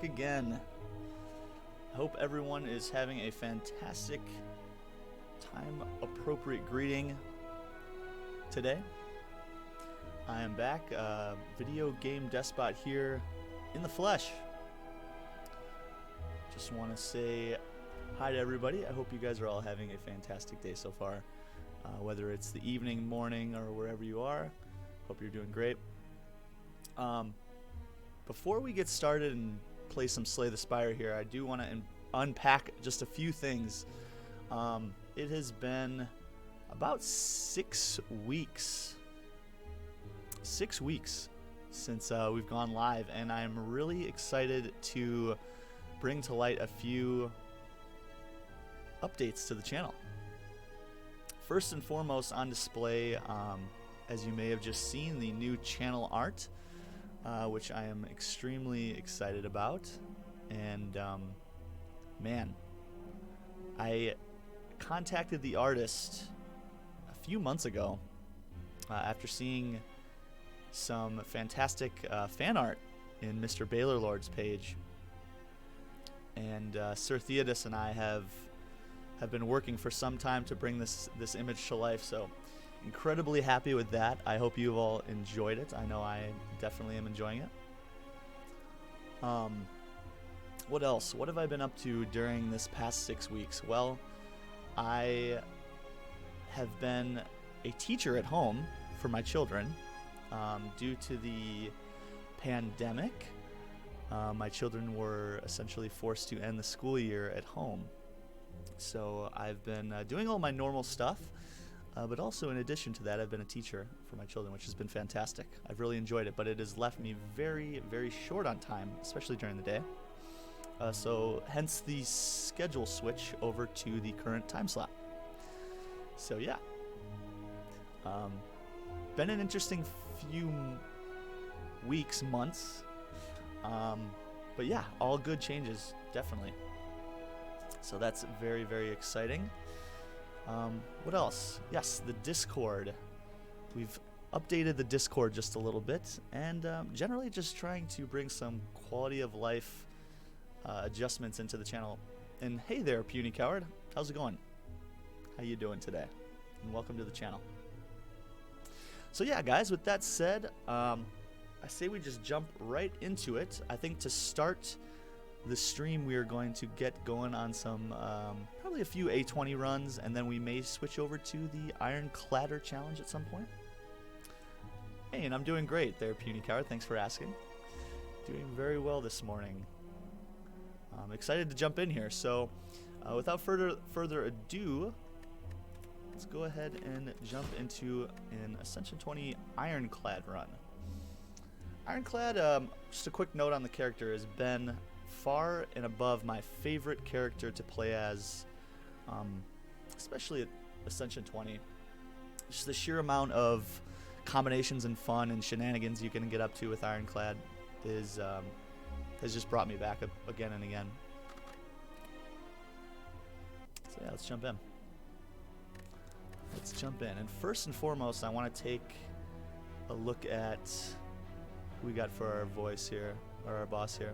back again. I hope everyone is having a fantastic time-appropriate greeting today. I am back, video game despot here in the flesh. Just want to say hi to everybody. I hope you guys are all having a fantastic day so far. Whether it's the evening, morning, or wherever you are, hope you're doing great. Before we get started and play some Slay the Spire here, I do want to unpack just a few things. It has been about 6 weeks. 6 weeks since we've gone live, and I'm really excited to bring to light a few updates to the channel. First and foremost on display, as you may have just seen, the new channel art, which I am extremely excited about. And man, I contacted the artist a few months ago after seeing some fantastic fan art in Mr. Baylorlord's page. And Sir Theodos and I have been working for some time to bring this image to life, so incredibly happy with that. I hope you've all enjoyed it. I know I definitely am enjoying it. What else? What have I been up to during this past 6 weeks? Well, I have been a teacher at home for my children. Due to the pandemic, my children were essentially forced to end the school year at home. So I've been doing all my normal stuff, but also in addition to that, I've been a teacher for my children, which has been fantastic. I've really enjoyed it, but it has left me very, very short on time, especially during the day. So hence the schedule switch over to the current time slot. So yeah, been an interesting few weeks, months, but yeah, all good changes, definitely. So that's very, very exciting. What else? Yes, the Discord. We've updated the Discord just a little bit, and generally just trying to bring some quality of life adjustments into the channel. And hey there, Puny Coward. How's it going? How you doing today? And welcome to the channel. So yeah, guys, with that said, I say we just jump right into it. I think to start the stream, we are going to get going on some, probably a few A20 runs, and then we may switch over to the Ironcladder challenge at some point. Hey, and I'm doing great there, Puny Coward. Thanks for asking. Doing very well this morning. I'm excited to jump in here. So, without further ado, let's go ahead and jump into an Ascension 20 Ironclad run. Ironclad, just a quick note on the character, has been far and above my favorite character to play as, especially at Ascension 20. Just the sheer amount of combinations and fun and shenanigans you can get up to with Ironclad has just brought me back again and again. So yeah, let's jump in. Let's jump in. And first and foremost, I want to take a look at who we got for our voice here, or our boss here.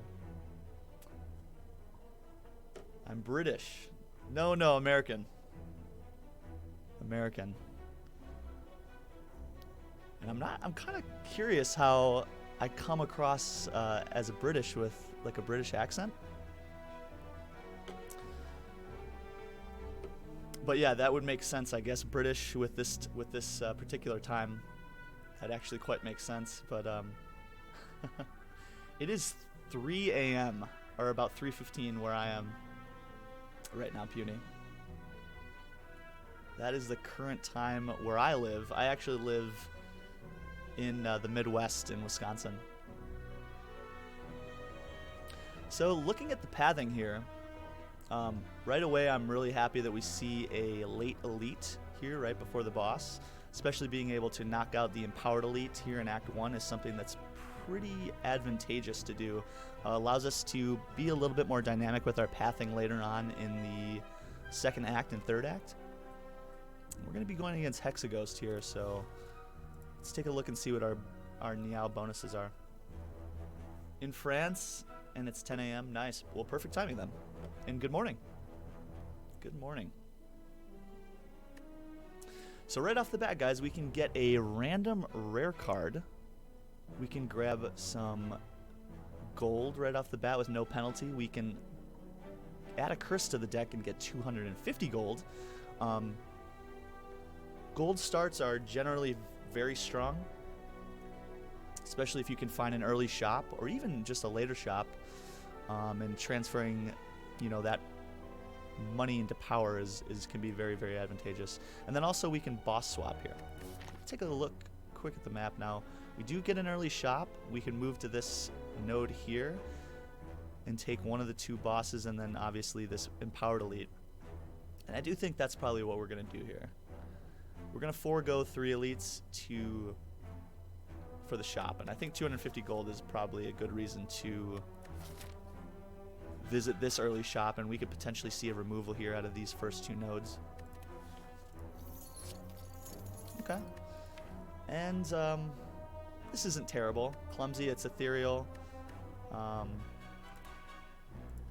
I'm British. No, American. American. And I'm kind of curious how I come across as a British with like a British accent. But yeah, that would make sense, I guess. British with this particular time, that actually quite makes sense. But it is 3 a.m. or about 3:15 where I am right now, Puny. That is the current time where I live. I actually live in the Midwest in Wisconsin. So looking at the pathing here, right away I'm really happy that we see a late elite here right before the boss. Especially being able to knock out the empowered elite here in Act 1 is something that's pretty advantageous to do. Allows us to be a little bit more dynamic with our pathing later on in the second act and third act. We're going to be going against Hexaghost here, so let's take a look and see what our Niao bonuses are. In France And it's 10 a.m. Nice. Well, perfect timing then. And good morning. Good morning. So right off the bat, guys, we can get a random rare card. We can grab some gold right off the bat with no penalty. We can add a curse to the deck and get 250 gold. Gold starts are generally very strong, especially if you can find an early shop or even just a later shop, and transferring, you know, that money into power can be very, very advantageous. And then also we can boss swap here. Take a look quick at the map now. We do get an early shop. We can move to this node here and take one of the two bosses, and then obviously this empowered elite. And I do think that's probably what we're going to do here. We're going to forego 3 elites for the shop, and I think 250 gold is probably a good reason to visit this early shop, and we could potentially see a removal here out of these first 2 nodes. Okay. And this isn't terrible. Clumsy, it's ethereal.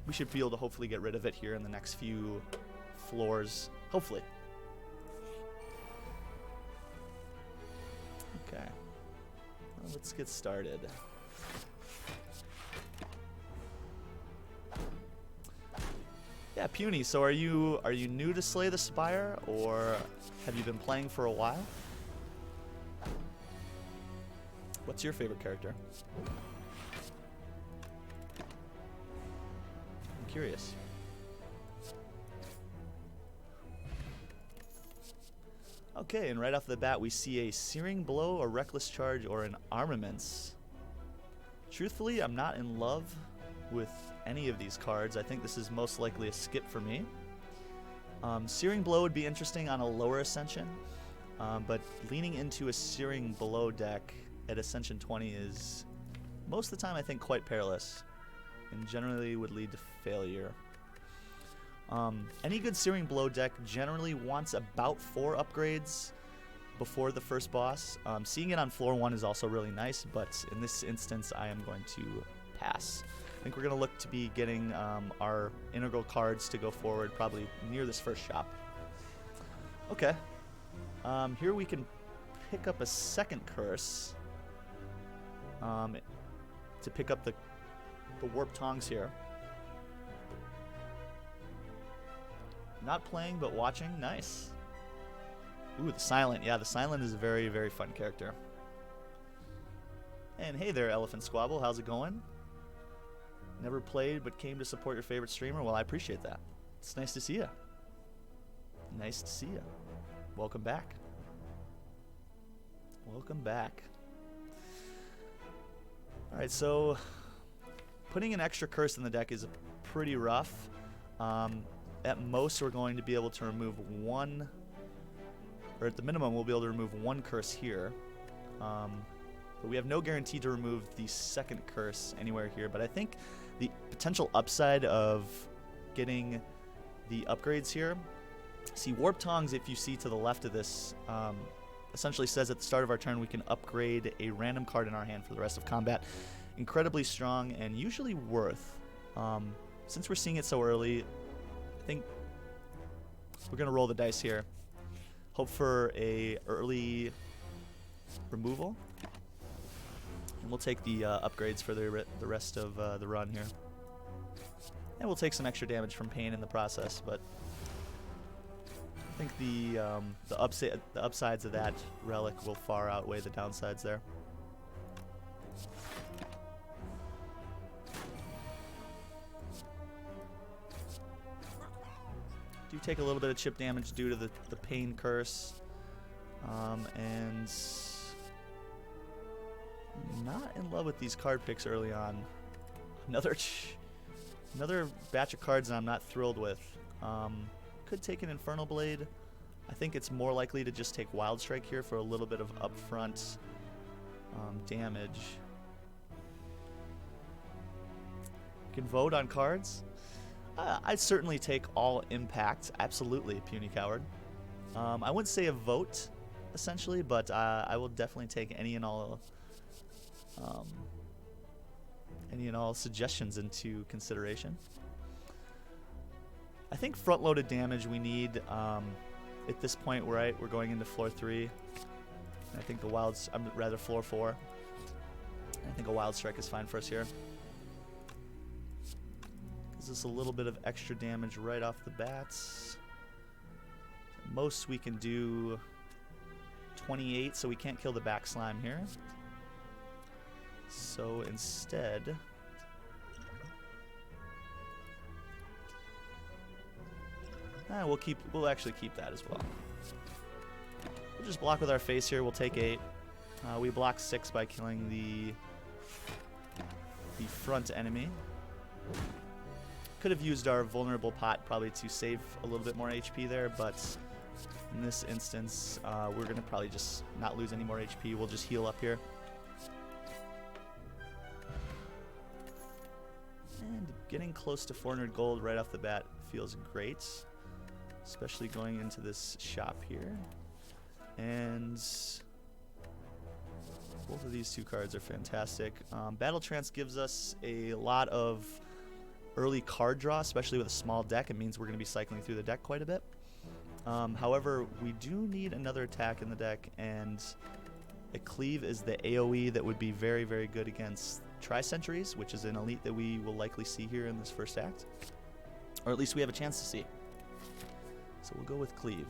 We should be able to hopefully get rid of it here in the next few floors. Hopefully. Okay. Well, let's get started. Yeah, Puny, so are you new to Slay the Spire, or have you been playing for a while? What's your favorite character? I'm curious. Okay, and right off the bat we see a Searing Blow, a Reckless Charge, or an Armaments. Truthfully, I'm not in love with any of these cards. I think this is most likely a skip for me. Searing Blow would be interesting on a lower Ascension, but leaning into a Searing Blow deck at Ascension 20 is most of the time I think quite perilous and generally would lead to failure. Any good Searing Blow deck generally wants about 4 upgrades before the first boss. Seeing it on floor 1 is also really nice, but in this instance I am going to pass. I think we're going to look to be getting our integral cards to go forward probably near this first shop. Okay. Here we can pick up a second curse to pick up the Warp Tongs here. Not playing, but watching. Nice. Ooh, the Silent. Yeah, the Silent is a very, very fun character. And hey there, Elephant Squabble. How's it going? Never played, but came to support your favorite streamer. Well, I appreciate that. It's nice to see you. Nice to see you. Welcome back. Welcome back. All right, so putting an extra curse in the deck is pretty rough. At most, we're going to be able to remove 1, or at the minimum, we'll be able to remove 1 curse here. But we have no guarantee to remove the second curse anywhere here. But I think the potential upside of getting the upgrades here, see, Warp Tongs, if you see to the left of this, essentially says at the start of our turn we can upgrade a random card in our hand for the rest of combat. Incredibly strong and usually worth. Since we're seeing it so early, I think we're going to roll the dice here. Hope for a early removal. And we'll take the upgrades for the rest of the run here. And we'll take some extra damage from pain in the process, but I think the upsides of that relic will far outweigh the downsides there. Do take a little bit of chip damage due to the pain curse, and not in love with these card picks early on. Another batch of cards that I'm not thrilled with. Could take an Infernal Blade. I think it's more likely to just take Wild Strike here for a little bit of upfront damage. You can vote on cards. I'd certainly take all impact. Absolutely, Puny Coward. I wouldn't say a vote, essentially, but I will definitely take any and all any and all suggestions into consideration. I think front-loaded damage we need at this point. We're going into floor 3. And I think floor 4. I think a wild strike is fine for us here. Gives us a little bit of extra damage right off the bats. Most we can do 28, so we can't kill the back slime here. So instead, we'll actually keep that as well. We'll just block with our face here. We'll take 8. We block 6 by killing the front enemy. Could have used our vulnerable pot probably to save a little bit more HP there, but in this instance, we're going to probably just not lose any more HP. We'll just heal up here. And getting close to 400 gold right off the bat feels great, especially going into this shop here. And both of these 2 cards are fantastic. Battle Trance gives us a lot of early card draw, especially with a small deck. It means we're going to be cycling through the deck quite a bit. However, we do need another attack in the deck, and a Cleave is the AoE that would be very, very good against Tri-Centuries, which is an elite that we will likely see here in this first act. Or at least we have a chance to see. So we'll go with Cleave.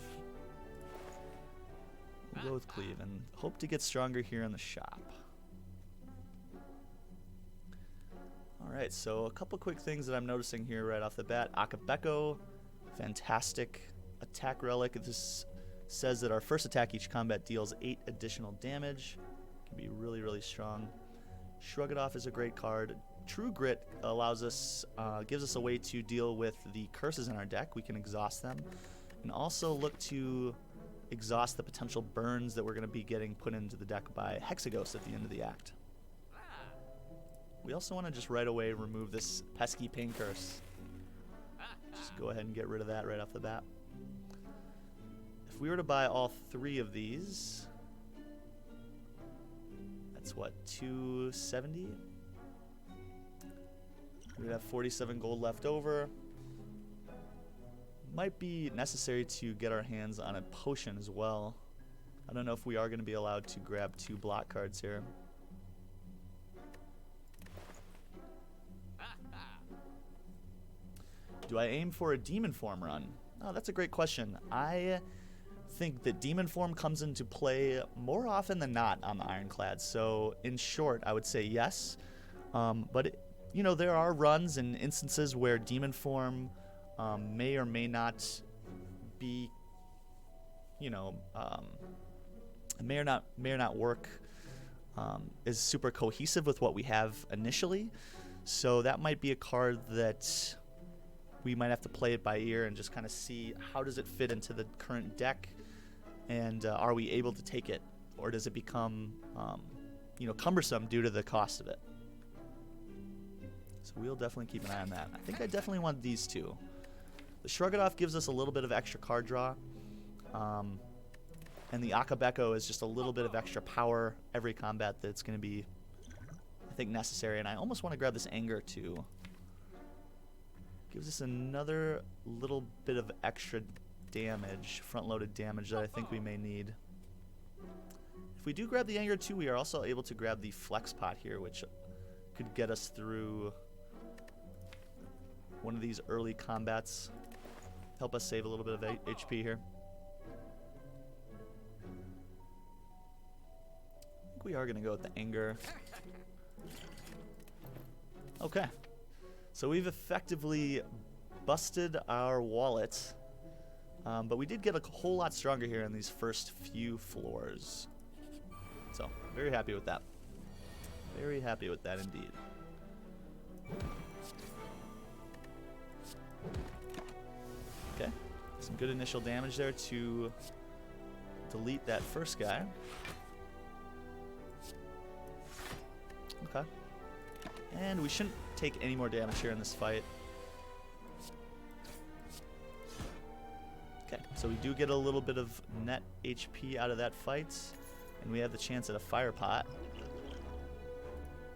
We'll go with Cleave and hope to get stronger here in the shop. Alright, so a couple quick things that I'm noticing here right off the bat. Akabeko, fantastic attack relic. This says that our first attack each combat deals 8 additional damage. Can be really, really strong. Shrug It Off is a great card. True Grit allows us, gives us a way to deal with the curses in our deck. We can exhaust them, and also look to exhaust the potential burns that we're going to be getting put into the deck by Hexaghost at the end of the act. We also want to just right away remove this pesky Pain Curse. Just go ahead and get rid of that right off the bat. If we were to buy all 3 of these, that's what, 270? We'd have 47 gold left over. Might be necessary to get our hands on a potion as well. I don't know if we are going to be allowed to grab 2 block cards here. Do I aim for a Demon Form run? Oh, that's a great question. I think that Demon Form comes into play more often than not on the Ironclad. So in short, I would say yes. But you know, there are runs and instances where Demon Form may or may not be, you know, may or not work is super cohesive with what we have initially. So that might be a card that we might have to play it by ear and just kind of see how does it fit into the current deck, and are we able to take it, or does it become you know, cumbersome due to the cost of it. So we'll definitely keep an eye on that. I think I definitely want these 2. The Shrug It Off gives us a little bit of extra card draw, and the Akabeko is just a little bit of extra power every combat that's going to be, I think, necessary. And I almost want to grab this Anger too. Gives us another little bit of extra damage, front-loaded damage that I think we may need. If we do grab the Anger too, we are also able to grab the Flex Pot here, which could get us through one of these early combats. Help us save a little bit of HP here. I think we are going to go with the Anger. Okay. So we've effectively busted our wallet, but we did get a whole lot stronger here in these first few floors. So, very happy with that. Very happy with that indeed. Okay, some good initial damage there to delete that first guy. Okay. And we shouldn't take any more damage here in this fight. Okay, so we do get a little bit of net HP out of that fight, and we have the chance at a fire pot,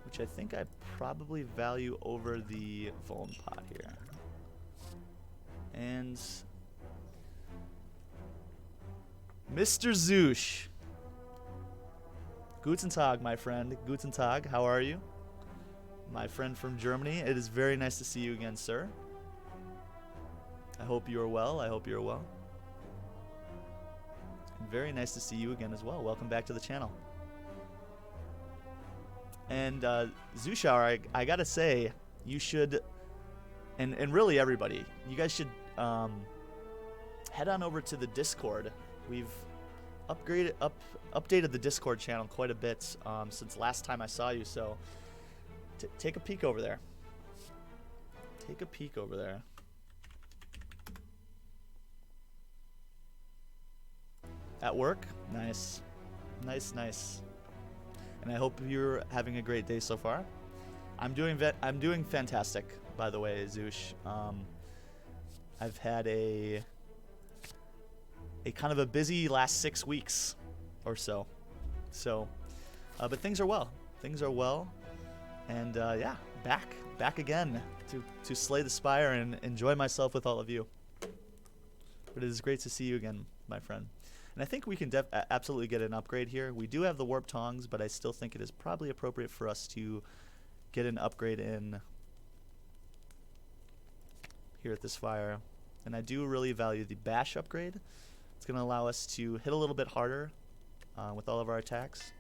which I think I probably value over the Vuln pot here. And Mr. Zoosh. Guten Tag, my friend. Guten Tag. How are you? My friend from Germany. It is very nice to see you again, sir. I hope you are well. I hope you're well. Very nice to see you again as well. Welcome back to the channel. And Zushar, I gotta say, you should, and really everybody, you guys should head on over to the Discord. We've updated the Discord channel quite a bit since last time I saw you, so take a peek over there. Take a peek over there. At work? Nice. Nice, nice. And I hope you're having a great day so far. I'm doing fantastic, by the way, Zoosh. I've had a kind of a busy last 6 weeks or so. But things are well. Things are well. And yeah, back again to slay the Spire and enjoy myself with all of you. But it is great to see you again, my friend. And I think we can absolutely get an upgrade here. We do have the warp tongs, but I still think it is probably appropriate for us to get an upgrade in here at this fire. And I do really value the bash upgrade. It's going to allow us to hit a little bit harder with all of our attacks.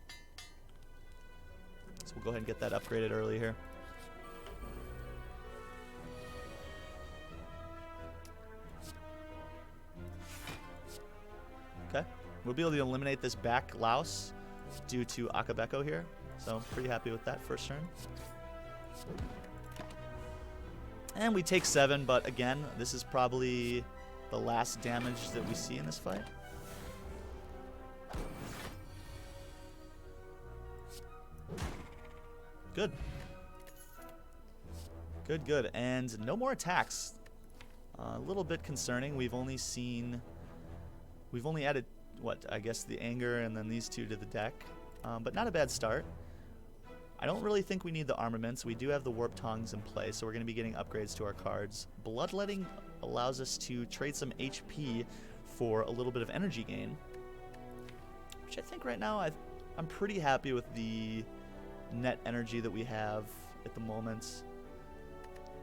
So we'll go ahead and get that upgraded early here. Okay, we'll be able to eliminate this back louse due to Akabeko here, so I'm pretty happy with that first turn. And we take 7, but again, this is probably the last damage that we see in this fight. Good. Good, good. And no more attacks. A little bit concerning. We've only added, what, I guess the anger and then these two to the deck. But not a bad start. I don't really think we need the armaments. We do have the warp tongs in play, so we're going to be getting upgrades to our cards. Bloodletting allows us to trade some HP for a little bit of energy gain, which I think right now I'm pretty happy with the net energy that we have at the moment.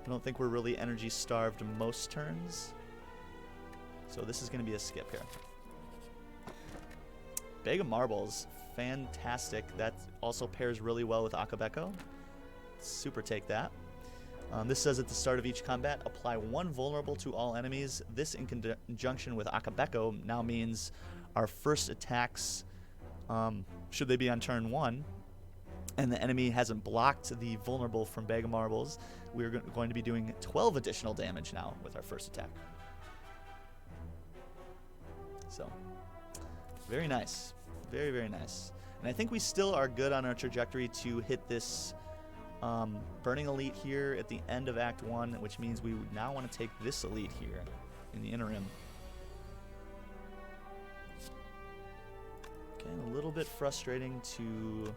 I don't think we're really energy starved most turns, so this is going to be a skip here. Bag of Marbles, fantastic. That also pairs really well with Akabeko. Super take that. This says at the start of each combat, apply 1 vulnerable to all enemies. This in conjunction with Akabeko now means our first attacks, should they be on turn 1, and the enemy hasn't blocked the vulnerable from Bag of Marbles, we're going to be doing 12 additional damage now with our first attack. So, very nice. Very, very nice. And I think we still are good on our trajectory to hit this Burning Elite here at the end of Act 1, which means we now want to take this Elite here in the interim. Okay, a little bit frustrating to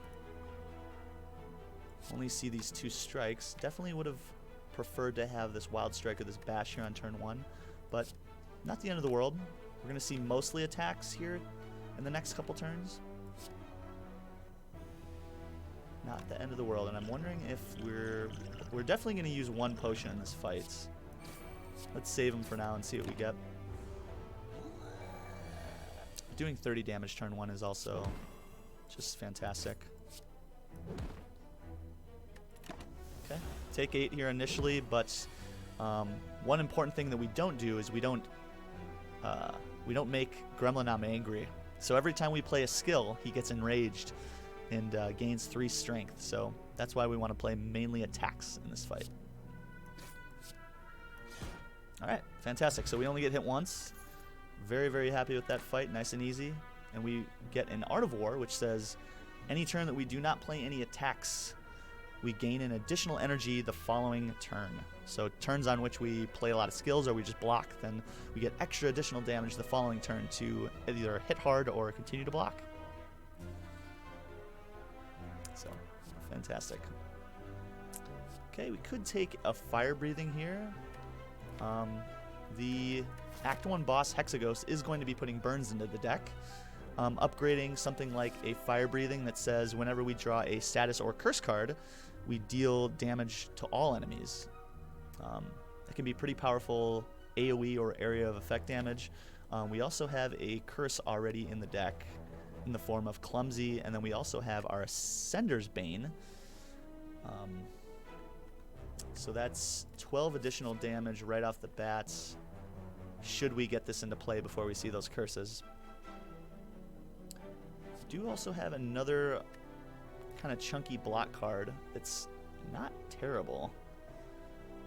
only see these 2 strikes. Definitely would have preferred to have this Wild Strike or this Bash here on turn 1, but not the end of the world. We're going to see mostly attacks here in the next couple turns. Not the end of the world, and I'm wondering if we're definitely going to use 1 potion in this fight. Let's save him for now and see what we get. Doing 30 damage turn 1 is also just fantastic. Okay, take 8 here initially, but one important thing that we don't do is we don't make Gremlinam angry. So every time we play a skill, he gets enraged and gains 3 strength. So that's why we want to play mainly attacks in this fight. All right, fantastic. So we only get hit once. Very, very happy with that fight. Nice and easy. And we get an Art of War, which says any turn that we do not play any attacks, we gain an additional energy the following turn. So turns on which we play a lot of skills or we just block, then we get extra additional damage the following turn to either hit hard or continue to block. So, fantastic. Okay, we could take a fire breathing here. The Act 1 boss Hexaghost is going to be putting burns into the deck. Upgrading something like a fire breathing that says whenever we draw a status or curse card, we deal damage to all enemies. That can be pretty powerful AoE or area of effect damage. We also have a curse already in the deck in the form of Clumsy, and then we also have our Ascender's Bane. So that's 12 additional damage right off the bat, should we get this into play before we see those curses. We do also have another kind of chunky block card that's not terrible.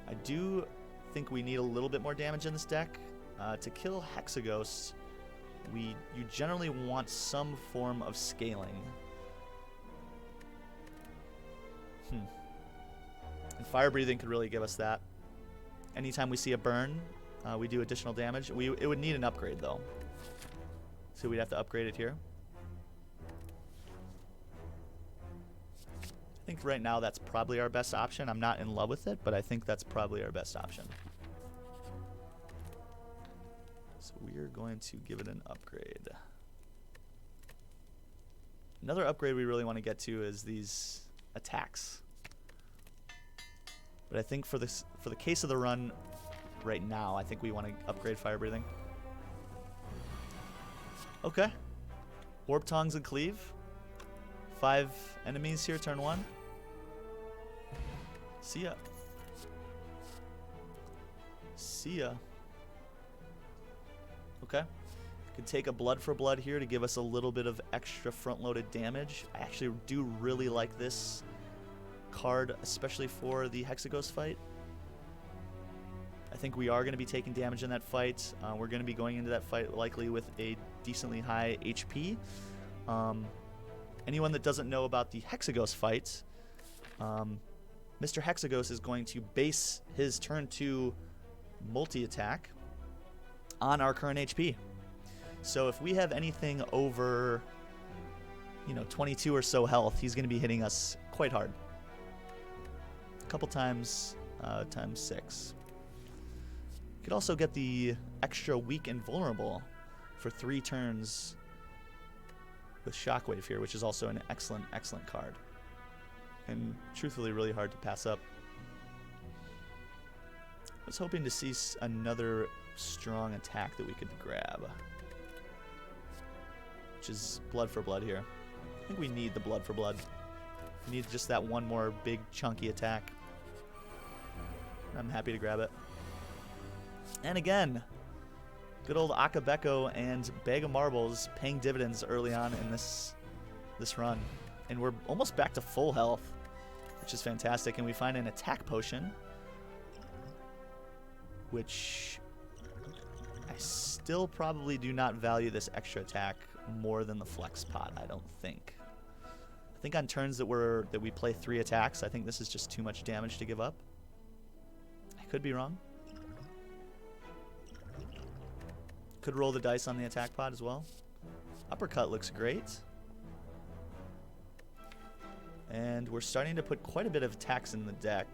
I do think we need a little bit more damage in this deck. To kill Hexaghosts, you generally want some form of scaling. And fire breathing could really give us that. Anytime we see a burn, we do additional damage. It would need an upgrade though, so we'd have to upgrade it here. I think right now that's probably our best option. I'm not in love with it, but I think that's probably our best option. So we're going to give it an upgrade. Another upgrade we really want to get to is these attacks. But I think for the case of the run right now, I think we want to upgrade fire breathing. Okay. Warp Tongs and Cleave. 5 enemies here, turn 1. See ya. See ya. Okay. Could take a Blood for Blood here to give us a little bit of extra front-loaded damage. I actually do really like this card, especially for the Hexaghost fight. I think we are going to be taking damage in that fight. We're going to be going into that fight likely with a decently high HP. Anyone that doesn't know about the Hexaghost fight, Mr. Hexaghost is going to base his turn 2 multi-attack on our current HP. So if we have anything over, 22 or so health, he's going to be hitting us quite hard. A couple times, times 6. You could also get the extra weak and vulnerable for 3 turns with Shockwave here, which is also an excellent, excellent card. And truthfully, really hard to pass up. I was hoping to see another strong attack that we could grab, which is Blood for Blood here. I think we need the Blood for Blood. We need just that one more big, chunky attack. I'm happy to grab it. And again, good old Akabeko and Bag of Marbles paying dividends early on in this run. And we're almost back to full health, which is fantastic. And we find an attack potion, which I still probably do not value this extra attack more than the flex pot, I don't think. I think on turns that we play 3 attacks, I think this is just too much damage to give up. I could be wrong. Could roll the dice on the attack pot as well. Uppercut looks great. And we're starting to put quite a bit of attacks in the deck.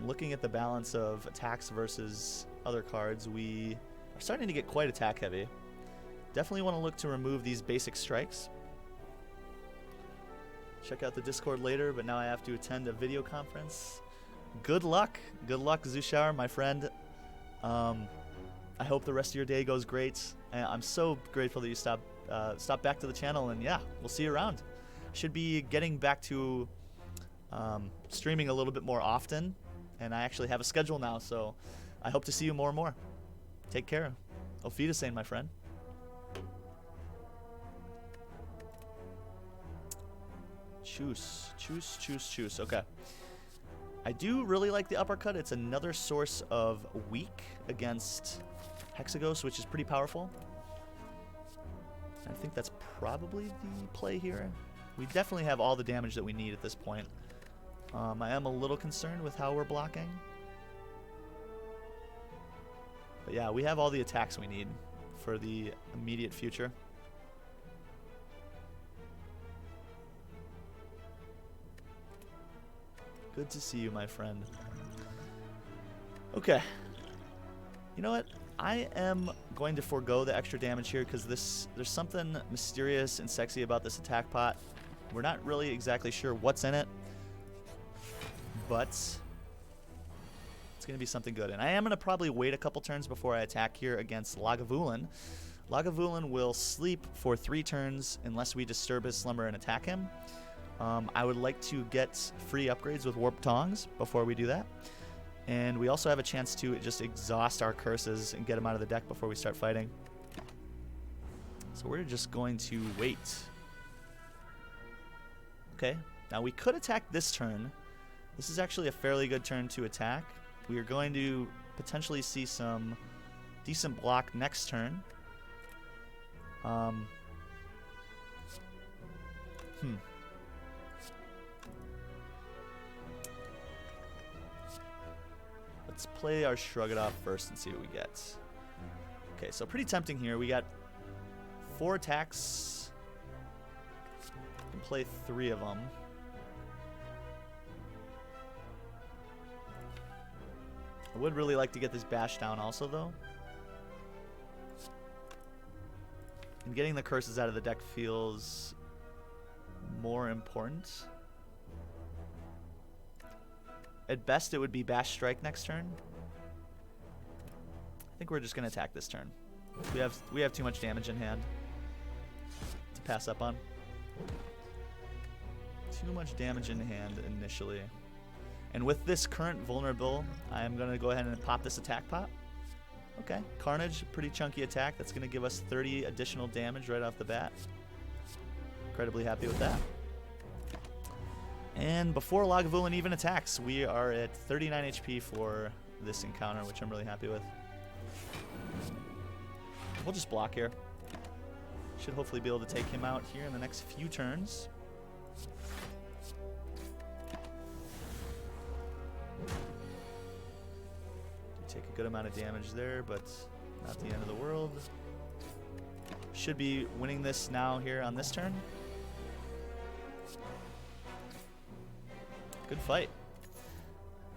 Looking at the balance of attacks versus other cards, we are starting to get quite attack heavy. Definitely want to look to remove these basic strikes. Check out the Discord later, but now I have to attend a video conference. Good luck. Good luck, Zushar, my friend. I hope the rest of your day goes great. I'm so grateful that you stopped back to the channel, and yeah, we'll see you around. Should be getting back to streaming a little bit more often, and I actually have a schedule now, so I hope to see you more and more. Take care. Auf Wiedersehen, my friend. Choose. Okay. I do really like the uppercut. It's another source of weak against Hexaghost, which is pretty powerful. I think that's probably the play here. We definitely have all the damage that we need at this point. I am a little concerned with how we're blocking. But yeah, we have all the attacks we need for the immediate future. Good to see you, my friend. Okay. You know what? I am going to forego the extra damage here because there's something mysterious and sexy about this attack pot. We're not really exactly sure what's in it, but it's going to be something good. And I am going to probably wait a couple turns before I attack here against Lagavulin. Lagavulin will sleep for 3 turns unless we disturb his slumber and attack him. I would like to get free upgrades with Warp Tongs before we do that. And we also have a chance to just exhaust our curses and get them out of the deck before we start fighting. So we're just going to wait. Okay, now we could attack this turn. This is actually a fairly good turn to attack. We are going to potentially see some decent block next turn. Let's play our Shrug It Off first and see what we get. Okay, so pretty tempting here. We got 4 attacks. We can play 3 of them. I would really like to get this bash down also, though. And getting the curses out of the deck feels more important. At best, it would be Bash Strike next turn. I think we're just going to attack this turn. We have too much damage in hand to pass up on. Too much damage in hand initially. And with this current vulnerable, I'm going to go ahead and pop this attack pot. Okay, Carnage, pretty chunky attack. That's going to give us 30 additional damage right off the bat. Incredibly happy with that. And before Lagavulin even attacks, we are at 39 HP for this encounter, which I'm really happy with. We'll just block here. Should hopefully be able to take him out here in the next few turns. Take a good amount of damage there, but not the end of the world. Should be winning this now here on this turn. Good fight.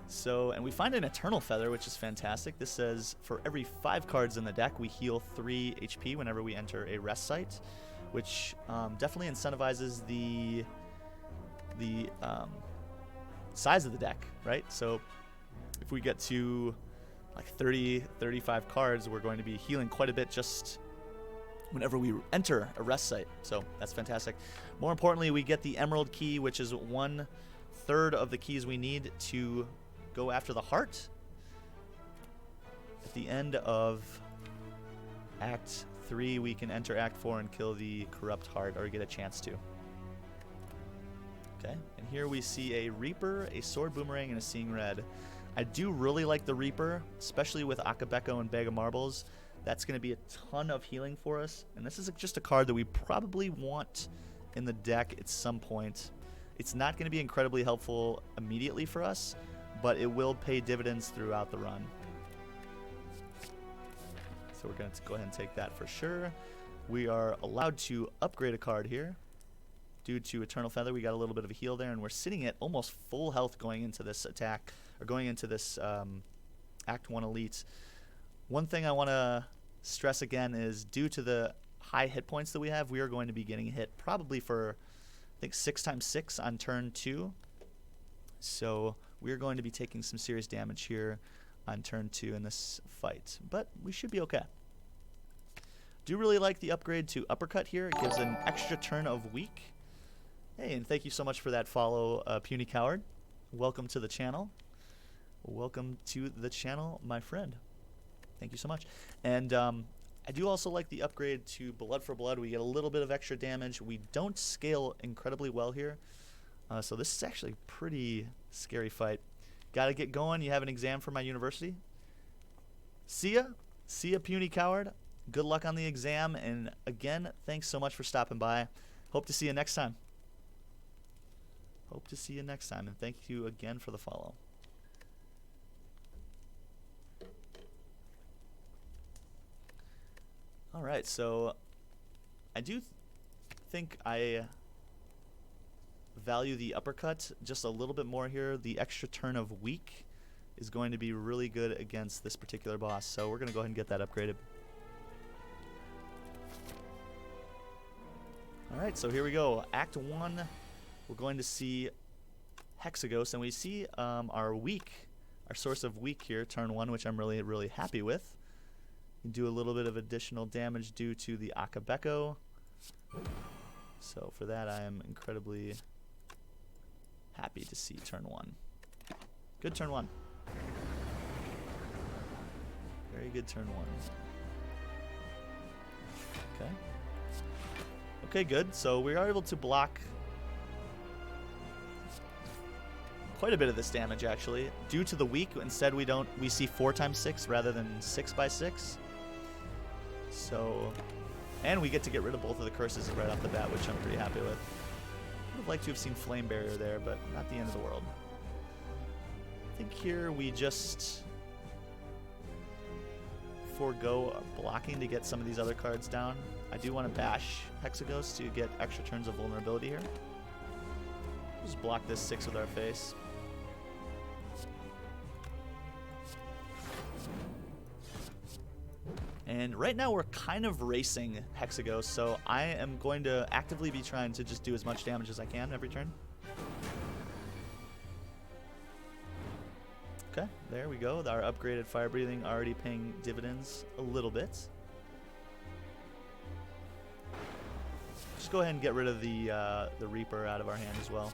So, and we find an Eternal Feather, which is fantastic. This says for every 5 cards in the deck, we heal 3 HP whenever we enter a rest site, which definitely incentivizes the size of the deck, right? So if we get to like 30, 35 cards, we're going to be healing quite a bit just whenever we enter a rest site. So that's fantastic. More importantly, we get the Emerald Key, which is 1/3 of the keys we need to go after the heart. At the end of Act 3, we can enter Act 4 and kill the corrupt heart, or get a chance to. Okay, and here we see a Reaper, a Sword Boomerang, and a Seeing Red. I do really like the Reaper, especially with Akabeko and Bag of Marbles. That's going to be a ton of healing for us, and this is just a card that we probably want in the deck at some point. It's not going to be incredibly helpful immediately for us, but it will pay dividends throughout the run. So we're going to go ahead and take that for sure. We are allowed to upgrade a card here. Due to Eternal Feather, we got a little bit of a heal there, and we're sitting at almost full health going into this attack, or going into this Act 1 Elite. One thing I want to stress again is due to the high hit points that we have, we are going to be getting hit probably for, I think, 6x6 on turn 2. So we're going to be taking some serious damage here on turn 2 in this fight, but we should be okay. Do really like the upgrade to Uppercut here. It gives an extra turn of weak. Hey, and thank you so much for that follow, Puny Coward. Welcome to the channel. Welcome to the channel, my friend. Thank you so much. And I do also like the upgrade to Blood for Blood. We get a little bit of extra damage. We don't scale incredibly well here. So this is actually a pretty scary fight. Got to get going. You have an exam for my university. See ya. See ya, Puny Coward. Good luck on the exam. And again, thanks so much for stopping by. Hope to see you next time. Hope to see you next time. And thank you again for the follow. All right, so I do think I value the uppercut just a little bit more here. The extra turn of weak is going to be really good against this particular boss, so we're going to go ahead and get that upgraded. Alright, so here we go. Act 1, we're going to see Hexaghost, and we see our weak, our source of weak here, turn 1, which I'm really, really happy with. You do a little bit of additional damage due to the Akabeko. So for that, I am incredibly happy to see turn 1. Good turn 1. Very good turn 1. Okay. Okay, good. So we are able to block quite a bit of this damage, actually. Due to the weak, instead we see 4 times 6 rather than 6 by 6. So, and we get to get rid of both of the curses right off the bat, which I'm pretty happy with. Would have liked to have seen Flame Barrier there, but not the end of the world. I think here we just forego blocking to get some of these other cards down. I do want to bash Hexaghost to get extra turns of vulnerability here. Just block this 6 with our face. And right now we're kind of racing Hexaghost, so I am going to actively be trying to just do as much damage as I can every turn. Okay, there we go. Our upgraded fire breathing already paying dividends a little bit. Just go ahead and get rid of the Reaper out of our hand as well.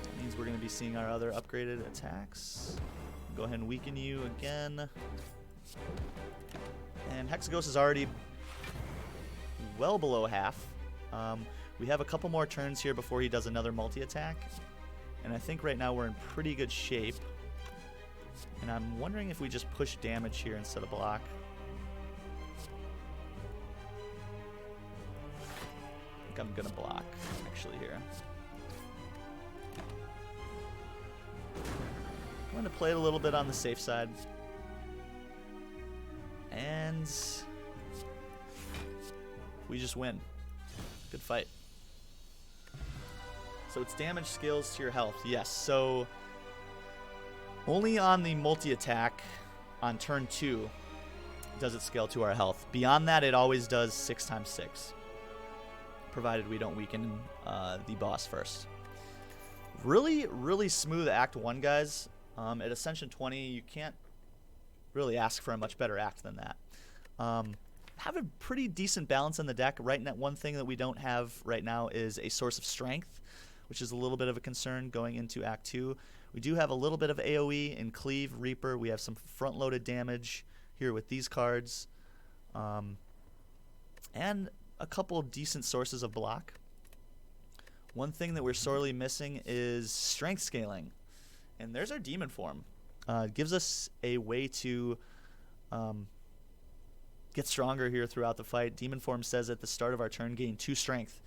That means we're going to be seeing our other upgraded attacks. Go ahead and weaken you again. And Hexaghost is already well below half. We have a couple more turns here before he does another multi-attack. And I think right now we're in pretty good shape. And I'm wondering if we just push damage here instead of block. I think I'm going to block, actually, here. I'm going to play it a little bit on the safe side. And we just win. Good fight. So it's damage scales to your health. Yes, so only on the multi-attack on turn 2 does it scale to our health. Beyond that, it always does 6 times 6, provided we don't weaken the boss first. Really, really smooth Act 1, guys. At Ascension 20, you can't really ask for a much better act than that. Have a pretty decent balance in the deck. Right now, one thing that we don't have right now is a source of strength, which is a little bit of a concern going into Act 2. We do have a little bit of AoE in Cleave, Reaper. We have some front-loaded damage here with these cards. And a couple decent sources of block. One thing that we're sorely missing is strength scaling. And there's our demon form. It gives us a way to get stronger here throughout the fight. Demon form says at the start of our turn, gain 2 strength.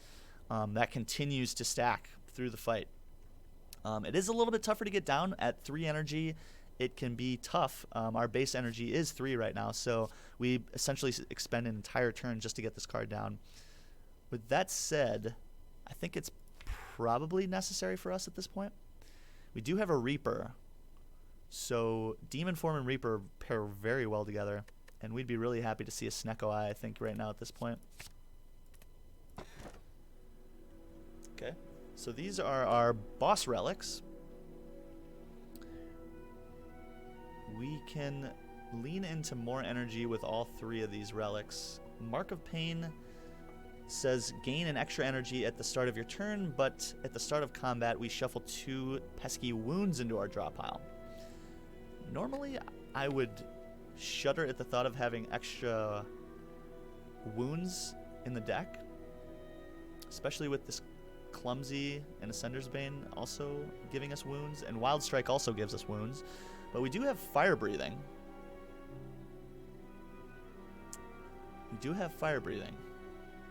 That continues to stack through the fight. It is a little bit tougher to get down. At 3 energy, it can be tough. Our base energy is 3 right now, so we essentially expend an entire turn just to get this card down. With that said, I think it's probably necessary for us at this point. We do have a Reaper, so Demon Form and Reaper pair very well together, and we'd be really happy to see a Snecko Eye, I think, right now at this point. Okay, so these are our boss relics. We can lean into more energy with all 3 of these relics. Mark of Pain says gain an extra energy at the start of your turn, but at the start of combat we shuffle 2 pesky wounds into our draw pile. Normally I would shudder at the thought of having extra wounds in the deck, especially with this Clumsy and Ascender's Bane also giving us wounds, and Wild Strike also gives us wounds, but we do have Fire Breathing. We do have Fire Breathing.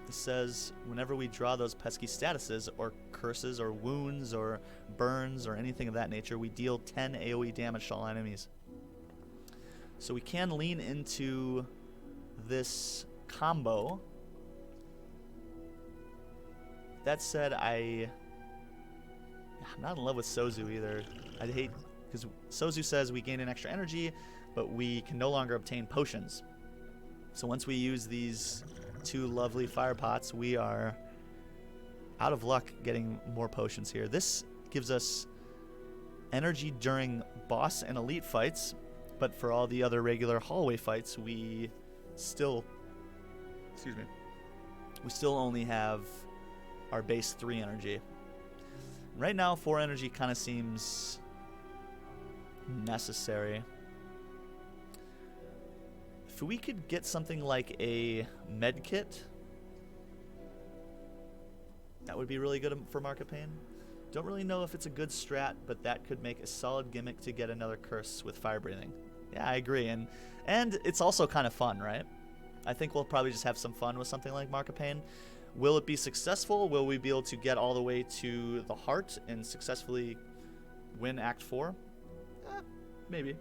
This says whenever we draw those pesky statuses or curses or wounds or burns or anything of that nature, we deal 10 AoE damage to all enemies. So we can lean into this combo that said, I'm not in love with Sozu either. I'd hate, because Sozu says we gain an extra energy, but we can no longer obtain potions. So once we use these 2 lovely fire pots, we are out of luck getting more potions here. This gives us energy during boss and elite fights, but for all the other regular hallway fights, we still, we still only have our base 3 energy. Right now, 4 energy kind of seems necessary. If we could get something like a med kit, that would be really good for Market Pain. Don't really know if it's a good strat, but that could make a solid gimmick to get another curse with fire breathing. Yeah, I agree, and it's also kind of fun, right? I think we'll probably just have some fun with something like Market Pain. Will it be successful? Will we be able to get all the way to the heart and successfully win Act 4? Maybe.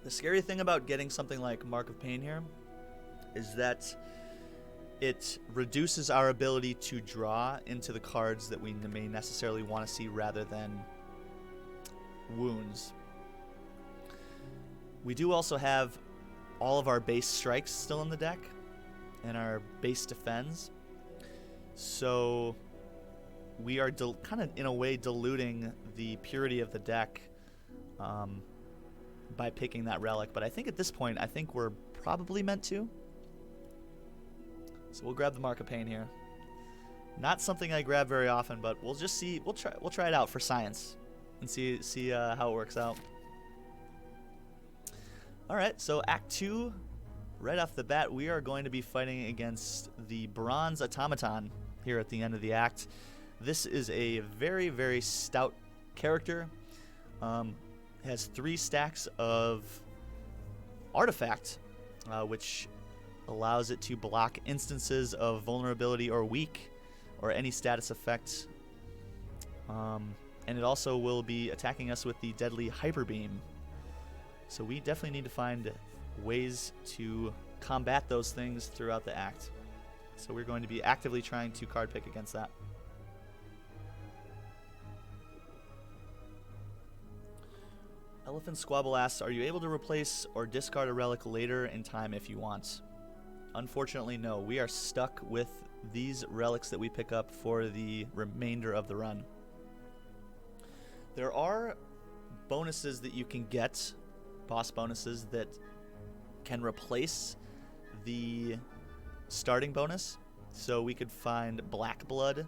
The scary thing about getting something like Mark of Pain here is that it reduces our ability to draw into the cards that we may necessarily want to see rather than wounds. We do also have all of our base strikes still in the deck and our base defense. So we are kind of, in a way, diluting the purity of the deck by picking that relic. But I think at this point, I think we're probably meant to. So we'll grab the Mark of Pain here. Not something I grab very often, but we'll just see. We'll try it out for science and see how it works out. All right, so Act 2, right off the bat, we are going to be fighting against the Bronze Automaton here at the end of the act. This is a very, very stout character. Has 3 stacks of Artifact, which allows it to block instances of vulnerability or weak or any status effect. And it also will be attacking us with the deadly Hyper Beam. So we definitely need to find ways to combat those things throughout the act. So we're going to be actively trying to card pick against that. Elephant Squabble asks, are you able to replace or discard a relic later in time if you want? Unfortunately, no. We are stuck with these relics that we pick up for the remainder of the run. There are bonuses that you can get, boss bonuses, that can replace the starting bonus. So we could find Black Blood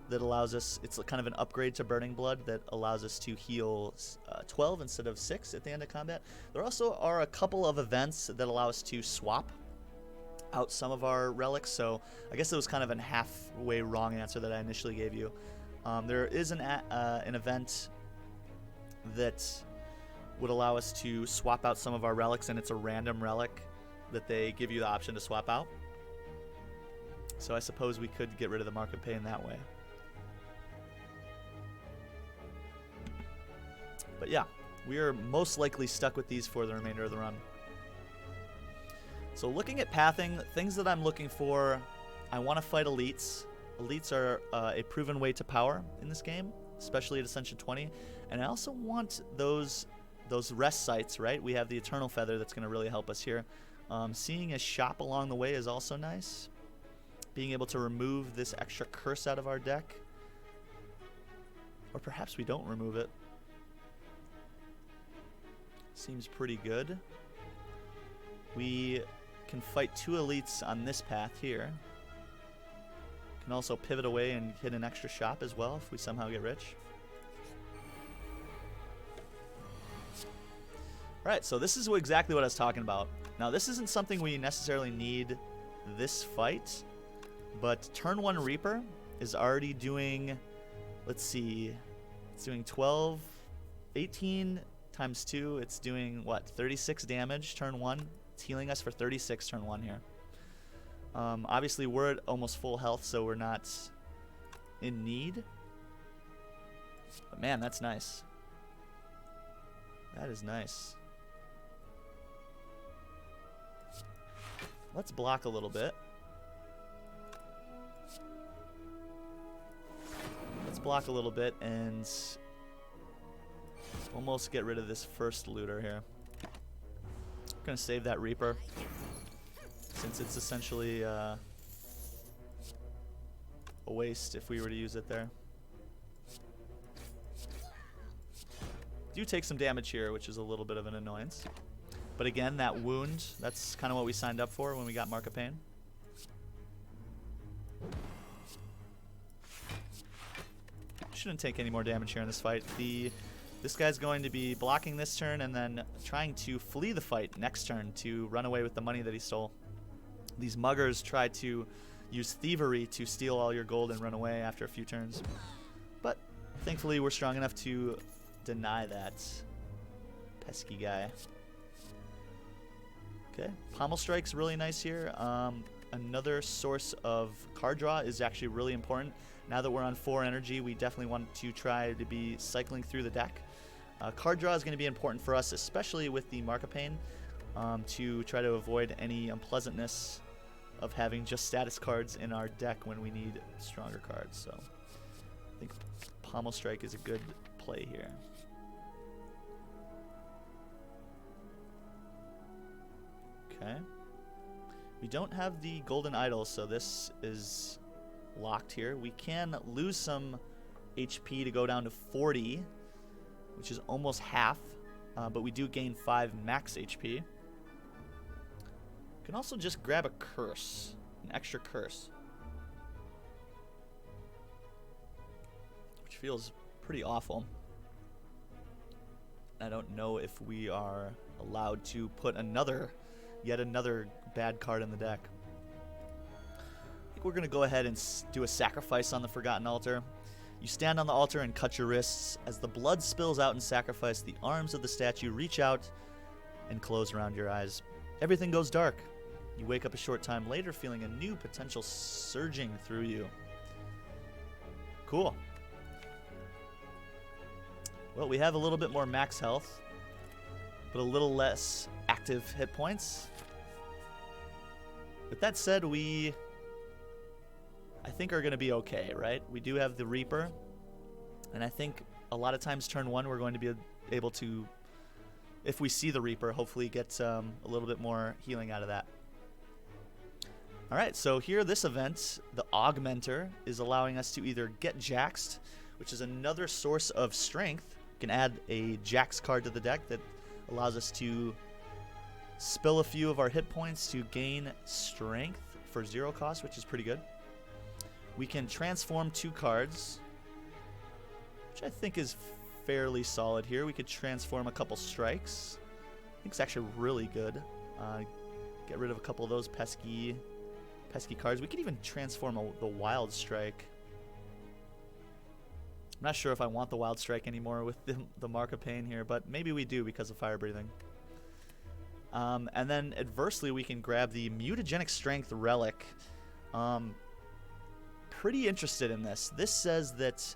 that allows us, it's kind of an upgrade to Burning Blood that allows us to heal 12 instead of 6 at the end of combat. There also are a couple of events that allow us to swap out some of our relics. So I guess it was kind of a halfway wrong answer that I initially gave you. There is an event that would allow us to swap out some of our relics, and it's a random relic that they give you the option to swap out. So I suppose we could get rid of the Mark of Pain that way. But yeah, we are most likely stuck with these for the remainder of the run. So looking at pathing, things that I'm looking for, I want to fight elites. Elites are a proven way to power in this game, especially at Ascension 20. And I also want those rest sites, right? We have the Eternal Feather that's going to really help us here. Seeing a shop along the way is also nice. Being able to remove this extra curse out of our deck. Or perhaps we don't remove it. Seems pretty good. We can fight 2 elites on this path here. Can also pivot away and hit an extra shop as well if we somehow get rich. Alright, so this is exactly what I was talking about. Now this isn't something we necessarily need this fight, but turn 1 Reaper is already doing, let's see, it's doing 12, 18 times 2, it's doing what, 36 damage turn 1. It's healing us for 36 turn 1 here. Obviously we're at almost full health, so we're not in need. But man, that's nice. That is nice. Let's block a little bit. block a little bit and almost get rid of this first looter here. Gonna save that Reaper since it's essentially a waste if we were to use it there. Do take some damage here, which is a little bit of an annoyance. But again, that wound, that's kind of what we signed up for when we got Mark of Pain. Shouldn't take any more damage here in this fight. This guy's going to be blocking this turn and then trying to flee the fight next turn to run away with the money that he stole. These muggers try to use thievery to steal all your gold and run away after a few turns. But thankfully we're strong enough to deny that pesky guy. Okay, Pommel Strike's really nice here. Another source of card draw is actually really important. Now that we're on 4 energy, we definitely want to try to be cycling through the deck. Card draw is going to be important for us, especially with the Mark of Pain, to try to avoid any unpleasantness of having just status cards in our deck when we need stronger cards. So I think Pommel Strike is a good play here. Okay. We don't have the golden idol, so this is locked here. We can lose some HP to go down to 40, which is almost half, but we do gain 5 max HP. We can also just grab a curse, an extra curse, which feels pretty awful. I don't know if we are allowed to put yet another bad card in the deck. I think we're going to go ahead and do a sacrifice on the Forgotten Altar. You stand on the altar and cut your wrists. As the blood spills out in sacrifice, the arms of the statue reach out and close around your eyes. Everything goes dark. You wake up a short time later feeling a new potential surging through you. Cool. Well, we have a little bit more max health, but a little less active hit points. With that said, I think are going to be okay, right? We do have the Reaper, and I think a lot of times turn 1 we're going to be able to, if we see the Reaper, hopefully get a little bit more healing out of that. Alright, so here this event, the Augmenter, is allowing us to either get Jaxed, which is another source of strength. You can add a Jax card to the deck that allows us to spill a few of our hit points to gain strength for 0 cost, which is pretty good. We can transform 2 cards, which I think is fairly solid here. We could transform a couple strikes. I think it's actually really good. Get rid of a couple of those pesky cards. We could even transform the Wild Strike. I'm not sure if I want the Wild Strike anymore with the Mark of Pain here, but maybe we do because of Fire Breathing. And then adversely, we can grab the Mutagenic Strength Relic. Pretty interested in this. This says that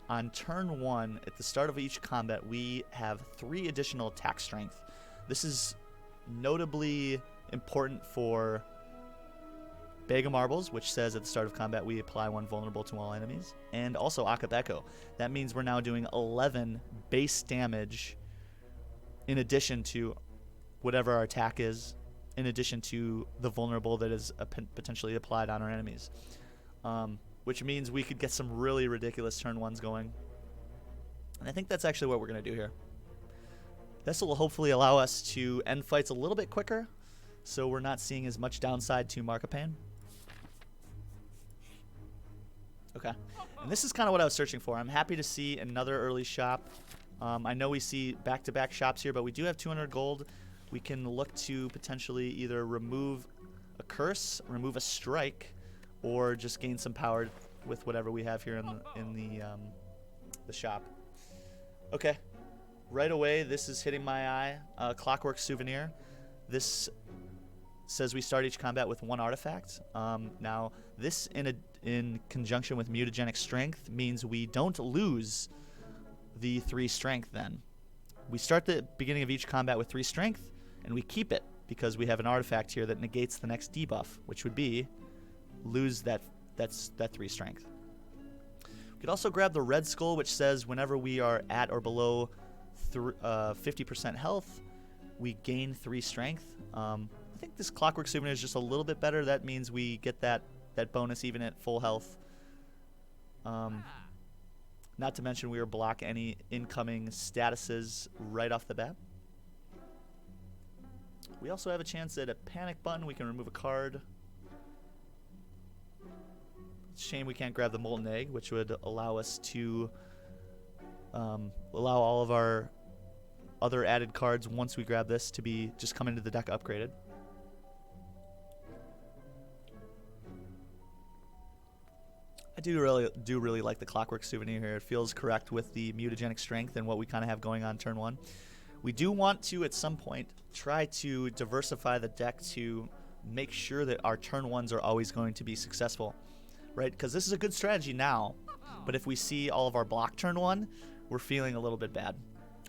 on turn 1, at the start of each combat, we have 3 additional attack strength. This is notably important for Bag of Marbles, which says at the start of combat we apply 1 vulnerable to all enemies, and also Akabeko. That means we're now doing 11 base damage in addition to whatever our attack is, in addition to the vulnerable that is potentially applied on our enemies. Which means we could get some really ridiculous turn 1s going. And I think that's actually what we're going to do here. This will hopefully allow us to end fights a little bit quicker, so we're not seeing as much downside to Mark of Pain. Okay, and this is kind of what I was searching for. I'm happy to see another early shop. I know we see back-to-back shops here, but we do have 200 gold. We can look to potentially either remove a curse, remove a strike, or just gain some power with whatever we have here in the shop. Okay, right away this is hitting my eye. Clockwork Souvenir. This says we start each combat with 1 artifact. Now this in conjunction with Mutagenic Strength means we don't lose the 3 strength then. We start the beginning of each combat with 3 strength, and we keep it because we have an artifact here that negates the next debuff, which would be lose that 3 strength. We could also grab the red skull, which says whenever we are at or below 50% health, we gain 3 strength. I think this clockwork souvenir is just a little bit better. That means we get that bonus even at full health. Not to mention we will block any incoming statuses right off the bat. We also have a chance at a panic button. We can remove a card. Shame we can't grab the molten egg, which would allow us to allow all of our other added cards once we grab this to be just come into the deck upgraded. I do really like the clockwork souvenir here. It feels correct with the mutagenic strength and what we kind of have going on turn 1. We do want to, at some point, try to diversify the deck to make sure that our turn 1s are always going to be successful, right? Because this is a good strategy now, but if we see all of our block turn 1, we're feeling a little bit bad.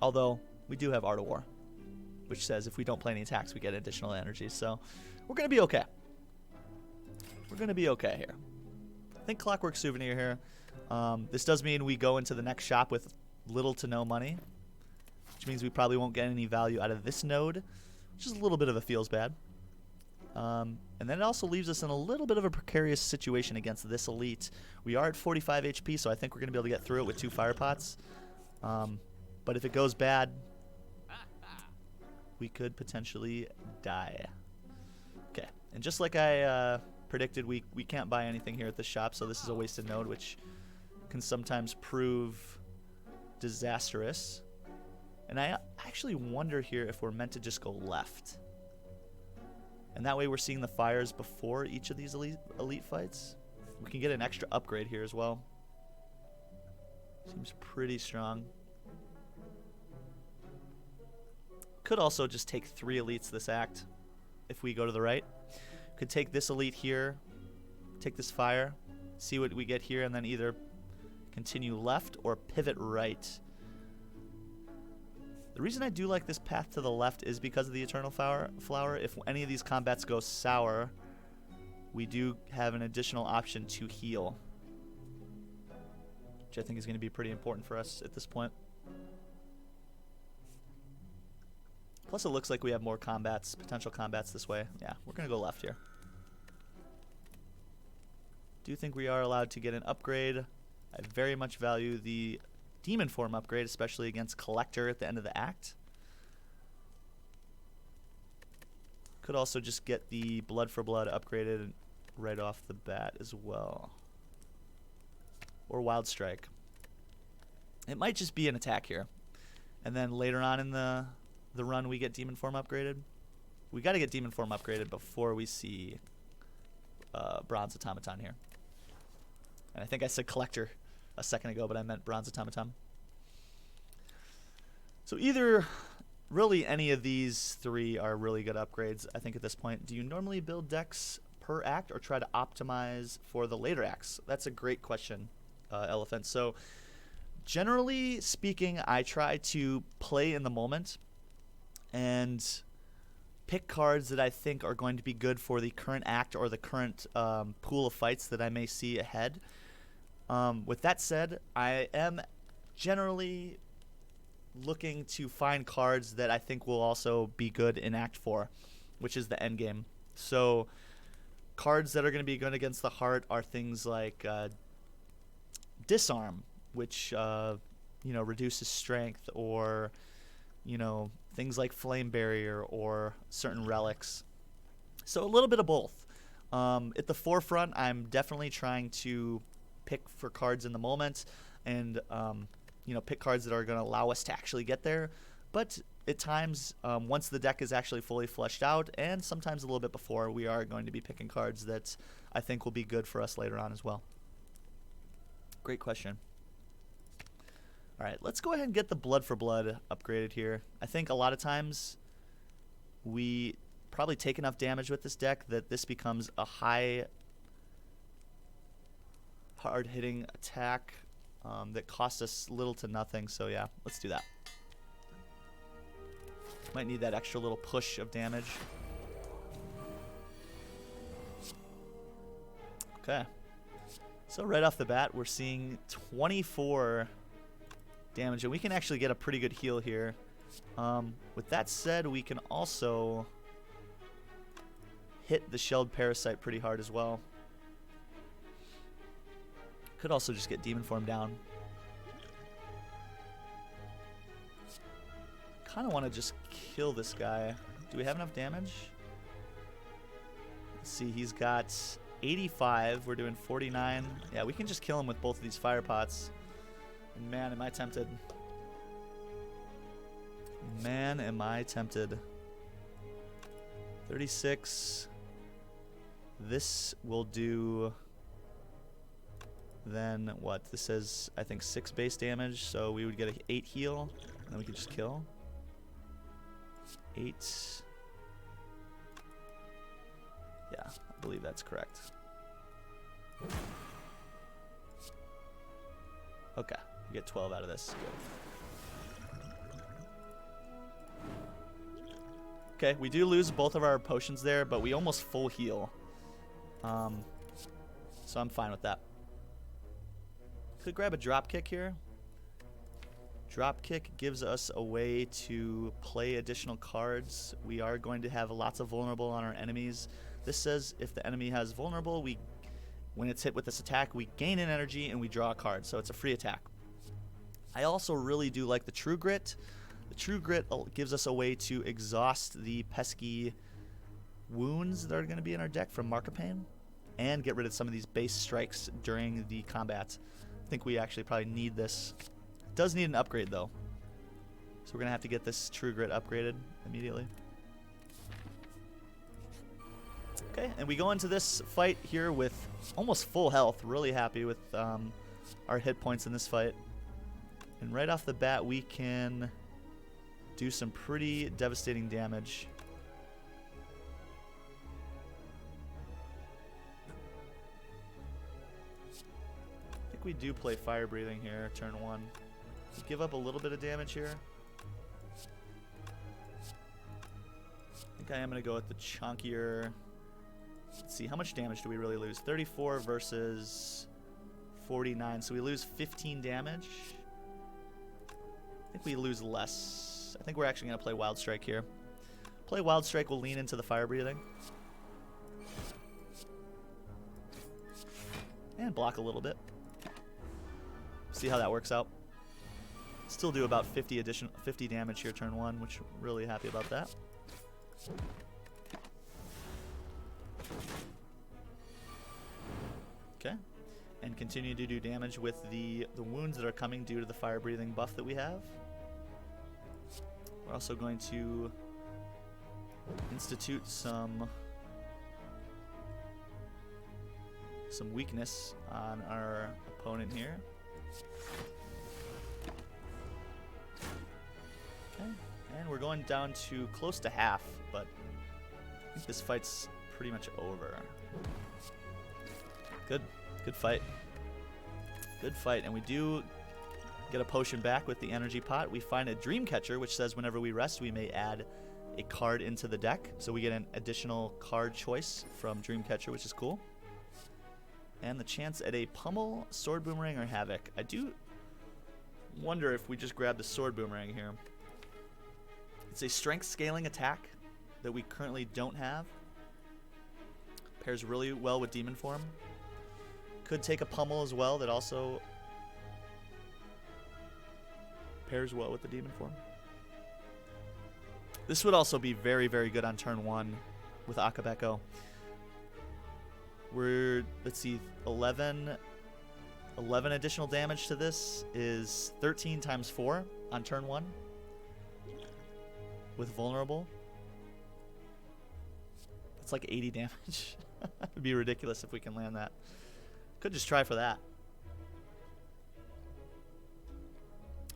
Although, we do have Art of War, which says if we don't play any attacks, we get additional energy. So, we're going to be okay. We're going to be okay here. I think clockwork souvenir here. This does mean we go into the next shop with little to no money, which means we probably won't get any value out of this node, which is a little bit of a feels bad. And then it also leaves us in a little bit of a precarious situation against this elite. We are at 45 HP, so I think we're going to be able to get through it with 2 fire pots. But if it goes bad, we could potentially die. Okay, and just like I predicted, we can't buy anything here at the shop, so this is a wasted node, which can sometimes prove disastrous. And I actually wonder here if we're meant to just go left. And that way we're seeing the fires before each of these elite fights. We can get an extra upgrade here as well. Seems pretty strong. Could also just take 3 elites this act if we go to the right. Could take this elite here, take this fire, see what we get here, and then either continue left or pivot right. The reason I do like this path to the left is because of the Eternal Flower. If any of these combats go sour, we do have an additional option to heal, which I think is going to be pretty important for us at this point. Plus, it looks like we have more combats, potential combats this way. Yeah, we're going to go left here. Do think we are allowed to get an upgrade. I very much value the demon form upgrade, especially against Collector at the end of the act. Could also just get the Blood for Blood upgraded right off the bat as well. Or Wild Strike. It might just be an attack here. And then later on in the run we get demon form upgraded. We got to get demon form upgraded before we see Bronze Automaton here. And I think I said Collector a second ago, but I meant Bronze Automaton. So either really any of these 3 are really good upgrades, I think, at this point. Do you normally build decks per act or try to optimize for the later acts? That's a great question, Elephant. So generally speaking, I try to play in the moment and pick cards that I think are going to be good for the current act or the current pool of fights that I may see ahead. With that said, I am generally looking to find cards that I think will also be good in Act 4, which is the end game. So cards that are going to be good against the heart are things like Disarm, which reduces strength, or things like Flame Barrier or certain relics. So a little bit of both. At the forefront, I'm definitely trying to pick for cards in the moment and pick cards that are going to allow us to actually get there. But at times, once the deck is actually fully fleshed out, and sometimes a little bit before, we are going to be picking cards that I think will be good for us later on as well. Great question. All right, let's go ahead and get the Blood for Blood upgraded here. I think a lot of times we probably take enough damage with this deck that this becomes a hard-hitting attack that costs us little to nothing. So yeah, let's do that. Might need that extra little push of damage. Okay. So right off the bat, we're seeing 24 damage, and we can actually get a pretty good heal here. With that said, we can also hit the shelled parasite pretty hard as well. Could also just get demon form down. Kind of want to just kill this guy. Do we have enough damage? Let's see, he's got 85. We're doing 49. Yeah, we can just kill him with both of these fire pots. And man, am I tempted. Man, am I tempted. 36. This will do... Then what? This says, I think, 6 base damage, so we would get an 8 heal, and then we could just kill. 8. Yeah, I believe that's correct. Okay, we get 12 out of this. Good. Okay, we do lose both of our potions there, but we almost full heal. So I'm fine with that. Could grab a drop kick here. Drop kick gives us a way to play additional cards. We are going to have lots of vulnerable on our enemies. This says if the enemy has vulnerable, when it's hit with this attack, we gain an energy and we draw a card. So it's a free attack. I also really do like the True Grit. The True Grit gives us a way to exhaust the pesky wounds that are going to be in our deck from Markapane and get rid of some of these base strikes during the combat. I think we actually probably need this. It does need an upgrade though, so we're gonna have to get this True Grit upgraded immediately. Okay, and we go into this fight here with almost full health. Really happy with our hit points in this fight, and right off the bat we can do some pretty devastating damage. We do play fire breathing here, turn 1. We give up a little bit of damage here. I think I am going to go with the chunkier. Let's see, how much damage do we really lose? 34 versus 49, so we lose 15 damage. I think we lose less. I think we're actually going to play Wild Strike here. Play Wild Strike, we'll lean into the fire breathing. And block a little bit. See how that works out. Still do about 50 damage here turn 1, which I'm really happy about that. Okay, and continue to do damage with the wounds that are coming due to the fire breathing buff that we have. We're also going to institute some weakness on our opponent here. Okay, and we're going down to close to half, but I think this fight's pretty much over. Good fight. Good fight, and we do get a potion back with the energy pot. We find a dream catcher, which says whenever we rest, we may add a card into the deck. So we get an additional card choice from dream catcher, which is cool. And the chance at a pummel, sword boomerang, or havoc. I do wonder if we just grab the sword boomerang here. It's a strength scaling attack that we currently don't have. Pairs really well with demon form. Could take a pummel as well that also pairs well with the demon form. This would also be very, very good on turn 1 with Akabeko. We're, let's see, 11 additional damage to this is 13 times 4 on turn 1 with vulnerable. It's like 80 damage. It'd be ridiculous if we can land that. Could just try for that.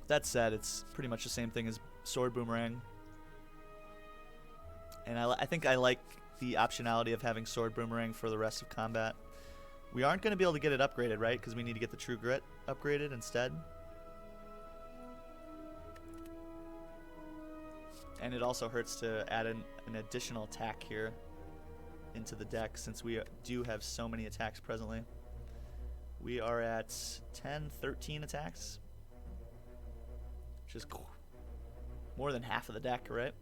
That said, it's pretty much the same thing as sword boomerang. And I think I like the optionality of having sword boomerang for the rest of combat. We aren't going to be able to get it upgraded, right? Because we need to get the True Grit upgraded instead. And it also hurts to add an additional attack here into the deck since we do have so many attacks presently. We are at 10, 13 attacks. Which is more than half of the deck, right?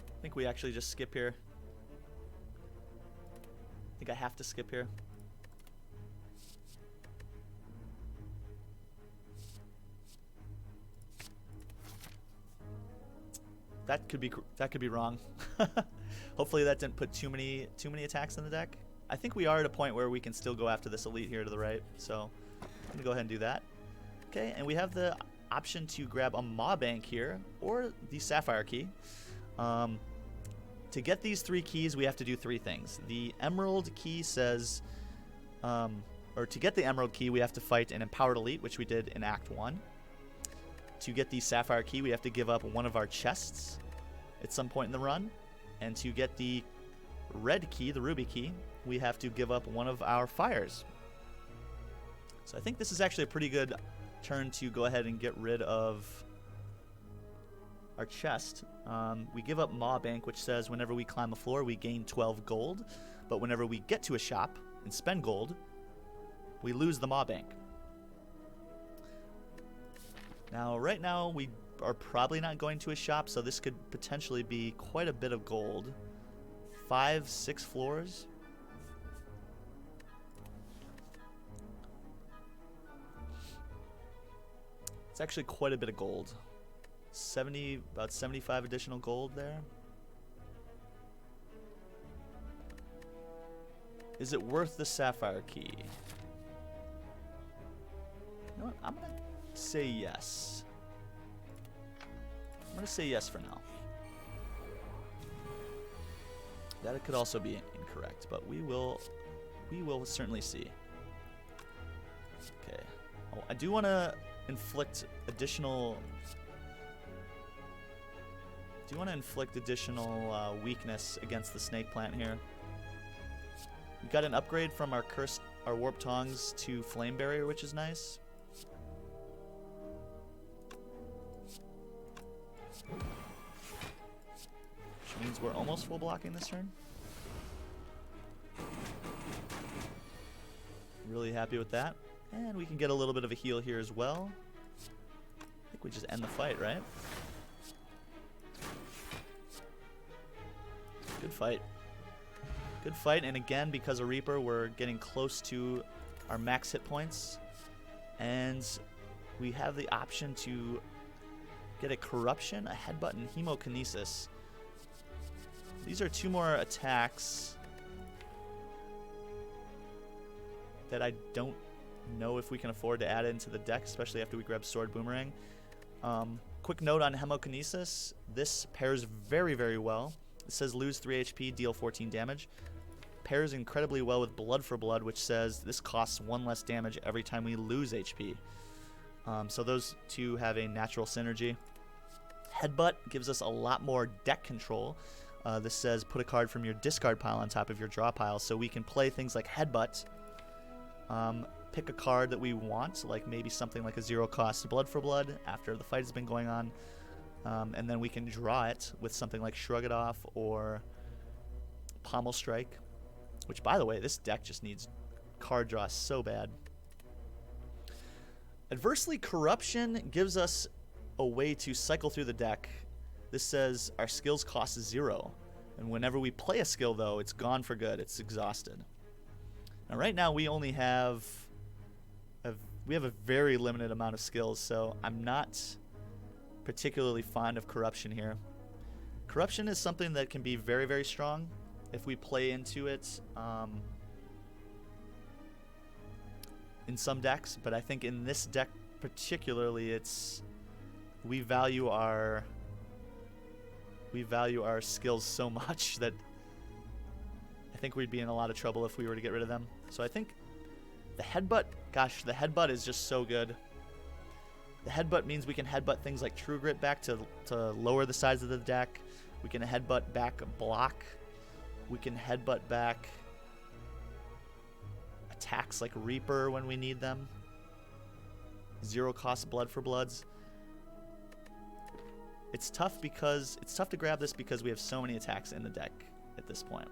I think we actually just skip here. I think I have to skip here. That could be wrong. Hopefully that didn't put too many attacks in the deck. I think we are at a point where we can still go after this elite here to the right. So I'm gonna go ahead and do that. Okay, and we have the option to grab a Maw Bank here or the Sapphire key. To get these 3 keys, we have to do 3 things. The Emerald key says, or to get the Emerald key, we have to fight an Empowered Elite, which we did in Act 1. To get the Sapphire key, we have to give up one of our chests at some point in the run. And to get the red key, the Ruby key, we have to give up one of our fires. So I think this is actually a pretty good turn to go ahead and get rid of our chest. We give up Maw Bank, which says whenever we climb a floor, we gain 12 gold. But whenever we get to a shop and spend gold, we lose the Maw Bank. Now, right now, we are probably not going to a shop, so this could potentially be quite a bit of gold. 5, 6 floors. It's actually quite a bit of gold. About 75 additional gold there. Is it worth the Sapphire key? You know what? I'm gonna say yes. I'm gonna say yes for now. That it could also be incorrect, but we will certainly see. Okay. Oh, I do want to inflict additional. Weakness against the snake plant here. We got an upgrade from our warp tongs to flame barrier, which is nice. Which means we're almost full blocking this turn. Really happy with that. And we can get a little bit of a heal here as well. I think we just end the fight, right? Good fight. Good fight, and again, because of Reaper, we're getting close to our max hit points. And we have the option to get a Corruption, a Headbutt, and Hemokinesis. These are 2 more attacks that I don't know if we can afford to add into the deck, especially after we grab Sword Boomerang. Quick note on Hemokinesis. This pairs very, very well. It says lose 3 HP, deal 14 damage. Pairs incredibly well with Blood for Blood, which says this costs 1 less damage every time we lose HP. So those 2 have a natural synergy. Headbutt gives us a lot more deck control. This says put a card from your discard pile on top of your draw pile, so we can play things like Headbutt. Pick a card that we want, like maybe something like a 0-cost Blood for Blood after the fight has been going on. And then we can draw it with something like Shrug It Off or Pommel Strike. Which, by the way, this deck just needs card draw so bad. Adversely, Corruption gives us a way to cycle through the deck. This says our skills cost 0. And whenever we play a skill, though, it's gone for good. It's exhausted. Now, right now, we only have a very limited amount of skills, so I'm not particularly fond of Corruption here. Corruption is something that can be very, very strong if we play into it in some decks, but I think in this deck particularly, we value our skills so much that I think we'd be in a lot of trouble if we were to get rid of them. So I think the Headbutt, gosh, the Headbutt is just so good. The Headbutt means we can Headbutt things like True Grit back to lower the size of the deck. We can Headbutt back a block. We can Headbutt back attacks like Reaper when we need them. 0-cost Blood for Bloods. It's tough to grab this because we have so many attacks in the deck at this point.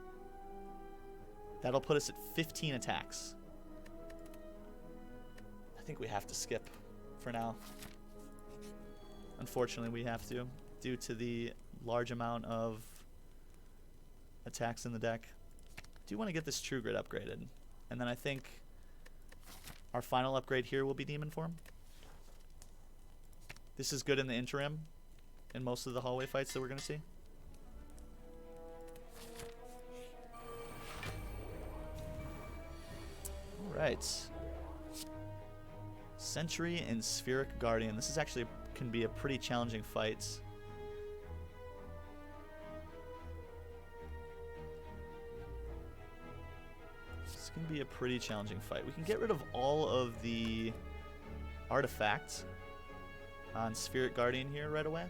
That'll put us at 15 attacks. I think we have to skip for now. Unfortunately, we have to, due to the large amount of attacks in the deck. I do want to get this True Grit upgraded. And then I think our final upgrade here will be Demon Form. This is good in the interim in most of the hallway fights that we're going to see. Alright. Sentry and Spheric Guardian. This is actually can be a pretty challenging fight. This can be a pretty challenging fight. We can get rid of all of the artifacts on Spheric Guardian here right away.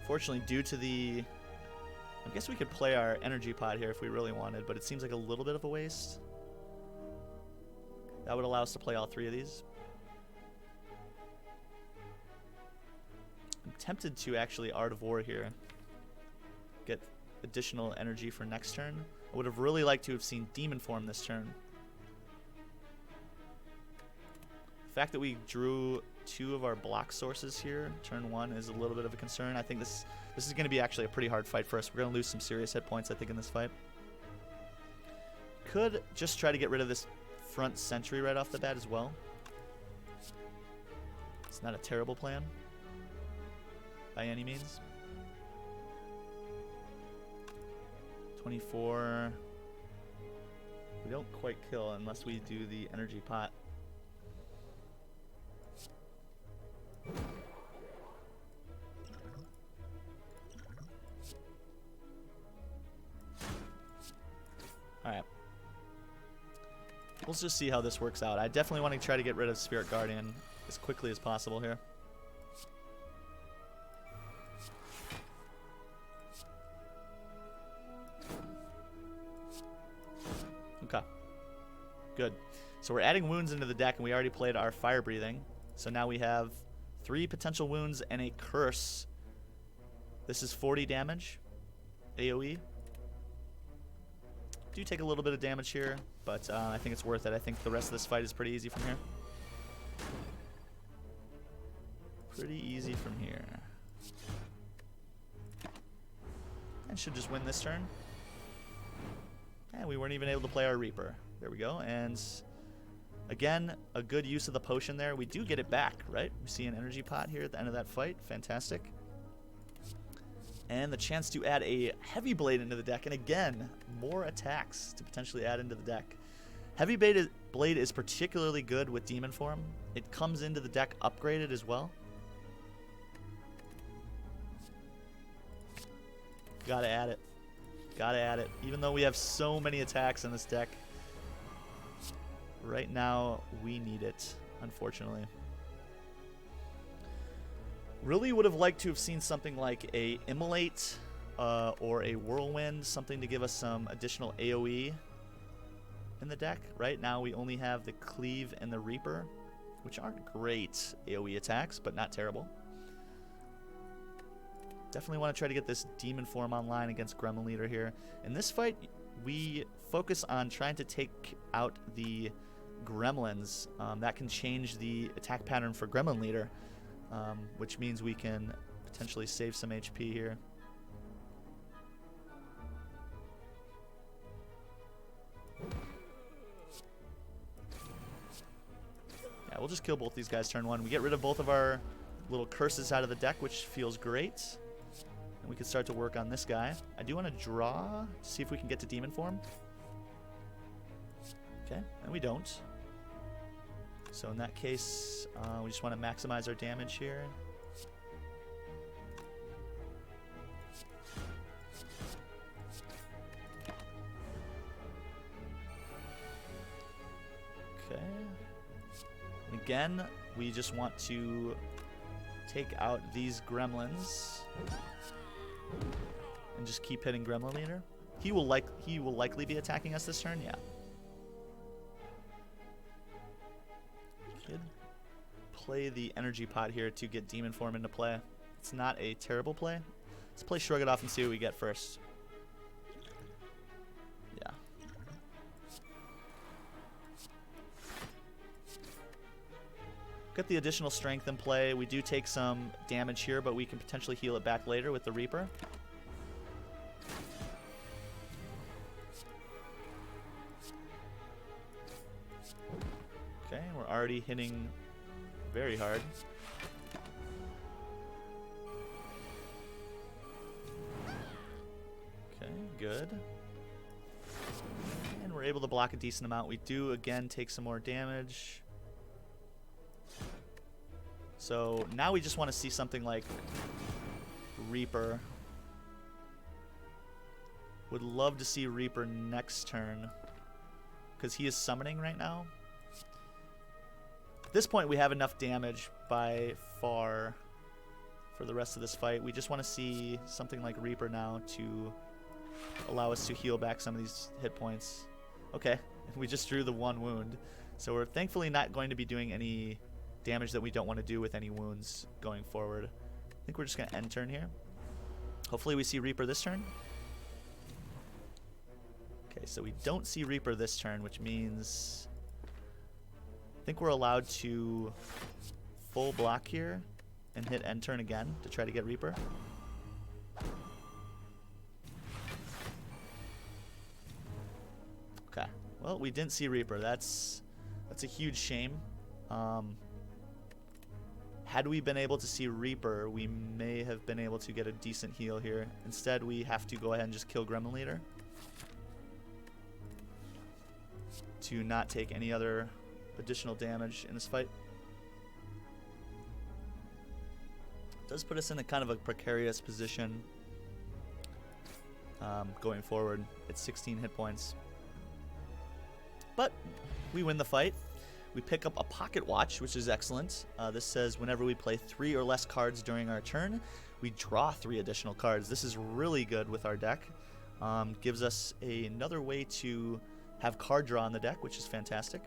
Fortunately, due to the... I guess we could play our energy pot here if we really wanted, but it seems like a little bit of a waste. That would allow us to play all three of these. I'm tempted to actually Art of War here. Get additional energy for next turn. I would have really liked to have seen Demon Form this turn. The fact that we drew two of our block sources here, turn one, is a little bit of a concern. I think this is going to be actually a pretty hard fight for us. We're going to lose some serious hit points, I think, in this fight. Could just try to get rid of this front sentry right off the bat as well. It's not a terrible plan by any means. 24. We don't quite kill unless we do the energy pot. Alright. We'll just see how this works out. I definitely want to try to get rid of Spirit Guardian as quickly as possible here. Okay. Good. So we're adding wounds into the deck, and we already played our fire breathing. So now we have 3 potential wounds and a curse. This is 40 damage. AoE. Do take a little bit of damage here, but I think it's worth it. I think the rest of this fight is pretty easy from here. Pretty easy from here. And should just win this turn. And we weren't even able to play our Reaper. There we go. And again, a good use of the potion there. We do get it back, right? We see an energy pot here at the end of that fight. Fantastic. And the chance to add a Heavy Blade into the deck. And again, more attacks to potentially add into the deck. Heavy Blade is particularly good with Demon Form. It comes into the deck upgraded as well. Gotta add it. Gotta add it. Even though we have so many attacks in this deck, right now we need it, unfortunately. Really would have liked to have seen something like a Immolate or a Whirlwind, something to give us some additional AoE in the deck. Right now we only have the Cleave and the Reaper, which aren't great AoE attacks, but not terrible. Definitely want to try to get this Demon Form online against Gremlin Leader here. In this fight, we focus on trying to take out the Gremlins. That can change the attack pattern for Gremlin Leader. Which means we can potentially save some HP here. Yeah, we'll just kill both these guys turn one. We get rid of both of our little curses out of the deck, which feels great. And we can start to work on this guy. I do want to draw to see if we can get to Demon Form. Okay, and we don't. So in that case, we just want to maximize our damage here. Okay. And again, we just want to take out these gremlins and just keep hitting Gremlin Leader. He will likely be attacking us this turn, yeah. Could play the energy pot here to get Demon Form into play. It's not a terrible play. Let's play Shrug It Off and see what we get first. Get the additional strength in play. We do take some damage here, but we can potentially heal it back later with the Reaper. Okay, we're already hitting very hard. Okay, good. And we're able to block a decent amount. We do, again, take some more damage. So now we just want to see something like Reaper. Would love to see Reaper next turn, because he is summoning right now. At this point, we have enough damage by far for the rest of this fight. We just want to see something like Reaper now to allow us to heal back some of these hit points. Okay, we just drew the 1 wound. So we're thankfully not going to be doing any damage that we don't want to do with any wounds going forward. I think we're just going to end turn here. Hopefully we see Reaper this turn. Okay, so we don't see Reaper this turn, which means I think we're allowed to full block here and hit end turn again to try to get Reaper. Okay, well, we didn't see Reaper. That's a huge shame. Had we been able to see Reaper, we may have been able to get a decent heal here. Instead, we have to go ahead and just kill Gremlin Leader to not take any other additional damage in this fight. It does put us in a kind of a precarious position going forward. It's 16 hit points. But we win the fight. We pick up a pocket watch, which is excellent. This says whenever we play 3 or less cards during our turn, we draw 3 additional cards. This is really good with our deck. Gives us another way to have card draw on the deck, which is fantastic.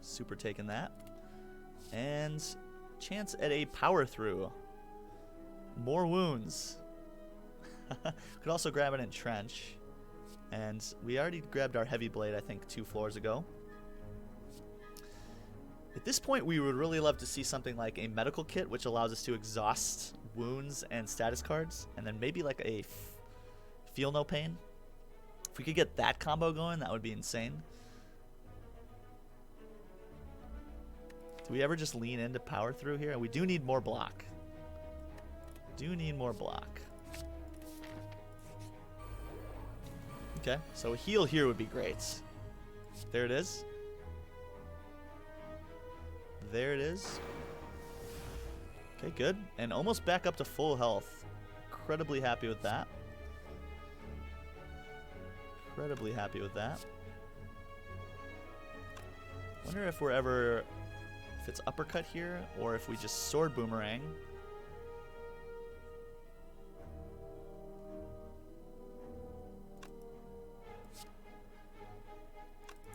Super taking that. And chance at a power through. More wounds. Could also grab an entrench. And we already grabbed our heavy blade, I think, 2 floors ago. At this point, we would really love to see something like a medical kit, which allows us to exhaust wounds and status cards, and then maybe like a feel no pain. If we could get that combo going, that would be insane. Do we ever just lean into power through here? We do need more block. Okay, so a heal here would be great. There it is. There it is. Okay, good. And almost back up to full health. Incredibly happy with that. Incredibly happy with that. Wonder if we're ever... if it's uppercut here, or if we just sword boomerang.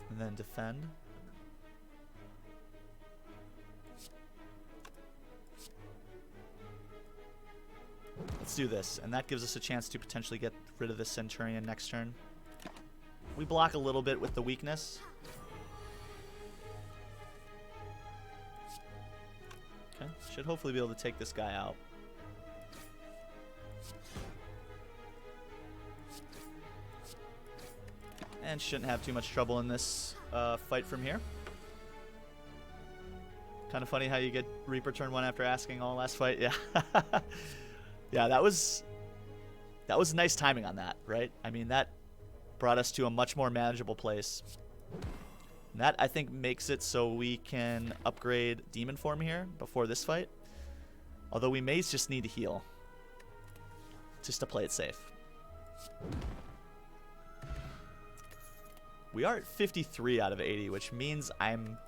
And then defend. Let's do this, and that gives us a chance to potentially get rid of this Centurion next turn. We block a little bit with the weakness. Okay, should hopefully be able to take this guy out. And shouldn't have too much trouble in this fight from here. Kind of funny how you get Reaper turn 1 after asking all last fight. Yeah. Yeah, that was nice timing on that, right? I mean, that brought us to a much more manageable place. And that, I think, makes it so we can upgrade Demon Form here before this fight. Although we may just need to heal, just to play it safe. We are at 53 out of 80, which means I'm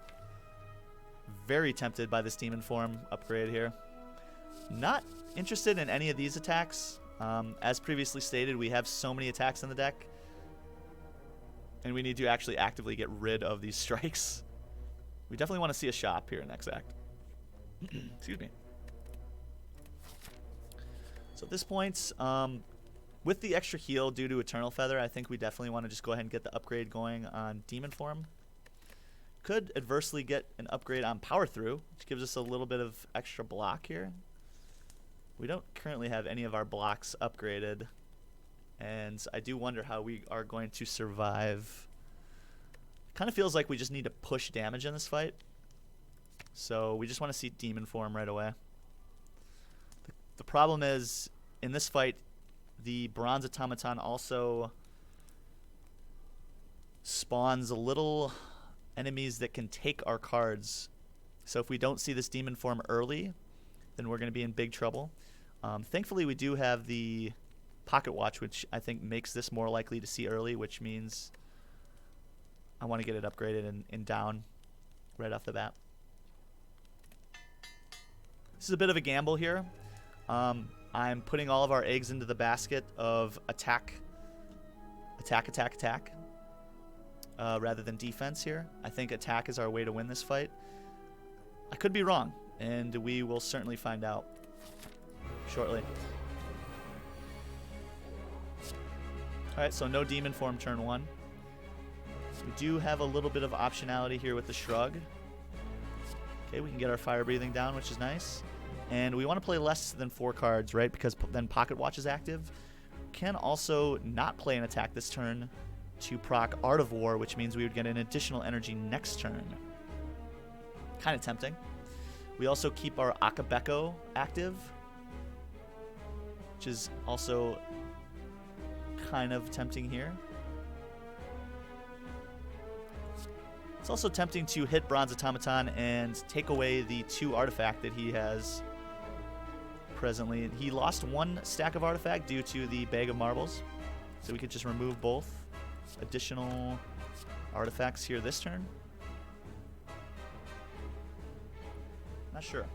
very tempted by this Demon Form upgrade here. Not interested in any of these attacks. As previously stated, we have so many attacks in the deck, and we need to actually actively get rid of these strikes. We definitely want to see a shop here next act. Excuse me. So at this point, with the extra heal due to Eternal Feather, I think we definitely want to just go ahead and get the upgrade going on Demon Form. Could adversely get an upgrade on power through, which gives us a little bit of extra block here. We don't currently have any of our blocks upgraded, and I do wonder how we are going to survive. Kind of feels like we just need to push damage in this fight, so we just want to see demon form right away. The problem is, in this fight, the bronze automaton also spawns little enemies that can take our cards. So if we don't see this demon form early, then we're going to be in big trouble. Thankfully, we do have the pocket watch, which I think makes this more likely to see early, which means I want to get it upgraded and down right off the bat. This is a bit of a gamble here. I'm putting all of our eggs into the basket of attack, rather than defense here. I think attack is our way to win this fight. I could be wrong, and we will certainly find out shortly. Alright, so no demon form turn 1. We do have a little bit of optionality here with the shrug. Okay, we can get our fire breathing down, which is nice. And we want to play less than 4 cards, right? Because then pocket watch is active. Can also not play an attack this turn to proc Art of War, which means we would get an additional energy next turn. Kind of tempting. We also keep our Akabeko active, which is also kind of tempting here. It's also tempting to hit Bronze Automaton and take away the 2 artifact that he has presently. He lost 1 stack of artifact due to the Bag of Marbles, so we could just remove both additional artifacts here this turn. Not sure.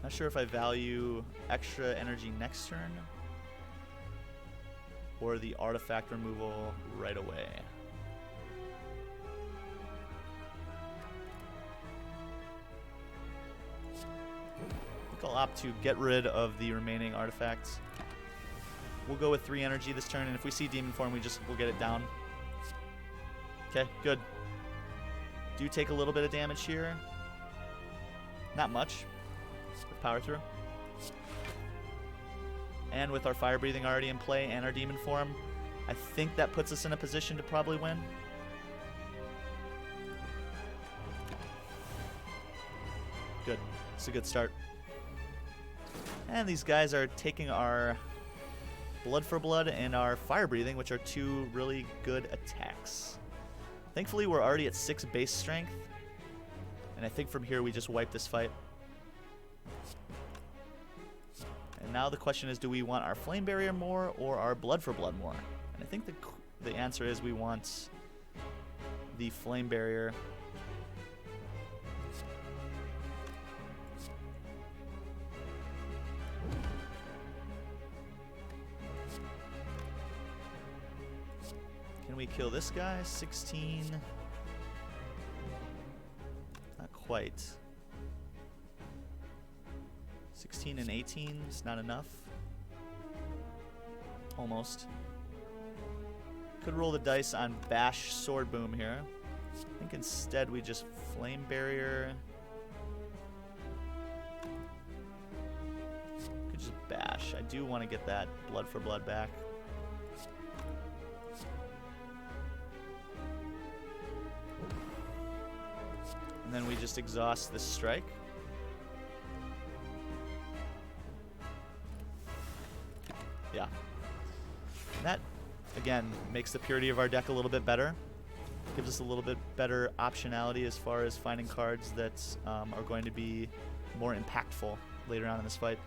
Not sure if I value extra energy next turn or the artifact removal right away. I think I'll opt to get rid of the remaining artifacts. We'll go with 3 energy this turn, and if we see demon form, we'll get it down. Okay, good. Do take a little bit of damage here. Not much. With power through. And with our fire breathing already in play and our demon form, I think that puts us in a position to probably win. Good. It's a good start. And these guys are taking our Blood for Blood and our Fire Breathing, which are 2 really good attacks. Thankfully, we're already at 6 base strength, and I think from here we just wipe this fight. And now the question is, do we want our Flame Barrier more or our Blood for Blood more? And I think the answer is we want the Flame Barrier. Can we kill this guy? 16. Not quite. 16 and 18 is not enough. Almost. Could roll the dice on Bash Sword Boom here. I think instead we just Flame Barrier. Could just Bash. I do want to get that Blood for Blood back. And then we just exhaust this strike. Yeah. And that, again, makes the purity of our deck a little bit better. Gives us a little bit better optionality as far as finding cards that are going to be more impactful later on in this fight.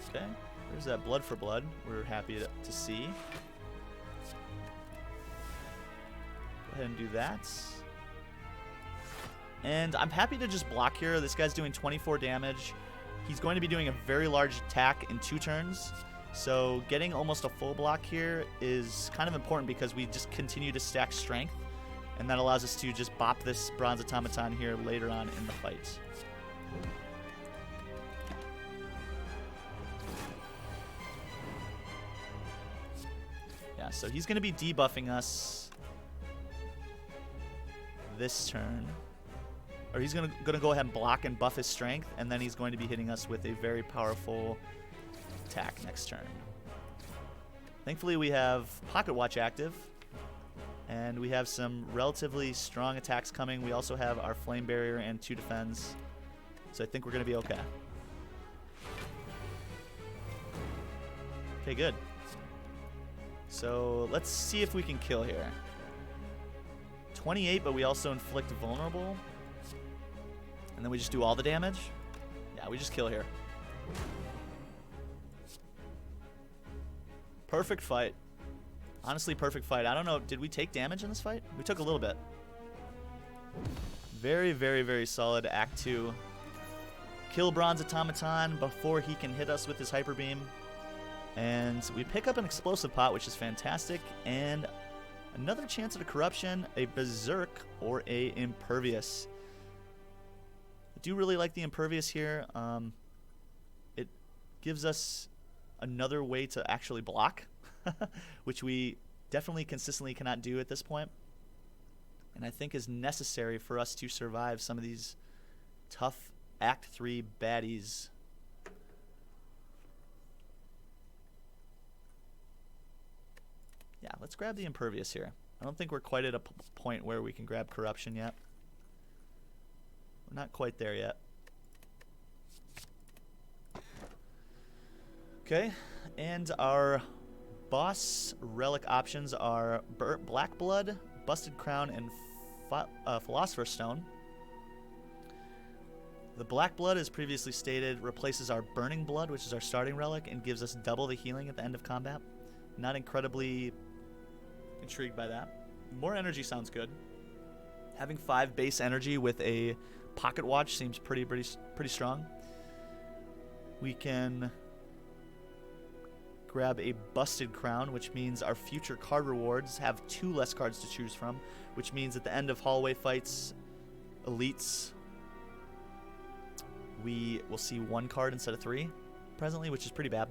Okay. There's that Blood for Blood we're happy to see. Go ahead and do that. And I'm happy to just block here. This guy's doing 24 damage. He's going to be doing a very large attack in 2 turns. So getting almost a full block here is kind of important because we just continue to stack strength. And that allows us to just bop this Bronze Automaton here later on in the fight. Yeah, so he's going to be debuffing us this turn. Or he's gonna go ahead and block and buff his strength, and then he's going to be hitting us with a very powerful attack next turn. Thankfully, we have Pocket Watch active, and we have some relatively strong attacks coming. We also have our Flame Barrier and 2 defense, so I think we're gonna be okay. Okay, good. So let's see if we can kill here. 28, but we also inflict vulnerable. And then we just do all the damage? Yeah, we just kill here. Perfect fight. Honestly, perfect fight. I don't know, did we take damage in this fight? We took a little bit. Very, very, very solid Act 2. Kill Bronze Automaton before he can hit us with his Hyper Beam. And we pick up an Explosive Pot, which is fantastic. And another chance at a Corruption, a Berserk, or a Impervious. I do really like the Impervious here. It gives us another way to actually block, which we definitely consistently cannot do at this point, and I think is necessary for us to survive some of these tough Act 3 baddies. Yeah, let's grab the Impervious here. I don't think we're quite at a point where we can grab Corruption yet. We're not quite there yet. Okay, and our boss relic options are Black Blood, Busted Crown, and Philosopher's Stone. The Black Blood, as previously stated, replaces our Burning Blood, which is our starting relic, and gives us double the healing at the end of combat. Not incredibly intrigued by that. More energy sounds good. Having 5 base energy with a Pocket Watch seems pretty strong. We can grab a Busted Crown, which means our future card rewards have 2 less cards to choose from, which means at the end of hallway fights, elites, we will see 1 card instead of 3 presently, which is pretty bad.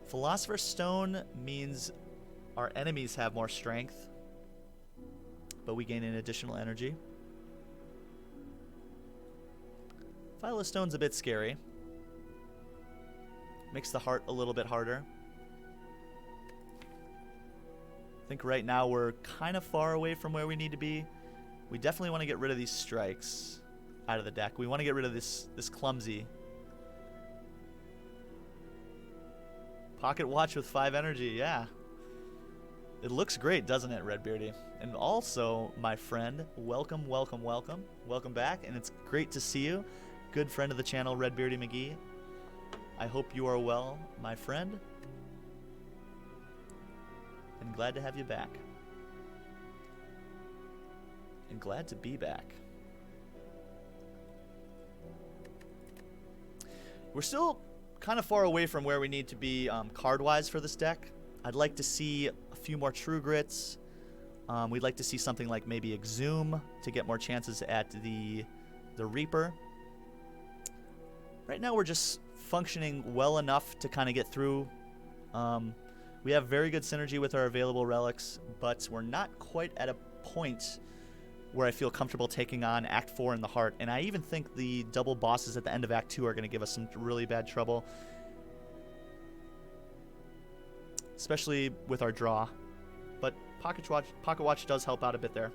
Philosopher's Stone means our enemies have more strength, but we gain an additional energy. Philo Stone's a bit scary. Makes the heart a little bit harder. I think right now we're kind of far away from where we need to be. We definitely want to get rid of these strikes out of the deck. We want to get rid of this clumsy. Pocket Watch with 5 energy, yeah. It looks great, doesn't it, Redbeardy? And also, my friend, welcome, welcome, welcome. Welcome back, and it's great to see you. Good friend of the channel, Redbeardy McGee. I hope you are well, my friend. And glad to have you back. And glad to be back. We're still kind of far away from where we need to be card-wise for this deck. I'd like to see a few more True Grits. We'd like to see something like maybe Exhume to get more chances at the Reaper. Right now we're just functioning well enough to kind of get through. We have very good synergy with our available relics, but we're not quite at a point where I feel comfortable taking on Act 4 in the heart. And I even think the double bosses at the end of Act 2 are going to give us some really bad trouble, especially with our draw. But Pocket Watch does help out a bit there.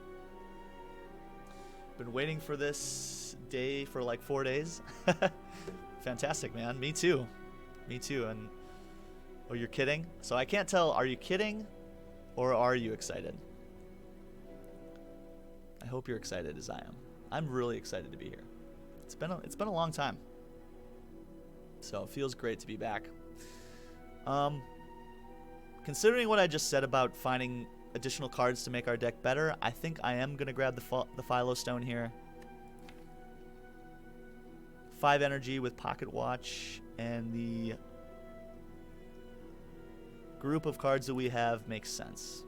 Been waiting for this day for like 4 days. Fantastic, man. Me too. Me too. And oh, you're kidding? So I can't tell, are you kidding or are you excited? I hope you're excited as I am. I'm really excited to be here. It's been a long time. So it feels great to be back. Considering what I just said about finding additional cards to make our deck better, I think I am going to grab the Philo Stone here. 5 energy with Pocket Watch, and the group of cards that we have makes sense.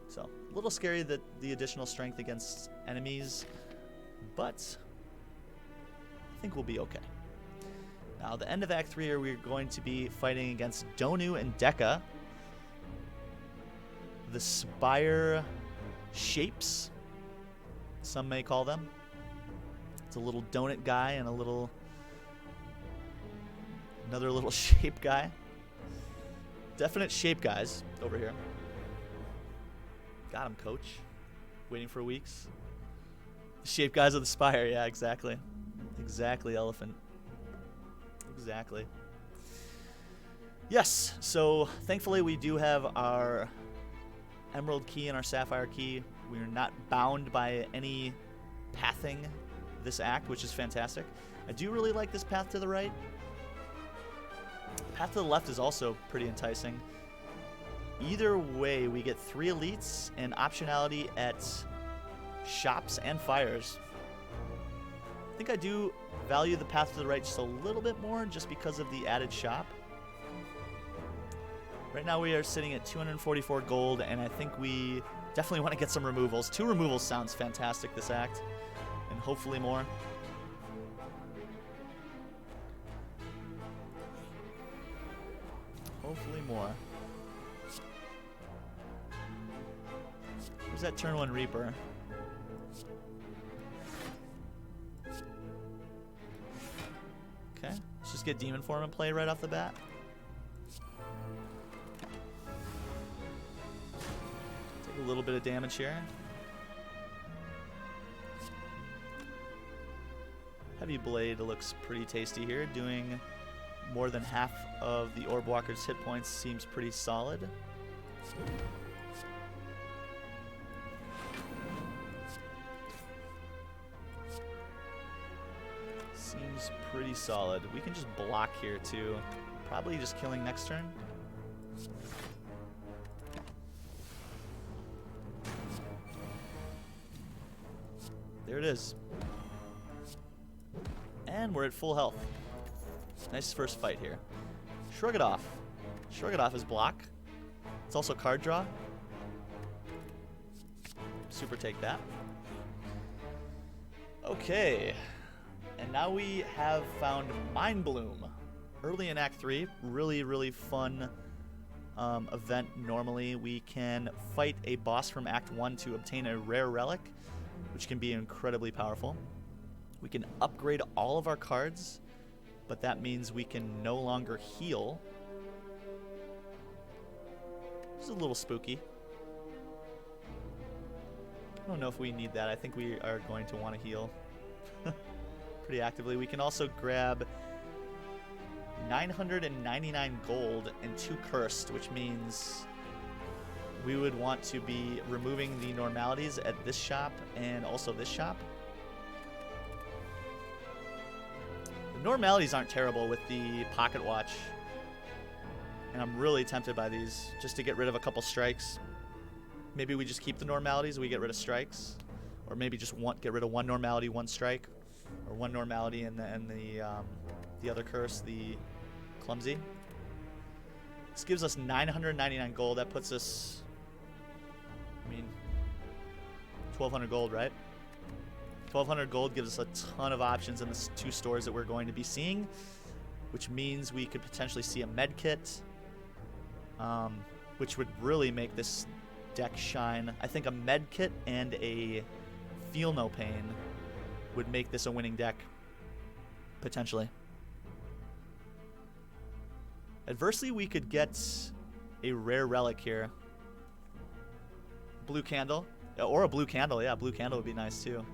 So, a little scary that the additional strength against enemies, but I think we'll be okay. Now, the end of Act 3, we're going to be fighting against Donu and Deka. the Spire shapes, some may call them. It's a little donut guy and another little shape guy. Definite shape guys over here. Got him, coach. Waiting for weeks. The shape guys of the Spire, yeah, exactly. Exactly, elephant. Exactly. Yes, so thankfully we do have our Emerald key and our Sapphire key. We are not bound by any pathing this act, which is fantastic. I do really like this path to the right. Path to the left is also pretty enticing. Either way, we get 3 elites and optionality at shops and fires. I think I do value the path to the right just a little bit more just because of the added shop. Right now we are sitting at 244 gold, and I think we definitely want to get some removals. 2 removals sounds fantastic this act, and hopefully more. Hopefully more. Where's that turn 1 Reaper? Okay, let's just get Demon Form in play right off the bat. Take a little bit of damage here. Heavy Blade looks pretty tasty here, doing more than half of the Orb Walker's hit points seems pretty solid. Seems pretty solid. We can just block here too. Probably just killing next turn. There it is. And we're at full health. Nice first fight here. Shrug It Off. Shrug It Off is block. It's also card draw. Super take that. Okay. And now we have found Mind Bloom. Early in Act 3. Really, really fun event normally. We can fight a boss from Act 1 to obtain a rare relic, which can be incredibly powerful. We can upgrade all of our cards, but that means we can no longer heal. This is a little spooky. I don't know if we need that. I think we are going to want to heal pretty actively. We can also grab 999 gold and 2 cursed, which means we would want to be removing the normalities at this shop and also this shop. The normalities aren't terrible with the pocket watch, and I'm really tempted by these just to get rid of a couple strikes. Maybe we just keep the normalities, we get rid of strikes, or maybe just get rid of 1 normality, 1 strike, or 1 normality and the other curse, the clumsy. This gives us 999 gold. That puts us, 1,200 gold, right? 1,200 gold gives us a ton of options in the 2 stores that we're going to be seeing, which means we could potentially see a med kit, which would really make this deck shine. I think a med kit and a Feel No Pain would make this a winning deck, potentially. Adversely, we could get a rare relic here. Blue Candle, or a Blue Candle. Yeah, Blue Candle would be nice too.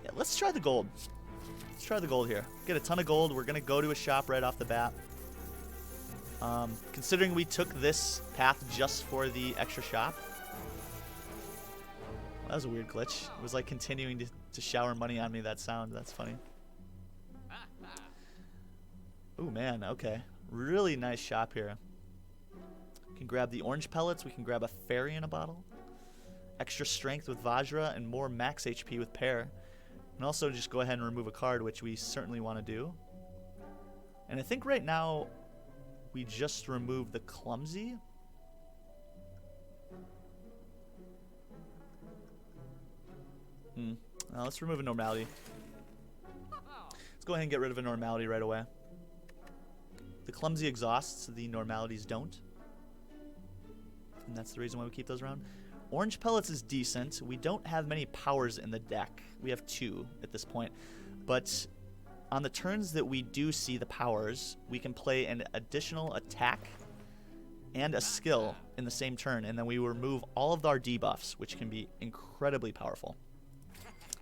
Yeah, let's try the gold. Let's try the gold here. Get a ton of gold. We're going to go to a shop right off the bat. Considering we took this path just for the extra shop. That was a weird glitch. It was like continuing to shower money on me, that sound. That's funny. Ooh, man. Okay. Really nice shop here. We can grab the orange pellets. We can grab a fairy in a bottle. Extra strength with Vajra and more max HP with Pear. And also just go ahead and remove a card, which we certainly want to do. And I think right now we just remove the clumsy. Let's remove a normality. Let's go ahead and get rid of a normality right away. The clumsy exhausts, the normalities don't. and that's the reason why we keep those around. Orange pellets is decent. We don't have many powers in the deck. We have 2 at this point. But on the turns that we do see the powers, we can play an additional attack and a skill in the same turn, and then we remove all of our debuffs, which can be incredibly powerful.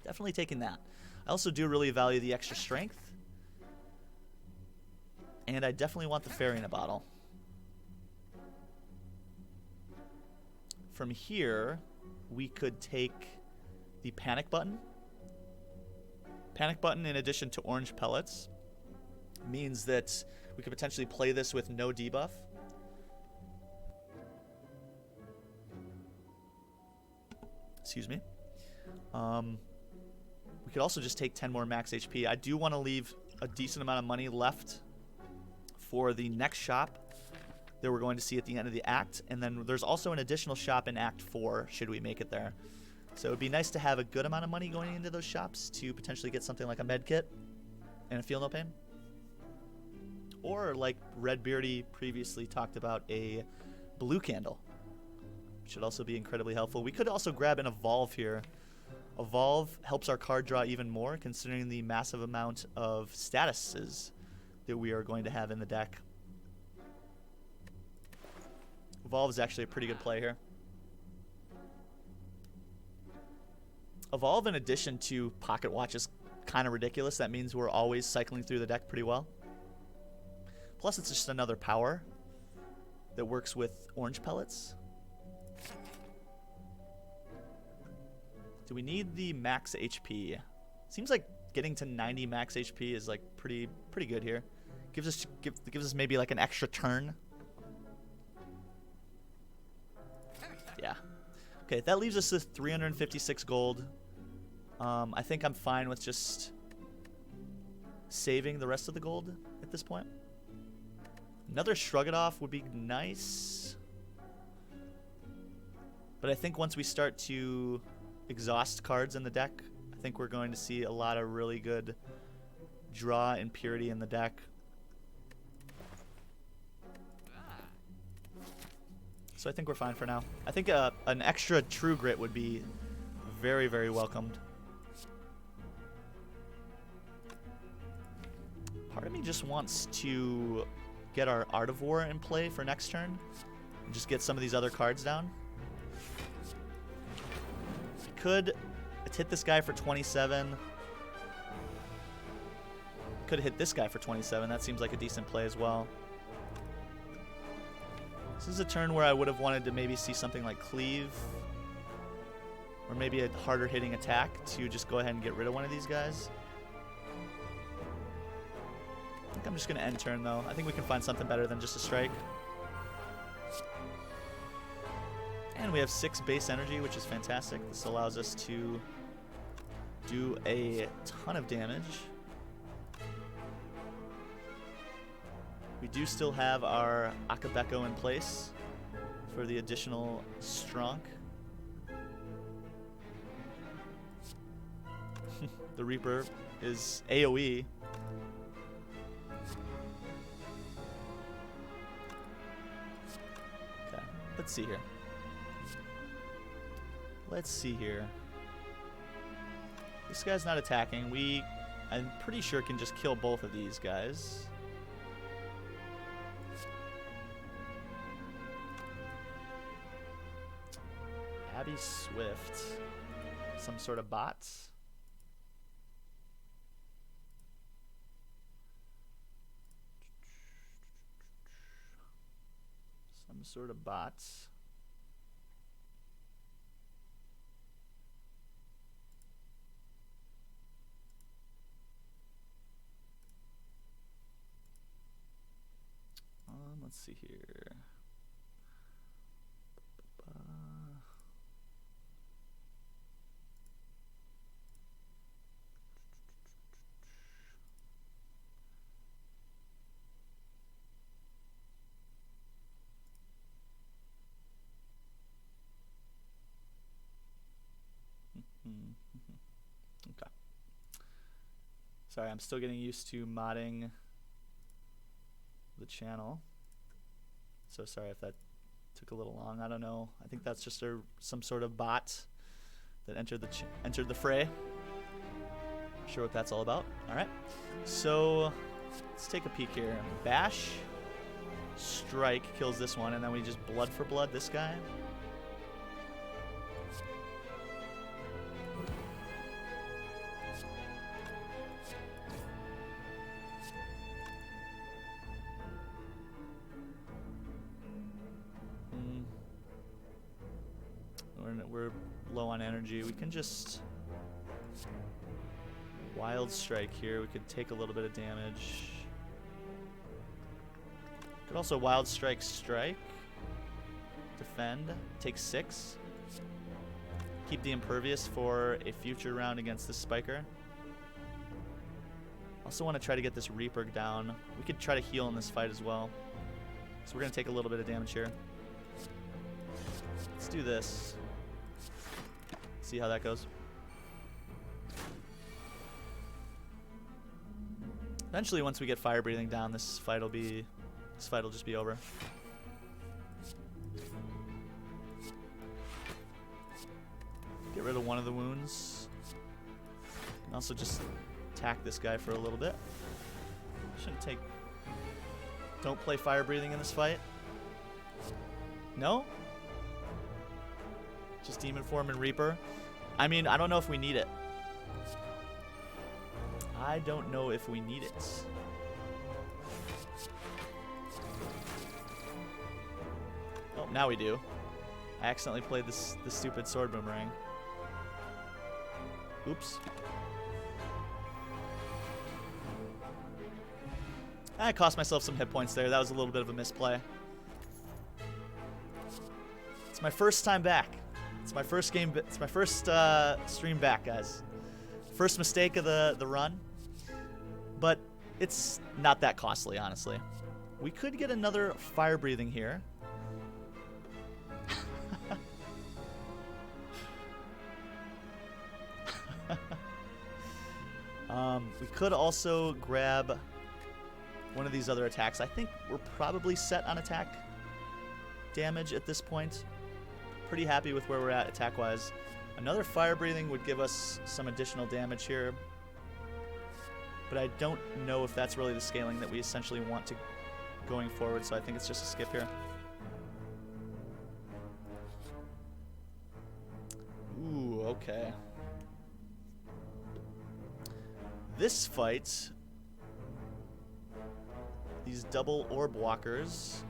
Definitely taking that. I also do really value the extra strength, and I definitely want the fairy in a bottle. From here, we could take the panic button. Panic button, in addition to orange pellets, means that we could potentially play this with no debuff. Excuse me. We could also just take 10 more max HP. I do want to leave a decent amount of money left for the next shop that we're going to see at the end of the act. And then there's also an additional shop in Act 4, should we make it there. So it would be nice to have a good amount of money going into those shops to potentially get something like a med kit and a Feel No Pain. Or, like Redbeardy previously talked about, a blue candle. Should also be incredibly helpful. We could also grab an Evolve here. Evolve helps our card draw even more, considering the massive amount of statuses that we are going to have in the deck. Evolve is actually a pretty good play here. Evolve, in addition to Pocket Watch, is kind of ridiculous. That means we're always cycling through the deck pretty well. Plus, it's just another power that works with orange pellets. Do we need the max HP? Seems like getting to 90 max HP is like pretty good here. Gives us maybe like an extra turn. Yeah. Okay, that leaves us with 356 gold. I think I'm fine with just saving the rest of the gold at this point. Another Shrug It Off would be nice. But I think once we start to exhaust cards in the deck, I think we're going to see a lot of really good draw and purity in the deck. So I think we're fine for now. I think an extra True Grit would be very, very welcomed. Part of me just wants to get our Art of War in play for next turn and just get some of these other cards down. Could hit this guy for 27. Could hit this guy for 27. That seems like a decent play as well. This is a turn where I would have wanted to maybe see something like Cleave, or maybe a harder hitting attack to just go ahead and get rid of one of these guys. I think I'm just going to end turn, though. I think we can find something better than just a strike. And we have 6 base energy, which is fantastic. This allows us to do a ton of damage. We do still have our Akabeko in place for the additional Stronk. The Reaper is AoE. Okay, let's see here. Let's see here. This guy's not attacking. I'm pretty sure, can just kill both of these guys. Abby Swift. Some sort of bots. Some sort of bots. Let's see here. Okay. Sorry, I'm still getting used to modding the channel. So sorry if that Took a little long. I don't know. I think that's just some sort of bot that entered the fray. Not sure what that's all about. All right. So let's take a peek here. Bash, strike kills this one, and then we just blood for blood this guy. We're low on energy. We can just wild strike here. We could take a little bit of damage. Could also wild strike, defend, take 6. Keep the impervious for a future round against the spiker. Also want to try to get this Reaper down. We could try to heal in this fight as well. So we're going to take a little bit of damage here. Let's do this. See how that goes. Eventually, once we get fire breathing down, this fight will just be over. Get rid of one of the wounds. And also just attack this guy for a little bit. Don't play fire breathing in this fight. No? Just Demon Form and Reaper. I mean, I don't know if we need it. I don't know if we need it. Oh, now we do. I accidentally played this stupid sword boomerang. Oops. I cost myself some hit points there. That was a little bit of a misplay. It's my first time back. It's my first game. It's my first stream back, guys. First mistake of the run, but it's not that costly, honestly. We could get another fire breathing here. We could also grab one of these other attacks. I think we're probably set on attack damage at this point. Pretty happy with where we're at attack-wise. Another fire breathing would give us some additional damage here, but I don't know if that's really the scaling that we essentially want to going forward, so I think it's just a skip here. Ooh, okay. This fight, these double orb walkers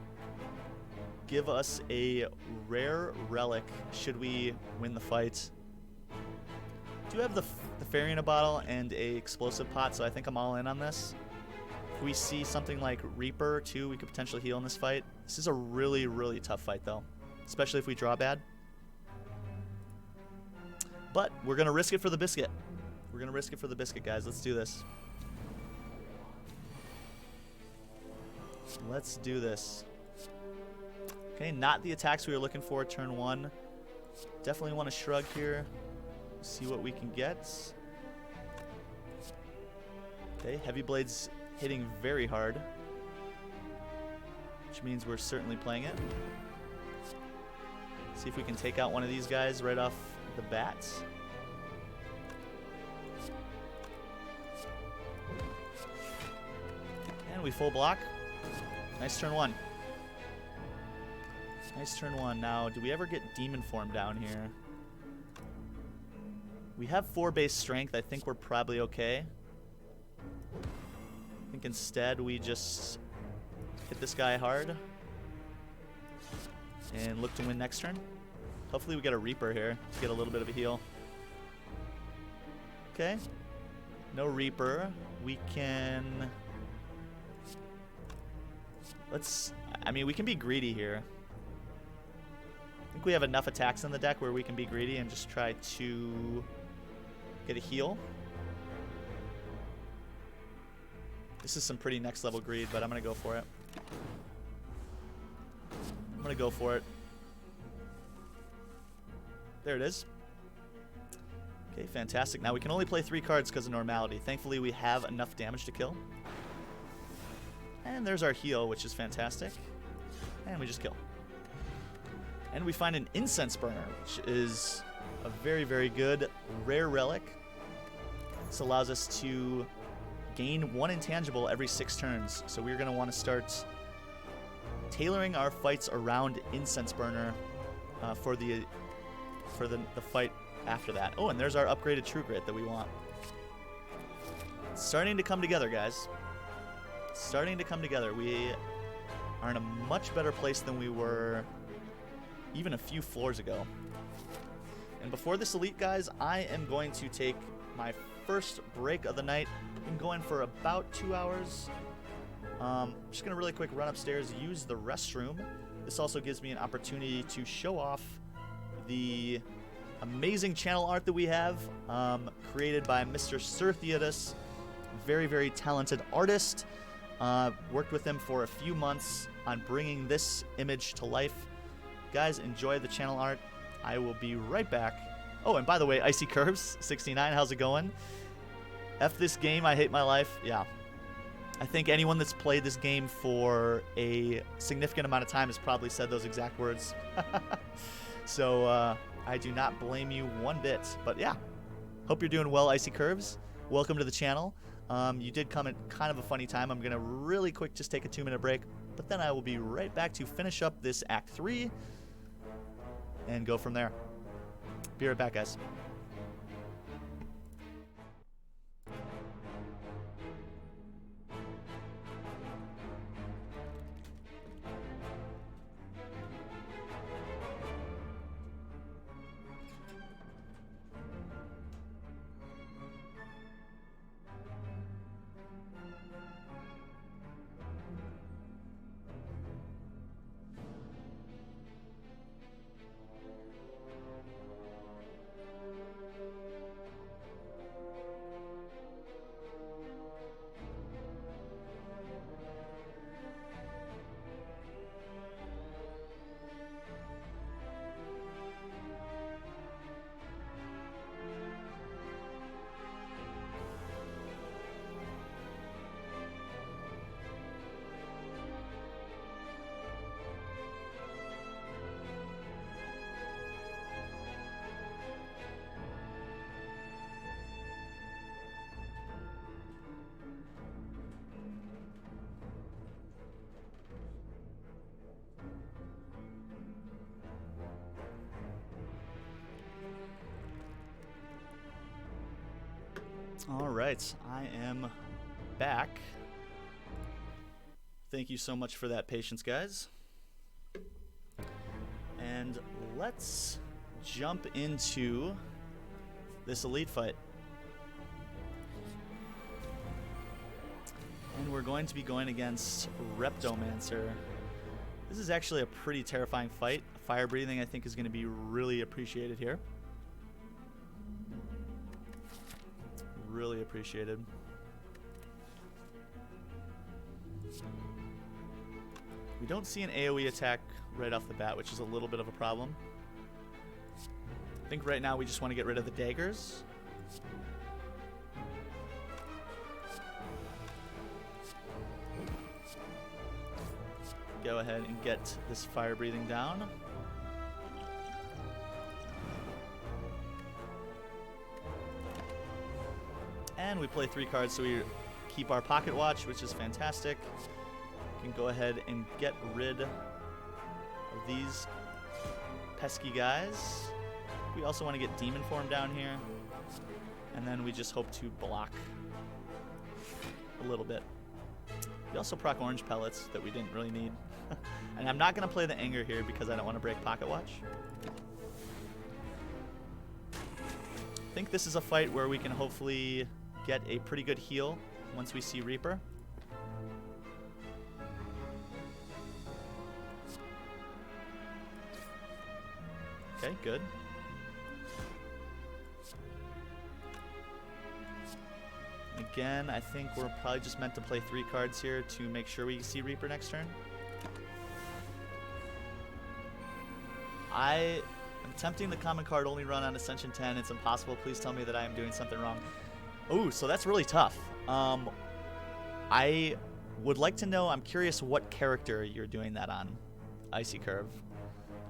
give us a rare relic should we win the fight. I do have the fairy in a bottle and a explosive pot, so I think I'm all in on this. If we see something like Reaper too, we could potentially heal in this fight. This is a really, really tough fight though, especially if we draw bad. But we're gonna risk it for the biscuit. We're gonna risk it for the biscuit, guys. Let's do this. Let's do this. Okay, not the attacks we were looking for turn 1. Definitely want to shrug here. See what we can get. Okay, Heavy Blade's hitting very hard, which means we're certainly playing it. See if we can take out one of these guys right off the bat. And we full block. Nice turn 1. Nice turn 1. Now, do we ever get Demon Form down here? We have 4 base strength. I think we're probably okay. I think instead we just hit this guy hard and look to win next turn. Hopefully we get a Reaper here to get a little bit of a heal. Okay. No Reaper. We can... we can be greedy here. I think we have enough attacks in the deck where we can be greedy and just try to get a heal. This is some pretty next level greed, but I'm going to go for it. I'm going to go for it. There it is. Okay, fantastic. Now we can only play 3 cards because of normality. Thankfully, we have enough damage to kill. And there's our heal, which is fantastic. And we just kill. And we find an incense burner, which is a very, very good rare relic. This allows us to gain 1 intangible every 6 turns. So we're going to want to start tailoring our fights around incense burner for the fight after that. Oh, and there's our upgraded True Grit that we want. It's starting to come together, guys. It's starting to come together. We are in a much better place than we were even a few floors ago. And before this elite, guys, I am going to take my first break of the night. Been going for about 2 hours. Just gonna really quick run upstairs, use the restroom. This also gives me an opportunity to show off the amazing channel art that we have, created by Mr. Sir Theodus, very, very talented artist. Worked with him for a few months on bringing this image to life. Guys, enjoy the channel art. I will be right back. Oh, and by the way, Icy Curves 69, how's it going? F this game, I hate my life. Yeah. I think anyone that's played this game for a significant amount of time has probably said those exact words. So I do not blame you one bit. But yeah, hope you're doing well, Icy Curves. Welcome to the channel. You did come at kind of a funny time. I'm going to really quick just take a 2-minute break, but then I will be right back to finish up this Act 3 and go from there. Be right back, guys. All right, I am back. Thank you so much for that patience, guys. And let's jump into this elite fight. And we're going to be going against Reptomancer. This is actually a pretty terrifying fight. Fire breathing, I think, is going to be really appreciated here. Really appreciated. We don't see an AoE attack right off the bat, which is a little bit of a problem. I think right now we just want to get rid of the daggers. Go ahead and get this fire breathing down. And we play 3 cards, so we keep our pocket watch, which is fantastic. We can go ahead and get rid of these pesky guys. We also want to get demon form down here. And then we just hope to block a little bit. We also proc orange pellets that we didn't really need. And I'm not going to play the anger here because I don't want to break pocket watch. I think this is a fight where we can hopefully get a pretty good heal once we see Reaper. Okay, good. Again, I think we're probably just meant to play 3 cards here to make sure we see Reaper next turn. I am tempting the common card only run on Ascension 10. It's impossible. Please tell me that I am doing something wrong. Oh, so that's really tough. I would like to know, I'm curious what character you're doing that on, Icy Curve.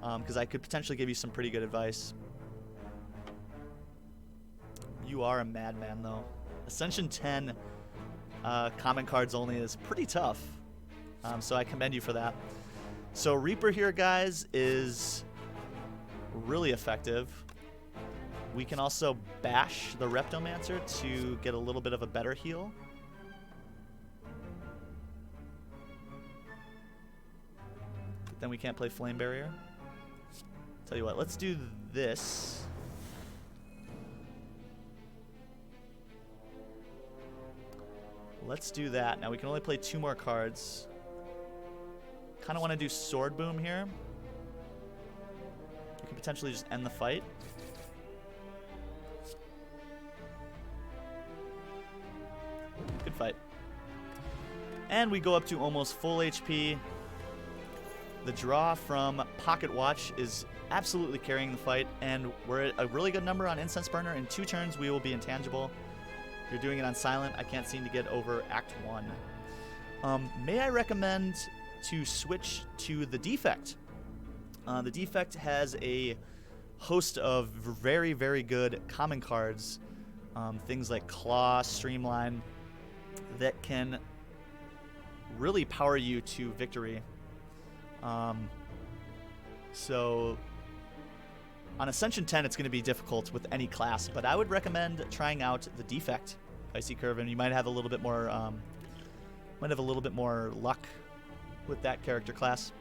because I could potentially give you some pretty good advice. You are a madman, though. Ascension 10 common cards only is pretty tough, so I commend you for that. So Reaper here, guys, is really effective. We can also bash the Reptomancer to get a little bit of a better heal. But then we can't play Flame Barrier. Tell you what, let's do this. Let's do that. Now we can only play 2 more cards. Kind of want to do Sword Boom here. We can potentially just end the fight. Good fight. And we go up to almost full HP. The draw from Pocket Watch is absolutely carrying the fight, and we're at a really good number on Incense Burner. In 2 turns, we will be intangible. You're doing it on silent. I can't seem to get over Act 1. May I recommend to switch to the Defect? The Defect has a host of very, very good common cards. Things like Claw, Streamline, that can really power you to victory. So on Ascension 10, it's going to be difficult with any class, but I would recommend trying out the Defect, Icy Curve, and you might have a little bit more luck with that character class.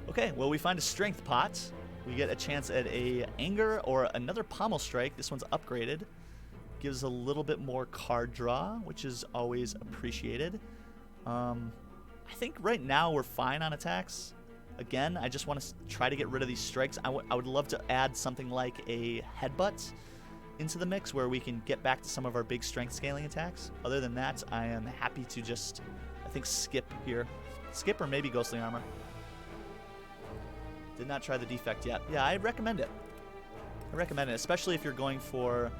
Okay, well, we find a Strength pot. We get a chance at a Anger or another Pommel Strike. This one's upgraded. Gives a little bit more card draw, which is always appreciated. I think right now we're fine on attacks. Again, I just want to try to get rid of these strikes. I would love to add something like a Headbutt into the mix where we can get back to some of our big strength scaling attacks. Other than that, I am happy to just, I think, skip here. Skip or maybe Ghostly Armor. Did not try the Defect yet. Yeah, I recommend it. I recommend it, especially if you're going for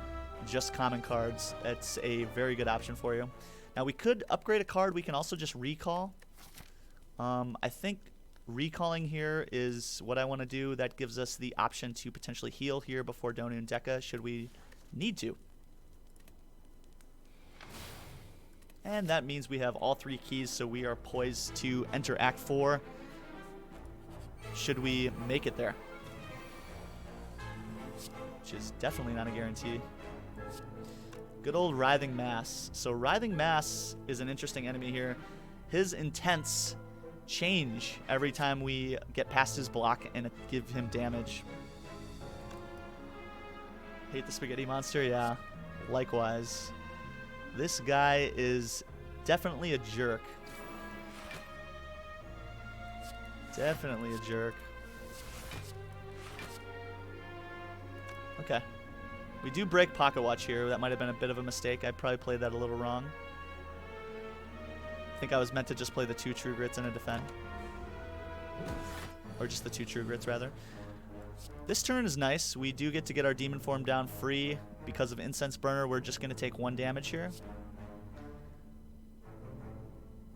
just common cards. That's a very good option for you. Now, we could upgrade a card. We can also just recall. I think recalling here is what I want to do. That gives us the option to potentially heal here before Donu and Deca, should we need to. And that means we have all 3 keys, so we are poised to enter Act 4, should we make it there. Which is definitely not a guarantee. Good old Writhing Mass. So Writhing Mass is an interesting enemy here. His intents change every time we get past his block and give him damage. Hate the Spaghetti Monster? Yeah, likewise. This guy is definitely a jerk. Definitely a jerk. Okay. We do break Pocket Watch here. That might have been a bit of a mistake. I probably played that a little wrong. I think I was meant to just play the 2 True Grits and a defend. Or just the 2 True Grits, rather. This turn is nice. We do get to get our Demon Form down free. Because of Incense Burner, we're just going to take 1 damage here.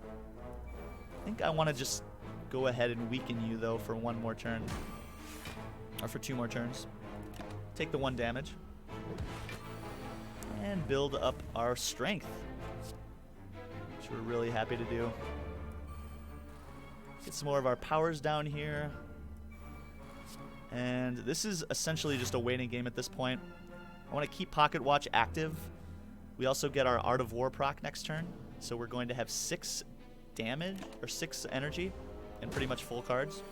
I think I want to just go ahead and weaken you, though, for 1 more turn. Or for 2 more turns. Take the 1 damage. And build up our strength, which we're really happy to do. Get some more of our powers down here. And this is essentially just a waiting game at this point. I want to keep Pocket Watch active. We also get our Art of War proc next turn. So we're going to have 6 damage, or 6 energy, and pretty much full cards.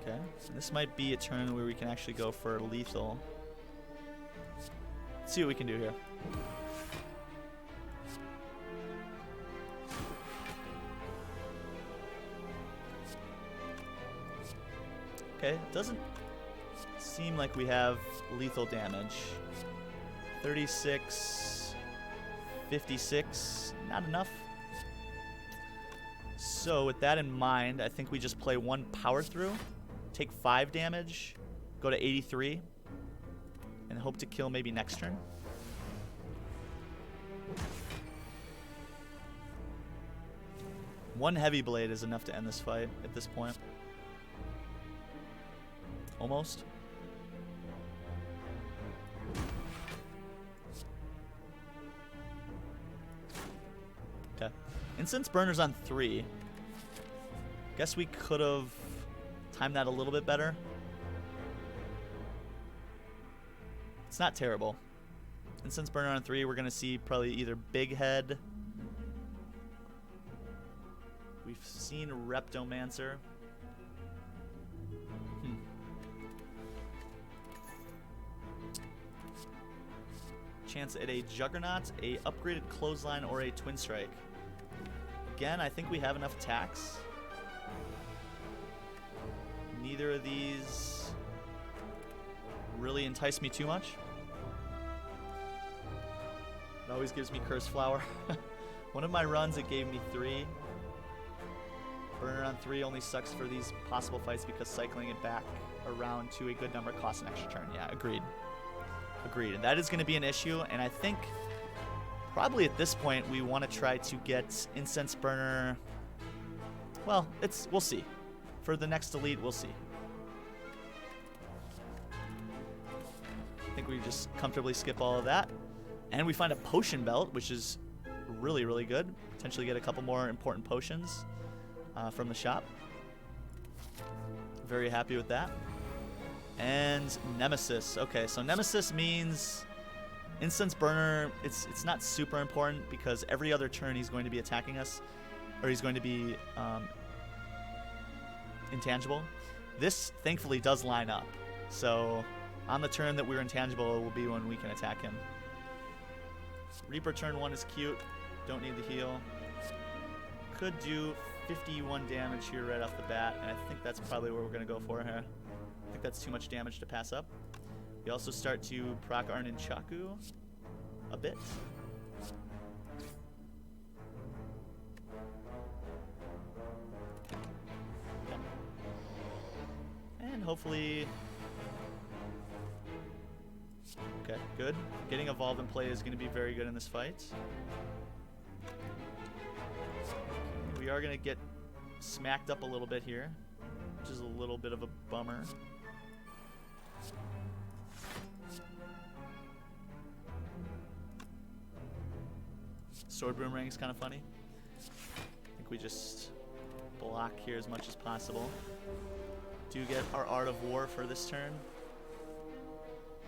Okay, so this might be a turn where we can actually go for lethal. Let's see what we can do here. Okay, it doesn't seem like we have lethal damage. 36, 56, not enough. So with that in mind, I think we just play 1 power through, take 5 damage, go to 83, and hope to kill maybe next turn. One heavy blade is enough to end this fight at this point. Almost. Okay. Incense burner's on 3. Guess we could have timed that a little bit better. It's not terrible. Incense burner on 3. We're going to see probably either Big Head. We've seen Reptomancer. Chance at a Juggernaut, a upgraded Clothesline, or a Twin Strike. Again, I think we have enough attacks. Neither of these really entice me too much. It always gives me Cursed Flower. One of my runs, it gave me 3. Burner on 3 only sucks for these possible fights because cycling it back around to a good number costs an extra turn. Yeah, agreed. Agreed. And that is going to be an issue, and I think probably at this point we want to try to get Incense Burner. Well, we'll see. For the next elite, we'll see. I think we just comfortably skip all of that. And we find a potion belt, which is really, really good. Potentially get a couple more important potions from the shop. Very happy with that. And Nemesis. Okay, so Nemesis means Incense Burner. It's not super important because every other turn he's going to be attacking us, or he's going to be intangible. This thankfully does line up. So on the turn that we're intangible will be when we can attack him. Reaper turn 1 is cute. Don't need the heal. Could do 51 damage here right off the bat, and I think that's probably what we're going to go for here. I think that's too much damage to pass up. We also start to proc our Nunchaku a bit. And hopefully... Okay, good. Getting Evolve in play is going to be very good in this fight. We are going to get smacked up a little bit here, which is a little bit of a bummer. Sword Boomerang is kind of funny. I think we just block here as much as possible. Do get our Art of War for this turn.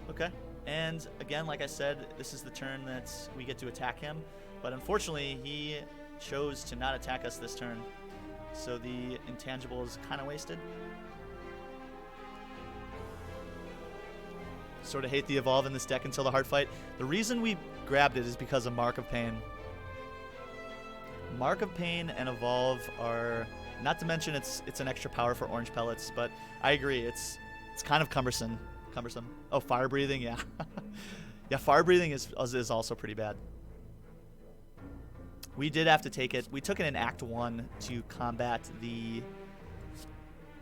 Okay. And again, like I said, this is the turn that we get to attack him. But unfortunately, he chose to not attack us this turn. So the intangible is kind of wasted. Sort of hate the Evolve in this deck until the hard fight. The reason we grabbed it is because of Mark of Pain. Mark of Pain and Evolve are, not to mention it's an extra power for orange pellets, but I agree, it's kind of cumbersome. Oh, Fire Breathing, yeah. Yeah, Fire Breathing is also pretty bad. We did have to take it. We took it in Act 1 to combat the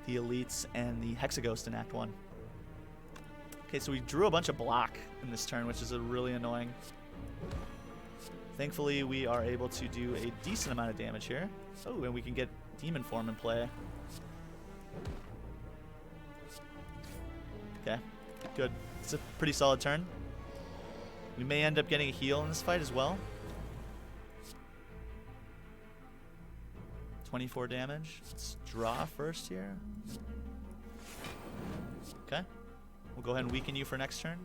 elites and the Hexaghost in Act 1. Okay, so we drew a bunch of block in this turn, which is really annoying. Thankfully, we are able to do a decent amount of damage here. Oh, and we can get Demon Form in play. Okay, good. It's a pretty solid turn. We may end up getting a heal in this fight as well. 24 damage. Let's draw first here. Okay. We'll go ahead and weaken you for next turn.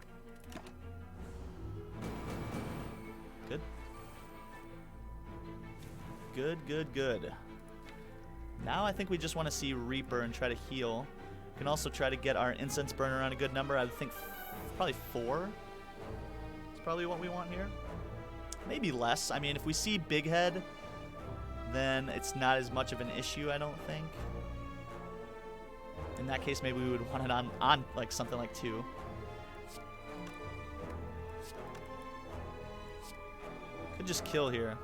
Good. Good, good, good. Now I think we just want to see Reaper and try to heal. We can also try to get our Incense Burner on a good number. I think probably 4. It's probably what we want here. Maybe less. I mean, if we see Big Head, then it's not as much of an issue, I don't think. In that case, maybe we would want it on like something like 2. Could just kill here.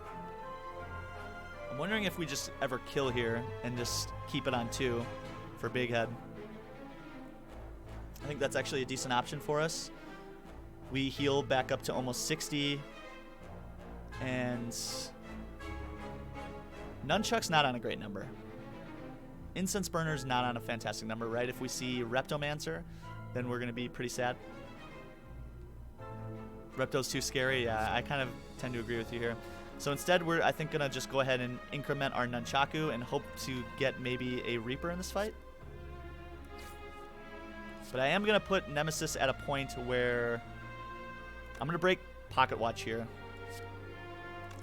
I'm wondering if we just ever kill here and just keep it on 2 for Big Head. I think that's actually a decent option for us. We heal back up to almost 60. And Nunchuck's not on a great number. Incense Burner's not on a fantastic number, right? If we see Reptomancer, then we're going to be pretty sad. Repto's too scary. Yeah, I kind of tend to agree with you here. So instead, we're, I think, going to just go ahead and increment our Nunchaku and hope to get maybe a Reaper in this fight. But I am going to put Nemesis at a point where I'm going to break Pocket Watch here.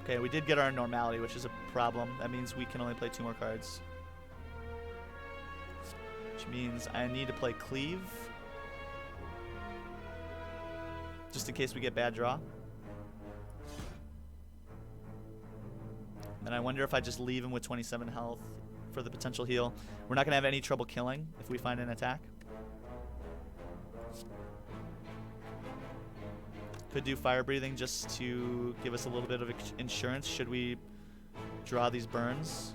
Okay, we did get our Normality, which is a problem. That means we can only play 2 more cards. Which means I need to play Cleave. Just in case we get bad draw. And I wonder if I just leave him with 27 health for the potential heal. We're not going to have any trouble killing if we find an attack. Could do Fire Breathing just to give us a little bit of insurance should we draw these burns.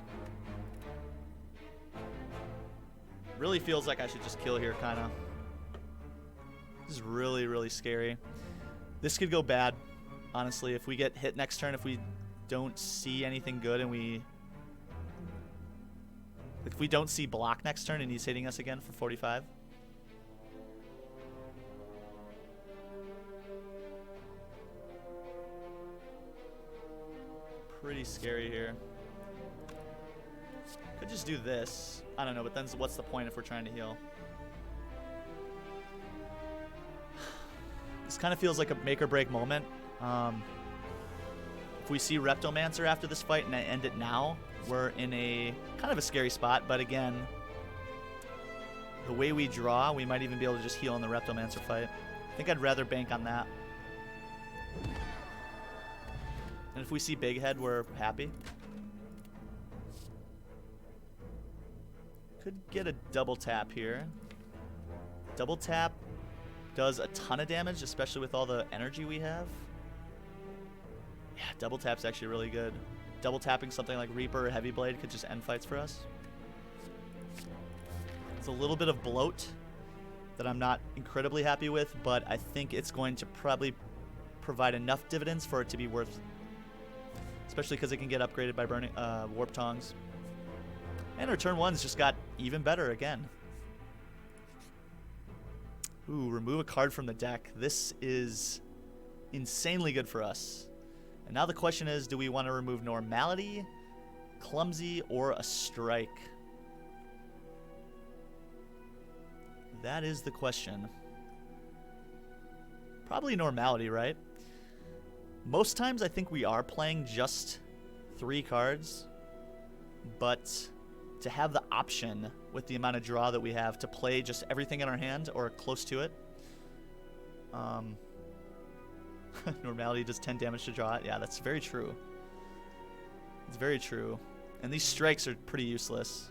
Really feels like I should just kill here, kind of. This is really, really scary. This could go bad, honestly. If we get hit next turn, if we don't see anything good and if we don't see block next turn and he's hitting us again for 45. Pretty scary here. Could just do this. I don't know, but then what's the point if we're trying to heal? This kind of feels like a make or break moment. If we see Reptomancer after this fight and I end it now, we're in a kind of a scary spot. But again, the way we draw, we might even be able to just heal in the Reptomancer fight. I think I'd rather bank on that. And if we see Big Head, we're happy. Could get a double tap here. Double tap does a ton of damage, especially with all the energy we have. Yeah, double tap's actually really good. Double tapping something like Reaper or Heavy Blade could just end fights for us. It's a little bit of bloat that I'm not incredibly happy with, but I think it's going to probably provide enough dividends for it to be worth, especially because it can get upgraded by burning Warp Tongs. And our turn 1's just got even better again. Ooh, remove a card from the deck. This is insanely good for us. And now the question is, do we want to remove Normality, Clumsy, or a Strike? That is the question. Probably Normality, right? Most times I think we are playing just 3 cards, but to have the option with the amount of draw that we have to play just everything in our hand or close to it. Normality does 10 damage to draw it. Yeah, that's very true. It's very true. And these strikes are pretty useless.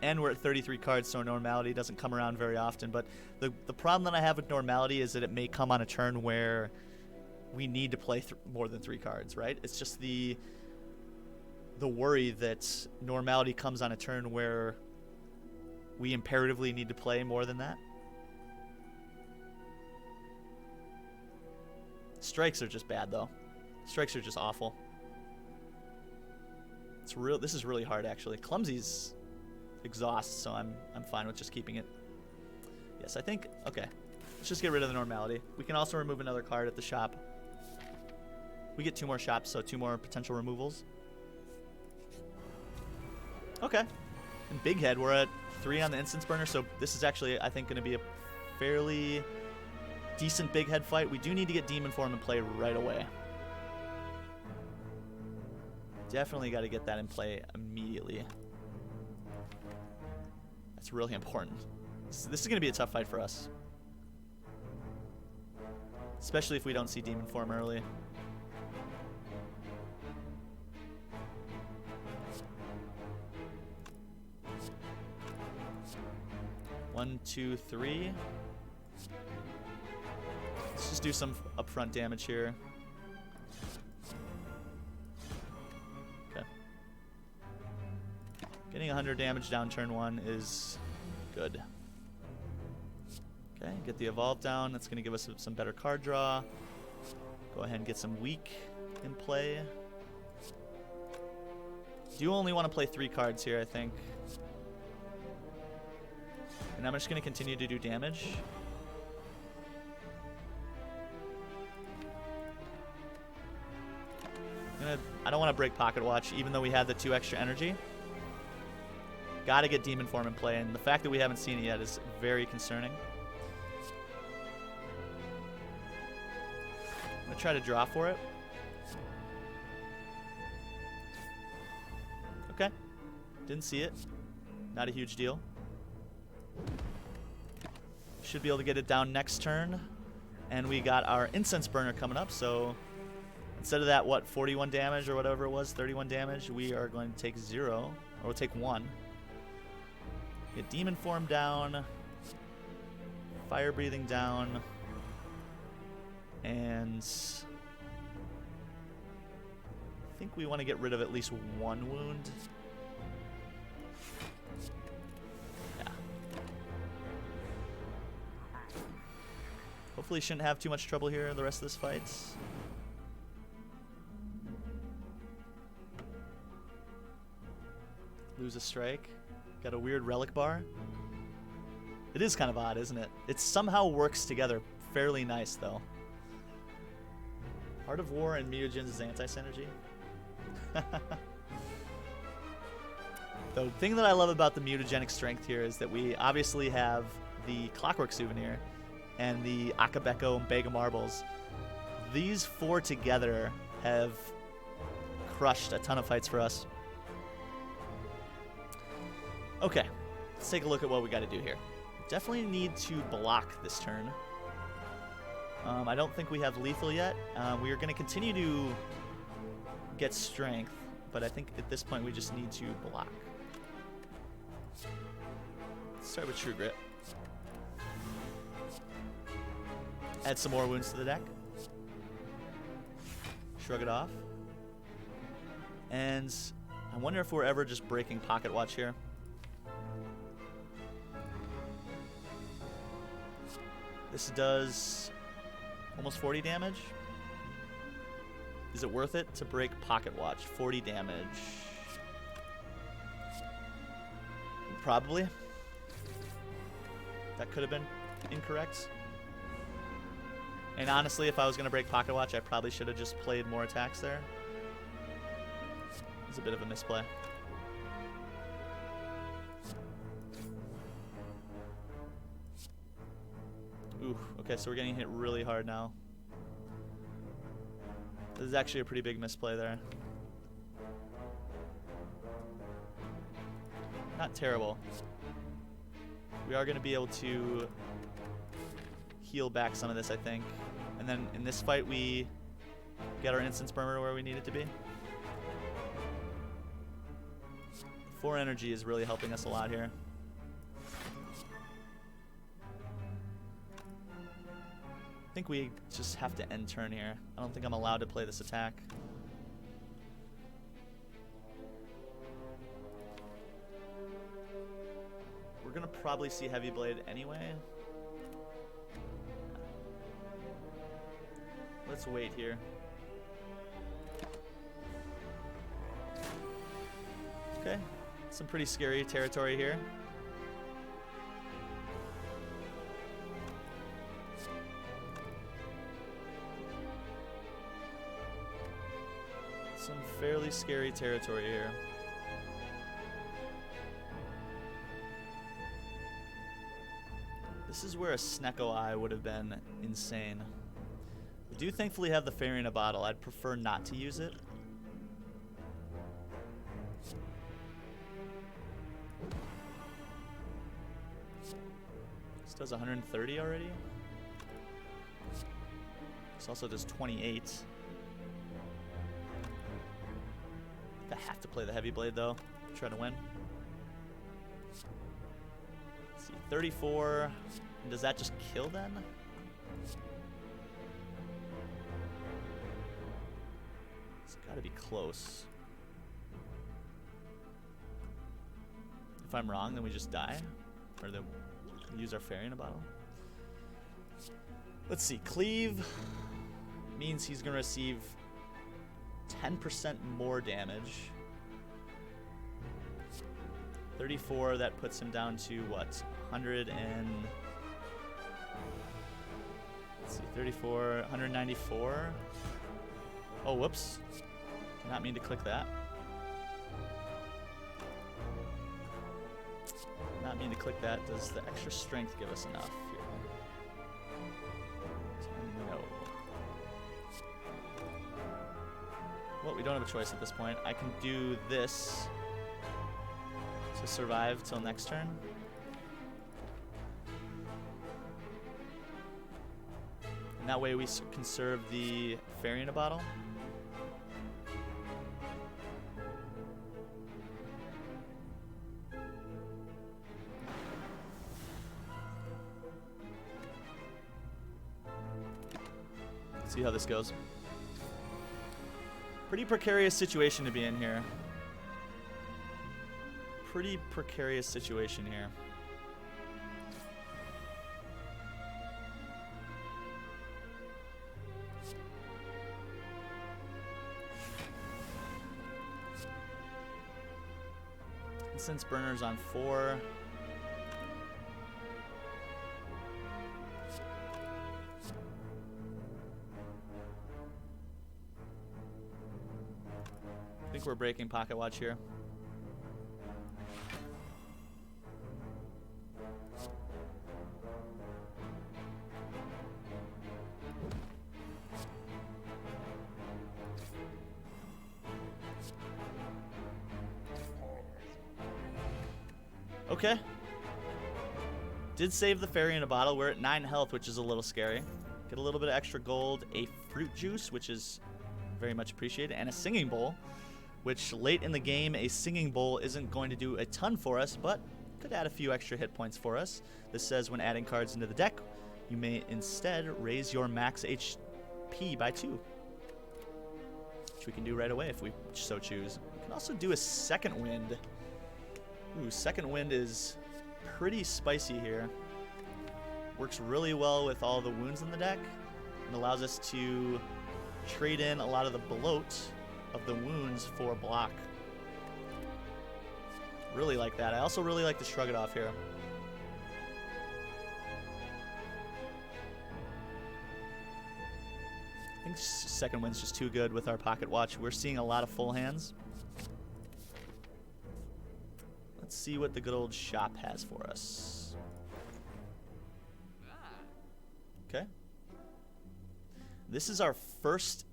And we're at 33 cards, so Normality doesn't come around very often. But the problem that I have with Normality is that it may come on a turn where we need to play more than 3 cards, right? It's just the worry that Normality comes on a turn where we imperatively need to play more than that. Strikes are just bad, though. Strikes are just awful. This is really hard, actually. Clumsy's exhaust, so I'm fine with just keeping it. Yes, I think. Okay, let's just get rid of the Normality. We can also remove another card at the shop. We get 2 more shops, so 2 more potential removals. Okay. And Big Head, we're at 3 on the Instance Burner, so this is actually, I think, going to be a fairly decent Big Head fight. We do need to get Demon Form in play right away. Definitely got to get that in play immediately. That's really important. This is going to be a tough fight for us. Especially if we don't see Demon Form early. One, 2, 3. Let's just do some upfront damage here. Okay. Getting 100 damage down turn 1 is good. Okay, get the Evolve down. That's going to give us some better card draw. Go ahead and get some Weak in play. Do only want to play 3 cards here, I think. And I'm just going to continue to do damage. I don't want to break Pocket Watch, even though we had the 2 extra energy. Gotta get Demon Form in play, and the fact that we haven't seen it yet is very concerning. I'm going to try to draw for it. Okay. Didn't see it. Not a huge deal. Should be able to get it down next turn. And we got our Incense Burner coming up, so instead of that, what, 41 damage or whatever it was, 31 damage, we are going to take 0, or we'll take 1. Get Demon Form down, Fire Breathing down, and I think we want to get rid of at least 1 wound. Yeah. Hopefully shouldn't have too much trouble here the rest of this fight. Lose a strike. Got a weird relic bar. It is kind of odd, isn't it? It somehow works together fairly nice, though. Heart of War and Mutagen's anti-synergy. The thing that I love about the mutagenic strength here is that we obviously have the Clockwork Souvenir and the Akabeko and Bega Marbles. These 4 together have crushed a ton of fights for us. Okay, let's take a look at what we got to do here. Definitely need to block this turn. I don't think we have lethal yet. We are going to continue to get strength, but I think at this point we just need to block. Let's start with True Grit. Add some more wounds to the deck. Shrug it off. And I wonder if we're ever just breaking Pocket Watch here. This does almost 40 damage. Is it worth it to break Pocket Watch? 40 damage. Probably. That could have been incorrect. And honestly, if I was going to break Pocket Watch, I probably should have just played more attacks there. It's a bit of a misplay. Ooh, okay, so we're getting hit really hard now. This is actually a pretty big misplay there. Not terrible. We are going to be able to heal back some of this, I think. And then in this fight, we get our Instance Burner where we need it to be. 4 energy is really helping us a lot here. I think we just have to end turn here. I don't think I'm allowed to play this attack. We're gonna probably see Heavy Blade anyway. Let's wait here. Okay, some pretty scary territory here. Some fairly scary territory here. This is where a Snecko Eye would have been insane. We do thankfully have the Fairy in a Bottle. I'd prefer not to use it. This does 130 already. This also does 28. I have to play the Heavy Blade though. Try to win. Let's see, 34. And does that just kill then? It's gotta be close. If I'm wrong, then we just die. Or then we use our Fairy in a Bottle. Let's see, Cleave means he's gonna receive 10% more damage. 34, that puts him down to what? 100 and... Let's see, 34, 194. Oh, whoops. Did not mean to click that. Not mean to click that. Does the extra strength give us enough here? No. Well, we don't have a choice at this point. I can do this to survive till next turn. And that way we conserve the fairy in a bottle. See how this goes. Pretty precarious situation to be in here. Pretty precarious situation here. Incense burner's on 4. I think we're breaking pocket watch here. Okay. Did save the fairy in a bottle. We're at 9 health, which is a little scary. Get a little bit of extra gold, a fruit juice, which is very much appreciated, and a singing bowl, which late in the game, a singing bowl isn't going to do a ton for us, but could add a few extra hit points for us. This says when adding cards into the deck, you may instead raise your max HP by 2, which we can do right away if we so choose. We can also do a second wind. Ooh, second wind is pretty spicy here. Works really well with all the wounds in the deck and allows us to trade in a lot of the bloat of the wounds for block. Really like that. I also really like to shrug it off here. I think second wind's just too good with our pocket watch. We're seeing a lot of full hands. Let's see what the good old shop has for us. Okay. This is our first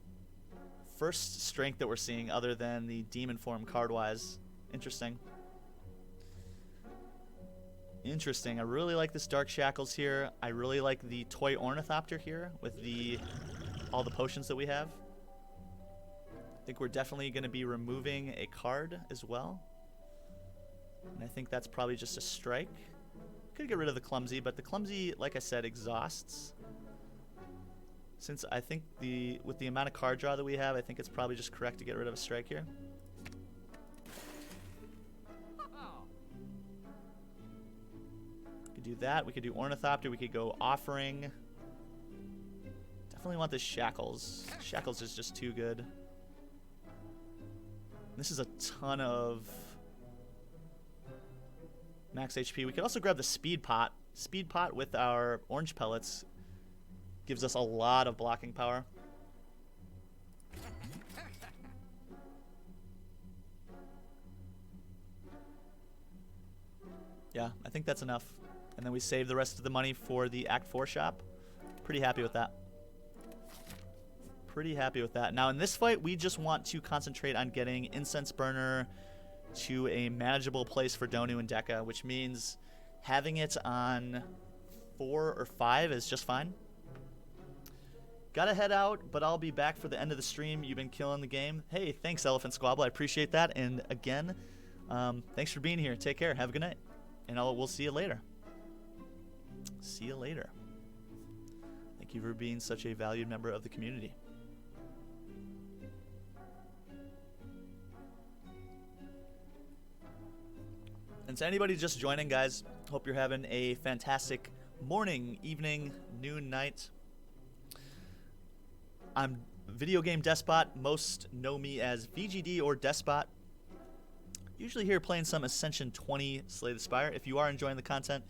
strength that we're seeing other than the demon form card-wise. Interesting. Interesting. I really like this Dark Shackles here. I really like the Toy Ornithopter here with all the potions that we have. I think we're definitely going to be removing a card as well. And I think that's probably just a strike. Could get rid of the Clumsy, but the Clumsy, like I said, exhausts. Since I think with the amount of card draw that we have, I think it's probably just correct to get rid of a strike here. We could do that. We could do Ornithopter. We could go Offering. Definitely want this Shackles. Shackles is just too good. This is a ton of max HP. We could also grab the Speed Pot. Speed Pot with our orange pellets gives us a lot of blocking power. Yeah, I think that's enough. And then we save the rest of the money for the Act 4 shop. Pretty happy with that. Pretty happy with that. Now in this fight, we just want to concentrate on getting Incense Burner to a manageable place for Donu and Deka, which means having it on 4 or 5 is just fine. Gotta head out, but I'll be back for the end of the stream. You've been killing the game. Hey, thanks, Elephant Squabble. I appreciate that. And again, thanks for being here. Take care. Have a good night. And we'll see you later. See you later. Thank you for being such a valued member of the community. And to anybody just joining, guys, hope you're having a fantastic morning, evening, noon, night. I'm Video Game Despot. Most know me as VGD or Despot. usually here playing some Ascension 20 Slay the Spire. If you are enjoying the content,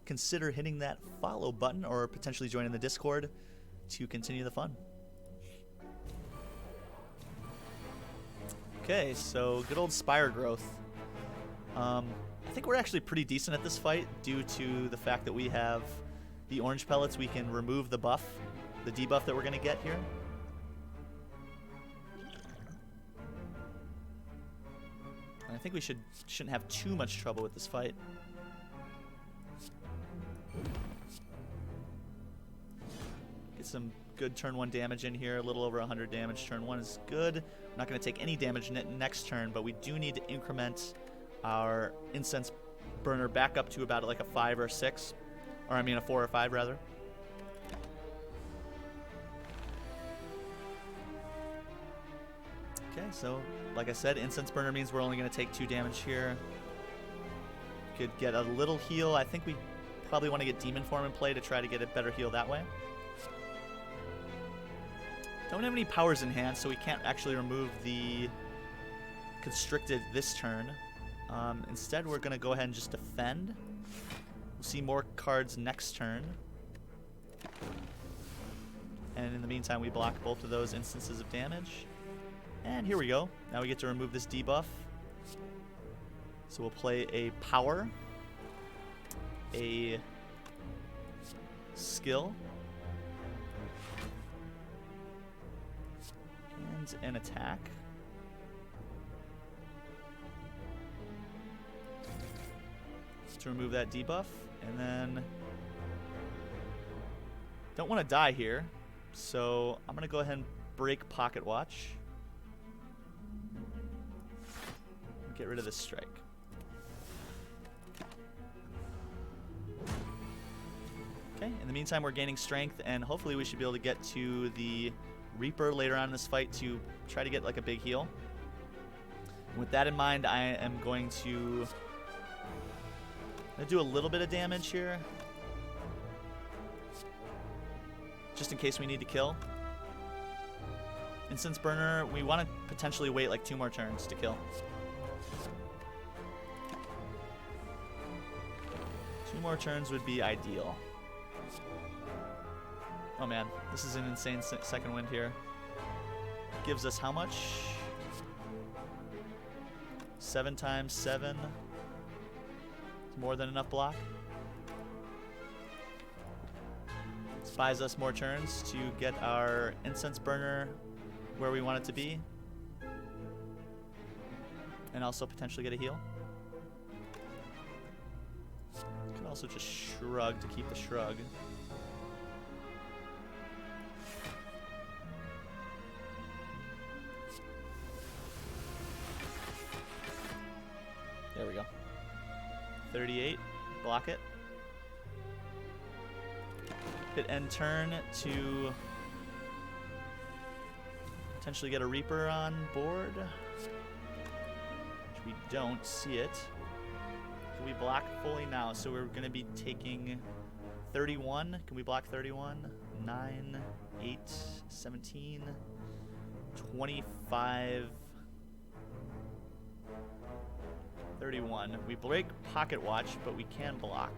consider hitting that follow button or potentially joining the Discord to continue the fun. Okay, so good old Spire growth. I think we're actually pretty decent at this fight due to the fact that we have the orange pellets. We can remove the buff, the debuff that we're going to get here. And I think we shouldn't have too much trouble with this fight. Get some good turn 1 damage in here, a little over 100 damage. Turn 1 is good. We're not going to take any damage next turn, but we do need to increment our incense burner back up to about like a 5 or a 6. Or I mean a 4 or 5 rather. Okay, so like I said, incense burner means we're only going to take 2 damage here. Could get a little heal. I think we probably want to get demon form in play to try to get a better heal that way. Don't have any powers in hand, so we can't actually remove the constricted this turn. Instead, we're going to go ahead and just defend. We'll see more cards next turn. And in the meantime, we block both of those instances of damage. And here we go. Now we get to remove this debuff. So we'll play a power, a skill, and an attack. To remove that debuff, and then don't want to die here, so I'm gonna go ahead and break Pocket Watch. Get rid of this strike. Okay, in the meantime we're gaining strength, and hopefully we should be able to get to the Reaper later on in this fight to try to get like a big heal. With that in mind, I am going to do a little bit of damage here, just in case we need to kill. Incense burner, we want to potentially wait like 2 more turns to kill. 2 more turns would be ideal. Oh man, this is an insane second wind here. Gives us how much? 7 times 7. More than enough block. This buys us more turns to get our incense burner where we want it to be. And also potentially get a heal. Could also just shrug to keep the shrug. There we go. 38, block it. Hit end turn to potentially get a Reaper on board, which we don't see it. Can we block fully now? So we're going to be taking 31. Can we block 31? 9, 8, 17, 25, 31. We break Pocket Watch, but we can block.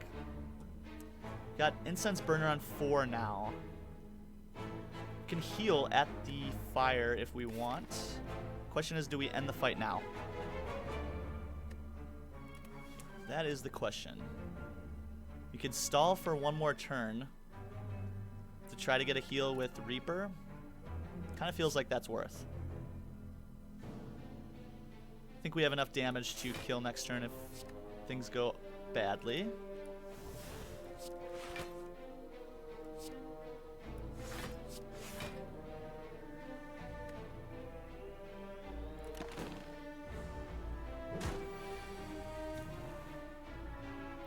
Got Incense Burner on 4 now. We can heal at the fire if we want. Question is, do we end the fight now? That is the question. You could stall for 1 more turn to try to get a heal with Reaper. Kind of feels like that's worth. I think we have enough damage to kill next turn if things go badly.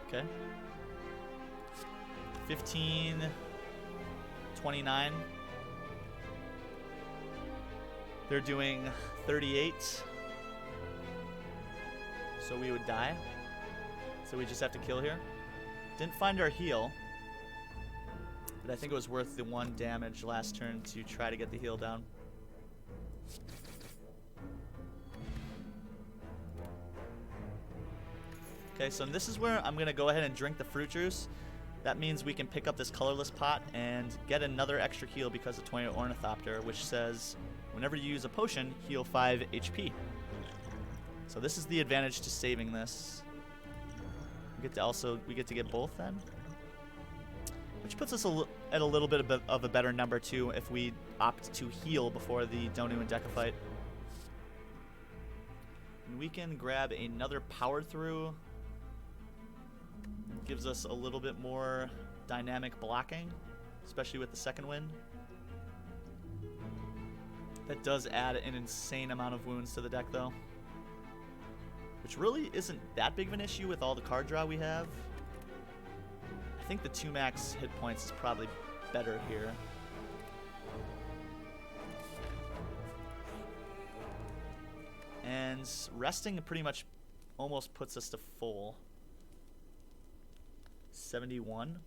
Okay. 15, 29. They're doing 38. So we would die. So we just have to kill here. Didn't find our heal. But I think it was worth the 1 damage last turn to try to get the heal down. Okay, so this is where I'm going to go ahead and drink the fruit juice. That means we can pick up this colorless pot and get another extra heal because of 20 Ornithopter, which says whenever you use a potion, heal 5 HP. So this is the advantage to saving this. We get to get both then, which puts us at a little bit of a better number too if we opt to heal before the Donu and Deca fight. And we can grab another power through. Gives us a little bit more dynamic blocking, especially with the second wind. That does add an insane amount of wounds to the deck though, which really isn't that big of an issue with all the card draw we have. I think the 2 max hit points is probably better here. And resting pretty much almost puts us to full. 71.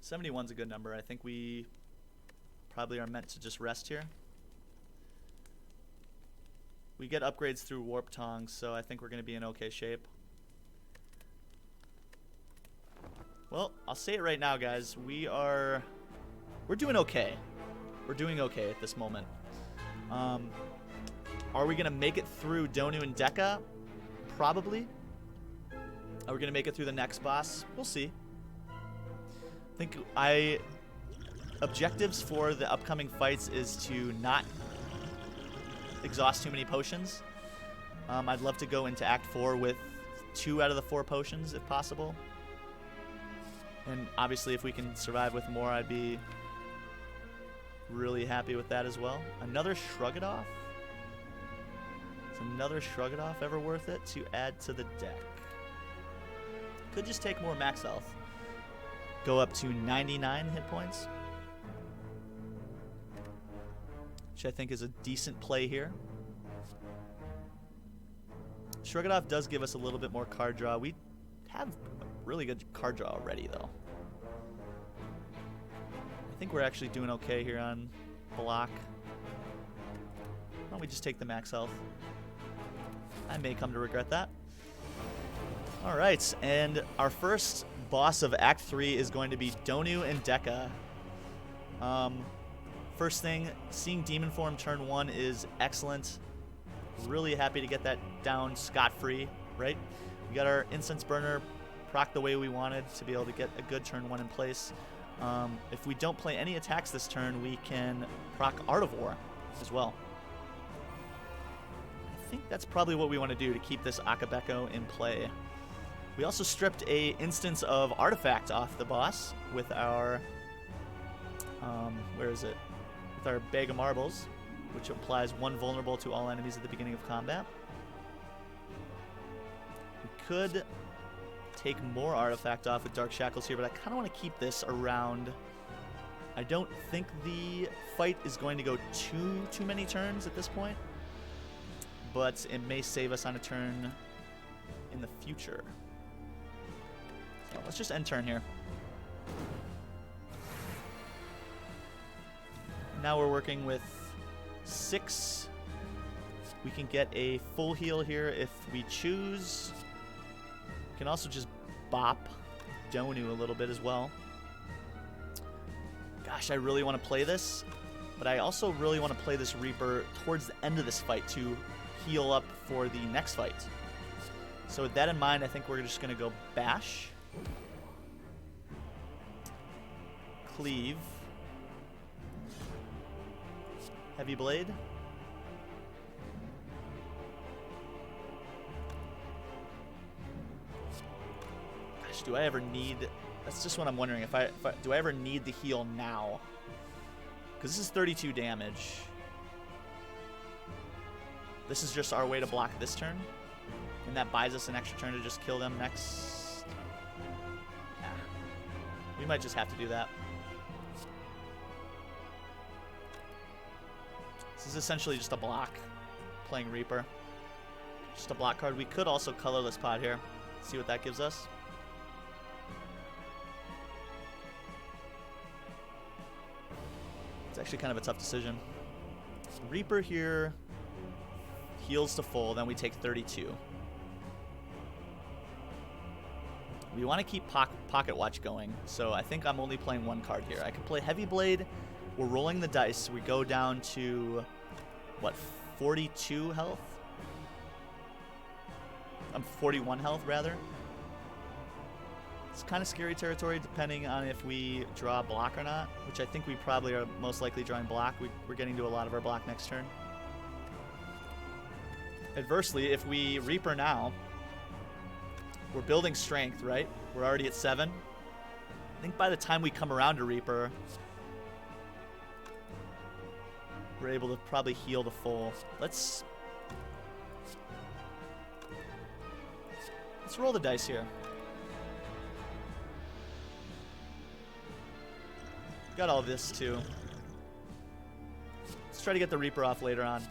71's a good number. I think we probably are meant to just rest here. We get upgrades through Warp Tongs, so I think we're going to be in okay shape. Well, I'll say it right now, guys. We're doing okay. We're doing okay at this moment. Are we going to make it through Donu and Deca? Probably. Are we going to make it through the next boss? We'll see. I think objectives for the upcoming fights is to not exhaust too many potions. I'd love to go into Act 4 with 2 out of the 4 potions if possible. And obviously if we can survive with more, I'd be really happy with that as well. Another Shrug It Off? Is another Shrug It Off ever worth it to add to the deck? Could just take more max health. Go up to 99 hit points, which I think is a decent play here. Shrug It Off does give us a little bit more card draw. We have really good card draw already, though. I think we're actually doing okay here on block. Why don't we just take the max health? I may come to regret that. Alright, and our first boss of Act 3 is going to be Donu and Deca. First thing, seeing Demon Form turn 1 is excellent. Really happy to get that down scot-free, right? We got our Incense Burner proc the way we wanted to be able to get a good turn 1 in place. If we don't play any attacks this turn, we can proc Art of War as well. I think that's probably what we want to do to keep this Akabeko in play. We also stripped a instance of Artifact off the boss with our, where is it? With our Bag of Marbles, which applies 1 vulnerable to all enemies at the beginning of combat. We could take more Artifact off with Dark Shackles here, but I kind of want to keep this around. I don't think the fight is going to go too many turns at this point, but it may save us on a turn in the future. So let's just end turn here. Now we're working with 6. We can get a full heal here if we choose. We can also just bop Donu a little bit as well. Gosh, I really want to play this, but I also really want to play this Reaper towards the end of this fight to heal up for the next fight. So with that in mind, I think we're just going to go Bash, Cleave, Heavy Blade, gosh, do I ever need, that's just what I'm wondering, do I ever need the heal now? Because this is 32 damage. This is just our way to block this turn, and that buys us an extra turn to just kill them next. Yeah. We might just have to do that. This is essentially just a block, playing Reaper. Just a block card. We could also colorless pot here. See what that gives us. It's actually kind of a tough decision. Reaper here heals to full, then we take 32. We want to keep Pocket Watch going, so I think I'm only playing one card here. I could play Heavy Blade. We're rolling the dice. We go down to, what, 42 health? 41 health, rather. It's kind of scary territory depending on if we draw block or not, which I think we probably are most likely drawing block. We're getting to a lot of our block next turn. Adversely, if we Reaper now, we're building strength, right? We're already at 7. I think by the time we come around to Reaper, we're able to probably heal the full. Let's roll the dice here. Got all this too. Let's try to get the Reaper off later on.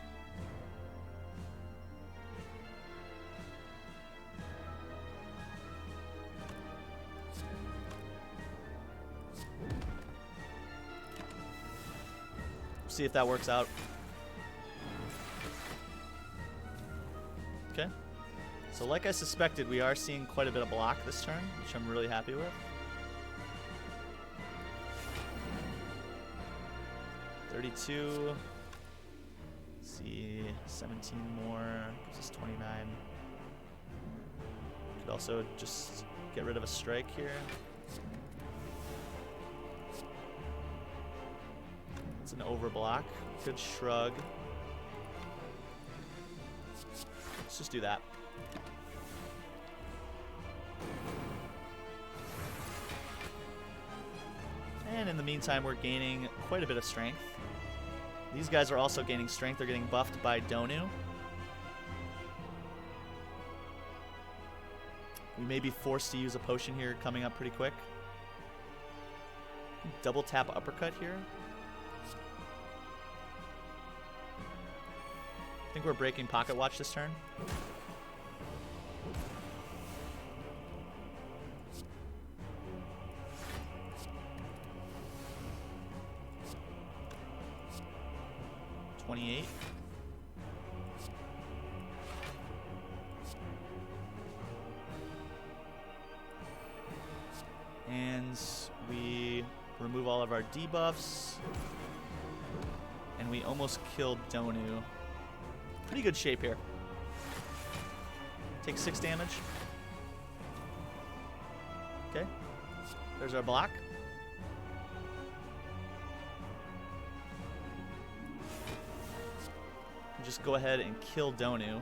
See if that works out. Okay. So like I suspected, we are seeing quite a bit of block this turn, which I'm really happy with. 32. Let's see, 17 more, gives us 29. Could also just get rid of a strike here. It's an overblock. Good shrug. Let's just do that. And in the meantime, we're gaining quite a bit of strength. These guys are also gaining strength. They're getting buffed by Donu. We may be forced to use a potion here coming up pretty quick. Double tap uppercut here. I think we're breaking Pocket Watch this turn. And we remove all of our debuffs. And we almost killed Donu. Pretty good shape here. Take 6 damage. Okay. There's our block. Just go ahead and kill Donu.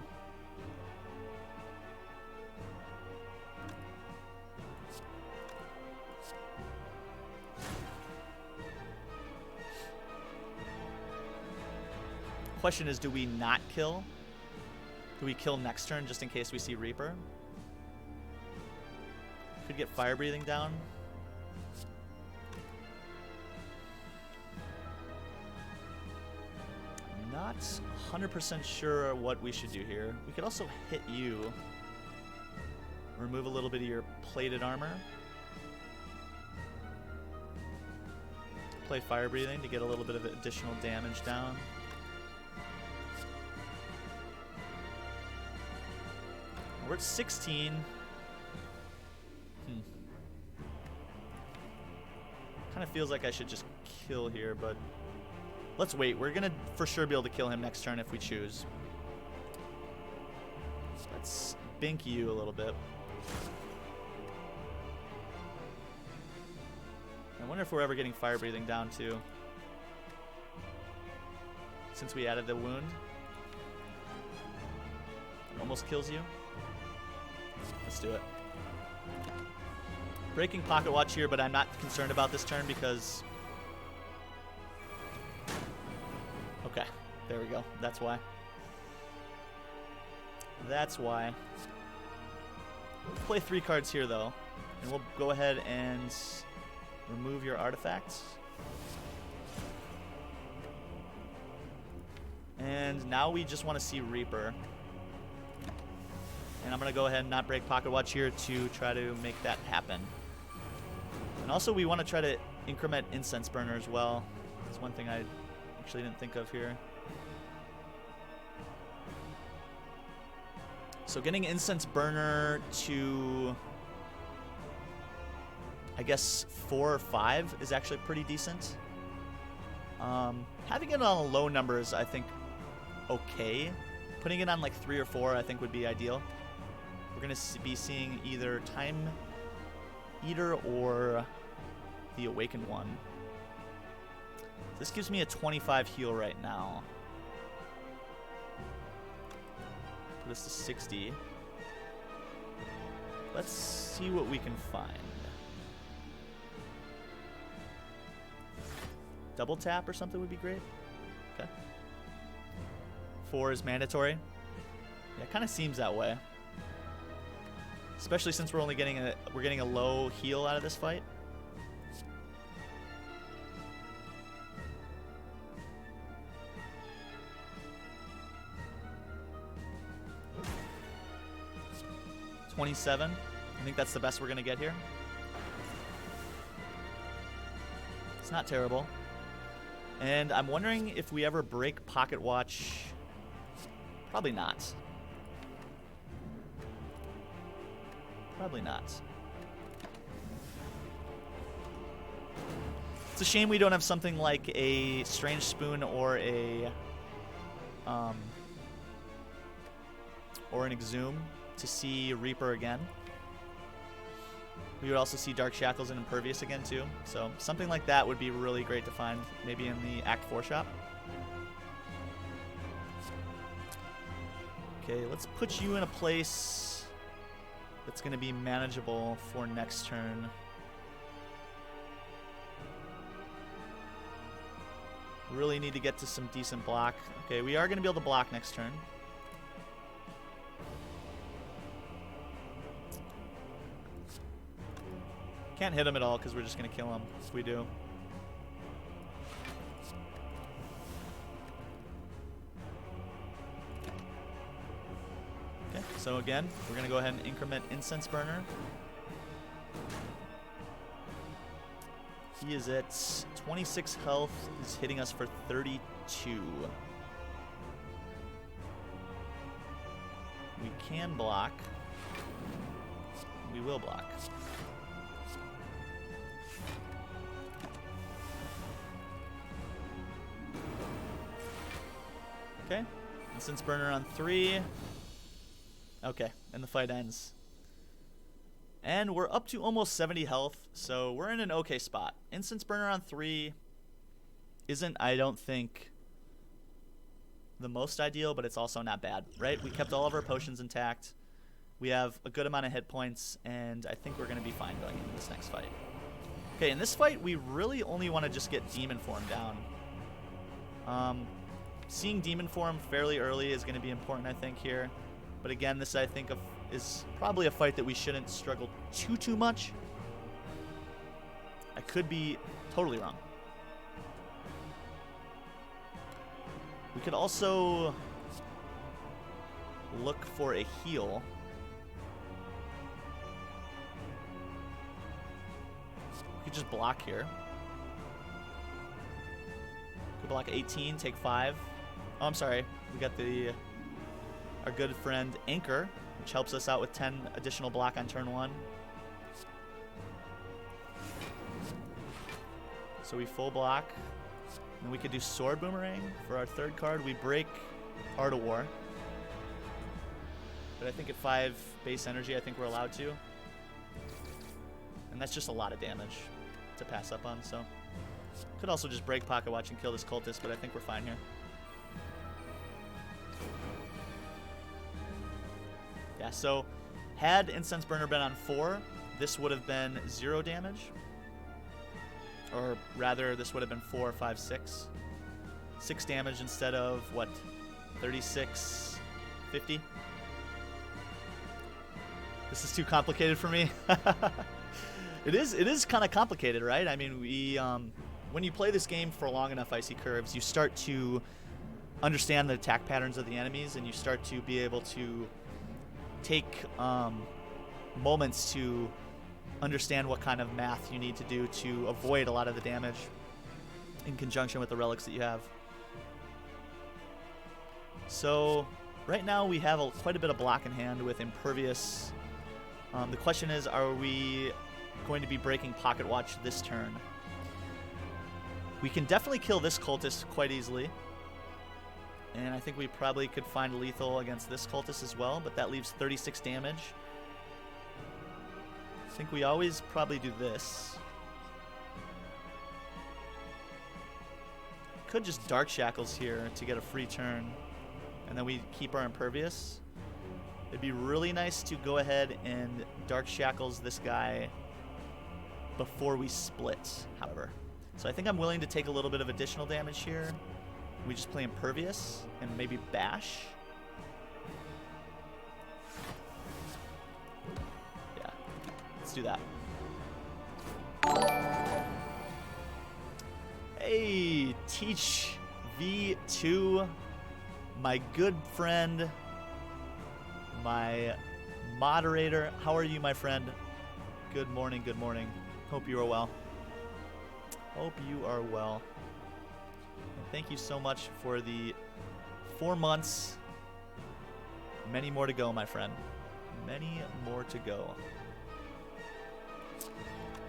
Question is, do we not kill? Do we kill next turn just in case we see Reaper? Could get fire breathing down. Not 100% sure what we should do here. We could also hit you. Remove a little bit of your plated armor. Play fire breathing to get a little bit of additional damage down. We're at 16. Kind of feels like I should just kill here, but let's wait. We're going to for sure be able to kill him next turn if we choose. So let's bink you a little bit. I wonder if we're ever getting fire breathing down too, since we added the wound. It almost kills you. Let's do it. Breaking Pocket Watch here, but I'm not concerned about this turn because... Okay, there we go. That's why. That's why. We'll play 3 cards here, though. And we'll go ahead and remove your artifacts. And now we just want to see Reaper. And I'm going to go ahead and not break Pocket Watch here to try to make that happen. And also we want to try to increment Incense Burner as well. That's one thing I actually didn't think of here. So getting Incense Burner to I guess 4 or 5 is actually pretty decent. Having it on low numbers, I think, okay. Putting it on like 3 or 4, I think would be ideal. We're going to be seeing either Time Eater or the Awakened one. This gives me a 25 heal right now. Put this to 60. Let's see what we can find. Double tap or something would be great. Okay. 4 is mandatory. Yeah, it kind of seems that way. Especially since we're getting a low heal out of this fight. $27. I think that's the best we're gonna get here. It's not terrible. And I'm wondering if we ever break Pocket Watch. Probably not. Probably not. It's a shame we don't have something like a Strange Spoon or an Exhume to see Reaper again. We would also see Dark Shackles and Impervious again too. So something like that would be really great to find, maybe in the Act 4 shop. Okay, let's put you in a place that's going to be manageable for next turn. Really need to get to some decent block. Okay, we are going to be able to block next turn. Can't hit him at all because we're just going to kill him if we do. Okay, so again, we're going to go ahead and increment Incense Burner. He is at 26 health. He's hitting us for 32. We can block. We will block. Okay, Incense Burner on 3. Okay, and the fight ends. And we're up to almost 70 health, so we're in an okay spot. Incense Burner on 3 isn't, I don't think, the most ideal, but it's also not bad, right? We kept all of our potions intact. We have a good amount of hit points, and I think we're going to be fine going into this next fight. Okay, in this fight, we really only want to just get Demon Form down. Seeing Demon Form fairly early is going to be important, I think, here. But again, this, I think, is probably a fight that we shouldn't struggle too much. I could be totally wrong. We could also look for a heal. We could just block here. Could block 18, take 5. Oh, I'm sorry. We got our good friend Anchor, which helps us out with 10 additional block on turn 1. So we full block. And we could do Sword Boomerang for our third card. We break Art of War. But I think at 5 base energy, I think we're allowed to. And that's just a lot of damage to pass up on, so. Could also just break Pocket Watch and kill this cultist, but I think we're fine here. Yeah, so had Incense Burner been on 4, this would have been 0 damage. Or rather, this would have been 4, 5, 6. 6 damage instead of, what, 36, 50? This is too complicated for me. It is kind of complicated, right? I mean, when you play this game for long enough, Icy Curves, you start to understand the attack patterns of the enemies, and you start to be able to take moments to understand what kind of math you need to do to avoid a lot of the damage in conjunction with the relics that you have. So right now we have quite a bit of block in hand with Impervious. The question is, are we going to be breaking Pocket Watch this turn. We can definitely kill this cultist quite easily. And I think we probably could find lethal against this cultist as well, but that leaves 36 damage. I think we always probably do this. Could just Dark Shackles here to get a free turn, and then we keep our Impervious. It'd be really nice to go ahead and Dark Shackles this guy before we split, however. So I think I'm willing to take a little bit of additional damage here. We just play Impervious and maybe Bash. Yeah, let's do that. Hey, Teach V2, my good friend, my moderator. How are you, my friend? Good morning, good morning. Hope you are well. Hope you are well. And thank you so much for the 4 months. Many more to go, my friend. Many more to go.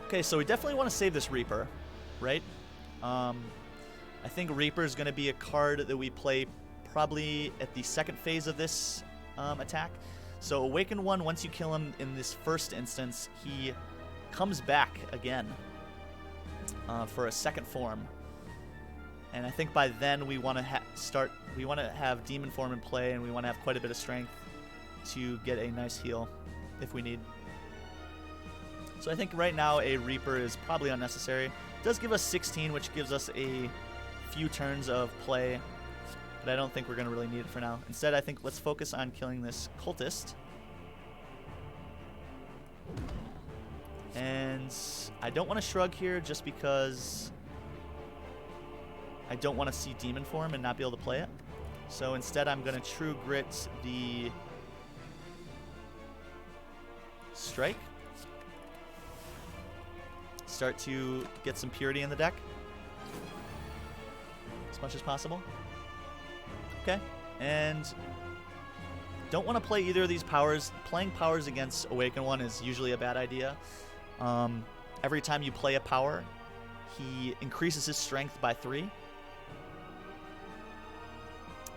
Okay, so we definitely want to save this Reaper, right? I think Reaper is going to be a card that we play probably at the second phase of this attack. So Awaken 1, once you kill him in this first instance, he comes back again for a second form. And I think by then we want to we want to have Demon Form in play, and we want to have quite a bit of strength to get a nice heal if we need. So I think right now a Reaper is probably unnecessary. It does give us 16, which gives us a few turns of play, but I don't think we're going to really need it for now. Instead, I think let's focus on killing this Cultist. And I don't want to Shrug here just because I don't want to see Demon Form and not be able to play it. So instead, I'm going to True Grit the Strike. Start to get some purity in the deck as much as possible. Okay, and don't want to play either of these powers. Playing powers against Awaken 1 is usually a bad idea. Every time you play a power, he increases his strength by 3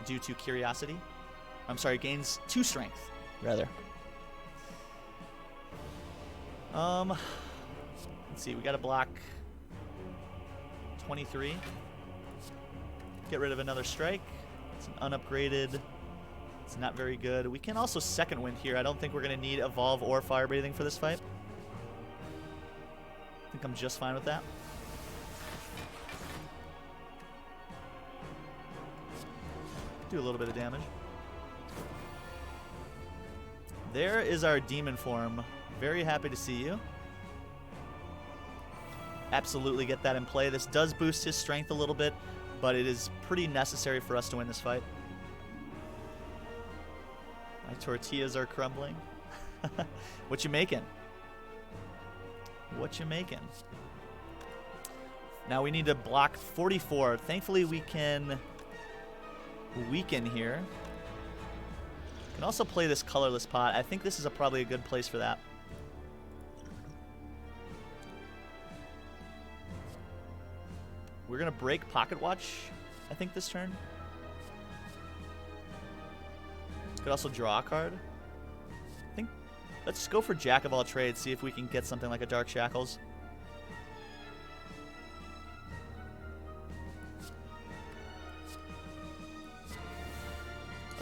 due to Curiosity. I'm sorry, gains 2 strength, rather. Let's see, we got to block 23. Get rid of another strike. It's an unupgraded. It's not very good. We can also second wind here. I don't think we're going to need Evolve or Fire Breathing for this fight. I think I'm just fine with that. Do a little bit of damage. There is our Demon Form. Very happy to see you. Absolutely get that in play. This does boost his strength a little bit, but it is pretty necessary for us to win this fight. My tortillas are crumbling. What you making? What you making? Now we need to block 44. Thankfully we can weaken here. Can also play this colorless pot. I think this is probably a good place for that. We're going to break Pocket Watch, I think, this turn. Could also draw a card. I think let's just go for Jack of all trades, see if we can get something like a Dark Shackles.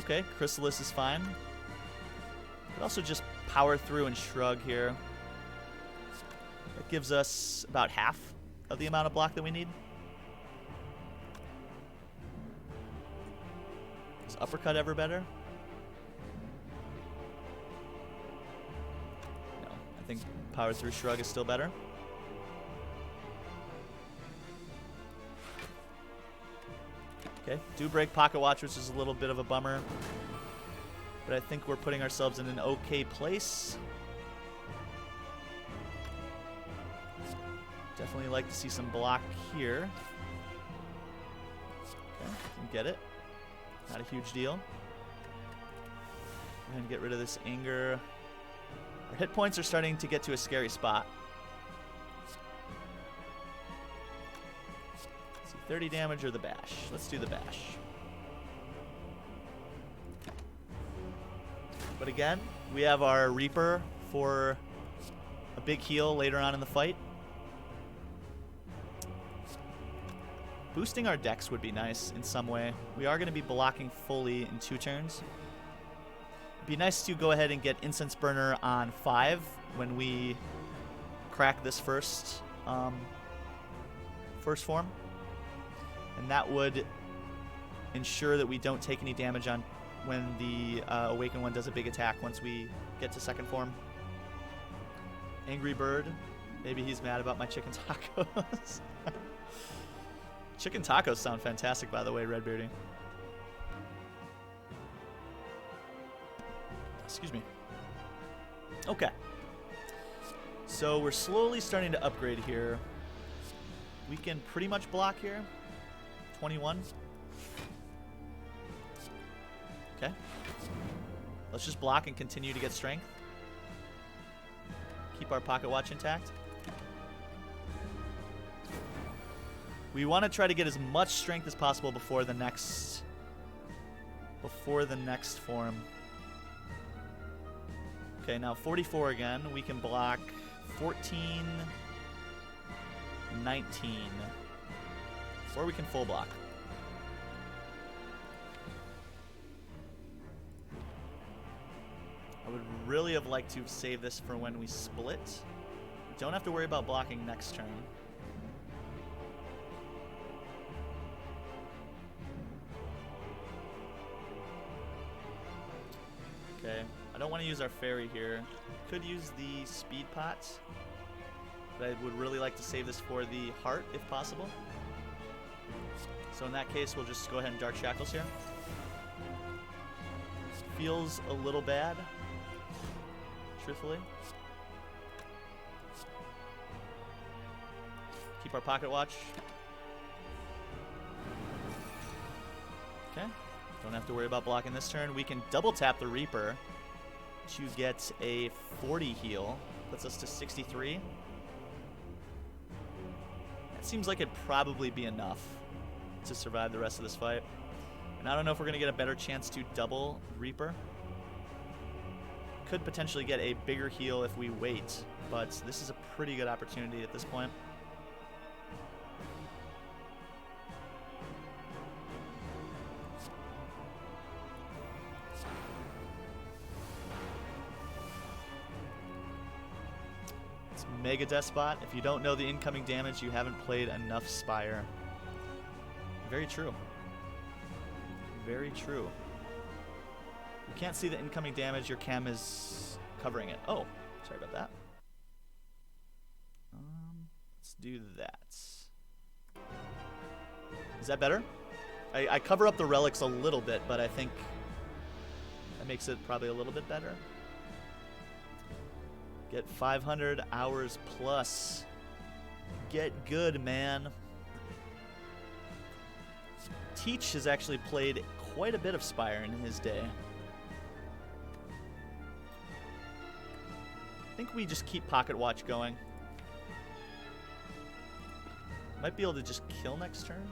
Okay, Chrysalis is fine. Could also just power through and Shrug here. That gives us about half of the amount of block that we need. Is Uppercut ever better? No, I think Power Through Shrug is still better. Okay, do break Pocket Watch, which is a little bit of a bummer. But I think we're putting ourselves in an okay place. Definitely like to see some block here. Okay, can get it. Not a huge deal. Go ahead and get rid of this anger. Our hit points are starting to get to a scary spot. 30 damage or the bash? Let's do the bash. But again, we have our Reaper for a big heal later on in the fight. Boosting our dex would be nice in some way. We are going to be blocking fully in 2 turns. It'd be nice to go ahead and get Incense Burner on 5 when we crack this first form. And that would ensure that we don't take any damage on when the Awakened one does a big attack once we get to second form. Angry Bird. Maybe he's mad about my chicken tacos. Chicken tacos sound fantastic, by the way, Redbeardy. Excuse me. Okay. So we're slowly starting to upgrade here. We can pretty much block here. 21. Okay. Let's just block and continue to get strength. Keep our pocket watch intact. We want to try to get as much strength as possible before the next form. Okay, now 44 again. We can block 14, 19. Or we can full block. I would really have liked to save this for when we split. Don't have to worry about blocking next turn. Okay, I don't want to use our fairy here. Could use the speed pots, but I would really like to save this for the heart if possible. So in that case, we'll just go ahead and Dark Shackles here. Feels a little bad, truthfully. Keep our pocket watch. Okay. Don't have to worry about blocking this turn. We can double tap the Reaper to get a 40 heal. Puts us to 63. That seems like it'd probably be enough to survive the rest of this fight. And I don't know if we're going to get a better chance to double Reaper. Could potentially get a bigger heal if we wait, but this is a pretty good opportunity at this point. Mega Despot. If you don't know the incoming damage, you haven't played enough Spire. Very true. Very true. You can't see the incoming damage. Your cam is covering it. Oh, sorry about that. Let's do that. Is that better? I cover up the relics a little bit, but I think that makes it probably a little bit better. Get 500 hours plus. Get good, man. Teach has actually played quite a bit of Spire in his day. I think we just keep Pocket Watch going. Might be able to just kill next turn.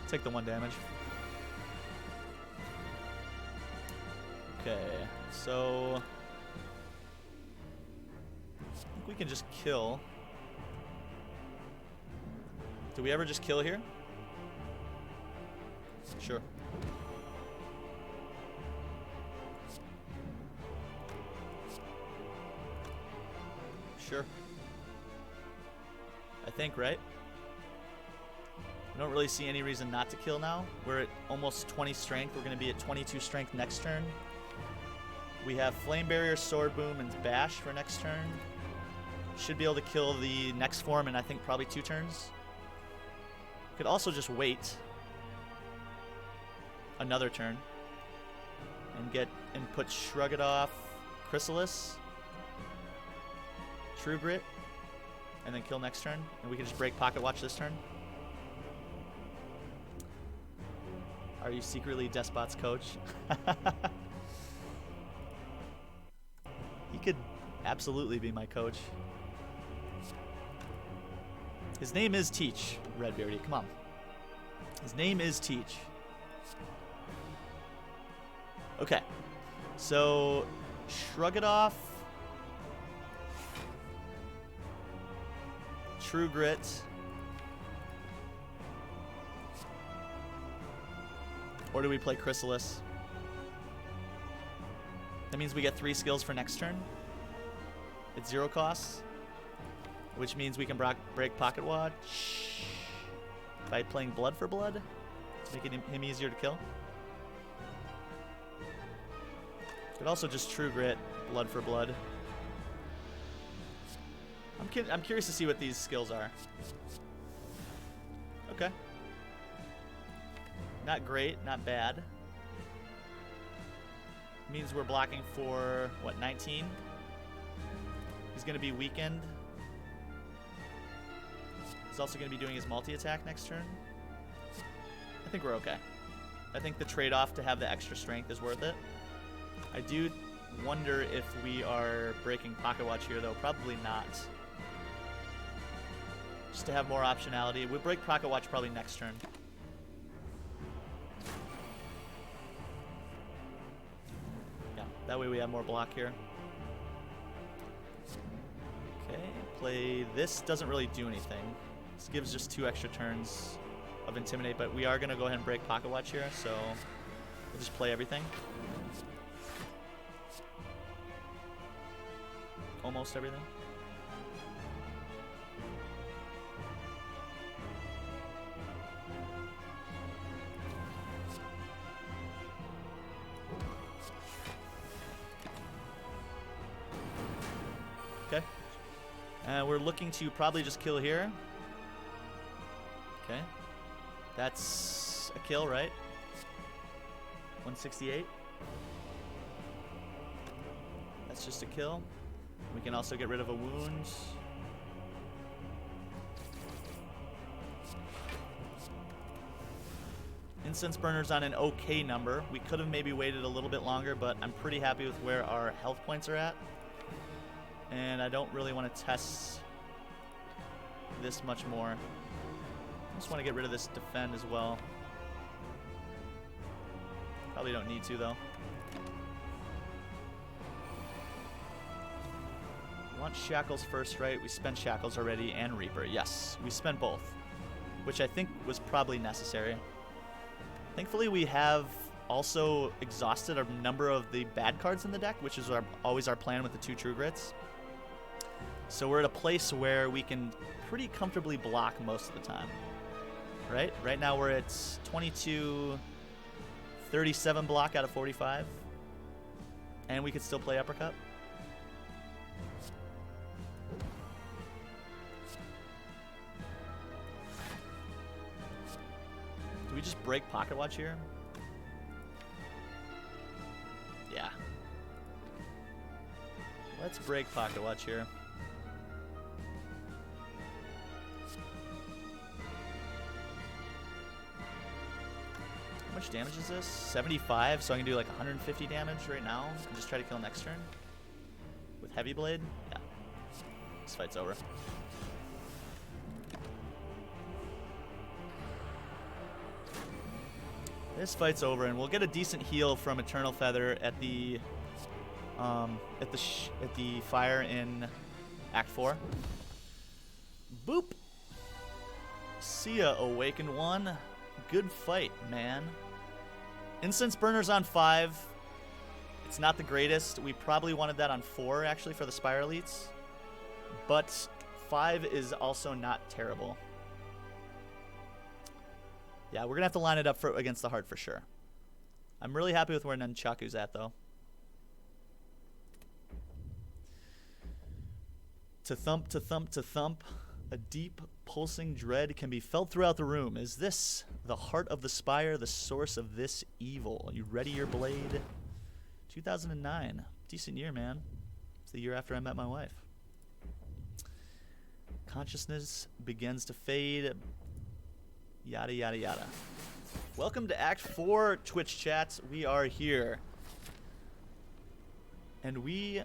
Take the 1 damage. Okay, so I think we can just kill. Do we ever just kill here? Sure. Sure. I think, right? I don't really see any reason not to kill now. We're at almost 20 strength. We're going to be at 22 strength next turn. We have Flame Barrier, Sword Boom, and Bash for next turn. Should be able to kill the next form in, I think, probably 2 turns. Could also just wait another turn and put Shrug It Off, Chrysalis, True Grit, and then kill next turn. And we can just break Pocket Watch this turn. Are you secretly Despot's coach? He could absolutely be my coach. His name is Teach, Redbeardy. Come on. His name is Teach. Okay. So, Shrug It Off. True Grit. Or do we play Chrysalis? That means we get 3 skills for next turn. It's 0 costs. Which means we can break Pocket Watch by playing Blood for Blood, making him easier to kill. Could also just True Grit, Blood for Blood. I'm curious to see what these skills are. Okay. Not great, not bad. Means we're blocking for, what, 19? He's going to be weakened. He's also going to be doing his multi-attack next turn. I think we're okay. I think the trade-off to have the extra strength is worth it. I do wonder if we are breaking Pocket Watch here, though. Probably not. Just to have more optionality. We'll break Pocket Watch probably next turn. Yeah, that way we have more block here. Okay, play this. Doesn't really do anything. This gives just 2 extra turns of Intimidate, but we are going to go ahead and break Pocket Watch here, so we'll just play everything. Almost everything. Okay. And we're looking to probably just kill here. Okay. That's a kill, right? 168. That's just a kill. We can also get rid of a wound. Incense Burner's on an okay number. We could have maybe waited a little bit longer, but I'm pretty happy with where our health points are at. And I don't really want to test this much more. I just want to get rid of this defend as well. Probably don't need to, though. We want Shackles first, right? We spent Shackles already and Reaper. Yes, we spent both, which I think was probably necessary. Thankfully, we have also exhausted a number of the bad cards in the deck, which is always our plan with the 2 True Grits. So we're at a place where we can pretty comfortably block most of the time, right? Right now we're at 22, 37 block out of 45, and we could still play Uppercut. Do we just break Pocket Watch here? Yeah. Let's break Pocket Watch here. How much damage is this? 75, so I can do like 150 damage right now and just try to kill next turn. With Heavy Blade? Yeah. This fight's over. This fight's over, and we'll get a decent heal from Eternal Feather at the fire in Act 4. Boop. See ya, Awakened One. Good fight, man. Incense Burner's on 5. It's not the greatest. We probably wanted that on 4, actually, for the Spire Elites. But 5 is also not terrible. Yeah, we're going to have to line it up against the Heart for sure. I'm really happy with where Nunchaku's at, though. To thump, to thump, to thump. A deep, pulsing dread can be felt throughout the room. Is this the heart of the Spire, the source of this evil? You ready your blade? 2009. Decent year, man. It's the year after I met my wife. Consciousness begins to fade. Yada, yada, yada. Welcome to Act 4, Twitch chats. We are here. And we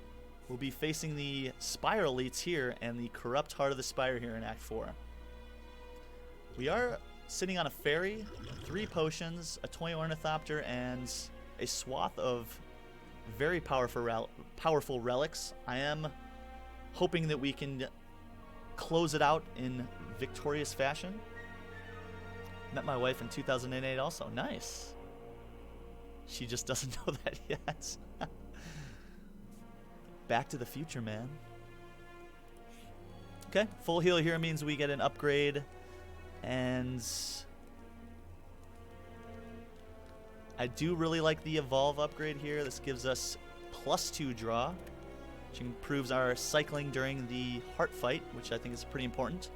will be facing the Spire Elites here and the Corrupt Heart of the Spire here in Act 4. We are sitting on a fairy, 3 potions, a toy ornithopter, and a swath of very powerful relics. I am hoping that we can close it out in victorious fashion. Met my wife in 2008 also. Nice. She just doesn't know that yet. Back to the future, man. Okay, full heal here means we get an upgrade, and I do really like the evolve upgrade here. This gives us +2 draw, which improves our cycling during the heart fight, which I think is pretty important.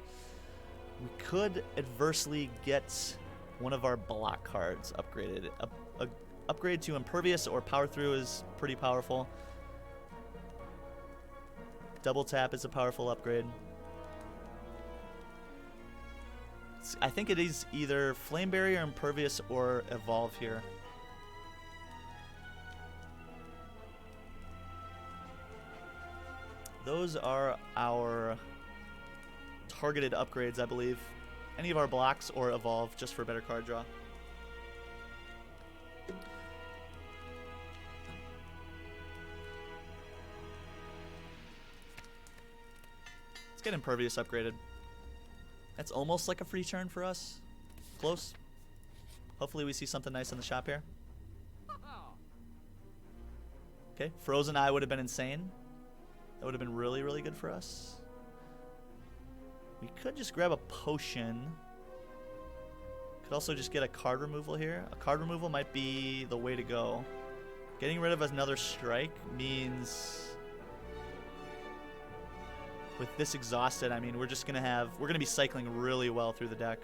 We could adversely get one of our block cards upgraded. A upgrade to impervious or power through is pretty powerful. Double tap is a powerful upgrade. I think it is either Flame Barrier, Impervious, or Evolve here. Those are our targeted upgrades, I believe. Any of our blocks or Evolve, just for better card draw. Let's get Impervious upgraded. That's almost like a free turn for us. Close. Hopefully we see something nice in the shop here. Okay, Frozen Eye would have been insane. That would have been really, really good for us. We could just grab a potion. Could also just get a card removal here. A card removal might be the way to go. Getting rid of another strike means, with this exhausted, I mean, we're gonna be cycling really well through the deck.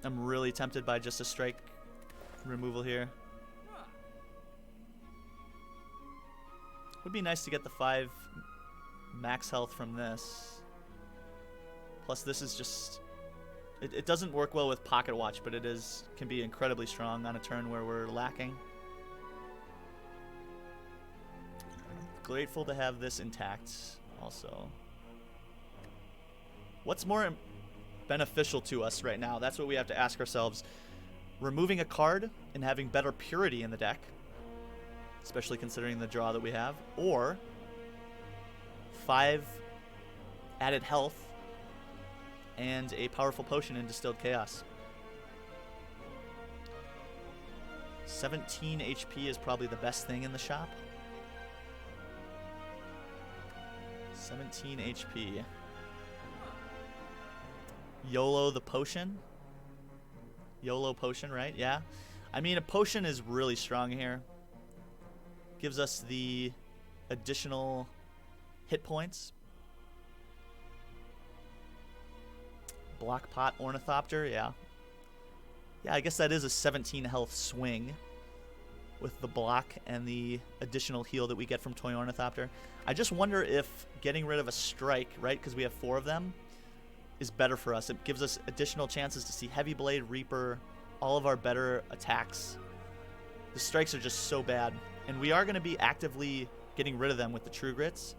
I'm really tempted by just a strike removal here. Would be nice to get the 5 max health from this. Plus this is just, it doesn't work well with Pocket Watch, but can be incredibly strong on a turn where we're lacking. Grateful to have this intact also. What's more beneficial to us right now? That's what we have to ask ourselves. Removing a card and having better purity in the deck, especially considering the draw that we have, or 5 added health and a powerful potion in Distilled Chaos. 17 HP is probably the best thing in the shop. 17 HP. YOLO the potion. YOLO potion, right? Yeah. I mean, a potion is really strong here. Gives us the additional hit points. Block Pot Ornithopter, yeah. Yeah, I guess that is a 17 health swing with the block and the additional heal that we get from Toy Ornithopter. I just wonder if getting rid of a strike, right, because we have 4 of them, is better for us. It gives us additional chances to see Heavy Blade, Reaper, all of our better attacks. The strikes are just so bad, and we are going to be actively getting rid of them with the True Grits,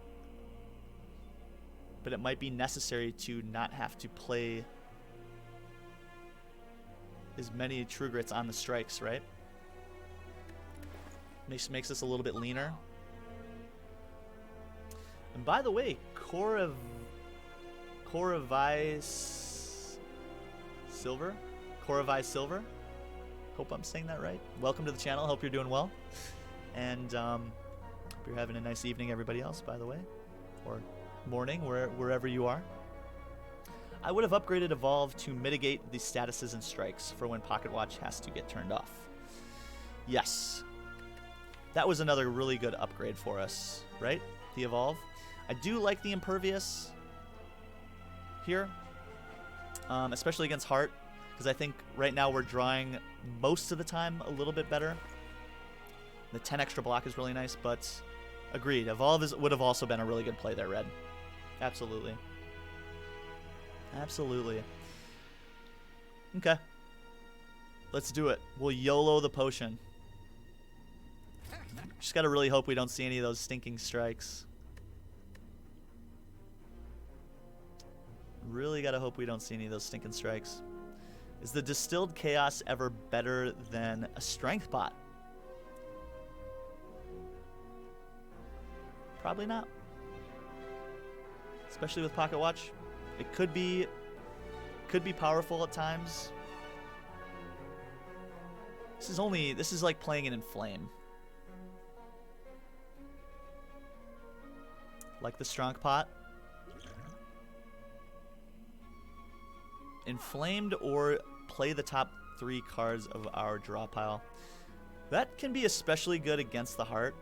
but it might be necessary to not have to play as many True Grits on the strikes, right? Makes us a little bit leaner. And by the way, Koravai Silver? Hope I'm saying that right. Welcome to the channel. Hope you're doing well. And hope you're having a nice evening, everybody else, by the way. Or morning, wherever you are. I would have upgraded Evolve to mitigate the statuses and strikes for when Pocket Watch has to get turned off. Yes. That was another really good upgrade for us, right? The Evolve. I do like the Impervious here, especially against Heart, because I think right now we're drawing most of the time a little bit better. The 10 extra block is really nice, but agreed. Evolve would have also been a really good play there, Red. Absolutely. Absolutely. Okay. Let's do it. We'll YOLO the potion. Just gotta really hope we don't see any of those stinking strikes. Really gotta hope we don't see any of those stinking strikes. Is the Distilled Chaos ever better than a Strength Pot? Probably not. Especially with Pocket Watch. It could be powerful at times. This is like playing it in Flame. Like the Strong Pot. Inflamed or play the top 3 cards of our draw pile. That can be especially good against the heart.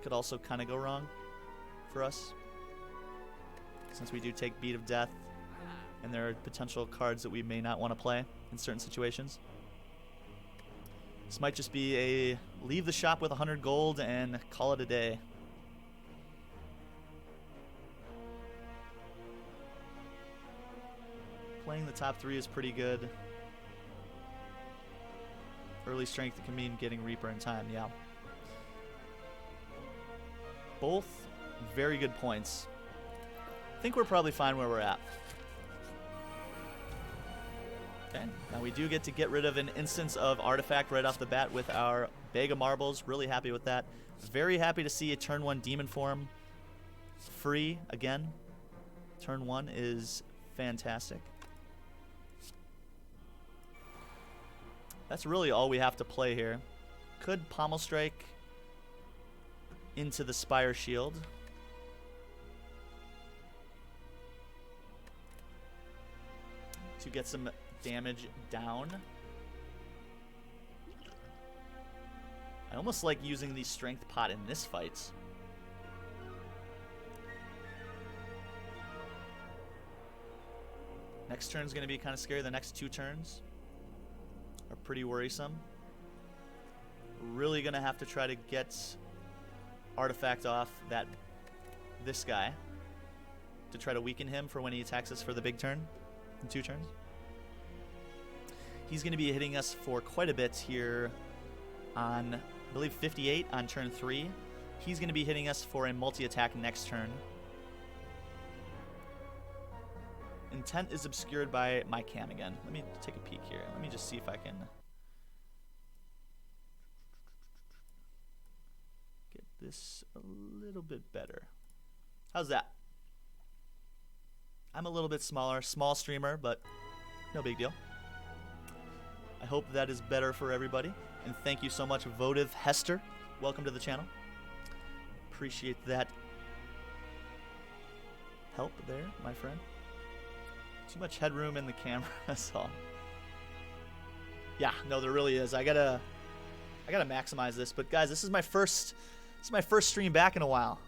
Could also kind of go wrong for us, since we do take Beat of Death, and there are potential cards that we may not want to play in certain situations. This might just be a leave the shop with 100 gold and call it a day. Playing the top 3 is pretty good. Early strength can mean getting Reaper in time, yeah. Both very good points. I think we're probably fine where we're at. Okay, now we do get rid of an instance of artifact right off the bat with our Bag of Marbles. Really happy with that. Very happy to see a turn 1 demon form free again. Turn 1 is fantastic. That's really all we have to play here. Could Pommel Strike into the Spire Shield. To get some damage down. I almost like using the Strength Pot in this fight. Next turn's going to be kind of scary. The next 2 turns are pretty worrisome. Really going to have to try to get artifact off this guy to try to weaken him for when he attacks us for the big turn in 2 turns. He's going to be hitting us for quite a bit here on, I believe, 58 on turn 3. He's going to be hitting us for a multi-attack next turn. Intent is obscured by my cam again. Let me take a peek here. Let me just see if I can get this a little bit better. How's that? I'm a little bit smaller, small streamer, but no big deal. I hope that is better for everybody. And thank you so much, Votive Hester. Welcome to the channel. Appreciate that help there, my friend. Too much headroom in the camera, that's all. Yeah, no, there really is. I gotta maximize this. But guys, this is my first stream back in a while.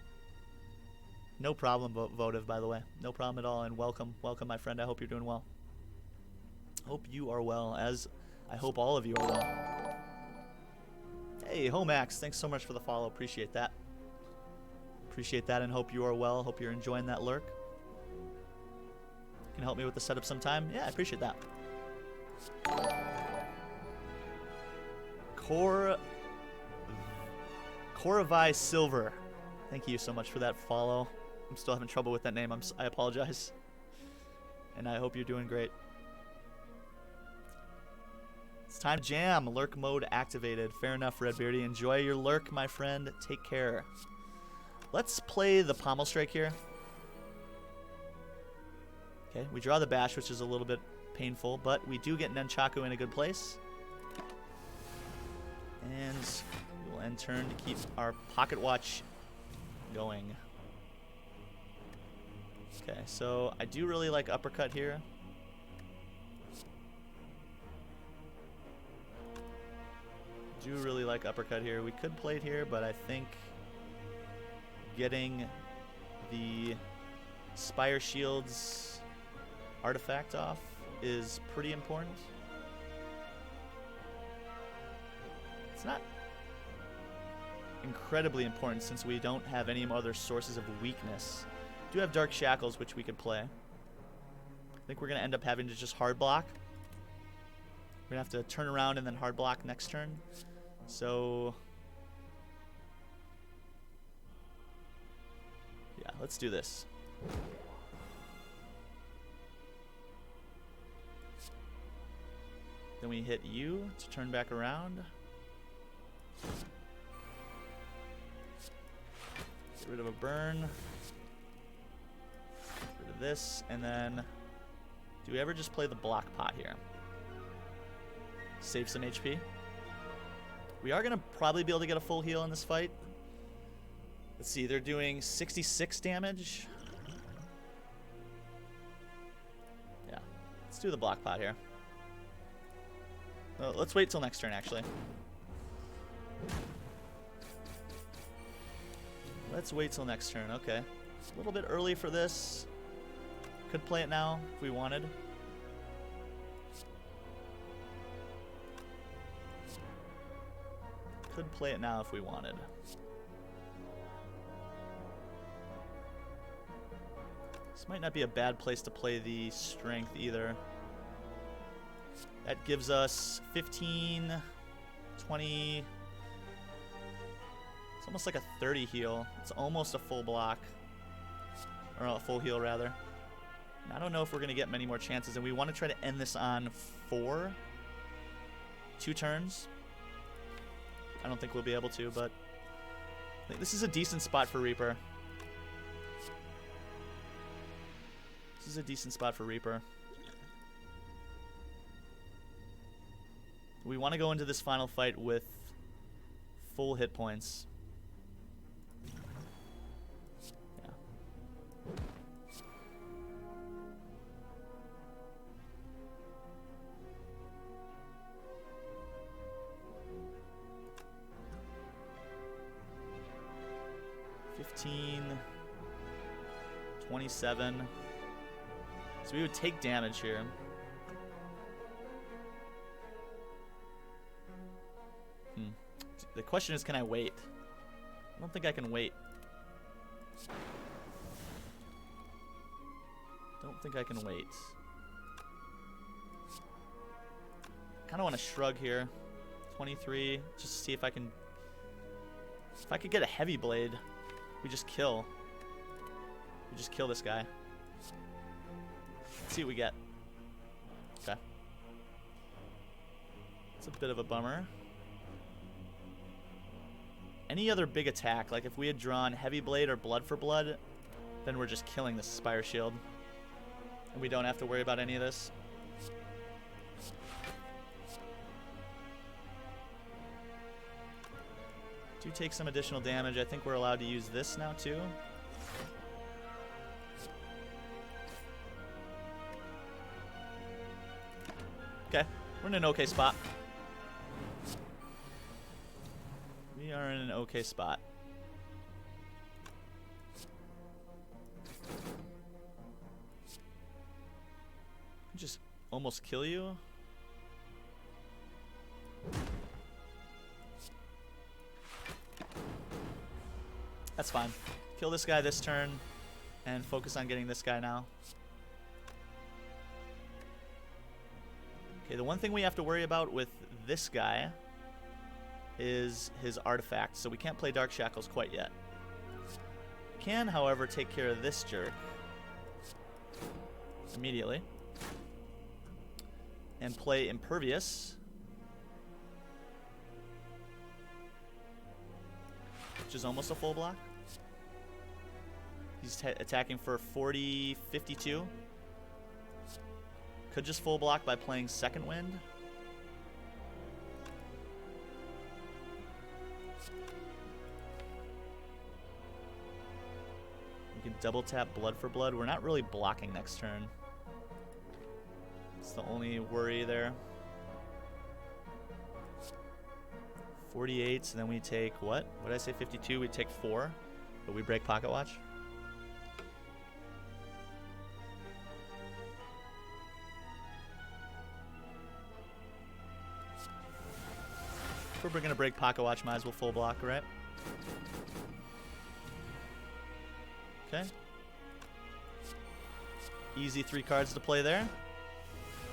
No problem, Votive, by the way. No problem at all, and welcome, my friend. I hope you're doing well. Hope you are well, as I hope all of you are well. Hey, Homax, thanks so much for the follow. Appreciate that. Appreciate that, and hope you are well. Hope you're enjoying that lurk. Can help me with the setup sometime? Yeah, I appreciate that. Koravai Silver. Thank you so much for that follow. I'm still having trouble with that name. I apologize. And I hope you're doing great. It's time to jam. Lurk mode activated. Fair enough, Redbeardy. Enjoy your lurk, my friend. Take care. Let's play the Pommel Strike here. Okay, we draw the Bash, which is a little bit painful, but we do get Nunchaku in a good place. And we'll end turn to keep our Pocket Watch going. Okay, so I do really like Uppercut here. We could play it here, but I think getting the Spire Shield's artifact off is pretty important. It's not incredibly important since we don't have any other sources of weakness. We do have Dark Shackles, which we could play. I think we're going to end up having to just hard block. We're going to have to turn around and then hard block next turn. So yeah, let's do this. Then we hit you to turn back around. Get rid of a burn. Get rid of this, and then do we ever just play the block pot here? Save some HP. We are gonna probably be able to get a full heal in this fight. Let's see, they're doing 66 damage. Yeah, let's do the block pot here. Well, let's wait till next turn, actually. Let's wait till next turn, okay. It's a little bit early for this. Could play it now if we wanted. Could play it now if we wanted. This might not be a bad place to play the strength either. That gives us 15, 20. It's almost like a 30 heal. It's almost a full block. Or a full heal, rather. And I don't know if we're going to get many more chances. And we want to try to end this on 4. 2 turns. I don't think we'll be able to, but I think this is a decent spot for Reaper. This is a decent spot for Reaper. We want to go into this final fight with full hit points. Yeah. $15, $27. So we would take damage here. The question is, can I wait? I don't think I can wait. Don't think I can wait. Kind of want to shrug here. 23, just to see if I can... If I could get a heavy blade, we just kill. We just kill this guy. Let's see what we get. Okay. It's a bit of a bummer. Any other big attack, like if we had drawn Heavy Blade or Blood for Blood, then we're just killing this Spire Shield. And we don't have to worry about any of this. Do take some additional damage. I think we're allowed to use this now too. Okay, we're in an okay spot. We are in an okay spot. Just almost kill you. That's fine. Kill this guy this turn and focus on getting this guy now. Okay, the one thing we have to worry about with this guy is his artifact, so we can't play Dark Shackles quite yet. Can, however, take care of this jerk immediately and play Impervious, which is almost a full block. He's attacking for 40, 52. Could just full block by playing Second Wind. We can double tap Blood for Blood. We're not really blocking next turn. It's the only worry there. 48, so then we take what? What did I say, 52? We take 4, but we break Pocket Watch. If we're going to break Pocket Watch, might as well full block, right? Okay. Easy 3 cards to play there.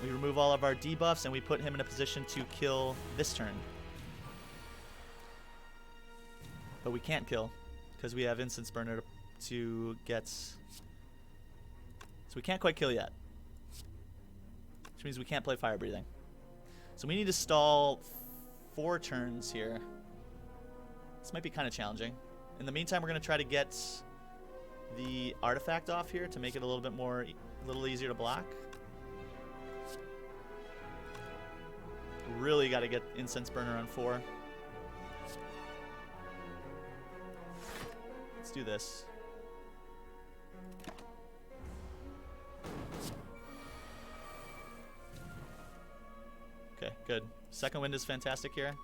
We remove all of our debuffs, and we put him in a position to kill this turn. But we can't kill, because we have Instance Burner to get So we can't quite kill yet. Which means we can't play fire breathing. So we need to stall 4 turns here. This might be kind of challenging. In the meantime, we're going to try to get the artifact off here to make it a little bit more, a little easier to block. Really got to get Incense Burner on 4. Let's do this. Okay, good. Second wind is fantastic here.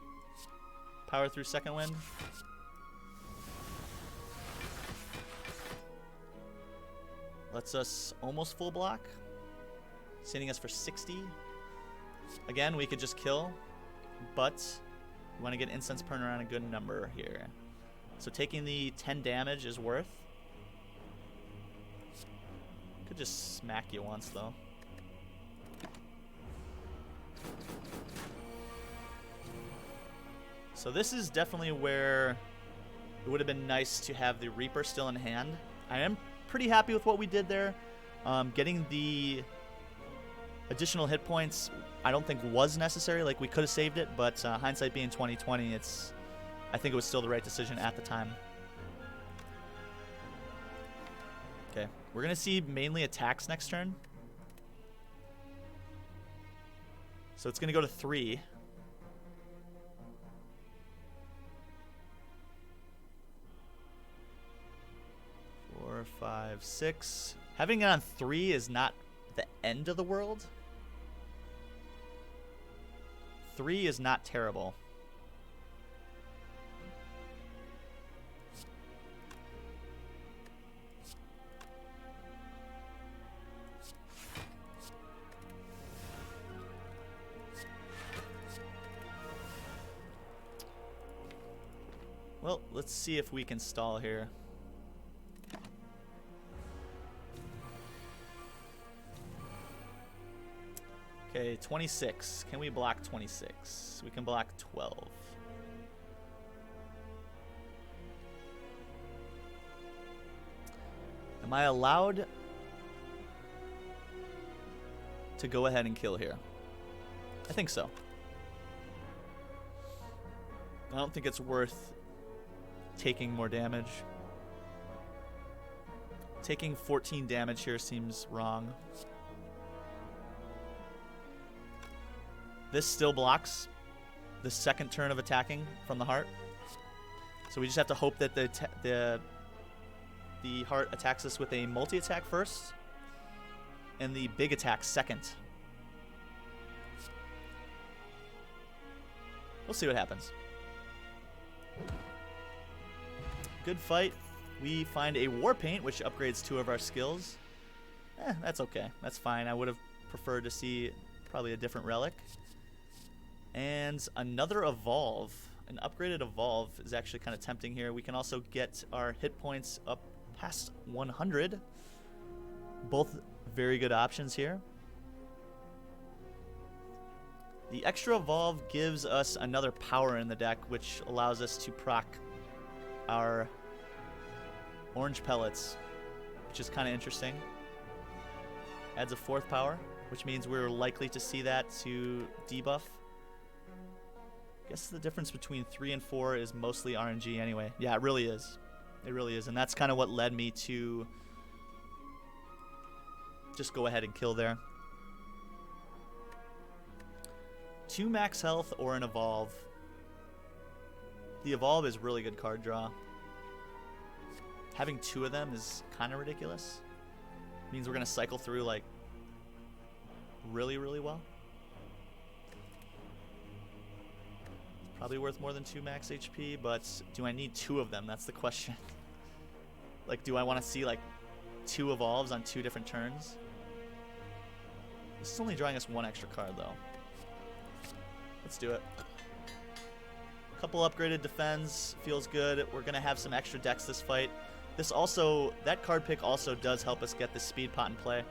Power through second wind. Lets us almost full block. Sending us for 60. Again, we could just kill, but we want to get Incense Burner on a good number here. So taking the 10 damage is worth. Could just smack you once, though. So this is definitely where it would have been nice to have the Reaper still in hand. I am pretty happy with what we did there. Getting the additional hit points I don't think was necessary. Like, we could have saved it, but hindsight being 20/20, I think it was still the right decision at the time. Okay, we're going to see mainly attacks next turn. So it's going to go to 3. 4, 5, 6. Having it on 3 is not the end of the world. 3 is not terrible. Well, let's see if we can stall here. Okay, 26. Can we block 26? We can block 12. Am I allowed to go ahead and kill here? I think so. I don't think it's worth taking more damage. Taking 14 damage here seems wrong. This still blocks the second turn of attacking from the heart. So we just have to hope that the heart attacks us with a multi-attack first and the big attack second. We'll see what happens. Good fight. We find a war paint, which upgrades 2 of our skills. That's okay. That's fine. I would have preferred to see probably a different relic. And another evolve. An upgraded evolve is actually kind of tempting here. We can also get our hit points up past 100. Both very good options here. The extra evolve gives us another power in the deck, which allows us to proc our orange pellets, which is kind of interesting. Adds a 4th power, which means we're likely to see that to debuff. I guess the difference between 3 and 4 is mostly RNG anyway. Yeah, it really is. It really is. And that's kind of what led me to just go ahead and kill there. 2 max health or an evolve. The evolve is really good card draw. Having 2 of them is kind of ridiculous. It means we're going to cycle through like really, really well. Probably worth more than 2 max HP, but do I need 2 of them? That's the question. Like, do I want to see like 2 evolves on 2 different turns? This is only drawing us 1 extra card though. Let's do it. Couple upgraded defense, feels good. We're gonna have some extra decks this fight. This also, that card pick also does help us get the speed pot in play,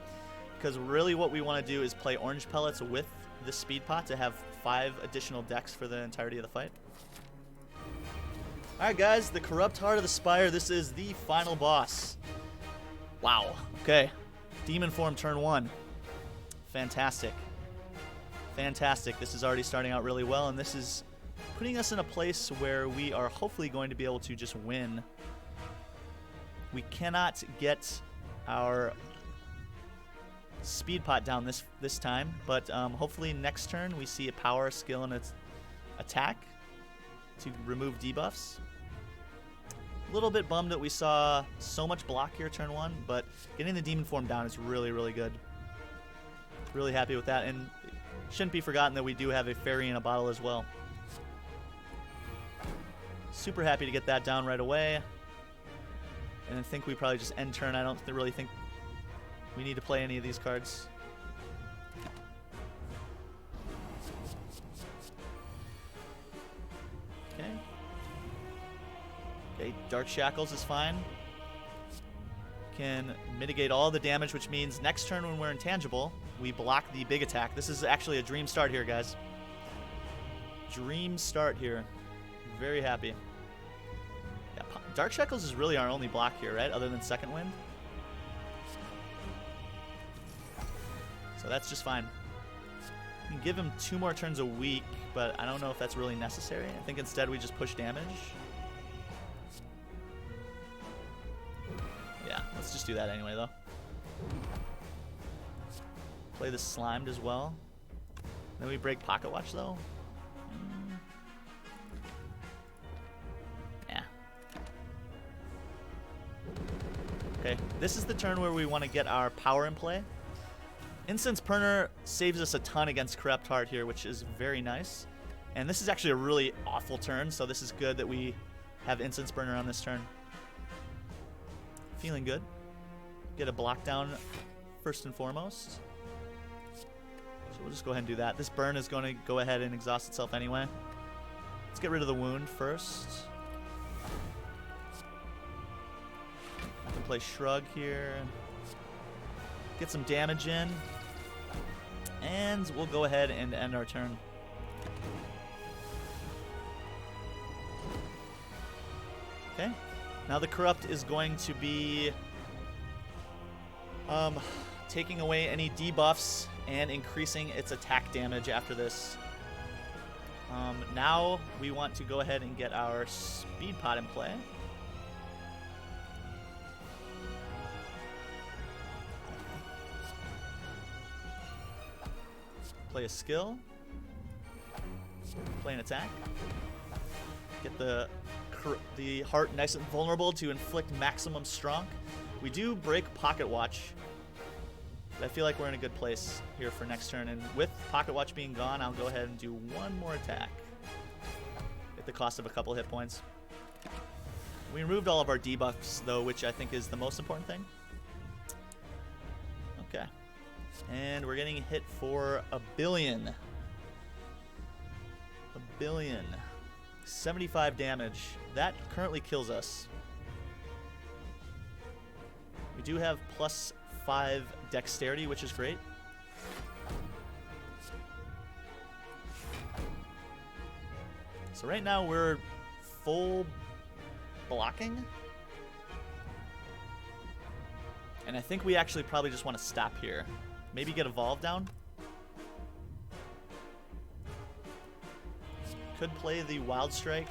because really what we want to do is play orange pellets with the speed pot to have 5 additional decks for the entirety of the fight. Alright guys, the Corrupt Heart of the Spire. This is the final boss. Wow. Okay. Demon form turn 1. Fantastic. Fantastic. This is already starting out really well, and this is putting us in a place where we are hopefully going to be able to just win. We cannot get our speed pot down this time, but hopefully next turn we see a power, skill, and its attack to remove debuffs. A little bit bummed that we saw so much block here turn 1, but getting the demon form down is really, really good. Really happy with that, and it shouldn't be forgotten that we do have a fairy in a bottle as well. Super happy to get that down right away. And I think we probably just end turn. I don't really think we need to play any of these cards. Okay. Okay, Dark Shackles is fine. Can mitigate all the damage, which means next turn when we're intangible, we block the big attack. This is actually a dream start here, guys. Dream start here. Very happy. Yeah, Dark Shackles is really our only block here, right? Other than Second Wind. So that's just fine. We can give him 2 more turns a week, but I don't know if that's really necessary. I think instead we just push damage. Yeah, let's just do that anyway, though. Play the Slimed as well. Then we break Pocket Watch, though. Yeah. Okay, this is the turn where we want to get our power in play. Incense Burner saves us a ton against Corrupt Heart here, which is very nice. And this is actually a really awful turn, so this is good that we have Incense Burner on this turn. Feeling good. Get a block down first and foremost. So we'll just go ahead and do that. This burn is going to go ahead and exhaust itself anyway. Let's get rid of the wound first. I can play Shrug here. Get some damage in. And we'll go ahead and end our turn. Okay. Now the Corrupt is going to be taking away any debuffs and increasing its attack damage after this. Now we want to go ahead and get our Speed Pot in play. Play a skill. Play an attack. Get the heart nice and vulnerable to inflict maximum strong. We do break Pocket Watch. But I feel like we're in a good place here for next turn. And with Pocket Watch being gone, I'll go ahead and do 1 more attack. At the cost of a couple hit points. We removed all of our debuffs, though, which I think is the most important thing. Okay. And we're getting hit for 1 billion. 1 billion. 75 damage. That currently kills us. We do have +5 dexterity, which is great. So right now we're full blocking. And I think we actually probably just want to stop here. Maybe get Evolve down. Could play the Wild Strike.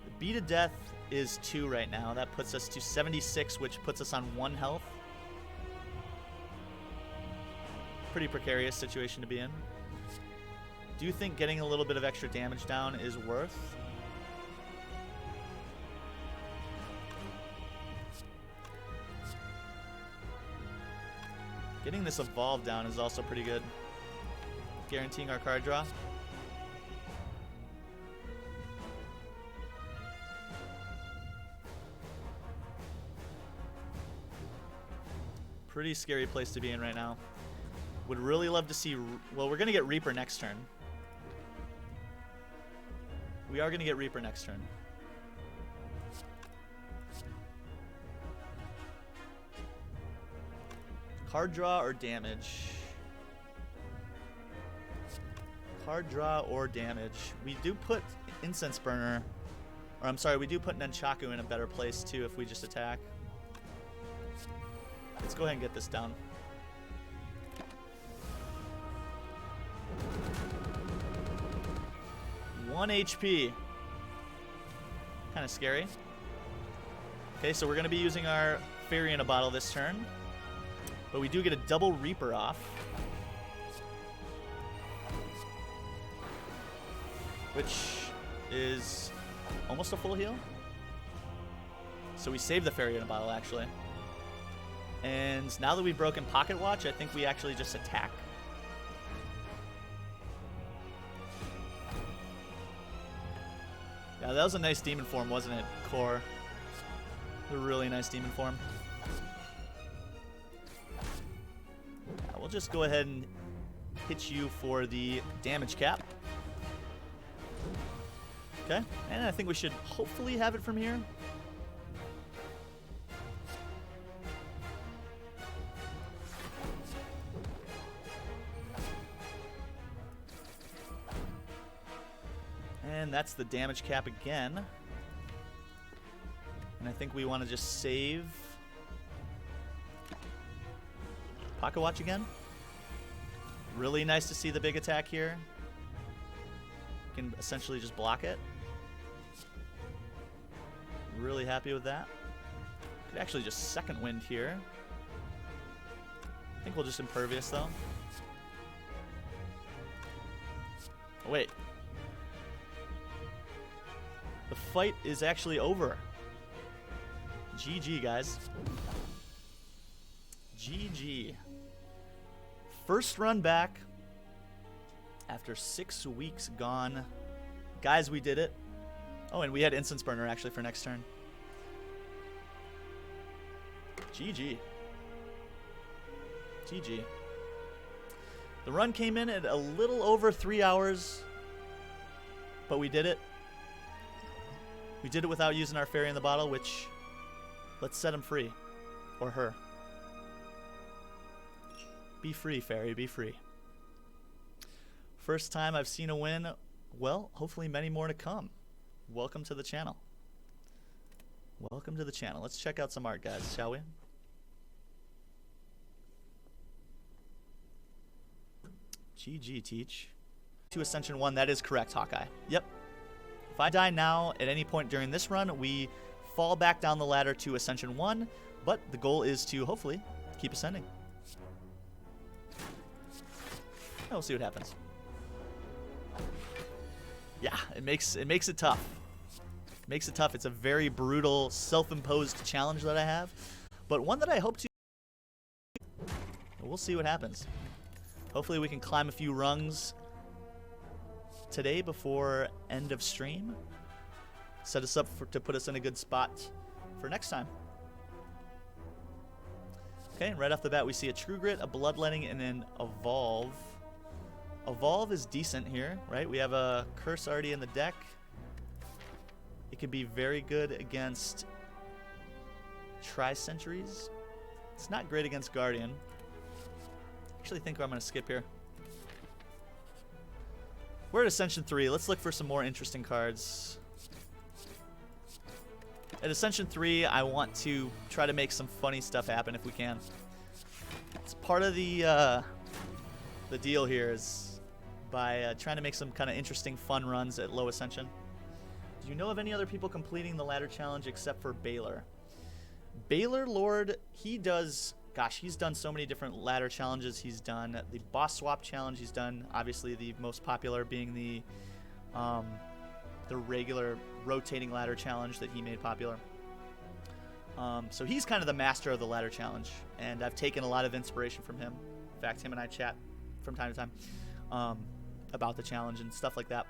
The Beat of Death is 2 right now. That puts us to 76, which puts us on 1 health. Pretty precarious situation to be in. Do you think getting a little bit of extra damage down is worth? Getting this Evolve down is also pretty good. Guaranteeing our card draw. Pretty scary place to be in right now. Would really love to see... Well, we're going to get Reaper next turn. We are going to get Reaper next turn. Card draw or damage? Card draw or damage. We do put Incense Burner, or I'm sorry, we do put Nunchaku in a better place too if we just attack. Let's go ahead and get this down. One HP. Kind of scary. Okay, so we're going to be using our Fairy in a Bottle this turn. But we do get a double Reaper off. Which is almost a full heal. So we save the Fairy in a Bottle, actually. And now that we've broken Pocket Watch, I think we actually just attack. Yeah, that was a nice demon form, wasn't it, Core? A really nice demon form. Yeah, we'll just go ahead and hit you for the damage cap. Okay, and I think we should hopefully have it from here. And that's the damage cap again. And I think we want to just save Pocket Watch again. Really nice to see the big attack here. Can essentially just block it. Really happy with that. Could actually just second wind here. I think we'll just Impervious though. Oh, wait. The fight is actually over. GG, guys. GG. First run back after 6 weeks gone. Guys, we did it. Oh, and we had Instance Burner actually for next turn. GG. GG. The run came in at a little over 3 hours, but we did it. We did it without using our Fairy in the Bottle, which, let's set him free. Or her. Be free, Fairy, be free. First time I've seen a win. Well, hopefully many more to come. Welcome to the channel. Welcome to the channel. Let's check out some art, guys, shall we? GG, Teach. To Ascension 1, that is correct, Hawkeye. Yep. If I die now at any point during this run, we fall back down the ladder to Ascension 1, but the goal is to hopefully keep ascending. We'll see what happens. Yeah, it makes it tough. It makes it tough. It's a very brutal, self-imposed challenge that I have, but one that I hope to. We'll see what happens. Hopefully we can climb a few rungs today before end of stream. Set us up to put us in a good spot for next time. Okay, and right off the bat we see a True Grit, a Bloodletting, and an Evolve. Evolve is decent here, right? We have a Curse already in the deck. It could be very good against Tri-Centuries. It's not great against Guardian. Actually think I'm going to skip here. We're at Ascension 3. Let's look for some more interesting cards. At Ascension 3, I want to try to make some funny stuff happen if we can. It's part of the deal here is by trying to make some kind of interesting, fun runs at low Ascension. Do you know of any other people completing the ladder challenge except for Baylor? Baylor Lord, he does... Gosh, he's done so many different ladder challenges. He's done the boss swap challenge. He's done, obviously, the most popular being the regular rotating ladder challenge that he made popular. So he's kind of the master of the ladder challenge, and I've taken a lot of inspiration from him. In fact, him and I chat from time to time about the challenge and stuff like that.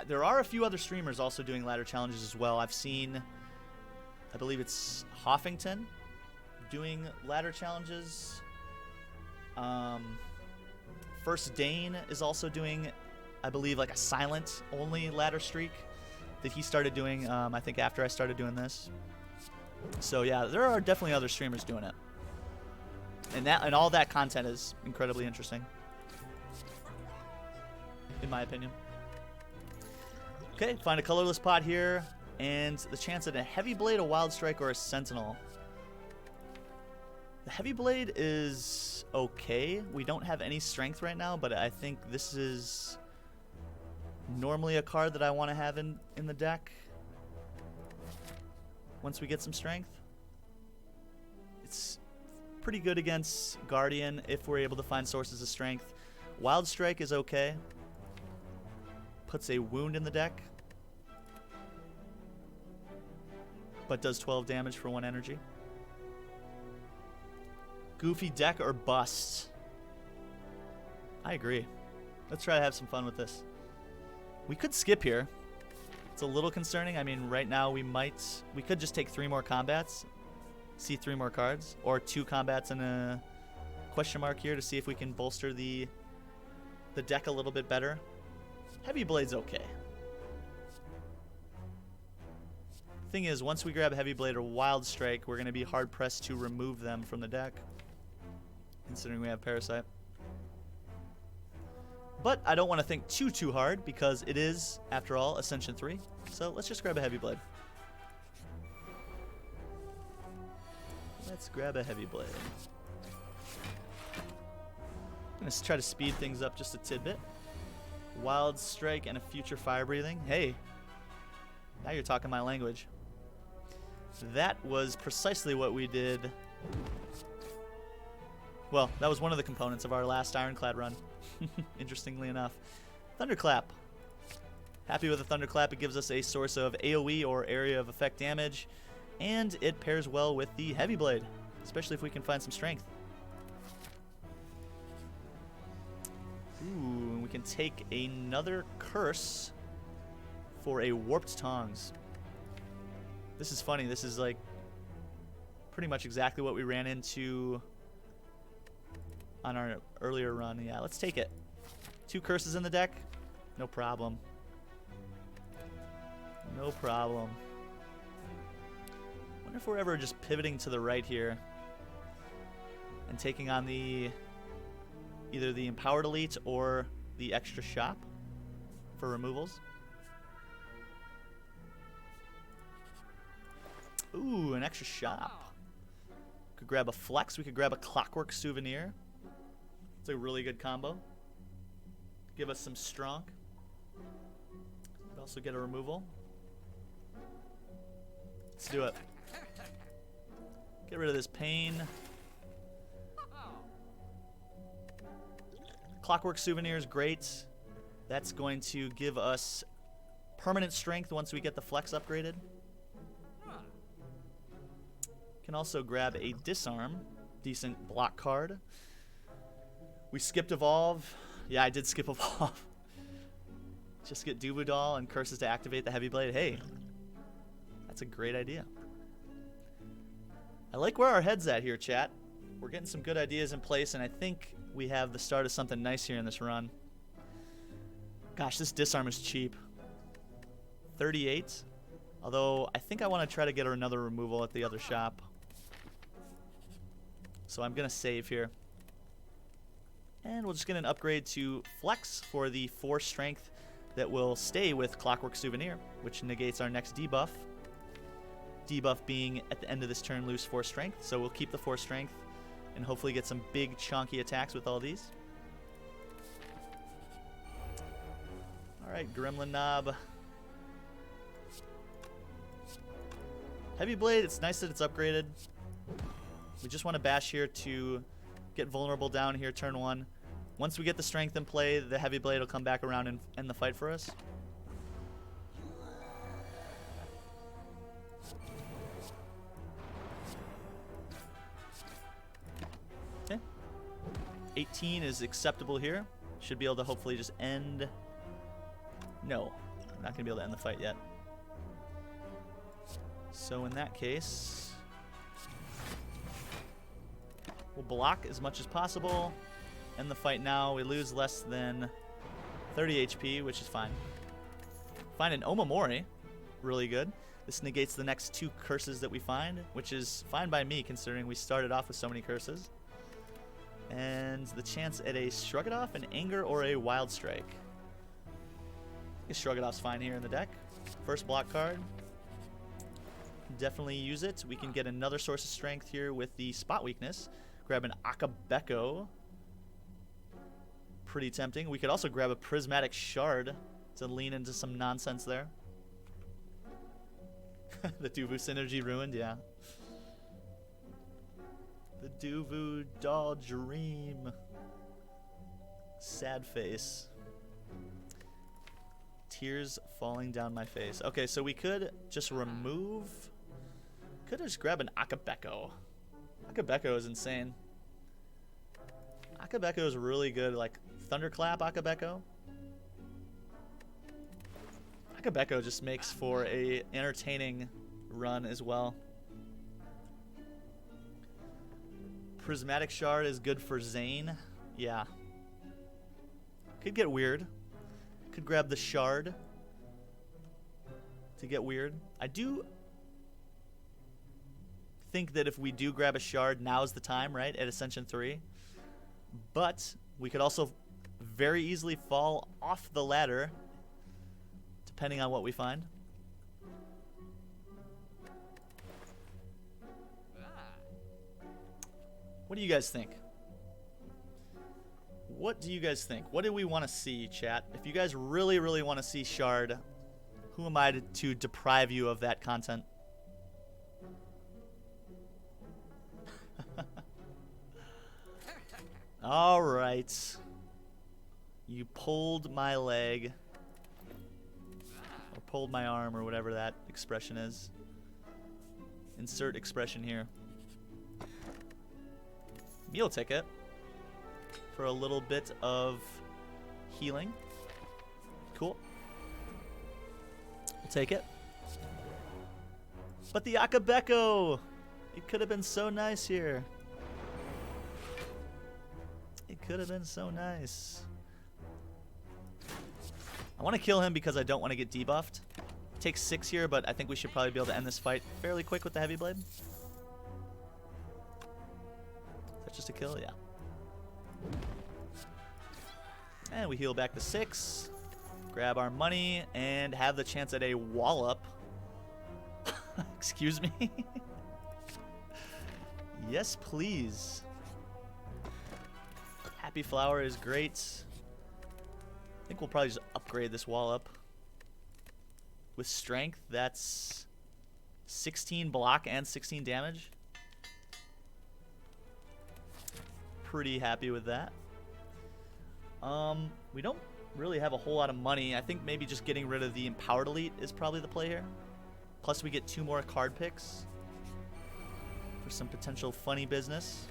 There are a few other streamers also doing ladder challenges as well. I've seen... I believe it's Hoffington doing ladder challenges. First Dane is also doing, I believe, like a silent only ladder streak that he started doing, I think after I started doing this. So yeah, there are definitely other streamers doing it. And all that content is incredibly interesting, in my opinion. Okay, find a colorless pot here. And the chance at a Heavy Blade, a Wild Strike, or a Sentinel. The Heavy Blade is okay. We don't have any strength right now, but I think this is normally a card that I want to have in the deck once we get some strength. It's pretty good against Guardian if we're able to find sources of strength. Wild Strike is okay. Puts a wound in the deck, but does 12 damage for 1 energy. Goofy deck or bust? I agree. Let's try to have some fun with this. We could skip here. It's a little concerning. I mean, right now we could just take 3 more combats, see 3 more cards, or 2 combats and a question mark here to see if we can bolster the deck a little bit better. Heavy Blade's okay. Thing is, once we grab Heavy Blade or Wild Strike, we're going to be hard-pressed to remove them from the deck, considering we have Parasite. But I don't want to think too hard, because it is, after all, Ascension 3. So let's just grab a Heavy Blade. Let's grab a Heavy Blade. I'm going to try to speed things up just a tidbit. Wild Strike and a Future Fire Breathing. Hey, now you're talking my language. That was precisely what we did. Well, that was one of the components of our last Ironclad run. Interestingly enough. Thunderclap. Happy with the Thunderclap. It gives us a source of AoE or area of effect damage, and it pairs well with the Heavy Blade, especially if we can find some strength. Ooh, we can take another curse for a Warped Tongs. This is funny. This is like pretty much exactly what we ran into on our earlier run. Yeah, let's take it. 2 curses in the deck. No problem. No problem. Wonder if we're ever just pivoting to the right here and taking on either the Empowered Elite or the extra shop for removals. Ooh, an extra shop. Could grab a Flex. We could grab a Clockwork Souvenir. It's a really good combo. Give us some strong. Could also get a removal. Let's do it. Get rid of this pain. Clockwork Souvenir is great. That's going to give us permanent strength once we get the Flex upgraded. Can also grab a Disarm. Decent block card. We skipped Evolve. Yeah, I did skip Evolve. Just get Dubudal and curses to activate the Heavy Blade. Hey, that's a great idea. I like where our head's at here, chat. We're getting some good ideas in place, and I think we have the start of something nice here in this run. Gosh, this Disarm is cheap. 38. Although, I think I want to try to get her another removal at the other shop. So I'm going to save here. And we'll just get an upgrade to Flex for the 4 strength that will stay with Clockwork Souvenir, which negates our next debuff. Debuff being at the end of this turn lose 4 strength. So we'll keep the 4 strength and hopefully get some big chunky attacks with all these. Alright, Gremlin Knob. Heavy Blade, it's nice that it's upgraded. We just want to bash here to get vulnerable down here turn 1. Once we get the strength in play, the Heavy Blade will come back around and end the fight for us. Okay. 18 is acceptable here. Should be able to hopefully just end... No, I'm not going to be able to end the fight yet. So in that case, we'll block as much as possible. End the fight now. We lose less than 30 HP, which is fine. Find an Omamori. Really good. This negates the next 2 curses that we find, which is fine by me considering we started off with so many curses. And the chance at a Shrug It Off, an Anger, or a Wild Strike. I guess Shrug It Off's fine here in the deck. First block card. definitely use it. We can get another source of strength here with the spot weakness. Grab an Akabeko. Pretty tempting. We could also grab a prismatic shard to lean into some nonsense there. The Duvu synergy ruined, yeah. The Duvu doll dream. Sad face. Tears falling down my face. Okay, so we could just remove... Could just grab an Akabeko. Akabeko is insane. Akabeko is really good, like Thunderclap Akabeko. Akabeko just makes for a entertaining run as well. Prismatic Shard is good for Zane. Yeah. Could get weird. Could grab the Shard to get weird. I do think that if we do grab a Shard, now's the time, right? At Ascension 3. But we could also very easily fall off the ladder depending on what we find. What do you guys think? What do you guys think? What do we want to see, chat? If you guys really, really want to see Shard, who am I to deprive you of that content? All right. You pulled my leg. Or pulled my arm, or whatever that expression is. Insert expression here. Meal ticket for a little bit of healing. Cool. We'll take it. But the Akabeko! It could have been so nice here. It could have been so nice. I want to kill him because I don't want to get debuffed. It takes 6 here, but I think we should probably be able to end this fight fairly quick with the heavy blade. Just a kill, yeah. And we heal back to 6. Grab our money and have the chance at a wallop. Excuse me. Yes, please. Happy Flower is great. I think we'll probably just upgrade this wallop. With strength, that's 16 block and 16 damage. Pretty happy with that. We don't really have a whole lot of money. I think maybe just getting rid of the Empowered Elite is probably the play here. Plus we get 2 more card picks for some potential funny business.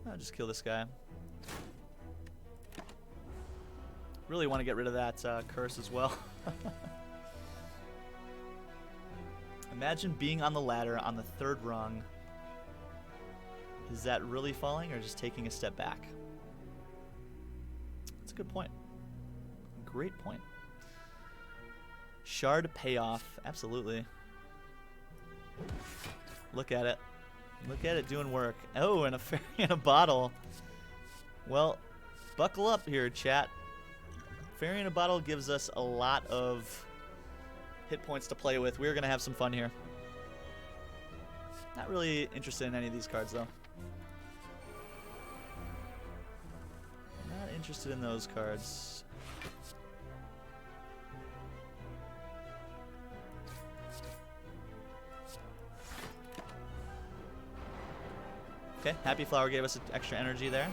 I'll just kill this guy. Really want to get rid of that curse as well. Imagine being on the ladder on the 3rd rung. Is that really falling or just taking a step back? That's a good point. Great point. Shard payoff. Absolutely. Look at it. Look at it doing work. Oh, and a fairy in a bottle. Well, buckle up here, chat. Fairy in a bottle gives us a lot of hit points to play with. We're going to have some fun here. Not really interested in any of these cards, though. Not interested in those cards. Okay, Happy Flower gave us extra energy there.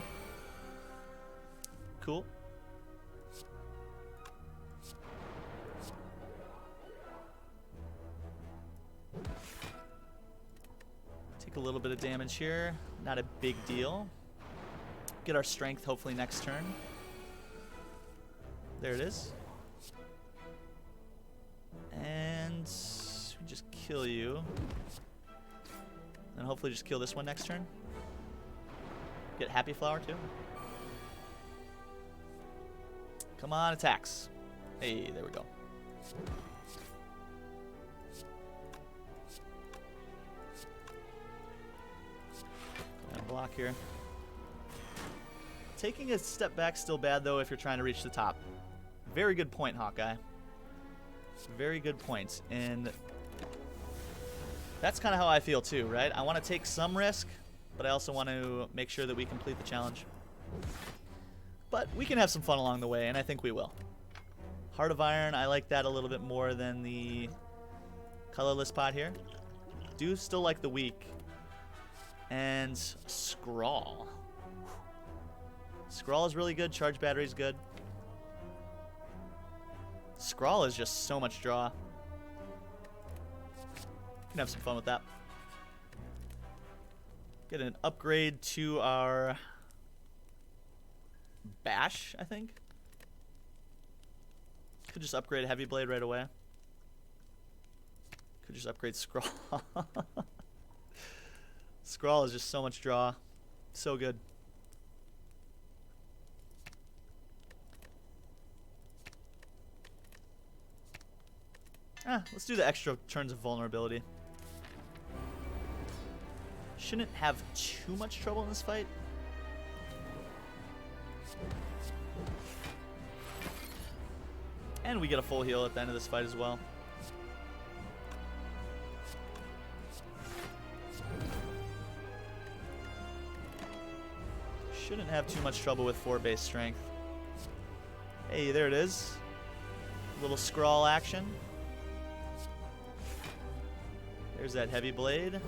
Cool. A little bit of damage here, not a big deal. Get our strength hopefully next turn. There it is. And we just kill you. And hopefully just kill this one next turn. Get Happy Flower too. Come on, attacks. Hey, there we go. Block here. Taking a step back still bad, though, if you're trying to reach the top. Very good point, Hawkeye. Very good point. And that's kind of how I feel, too, right? I want to take some risk, but I also want to make sure that we complete the challenge. But we can have some fun along the way, and I think we will. Heart of Iron, I like that a little bit more than the colorless pot here. Do still like the weak. And Scrawl. Scrawl is really good. Charge battery is good. Scrawl is just so much draw. Can have some fun with that. Get an upgrade to our Bash, I think. Could just upgrade Heavy Blade right away. Could just upgrade Scrawl. Scrawl is just so much draw. So good. Let's do the extra turns of vulnerability. Shouldn't have too much trouble in this fight. And we get a full heal at the end of this fight as well. Shouldn't have too much trouble with 4 base strength. Hey, there it is. Little Scrawl action. There's that Heavy Blade.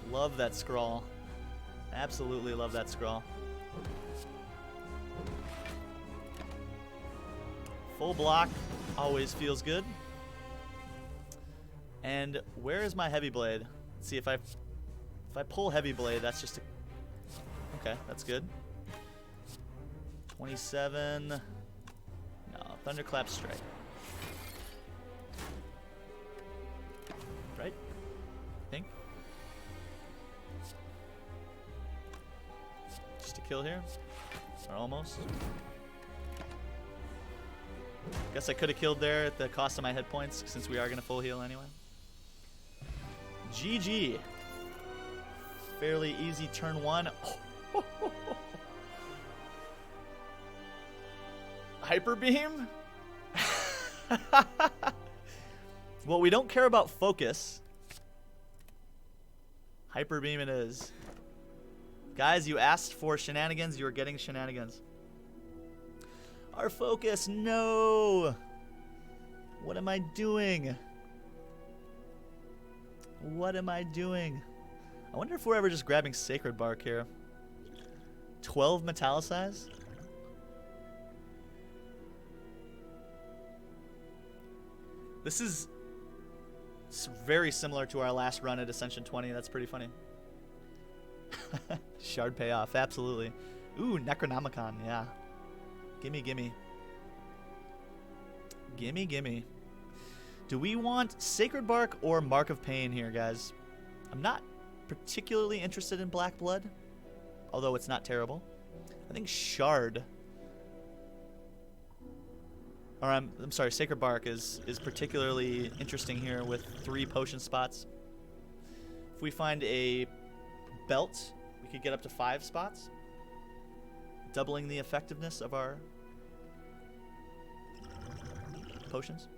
Love that Scrawl. Absolutely love that Scrawl. Full block always feels good. And where is my Heavy Blade? Let's see if I pull Heavy Blade, that's just a... Okay, that's good. 27. No, Thunderclap Strike. Right? I think. Just a kill here. Or almost. Guess I could have killed there at the cost of my hit points, since we are going to full heal anyway. GG. Fairly easy turn 1. Hyper Beam? Well, we don't care about focus. Hyper Beam it is. Guys, you asked for shenanigans, you are getting shenanigans. Our focus, no! What am I doing? What am I doing? I wonder if we're ever just grabbing Sacred Bark here. 12 Metallicize? This is very similar to our last run at Ascension 20. That's pretty funny. Shard payoff, absolutely. Ooh, Necronomicon, yeah. Gimme, gimme. Gimme, gimme. Do we want Sacred Bark or Mark of Pain here, guys? I'm not particularly interested in Black Blood, although it's not terrible. I think Shard, or I'm sorry, Sacred Bark is particularly interesting here with 3 potion spots. If we find a belt, we could get up to 5 spots, doubling the effectiveness of our potions.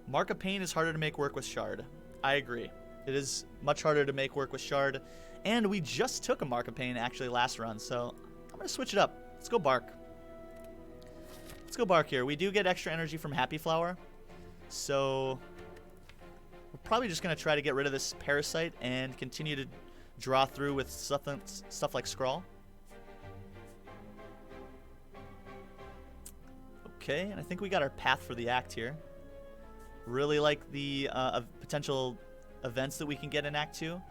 Mark of Pain is harder to make work with Shard. I agree. It is much harder to make work with Shard. And we just took a Mark of Pain actually last run, so I'm going to switch it up. Let's go Bark. Let's go Bark here. We do get extra energy from Happy Flower, so we're probably just going to try to get rid of this Parasite and continue to draw through with stuff like Scrawl. Okay, and I think we got our path for the act here. Really like the potential events that we can get in Act 2.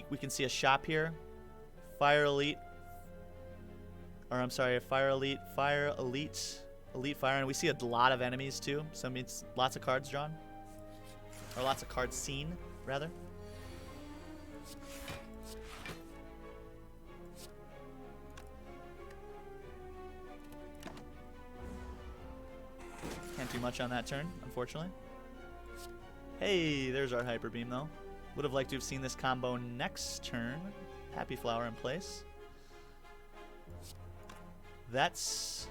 We can see a shop here. Fire Elite. Or I'm sorry, Fire Elite, Fire Elite, Elite Fire. And we see a lot of enemies too. So it means lots of cards drawn. Or lots of cards seen, rather. Can't do much on that turn, unfortunately. Hey, there's our Hyper Beam, though. Would have liked to have seen this combo next turn. Happy Flower in place. That's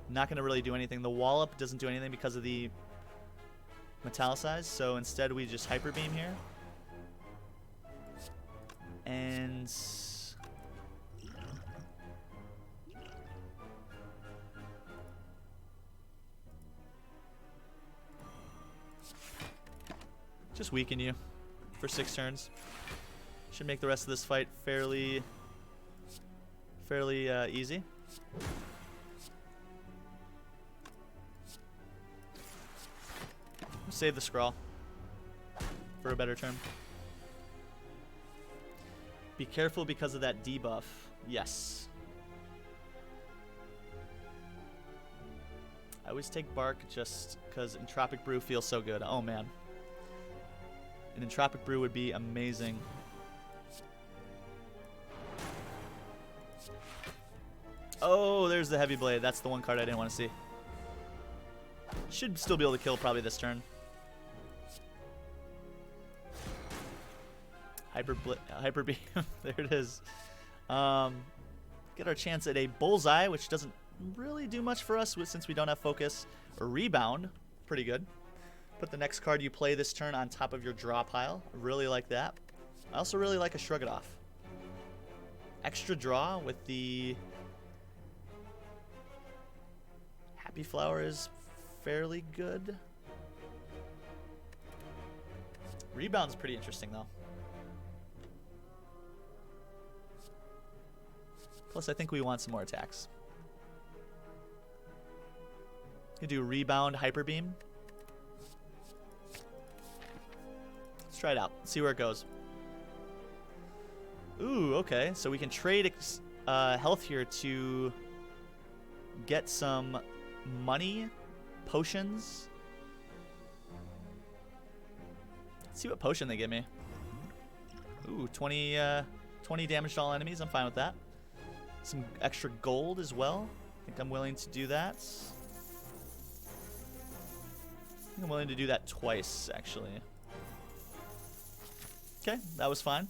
not going to really do anything. The Wallop doesn't do anything because of the Metallicize, so instead we just Hyper Beam here. And just weaken you for 6 turns. Should make the rest of this fight fairly easy. Save the scrawl for a better turn. Be careful because of that debuff. Yes. I always take Bark just because Entropic Brew feels so good. Oh man. An Entropic Brew would be amazing. Oh, there's the Heavy Blade. That's the one card I didn't want to see. Should still be able to kill probably this turn. Hyper Beam. There it is. Get our chance at a Bullseye, which doesn't really do much for us since we don't have Focus. A Rebound. Pretty good. Put the next card you play this turn on top of your draw pile. I really like that. I also really like a Shrug It Off. Extra draw with the Happy Flower is fairly good. Rebound's pretty interesting though. Plus I think we want some more attacks. You do Rebound, Hyper Beam. Let's try it out. See where it goes. Ooh, okay. So we can trade health here to get some money, potions. Let's see what potion they give me. Ooh, 20 damage to all enemies. I'm fine with that. Some extra gold as well. I think I'm willing to do that. I think I'm willing to do that twice, actually. Okay, that was fine.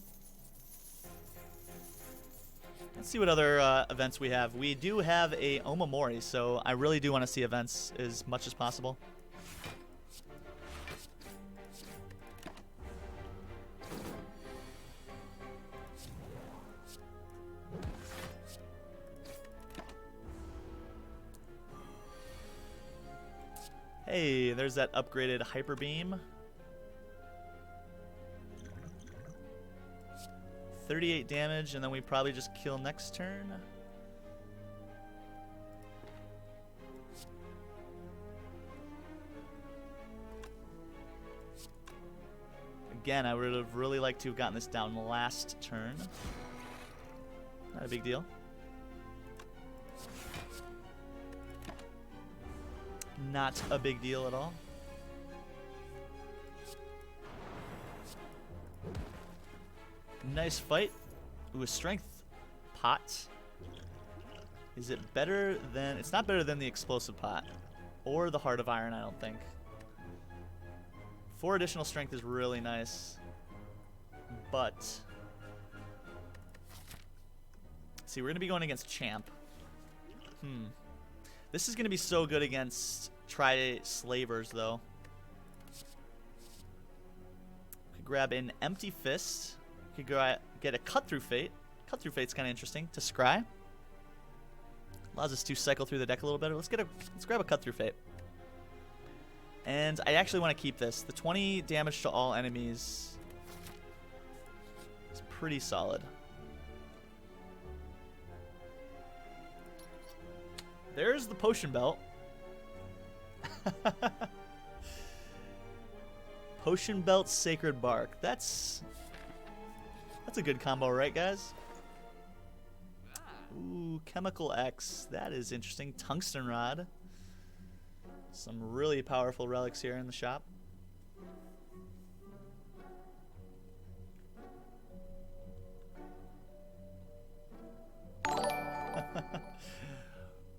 Let's see what other events we have. We do have a Omamori, so I really do want to see events as much as possible. Hey, there's that upgraded Hyper Beam. 38 damage, and then we probably just kill next turn. Again, I would have really liked to have gotten this down last turn. Not a big deal. Not a big deal at all. Nice fight. Ooh, a strength pot. Is it better than... It's not better than the explosive pot. Or the Heart of Iron, I don't think. 4 additional strength is really nice. But... See, we're going to be going against Champ. This is going to be so good against Tri-Slavers, though. Could grab an Empty Fist. Could get a Cut Through Fate. Cut Through Fate's kind of interesting to scry. Allows us to cycle through the deck a little better. Let's grab a Cut Through Fate. And I actually want to keep this. The 20 damage to all enemies is pretty solid. There's the Potion Belt. Potion Belt, Sacred Bark. That's a good combo, right, guys? Ooh, Chemical X. That is interesting. Tungsten Rod. Some really powerful relics here in the shop.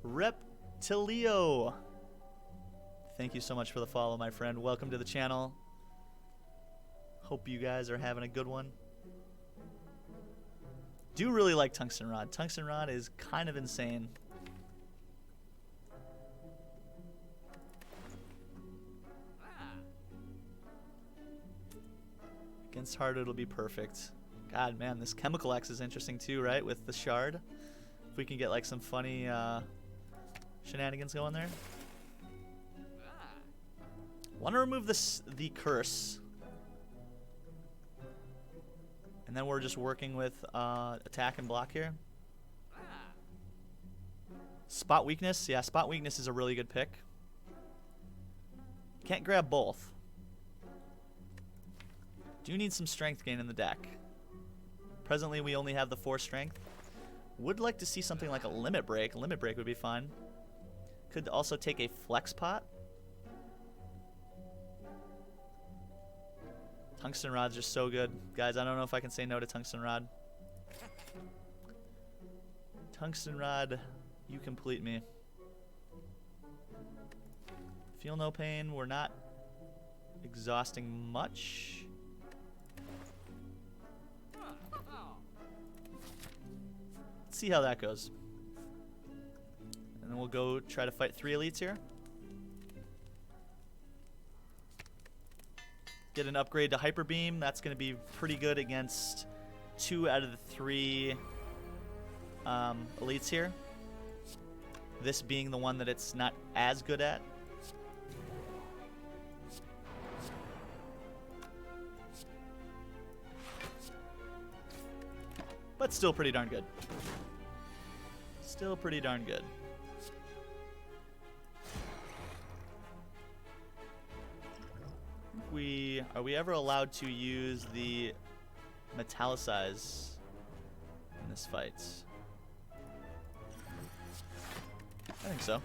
Reptilio. Thank you so much for the follow, my friend. Welcome to the channel. Hope you guys are having a good one. Do really like tungsten rod. Tungsten rod is kind of insane. Against hard, it'll be perfect. God, man, this chemical X is interesting too, right? With the shard. If we can get like some funny shenanigans going there. Want to remove the curse. And then we're just working with attack and block here. Spot weakness. Yeah, spot weakness is a really good pick. Can't grab both. Do need some strength gain in the deck. Presently, we only have the 4 strength. Would like to see something like a limit break. Limit break would be fun. Could also take a flex pot. Tungsten rod's just so good. Guys, I don't know if I can say no to tungsten rod. Tungsten rod, you complete me. Feel no pain. We're not exhausting much. Let's see how that goes. And then we'll go try to fight 3 elites here. Get an upgrade to Hyper Beam. That's going to be pretty good against 2 out of the 3 elites here. This being the one that it's not as good at. But still pretty darn good. Still pretty darn good. Are we ever allowed to use the metallicize in this fight? I think so.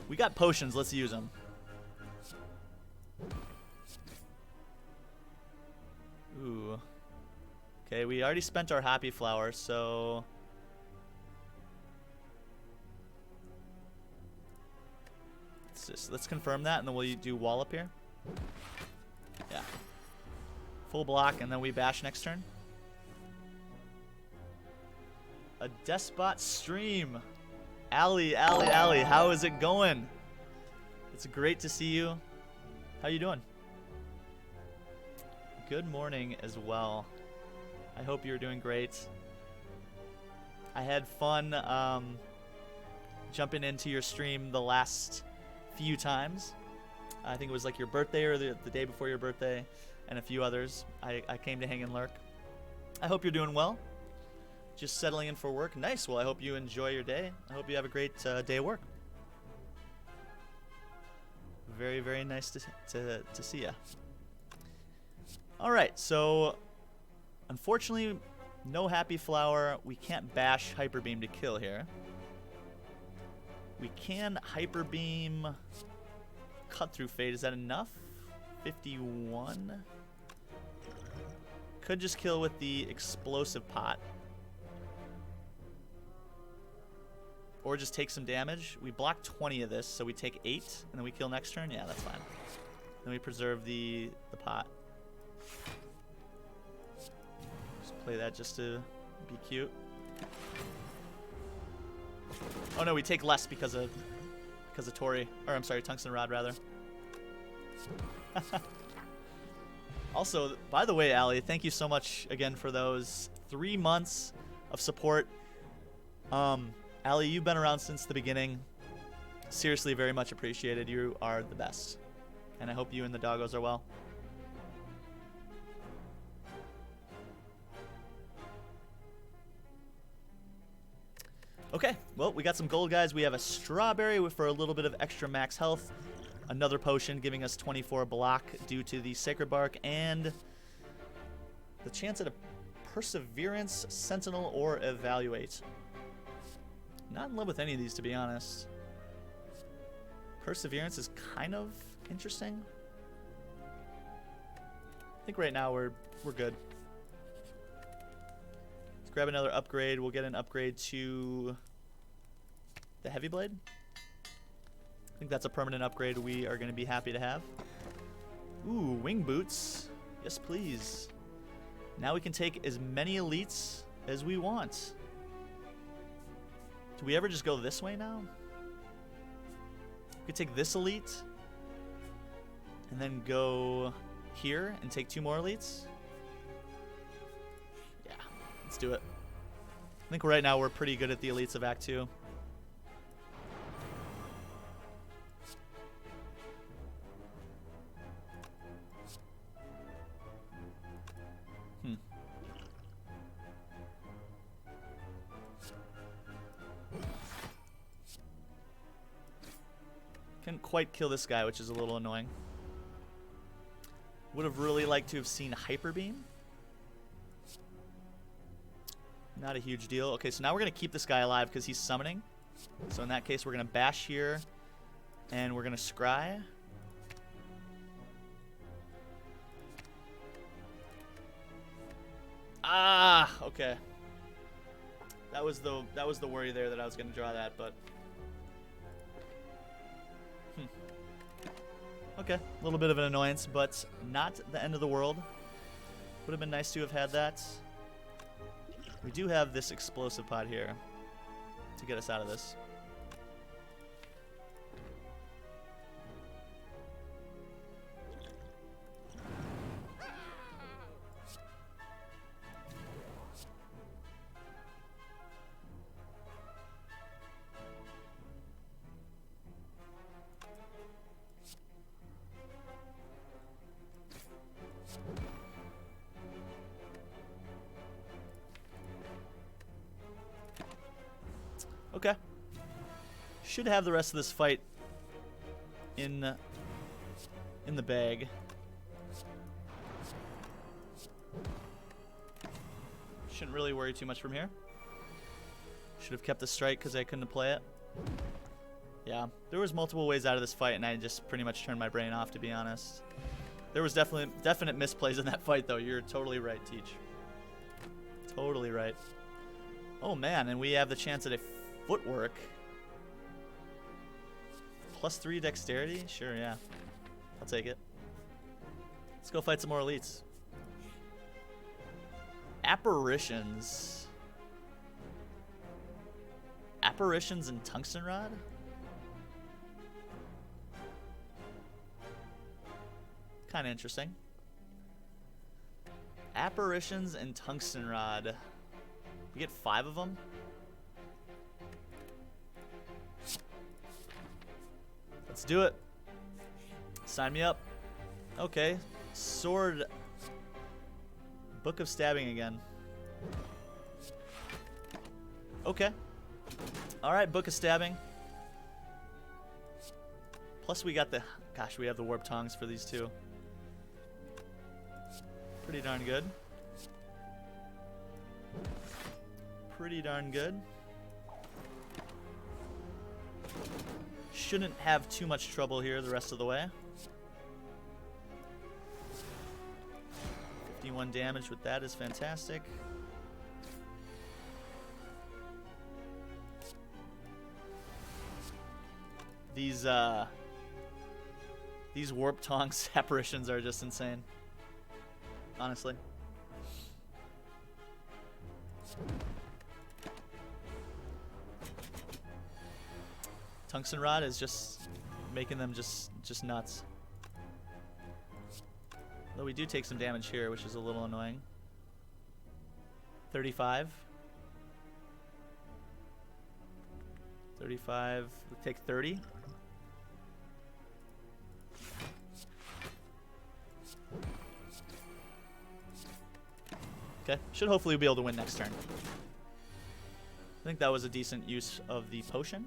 We got potions. Let's use them. Ooh. Okay, we already spent our happy flower, so let's confirm that, and then we'll do wall up here. Yeah. Full block, and then we bash next turn. A Despot stream. Allie, how is it going? It's great to see you. How you doing? Good morning as well. I hope you're doing great. I had fun jumping into your stream the last few times. I think it was like your birthday or the day before your birthday, and a few others. I came to hang and lurk. I hope you're doing well. Just settling in for work. Nice. Well, I hope you enjoy your day. I hope you have a great day of work. Very, very nice to see ya. All right, so unfortunately, no happy flower. We can't bash Hyper Beam to kill here. We can Hyper Beam Cut Through Fate. Is that enough? 51. Could just kill with the Explosive Pot. Or just take some damage. We block 20 of this, so we take 8, and then we kill next turn. Yeah, that's fine. Then we preserve the pot. Just play that just to be cute. Oh no, we take less because of Tori, or I'm sorry, Tungsten Rod rather. Also, by the way, Allie, thank you so much again for those 3 months of support. Allie, you've been around since the beginning. Seriously, very much appreciated. You are the best. And I hope you and the doggos are well. Okay, well, we got some gold, guys. We have a strawberry for a little bit of extra max health. Another potion giving us 24 block due to the Sacred Bark. And the chance at a Perseverance, Sentinel, or Evaluate. Not in love with any of these, to be honest. Perseverance is kind of interesting. I think right now we're good. Let's grab another upgrade. We'll get an upgrade to the Heavy Blade. I think that's a permanent upgrade we are going to be happy to have. Ooh, wing boots. Yes, please. Now we can take as many elites as we want. Do we ever just go this way now? We could take this elite and then go here and take 2 more elites. Yeah, let's do it. I think right now we're pretty good at the elites of Act 2. Couldn't quite kill this guy, which is a little annoying. Would have really liked to have seen Hyper Beam. Not a huge deal. Okay, so now we're going to keep this guy alive because he's summoning. So in that case, we're going to bash here. And we're going to scry. Ah, okay. That was the worry there that I was going to draw that, but okay, a little bit of an annoyance, but not the end of the world. Would have been nice to have had that. We do have this explosive pod here to get us out of this. Okay. Should have the rest of this fight in the bag. Shouldn't really worry too much from here. Should have kept the strike because I couldn't play it. Yeah, there was multiple ways out of this fight, and I just pretty much turned my brain off, to be honest. There was definite misplays in that fight, though. You're totally right, Teach. Totally right. Oh, man, and we have the chance at a footwork. +3 dexterity? Sure, yeah. I'll take it. Let's go fight some more elites. Apparitions. Apparitions and tungsten rod? Kind of interesting. Apparitions and tungsten rod. We get 5 of them. Let's do it. Sign me up. Okay. Sword. Book of Stabbing again. Okay. Alright, Book of Stabbing. Plus we got the... Gosh, we have the Warp Tongs for these two. Pretty darn good. Pretty darn good. Shouldn't have too much trouble here the rest of the way. 51 damage with that is fantastic. These Warp Tongs apparitions are just insane. Honestly. Tungsten Rod is just making them just nuts. Though we do take some damage here, which is a little annoying. 35. 35. We take 30. Okay. Should hopefully be able to win next turn. I think that was a decent use of the potion.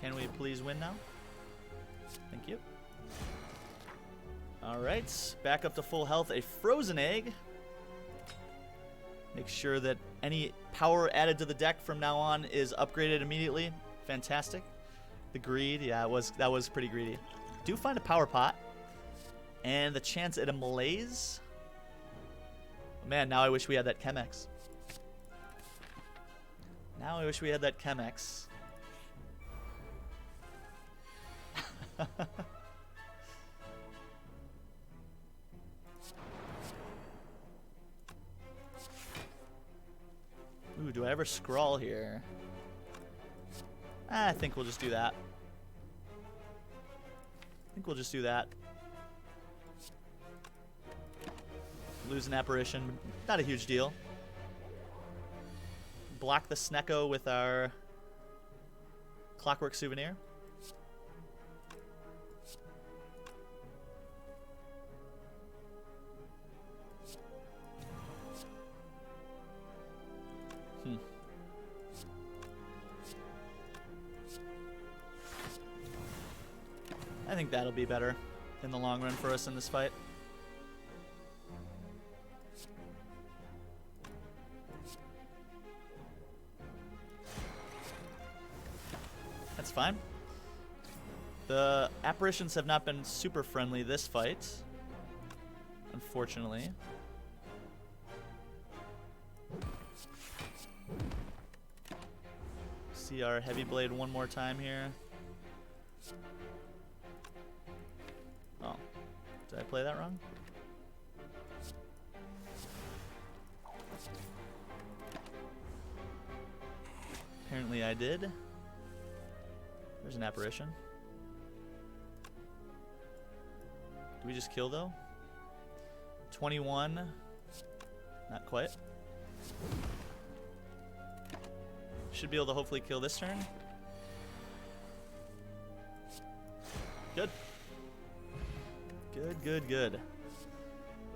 Can we please win now? Thank you. Alright, back up to full health. A frozen egg. Make sure that any power added to the deck from now on is upgraded immediately. Fantastic. The greed, yeah, that was pretty greedy. Do find a power pot. And the chance at a malaise. Man, now I wish we had that Chemex. Now I wish we had that Chemex. Ooh, do I ever scroll here? I think we'll just do that. I think we'll just do that. Lose an apparition. Not a huge deal. Block the Snecko with our Clockwork Souvenir. I think that'll be better in the long run for us in this fight. That's fine. The apparitions have not been super friendly this fight, unfortunately. See our heavy blade one more time here. Oh, did I play that wrong? Apparently I did. There's an apparition. Do we just kill though? 21. Not quite. Should be able to hopefully kill this turn. Good. Good, good, good.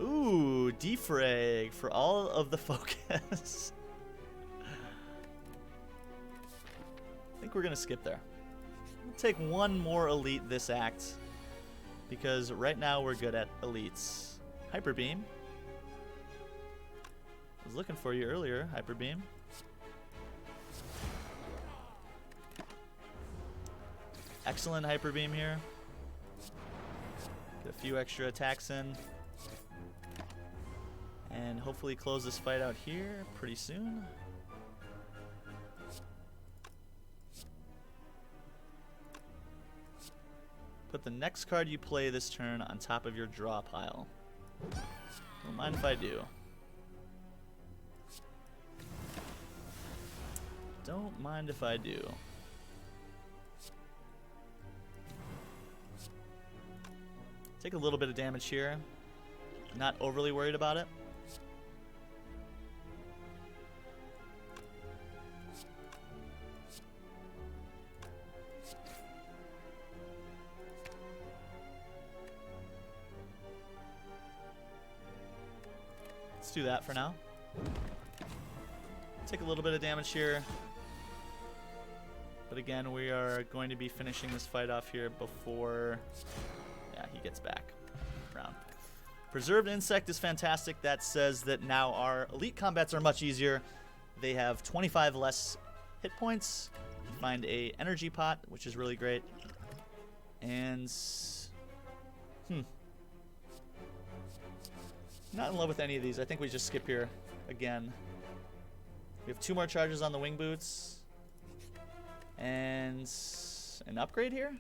Ooh, defrag for all of the focus. I think we're gonna skip there. We'll take one more elite this act, because right now we're good at elites. Hyper Beam. I was looking for you earlier, Hyper Beam. Excellent Hyper Beam here. Get a few extra attacks in. And hopefully close this fight out here pretty soon. Put the next card you play this turn on top of your draw pile. Don't mind if I do. Don't mind if I do. Take a little bit of damage here. Not overly worried about it. Let's do that for now. Take a little bit of damage here. But again, we are going to be finishing this fight off here before... Yeah, he gets back around. Preserved Insect is fantastic. That says that now our elite combats are much easier. They have 25 less hit points. You find a energy pot, which is really great. And... Not in love with any of these. I think we just skip here again. We have 2 more charges on the wing boots. And an upgrade here?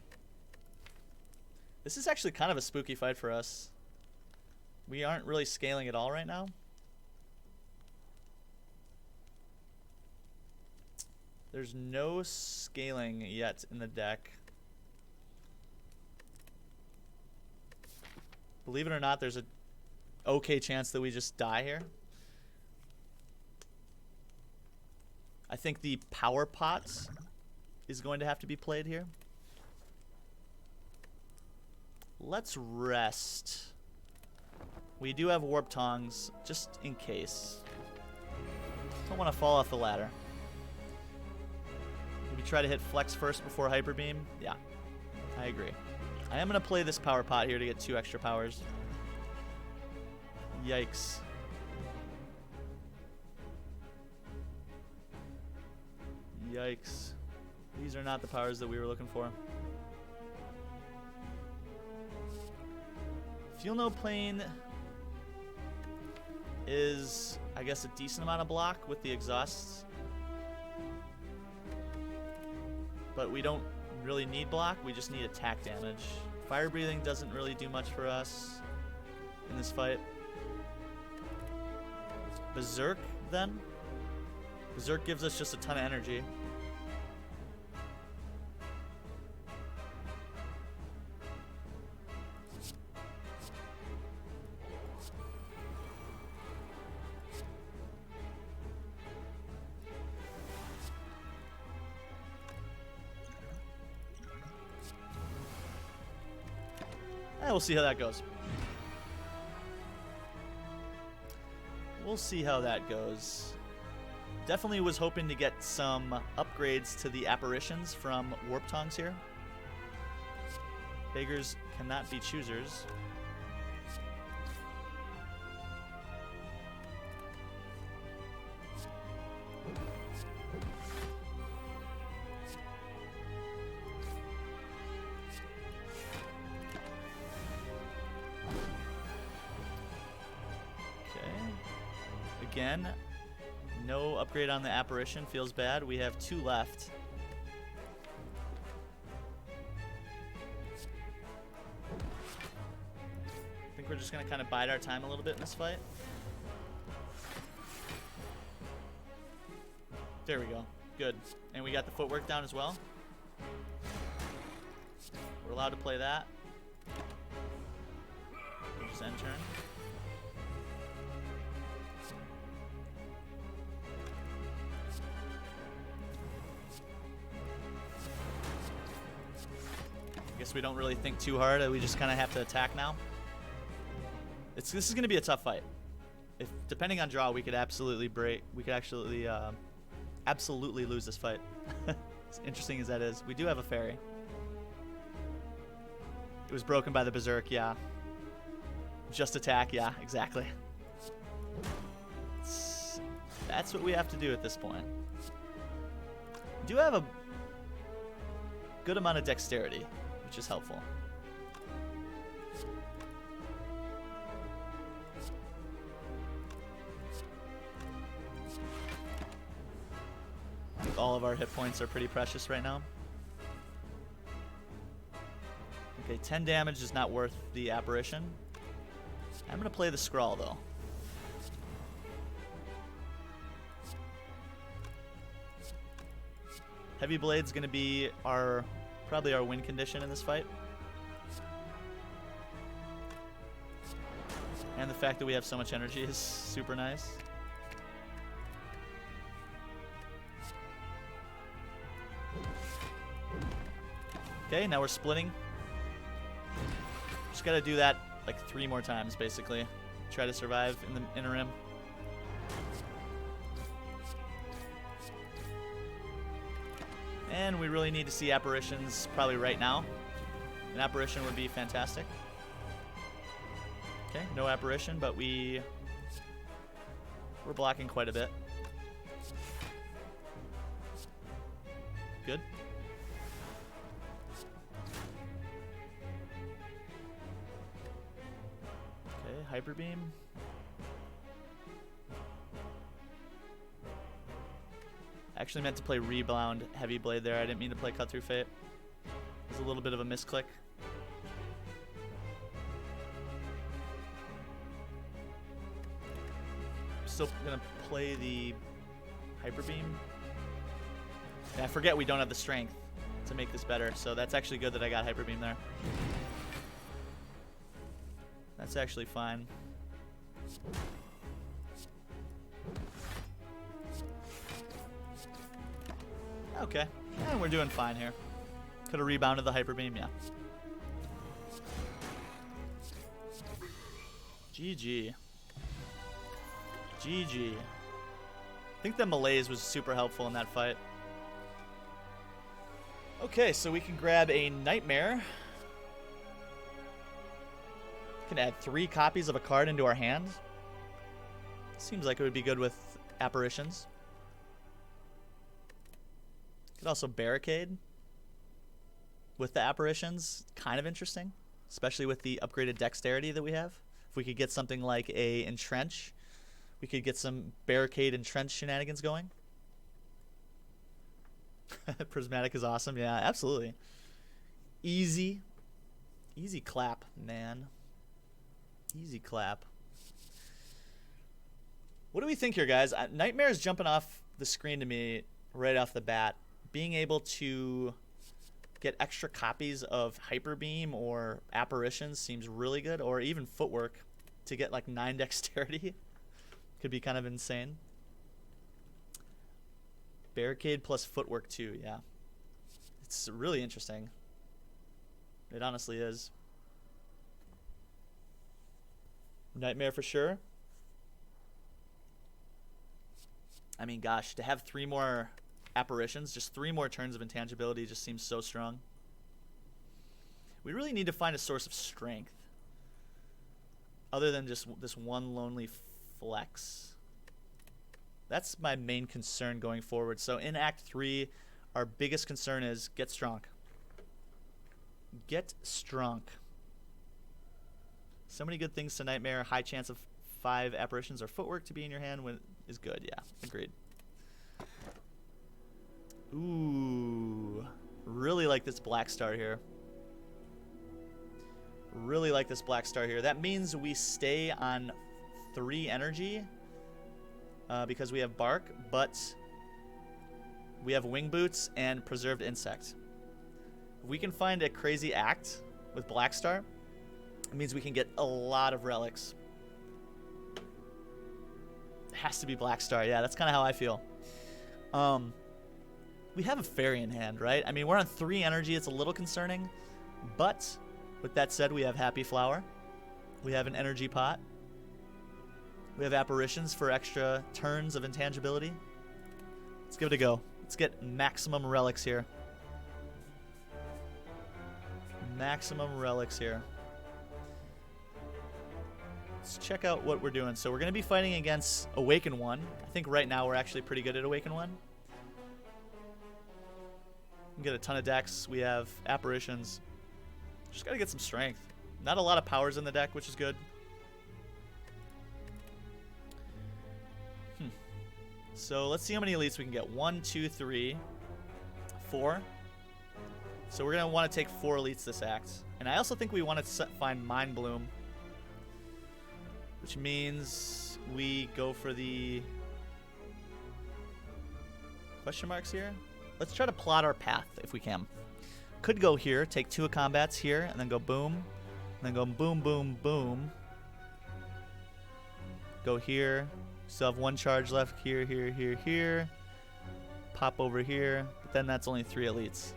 This is actually kind of a spooky fight for us. We aren't really scaling at all right now. There's no scaling yet in the deck. Believe it or not, there's a okay chance that we just die here. I think the power pot is going to have to be played here. Let's rest. We do have warp tongs, just in case. Don't want to fall off the ladder. Maybe try to hit flex first before hyper beam. Yeah, I agree. I am going to play this power pot here to get 2 extra powers. Yikes. Yikes. These are not the powers that we were looking for. Fuel Node Plane is, I guess, a decent amount of block with the exhausts. But we don't really need block. We just need attack damage. Fire breathing doesn't really do much for us in this fight. Berserk, then. Berserk gives us just a ton of energy. We'll see how that goes. We'll see how that goes. Definitely was hoping to get some upgrades to the apparitions from Warp Tongs here. Beggars cannot be choosers. Again, no upgrade on the apparition. Feels bad. We have 2 left. I think we're just going to kind of bide our time a little bit in this fight. There we go. Good. And we got the footwork down as well. We're allowed to play that. We'll just end turn. Guess we don't really think too hard. We just kind of have to attack now. This is going to be a tough fight. If depending on draw, we could absolutely break. We could actually absolutely lose this fight. As interesting as that is, we do have a fairy. It was broken by the berserk. Yeah. Just attack. Yeah, exactly. That's what we have to do at this point. We do have a good amount of dexterity, which is helpful. I think all of our hit points are pretty precious right now. Okay, 10 damage is not worth the apparition. I'm going to play the scrawl, though. Heavy Blade's going to be probably our win condition in this fight. And the fact that we have so much energy is super nice. Okay, now we're splitting. Just gotta do that like 3 more times, basically. Try to survive in the interim. And we really need to see apparitions probably right now. An apparition would be fantastic. Okay, no apparition, but we're blocking quite a bit. Good. Okay, Hyper Beam. Actually meant to play Rebound Heavy Blade there. I didn't mean to play Cut Through Fate. It was a little bit of a misclick. Still gonna play the Hyper Beam. And I forget we don't have the strength to make this better, so that's actually good that I got Hyper Beam there. That's actually fine. Okay, and we're doing fine here. Could have rebounded the Hyper Beam, yeah. GG. GG. I think the malaise was super helpful in that fight. Okay, so we can grab a Nightmare. Can add 3 copies of a card into our hand. Seems like it would be good with apparitions. Could also Barricade with the apparitions. Kind of interesting, especially with the upgraded dexterity that we have. If we could get something like a Entrench, we could get some Barricade Entrench shenanigans going. Prismatic is awesome. Yeah, absolutely. Easy. Easy clap, man. Easy clap. What do we think here, guys? Nightmare is jumping off the screen to me right off the bat. Being able to get extra copies of Hyper Beam or Apparitions seems really good, or even Footwork to get like 9 dexterity. Could be kind of insane. Barricade plus Footwork too, yeah. It's really interesting. It honestly is. Nightmare for sure. I mean, gosh, to have 3 more Apparitions, just 3 more turns of intangibility just seems so strong. We really need to find a source of strength other than just this one lonely flex. That's my main concern going forward. So in Act 3, our biggest concern is get strong. Get strong. So many good things to Nightmare. High chance of 5 Apparitions or Footwork to be in your hand when is good. Yeah, agreed. Ooh, really like this black star here. Really like this black star here. That means we stay on 3 energy because we have bark, but we have wing boots and preserved insect. If we can find a crazy act with black star, it means we can get a lot of relics. It has to be black star. Yeah, that's kind of how I feel. We have a fairy in hand, right? I mean, we're on 3 energy. It's a little concerning. But with that said, we have Happy Flower. We have an energy pot. We have Apparitions for extra turns of intangibility. Let's give it a go. Let's get maximum relics here. Maximum relics here. Let's check out what we're doing. So we're going to be fighting against Awaken 1. I think right now we're actually pretty good at Awaken 1. We get a ton of decks. We have Apparitions. Just got to get some strength. Not a lot of powers in the deck, which is good. So let's see how many elites we can get. 1, 2, 3, 4. So we're going to want to take 4 elites this act. And I also think we want to find Mind Bloom, which means we go for the question marks here. Let's try to plot our path if we can. Could go here, take 2 combats here, and then go boom. And then go boom, boom, boom. Go here. Still have 1 charge left here, here, here, here. Pop over here. But then that's only 3 elites.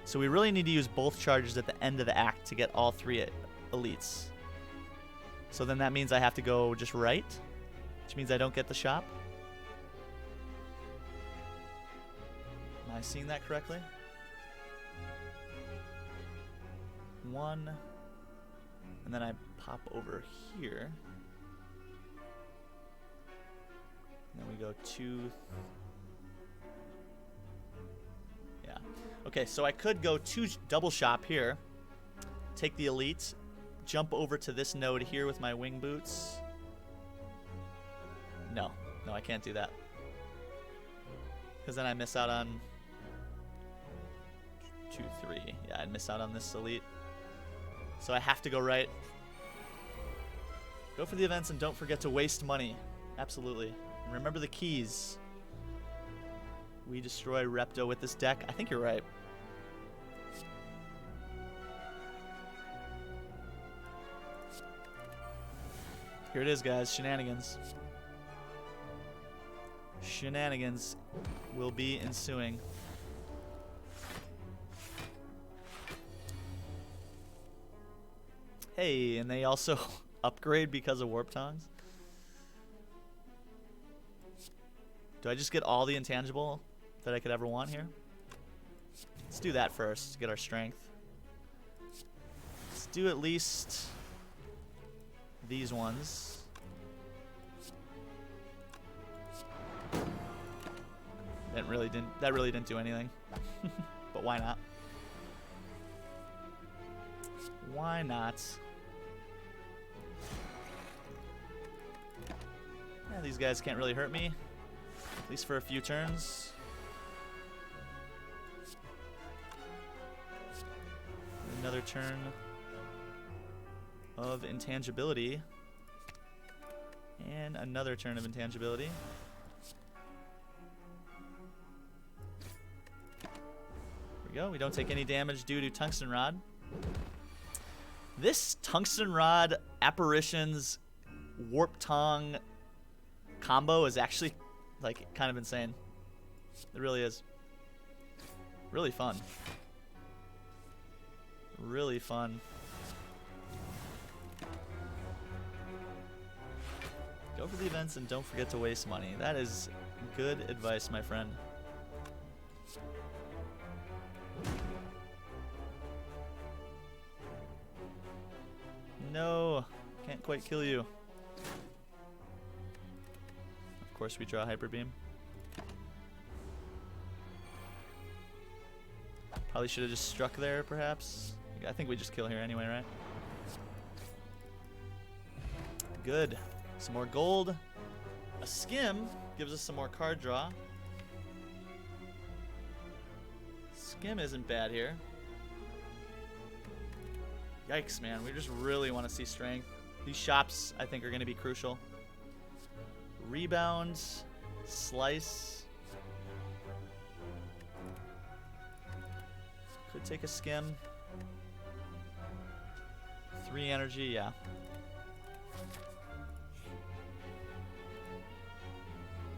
So we really need to use both charges at the end of the act to get all 3 elites. So then that means I have to go just right, which means I don't get the shop. Am I seeing that correctly? 1, and then I pop over here. And then we go 2. Yeah. Okay, so I could go 2 double shop here, take the elite, jump over to this node here with my wing boots. No, I can't do that. Because then I miss out on 2, 3. Yeah, I'd miss out on this elite. So I have to go right. Go for the events and don't forget to waste money. Absolutely. And remember the keys. We destroy Repto with this deck. I think you're right. Here it is, guys. Shenanigans. Shenanigans will be ensuing. Hey, and they also upgrade because of Warp Tongs. Do I just get all the intangible that I could ever want here? Let's do that first to get our strength. Let's do at least these ones. That really didn't do anything. But why not? Why not? Yeah, these guys can't really hurt me. At least for a few turns. Another turn of intangibility. And another turn of intangibility. There we go. We don't take any damage due to Tungsten Rod. This Tungsten Rod Apparitions Warp Tongue combo is actually, like, kind of insane. It really is. Really fun. Really fun. Go for the events and don't forget to waste money. That is good advice, my friend. No, can't quite kill you. Of course we draw Hyper Beam. Probably should have just struck there, perhaps. I think we just kill here anyway, right? Good. Some more gold. A skim gives us some more card draw. Skim isn't bad here. Yikes, man. We just really want to see strength. These shops, I think, are going to be crucial. Rebound. Slice. Could take a skim. 3 energy, yeah.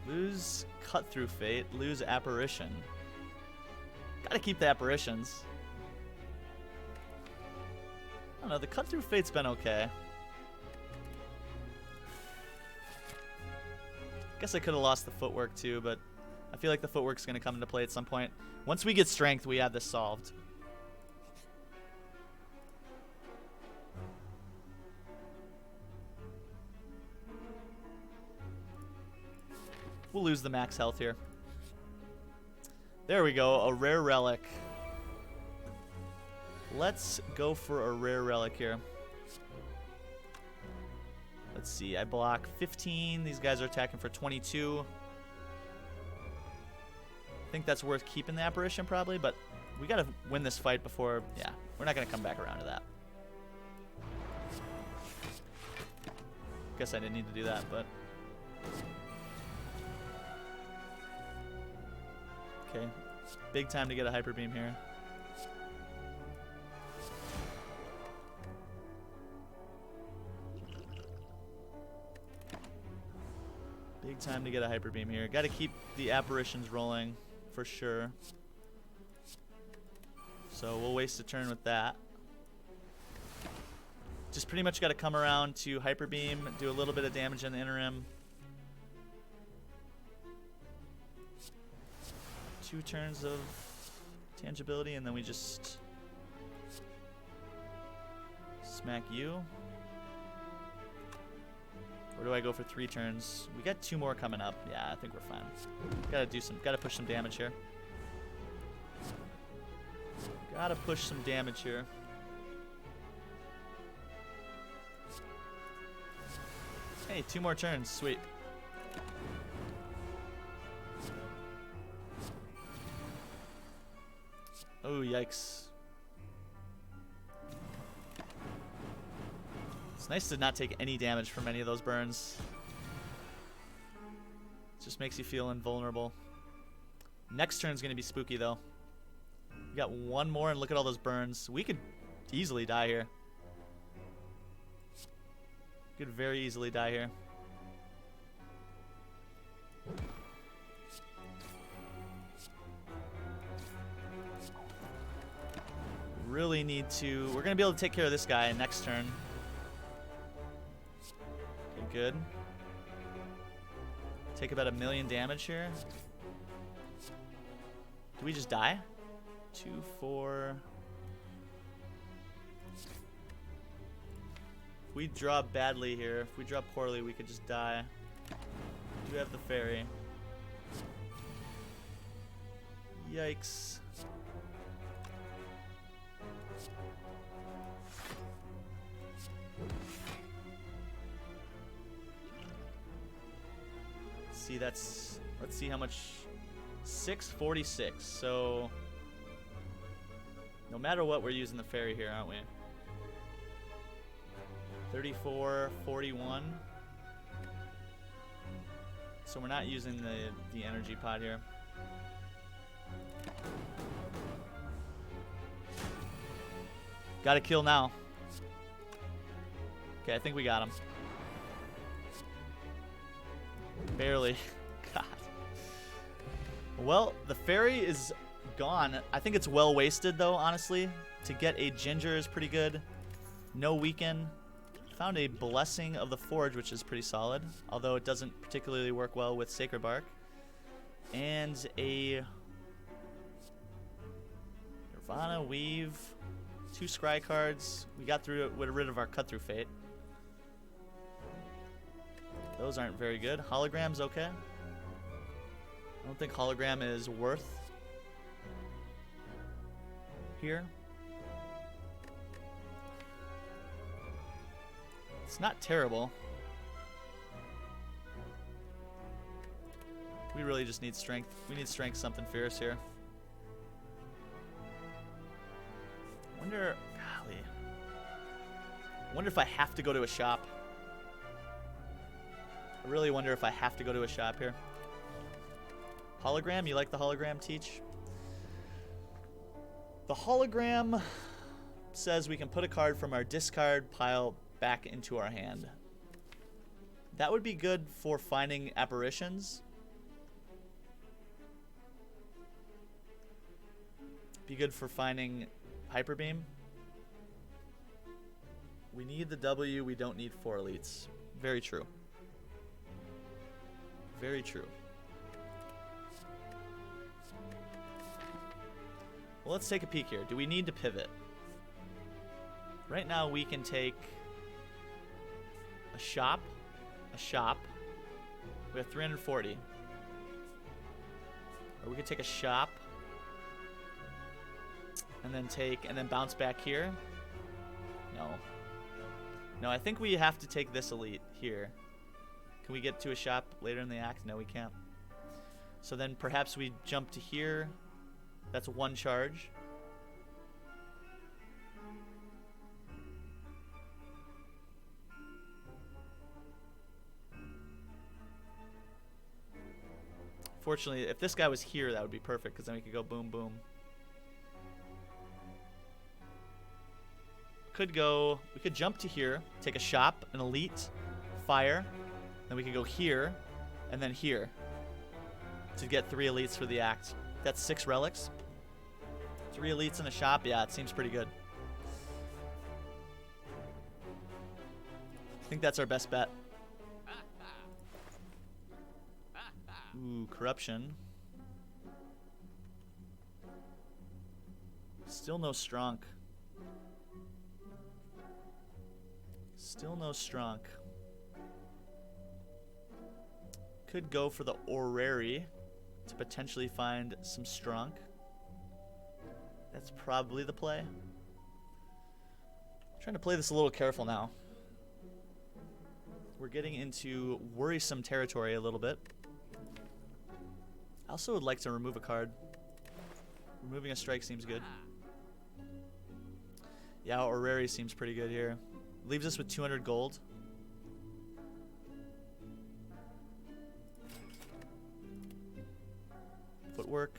Lose Cut Through Fate. Lose Apparition. Gotta keep the Apparitions. I don't know, the Cut Through Fate's been okay. Guess I could have lost the footwork too, but I feel like the footwork's gonna come into play at some point. Once we get strength, we have this solved. We'll lose the max health here. There we go, a rare relic. Let's go for a rare relic here. Let's see, I block 15. These guys are attacking for 22. I think that's worth keeping the Apparition probably, but we gotta win this fight before, yeah, we're not gonna come back around to that. Guess I didn't need to do that, but. Okay, big time to get a Hyper Beam here. Big time to get a Hyper Beam here. Got to keep the Apparitions rolling for sure. So we'll waste a turn with that. Just pretty much got to come around to Hyper Beam, do a little bit of damage in the interim. 2 turns of tangibility, and then we just smack you. Or do I go for 3 turns? We got 2 more coming up. Yeah, I think we're fine. Gotta push some damage here. Gotta push some damage here. Hey, 2 more turns. Sweet. Oh, yikes. It's nice to not take any damage from any of those burns. It just makes you feel invulnerable. Next turn's going to be spooky, though. We got 1 more, and look at all those burns. We could easily die here. Could very easily die here. Really need to. We're gonna be able to take care of this guy next turn. Okay, good. Take about 1,000,000 damage here. Do we just die? 2, 4. If we draw badly here, if we draw poorly, we could just die. We do have the fairy. Yikes. See, that's, let's see how much, 646. So No matter what, we're using the fairy here, aren't we? 34, 41. So we're not using the energy pod here. Got to kill now. Okay, I think we got him. Barely. God. Well, the fairy is gone. I think it's well wasted, though, honestly. To get a ginger is pretty good. No weaken. Found a blessing of the forge, which is pretty solid, although it doesn't particularly work well with sacred bark. And a Nirvana weave. 2 scry cards. We got through it, rid of our cut through fate. Those aren't very good. Hologram's okay. I don't think hologram is worth here. It's not terrible. We really just need strength. We need strength something fierce here. Wonder, golly. Wonder if I have to go to a shop. I really wonder if I have to go to a shop here. Hologram? You like the hologram, Teach? The hologram says we can put a card from our discard pile back into our hand. That would be good for finding apparitions. Be good for finding Hyper Beam. We need the W, we don't need 4 elites. Very true. Very true. Well, let's take a peek here. Do we need to pivot? Right now we can take a shop. We have 340. Or we could take a shop and then bounce back here. No, I think we have to take this elite here. Can we get to a shop later in the act? No, we can't. So then perhaps we jump to here. That's 1 charge. Fortunately, if this guy was here, that would be perfect, because then we could go boom, boom. We could jump to here, take a shop, an elite, fire. Then we could go here, and then here to get 3 elites for the act. That's 6 relics. 3 elites in a shop, yeah, it seems pretty good. I think that's our best bet. Ooh, corruption. Still no strong. Still no strong. Could go for the orrery to potentially find some strong. That's probably the play. I'm trying to play this a little careful now. We're getting into worrisome territory a little bit. I also would like to remove a card. Removing a strike seems good. Yeah, orrery seems pretty good here. Leaves us with 200 gold. Footwork,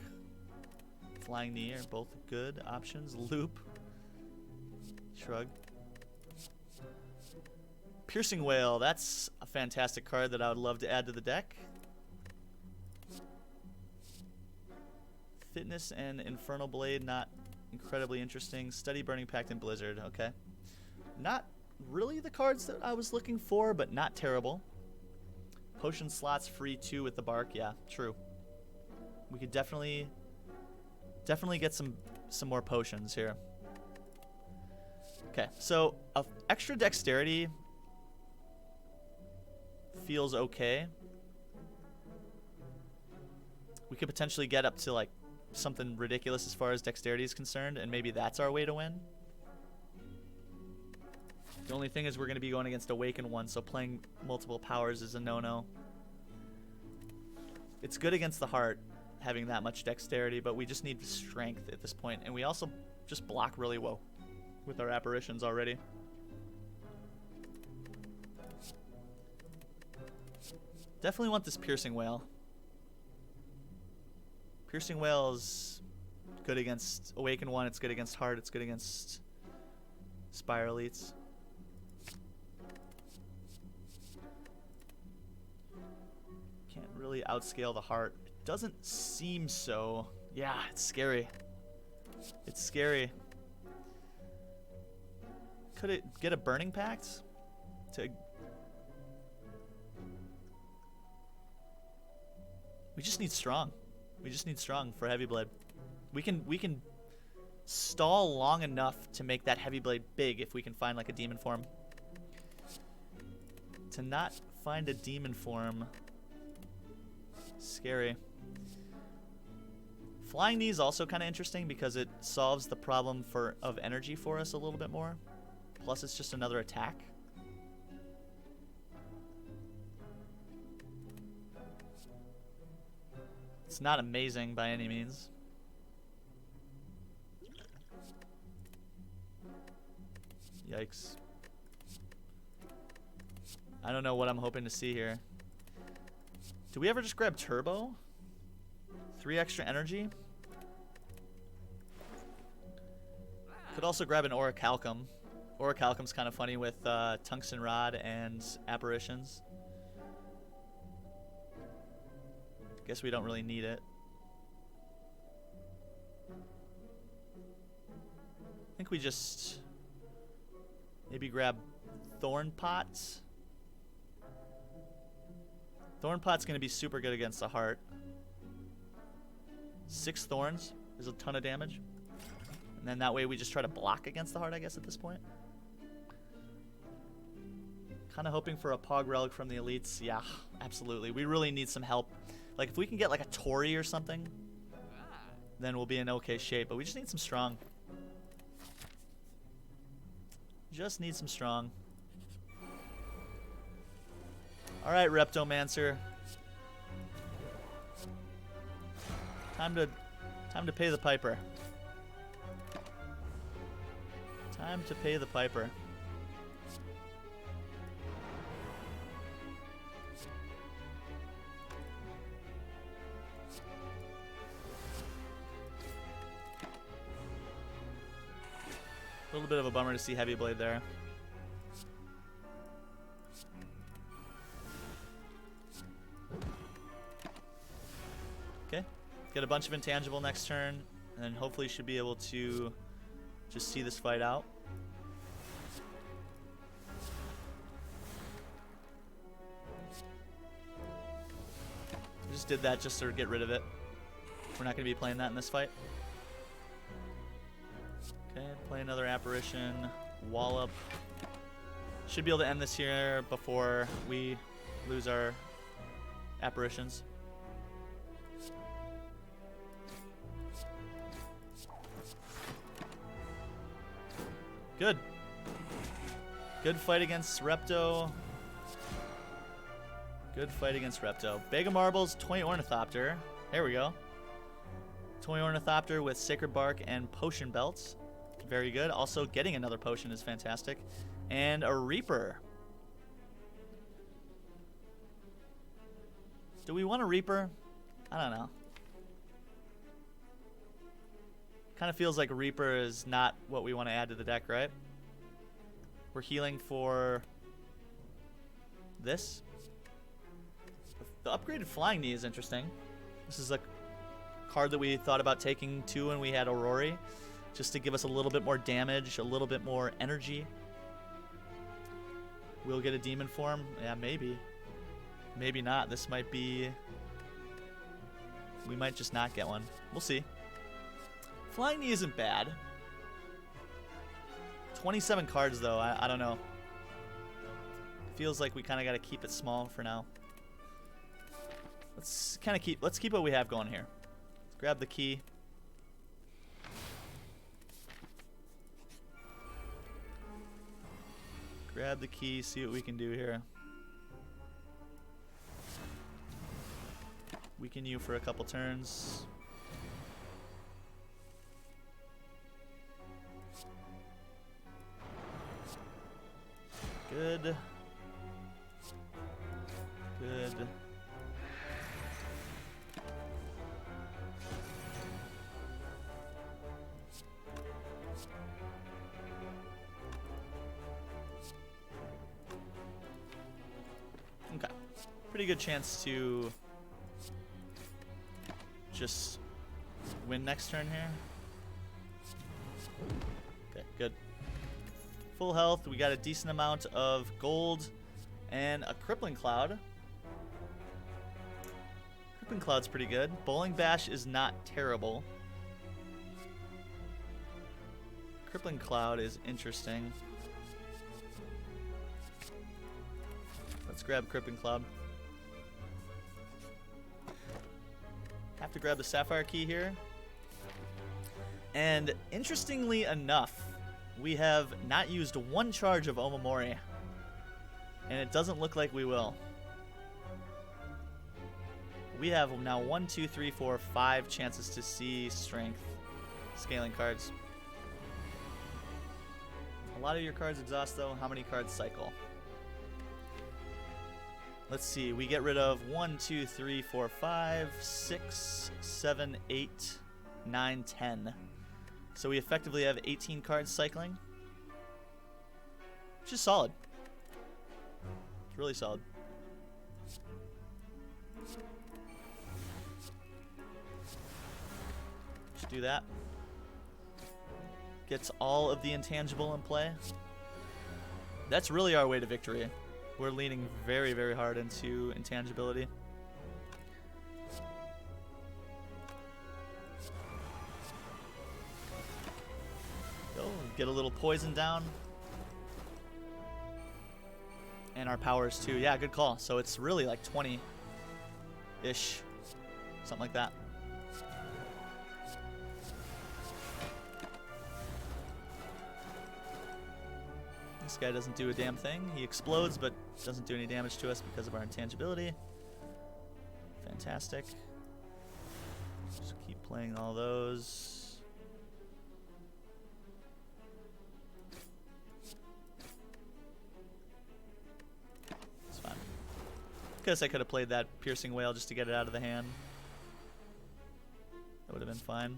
flying knee are both good options. Loop, shrug. Piercing Whale, that's a fantastic card that I would love to add to the deck. Fitness and Infernal Blade, not incredibly interesting. Study Burning Pact and Blizzard, okay. Not really the cards that I was looking for, but not terrible. Potion slots free 2 with the bark, yeah, true. We could definitely get some more potions here. Okay, so extra dexterity feels okay. We could potentially get up to like something ridiculous as far as dexterity is concerned, and maybe that's our way to win. The only thing is we're going to be going against Awaken 1, so playing multiple powers is a no-no. It's good against the heart, having that much dexterity, but we just need strength at this point. And we also just block really well with our apparitions already. Definitely want this Piercing Whale. Piercing Whale is good against Awaken 1, it's good against Heart, it's good against Spire Elites. Can't really outscale the Heart. It doesn't seem so. Yeah, it's scary. It's scary. Could it get a Burning Pact? We just need strong. We just need strong for Heavy Blade. We can stall long enough to make that Heavy Blade big if we can find like a demon form. To not find a demon form, scary. Flying Knee is also kind of interesting because it solves the problem of energy for us a little bit more. Plus it's just another attack. It's not amazing by any means. Yikes. I don't know what I'm hoping to see here. Do we ever just grab Turbo? 3 extra energy? Could also grab an Orichalcum. Orichalcum's kind of funny with Tungsten Rod and Apparitions. Guess we don't really need it. I think we just maybe grab Thorn Pot. Thorn Pot's going to be super good against the Heart. 6 Thorns is a ton of damage. And then that way we just try to block against the Heart, I guess, at this point. Kind of hoping for a Pog Relic from the Elites. Yeah, absolutely. We really need some help. Like, if we can get, like, a Tori or something, then we'll be in okay shape. But we just need some strong. Just need some strong. Alright, Reptomancer. Time to pay the piper. Time to pay the piper. A little bit of a bummer to see Heavy Blade there. Okay, get a bunch of intangible next turn, and then hopefully should be able to just see this fight out. I just did that just to get rid of it. We're not going to be playing that in this fight. Okay, play another Apparition. Wallop. Should be able to end this here before we lose our Apparitions. Good. Good fight against Repto. Good fight against Repto. Bag of Marbles, Toy Ornithopter. There we go. Toy Ornithopter with Sacred Bark and Potion Belts. Very good. Also, getting another potion is fantastic. And a Reaper. Do we want a Reaper? I don't know. Kind of feels like Reaper is not what we want to add to the deck, right? We're healing for this. The upgraded Flying Knee is interesting. This is a card that we thought about taking too when we had Aurori, just to give us a little bit more damage, a little bit more energy. We'll get a demon form? Yeah, maybe. Maybe not. This might be... We might just not get one. We'll see. Flying Knee isn't bad. 27 cards, though. I don't know. Feels like we kind of got to keep it small for now. Let's keep what we have going here. Let's grab the key. Grab the key, see what we can do here. Weaken you for a couple turns. Good. Good. Okay. Pretty good chance to just win next turn here. Okay, good. Full health. We got a decent amount of gold and a crippling cloud. Crippling cloud's pretty good. Bowling bash is not terrible. Crippling cloud is interesting. Let's grab crippling cloud. Have to grab the sapphire key here. And interestingly enough, we have not used one charge of Omamori. And it doesn't look like we will. We have now 1, 2, 3, 4, 5 chances to see strength scaling cards. A lot of your cards exhaust though. How many cards cycle? Let's see. We get rid of 1, 2, 3, 4, 5, 6, 7, 8, 9, 10. So we effectively have 18 cards cycling, which is solid. It's really solid. Just do that. Gets all of the intangible in play. That's really our way to victory. We're leaning very, very hard into intangibility. Go, get a little poison down. And our powers too. Yeah, good call. So it's really like 20-ish. Something like that. This guy doesn't do a damn thing. He explodes, but doesn't do any damage to us because of our intangibility. Fantastic. Just keep playing all those. It's fine. Guess I could have played that piercing whale just to get it out of the hand. That would have been fine.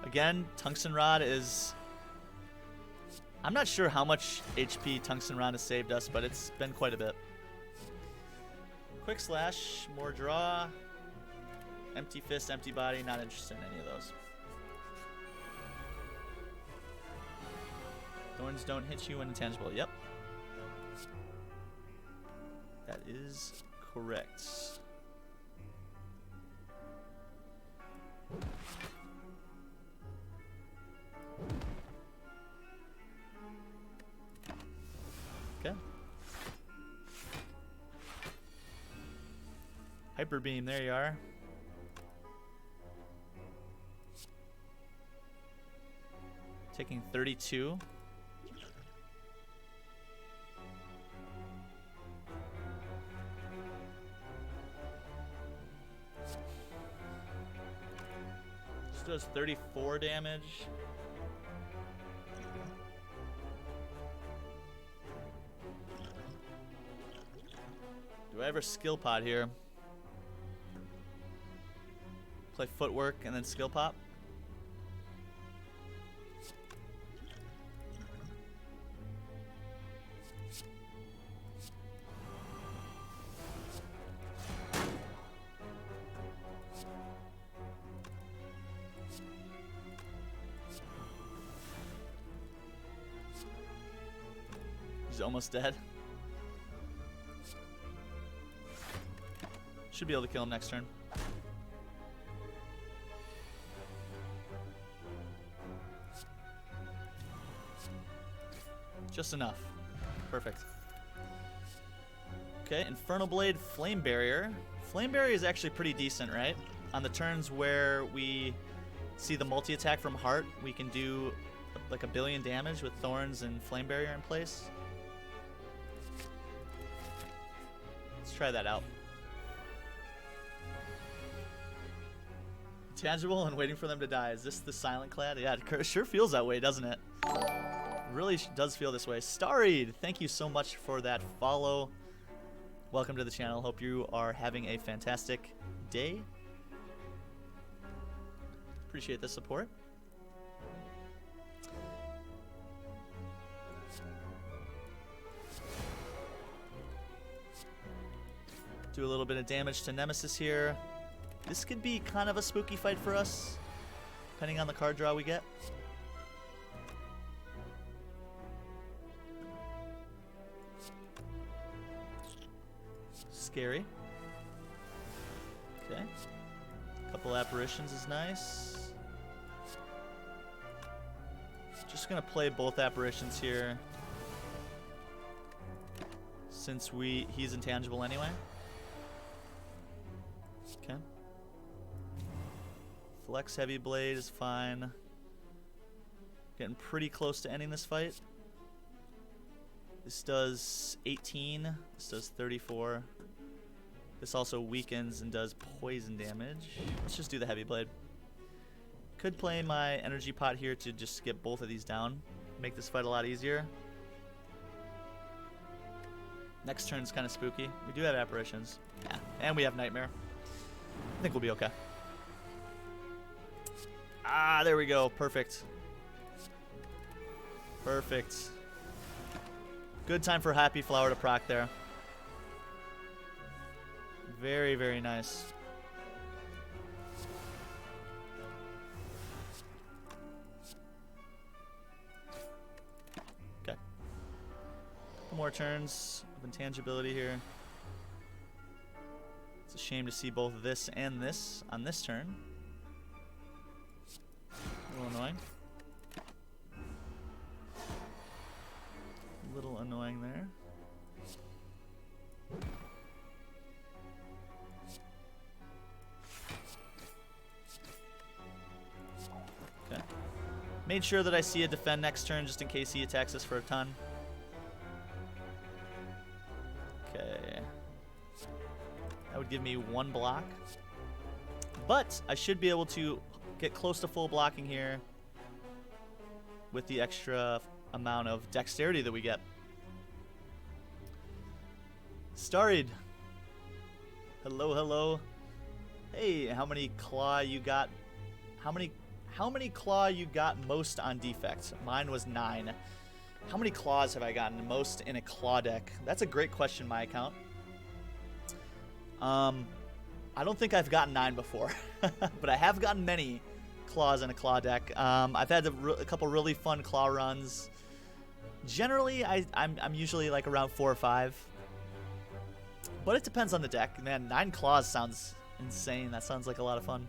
Again, tungsten rod is... I'm not sure how much HP tungsten rod has saved us, but it's been quite a bit. Quick slash, more draw. Empty fist, empty body, not interested in any of those. Thorns don't hit you when intangible. Yep. That is correct. Okay. Hyper beam, there you are. Taking 32. This does 34 damage. Do I ever skill pot here? Play footwork and then skill pop? He's almost dead. Should be able to kill him next turn. Just enough. Perfect. Okay, Infernal Blade, Flame Barrier. Flame Barrier is actually pretty decent, right? On the turns where we see the multi-attack from Heart, we can do like 1 billion damage with Thorns and Flame Barrier in place. Let's try that out. Tangible and waiting for them to die. Is this the silent clad? Yeah, it sure feels that way, doesn't it? Really does feel this way. Starried, thank you so much for that follow. Welcome to the channel. Hope you are having a fantastic day. Appreciate the support. Do a little bit of damage to Nemesis here. This could be kind of a spooky fight for us, depending on the card draw we get. Scary. Okay. A couple apparitions is nice. Just gonna play both apparitions here, since he's intangible anyway. Okay. Flex Heavy Blade is fine. Getting pretty close to ending this fight. This does 18. This does 34. This also weakens and does poison damage. Let's just do the Heavy Blade. Could play my energy pot here to just get both of these down. Make this fight a lot easier. Next turn's kind of spooky. We do have apparitions. Yeah. And we have Nightmare. I think we'll be okay. Ah, there we go. Perfect. Perfect. Good time for Happy Flower to proc there. Very, very nice. Okay. Couple more turns of intangibility here. It's a shame to see both this and this on this turn. A little annoying. A little annoying there. Okay. Made sure that I see a defend next turn just in case he attacks us for a ton. Okay. That would give me 1 block. But I should be able to get close to full blocking here with the extra amount of dexterity that we get. Starried. Hello, hello. Hey, how many claw you got? How many claw you got most on defect? Mine was 9. How many claws have I gotten most in a claw deck? That's a great question, my account. I don't think I've gotten 9 before, but I have gotten many claws in a claw deck. I've had a couple really fun claw runs. Generally, I'm usually like around 4 or 5, but it depends on the deck. Man, 9 claws sounds insane. That sounds like a lot of fun.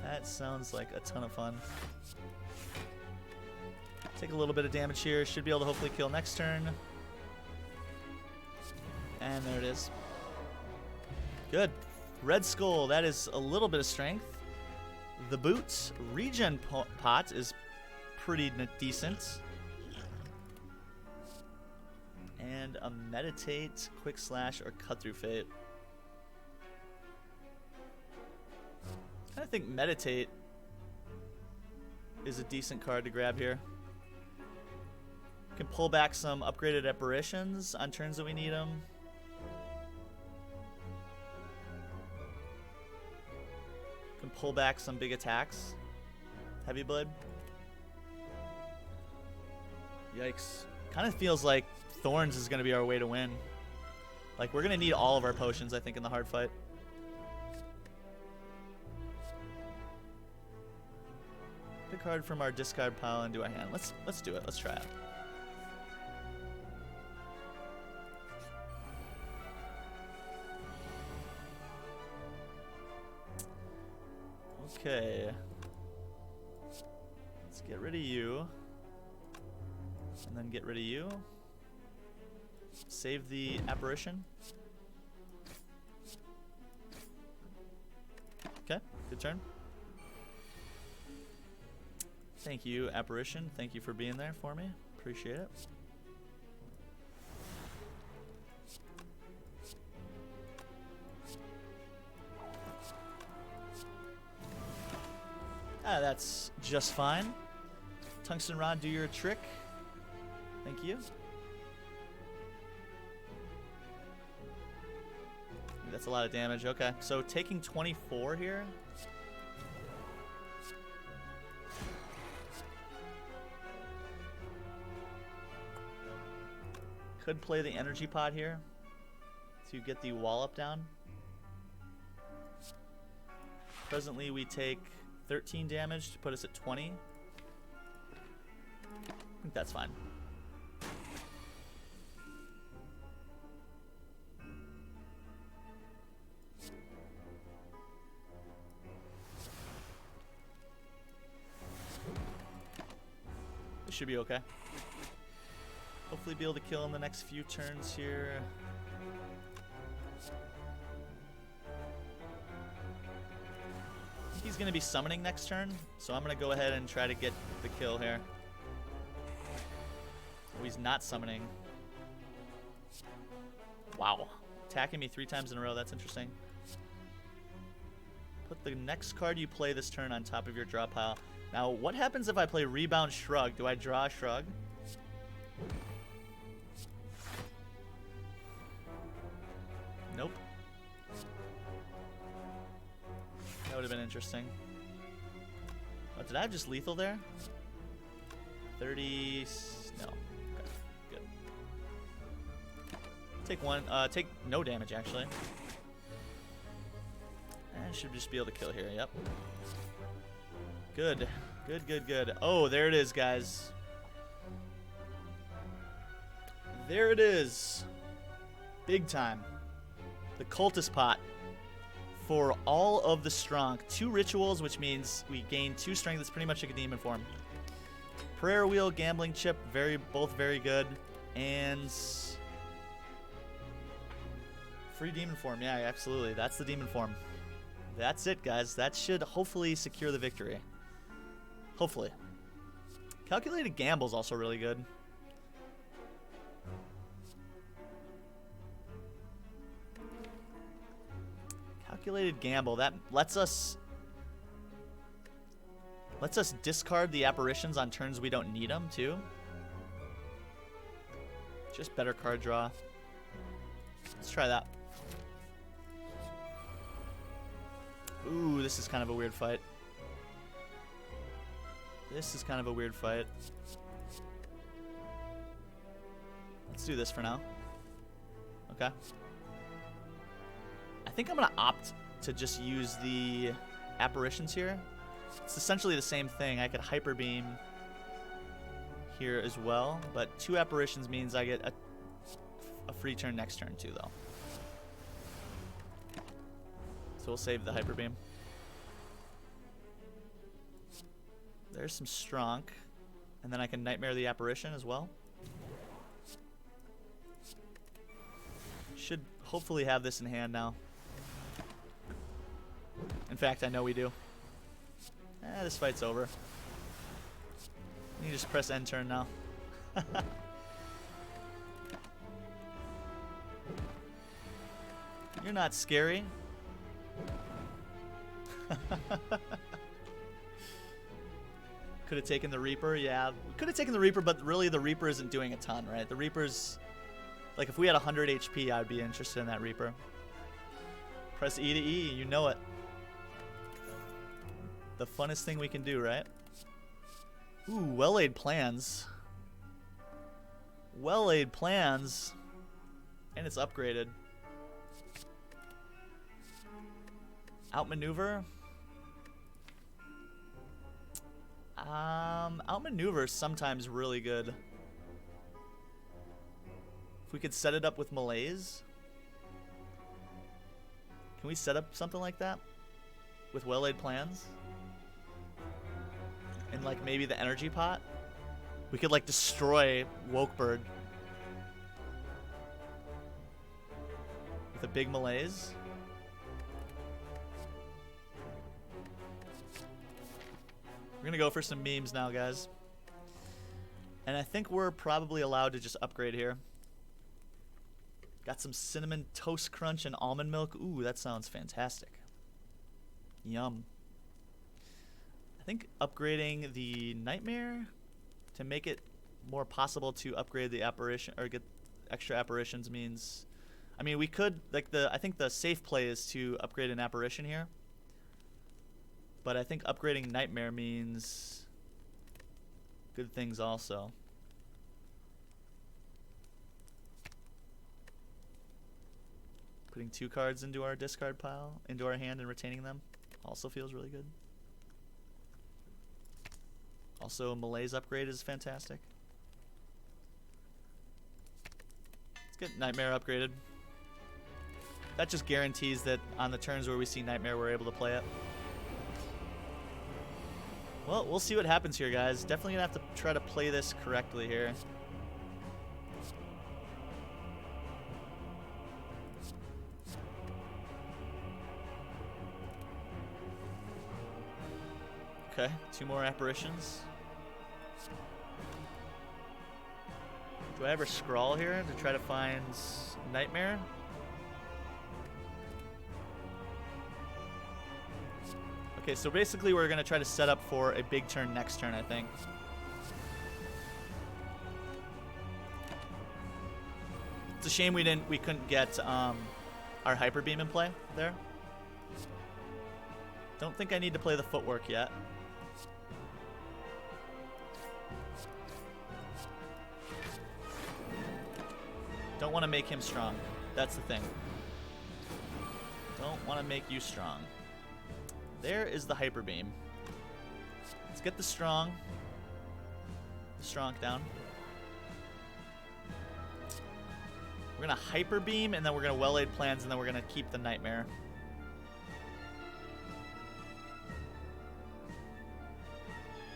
That sounds like a ton of fun. Take a little bit of damage here. Should be able to hopefully kill next turn. And there it is. Good. Red Skull, that is a little bit of strength. The Boots regen pot is pretty decent. And a Meditate, Quick Slash, or Cut Through Fate. I think Meditate is a decent card to grab here. Can pull back some upgraded apparitions on turns that we need them. Can pull back some big attacks. Heavy Blade. Yikes. Kind of feels like Thorns is going to be our way to win. Like, we're going to need all of our potions, I think, in the hard fight. Pick a card from our discard pile and do a hand. Let's do it. Let's try it. Okay. Let's get rid of you. And then get rid of you. Save the apparition. Okay, good turn. Thank you, apparition. Thank you for being there for me. Appreciate it. That's just fine. Tungsten rod, do your trick. Thank you. That's a lot of damage. Okay, so taking 24 here. Could play the energy pot here to get the wallop down. Presently, we take 13 damage to put us at 20. I think that's fine. This should be okay. Hopefully be able to kill in the next few turns here. He's going to be summoning next turn, so I'm going to go ahead and try to get the kill here. Oh, he's not summoning. Wow. Attacking me 3 times in a row. That's interesting. Put the next card you play this turn on top of your draw pile. Now, what happens if I play Rebound Shrug? Do I draw a Shrug? Nope. That would have been interesting. Oh, did I have just lethal there? 30... No. Okay, good. Take one. Take no damage, actually. I should just be able to kill here. Yep. Good. Good, good, good. Oh, there it is, guys. There it is. Big time. The Cultist Pot. For all of the strong. 2 rituals, which means we gain 2 strength. It's pretty much like a demon form. Prayer Wheel, Gambling Chip, both very good. And free demon form. Yeah, absolutely. That's the demon form. That's it, guys. That should hopefully secure the victory. Hopefully. Calculated Gamble is also really good. Calculated Gamble, that lets us discard the apparitions on turns we don't need them too. Just better card draw. Let's try that. Ooh, this is kind of a weird fight. This is kind of a weird fight. Let's do this for now. Okay. I think I'm going to opt to just use the apparitions here. It's essentially the same thing. I could Hyper Beam here as well, but 2 apparitions means I get a free turn next turn too, though. So we'll save the Hyper Beam. There's some Stronk, and then I can Nightmare the apparition as well. Should hopefully have this in hand now. In fact, I know we do. This fight's over. You just press end turn now. You're not scary. Could have taken the Reaper, yeah. Could have taken the Reaper, but really the Reaper isn't doing a ton, right? The Reaper's... Like, if we had 100 HP, I'd be interested in that Reaper. Press E to E, you know it. The funnest thing we can do, right? Ooh, Well-Laid Plans. Well-Laid Plans. And it's upgraded. Outmaneuver. Outmaneuver is sometimes really good. If we could set it up with Malaise. Can we set up something like that? With Well-Laid Plans? And like maybe the energy pot? We could like destroy Wokebird. With a big Malaise. We're gonna go for some memes now, guys. And I think we're probably allowed to just upgrade here. Got some Cinnamon Toast Crunch and Almond Milk. Ooh, that sounds fantastic. Yum. I I think upgrading the Nightmare to make it more possible to upgrade the apparition or get extra apparitions means, I mean, we could, like, I think the safe play is to upgrade an apparition here, but I think upgrading Nightmare means good things also. Putting 2 cards into our discard pile, into our hand, and retaining them also feels really good. Also, Malaise upgrade is fantastic. Let's get Nightmare upgraded. That just guarantees that on the turns where we see Nightmare, we're able to play it. Well, we'll see what happens here, guys. Definitely gonna have to try to play this correctly here. Okay, 2 more apparitions. Do I ever scrawl here to try to find Nightmare? Okay, so basically we're gonna try to set up for a big turn next turn, I think. It's a shame we couldn't get our Hyper Beam in play there. Don't think I need to play the footwork yet. Don't want to make him strong. That's the thing. Don't want to make you strong. There is the Hyper Beam. Let's get the Strong down. We're going to Hyper Beam, and then we're going to Well-Laid Plans, and then we're going to keep the Nightmare.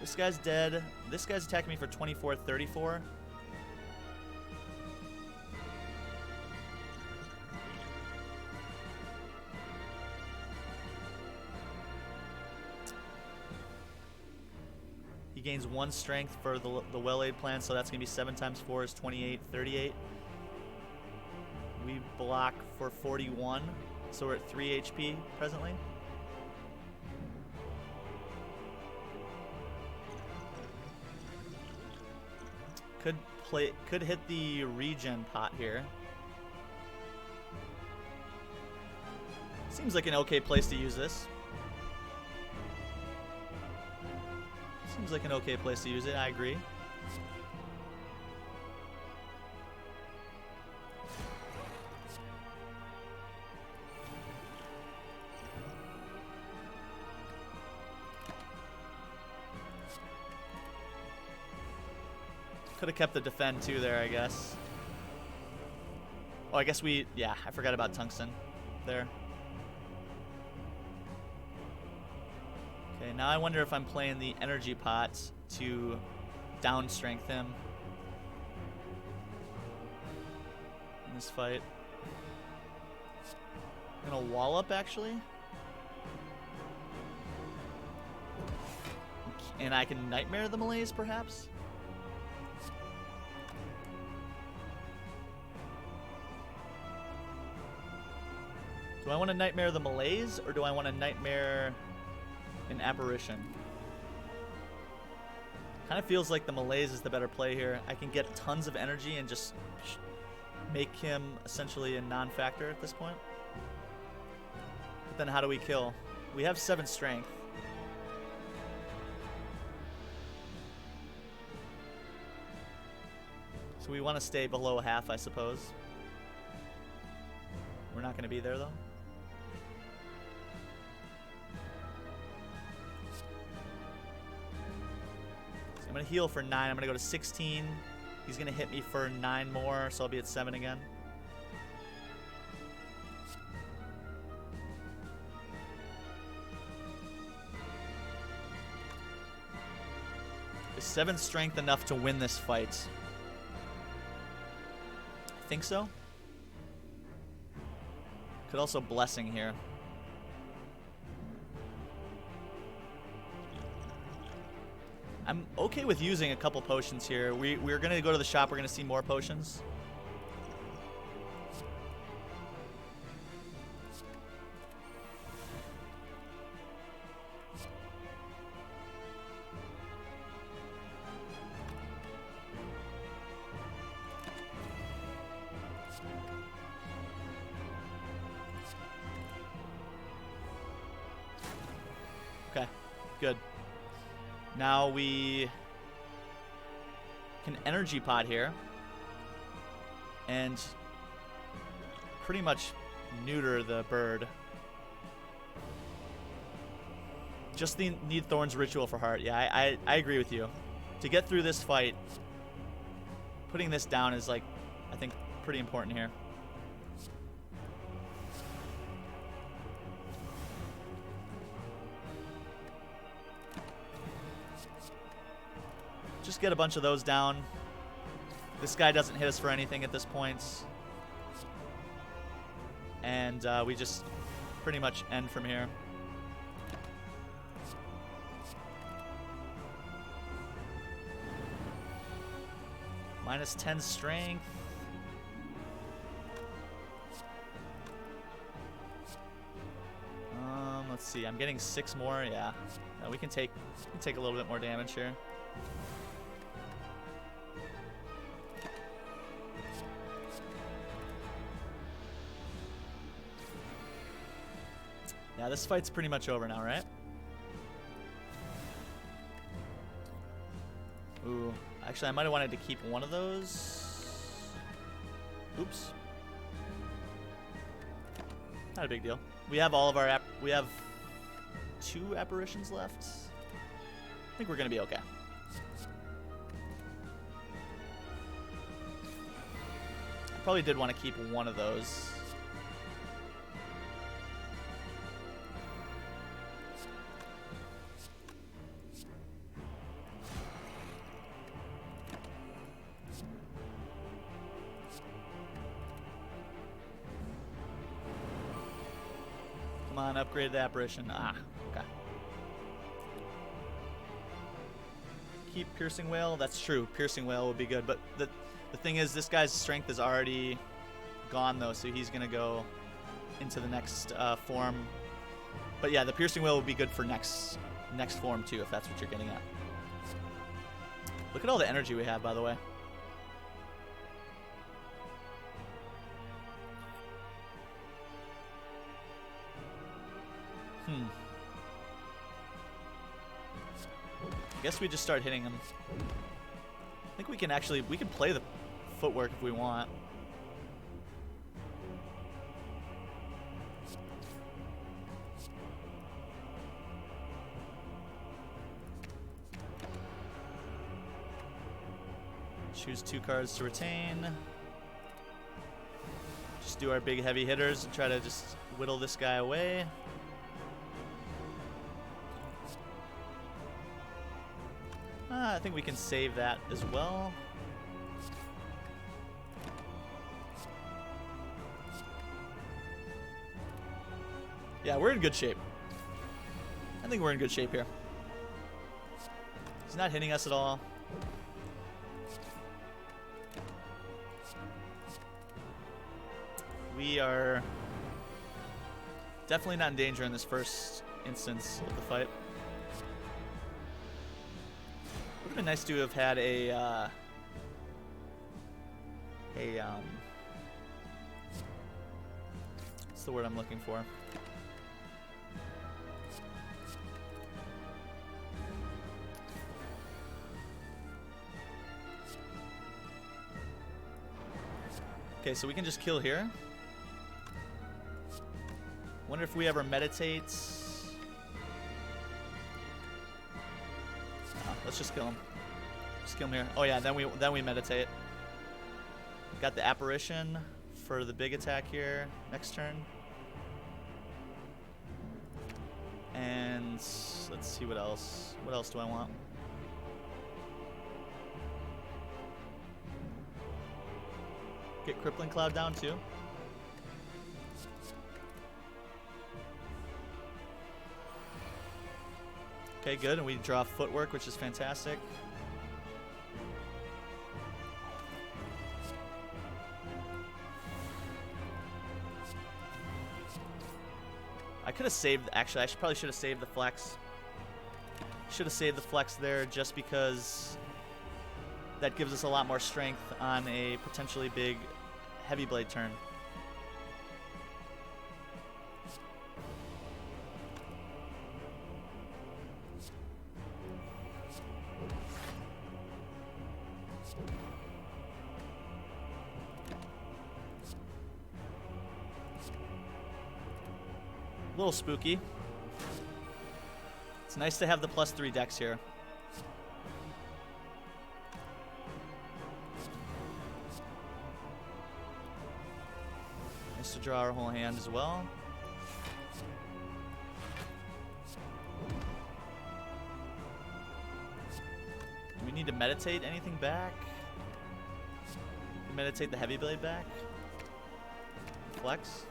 This guy's dead. This guy's attacking me for 24, 34. He gains 1 strength for the Well-Laid Plan, so that's going to be 7 times 4 is 28, 38. We block for 41, so we're at 3 HP presently. Could hit the regen pot here. Seems like an okay place to use this. Seems like an okay place to use it, I agree. Could have kept the defend too there, I guess. Oh, I guess yeah, I forgot about Tungsten there. Okay, now I wonder if I'm playing the energy pots to down strength him in this fight. I'm gonna wall up actually. And I can Nightmare the Malaise perhaps? Do I want to Nightmare the Malaise, or do I want to Nightmare an Apparition? Kind of feels like the Malaise is the better play here. I can get tons of energy and just make him essentially a non-factor at this point. But then how do we kill? We have 7 strength. So we want to stay below half, I suppose. We're not going to be there, though. I'm going to heal for 9. I'm going to go to 16. He's going to hit me for 9 more, so I'll be at 7 again. Is 7 strength enough to win this fight? I think so. Could also Blessing here. I'm okay with using a couple potions here. We're going to go to the shop. We're going to see more potions. Good. Now we can energy pot here and pretty much neuter the bird. Just need Thorn's Ritual for heart. Yeah, I agree with you. To get through this fight, putting this down is, like, I think pretty important here. Just get a bunch of those down. This guy doesn't hit us for anything at this point. And we just pretty much end from here. Minus 10 strength. Let's see. I'm getting 6 more. Yeah, no, we can take a little bit more damage here. Yeah, this fight's pretty much over now, right? Ooh, actually, I might have wanted to keep one of those. Oops. Not a big deal. We have all of our we have 2 apparitions left. I think we're gonna be okay. I probably did want to keep one of those. Come on, upgrade the apparition. Ah, okay. Keep Piercing Whale. That's true. Piercing Whale would be good. But the thing is, this guy's strength is already gone, though, so he's going to go into the next form. But yeah, the Piercing Whale would be good for next form, too, if that's what you're getting at. Look at all the energy we have, by the way. I guess we just start hitting him. I think we can play the footwork if we want. Choose 2 cards to retain. Just do our big heavy hitters and try to just whittle this guy away. I think we can save that as well. Yeah, we're in good shape. I think we're in good shape here. He's not hitting us at all. We are definitely not in danger in this first instance of the fight. Would have been nice to have had what's the word I'm looking for? Okay, so we can just kill here. Wonder if we ever meditate. Let's just kill him. Just kill him here. Oh yeah, then we meditate. Got the apparition for the big attack here next turn. And let's see what else. What else do I want? Get Crippling Cloud down too. Okay, good, and we draw Footwork, which is fantastic. I could have saved, actually, probably should have saved the flex. Should have saved the flex there just because that gives us a lot more strength on a potentially big heavy blade turn. little spooky. It's nice to have the +3 decks here. Nice to draw our whole hand as well. Do we need to meditate anything back? Meditate the heavy blade back. Flex.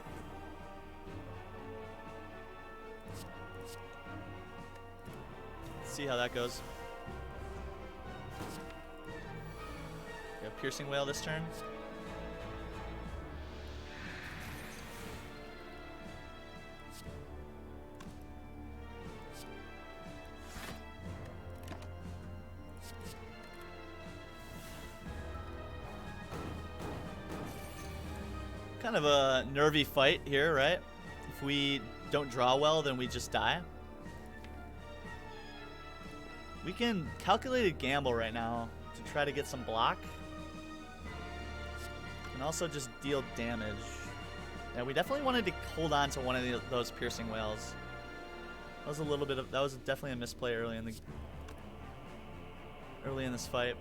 Let's see how that goes. We have piercing whale this turn. Kind of a nervy fight here, right? If we don't draw well, then we just die. We can calculated gamble right now to try to get some block. And also just deal damage. Yeah, we definitely wanted to hold on to one of those piercing whales. That was a little bit of, that was definitely a misplay early in this fight.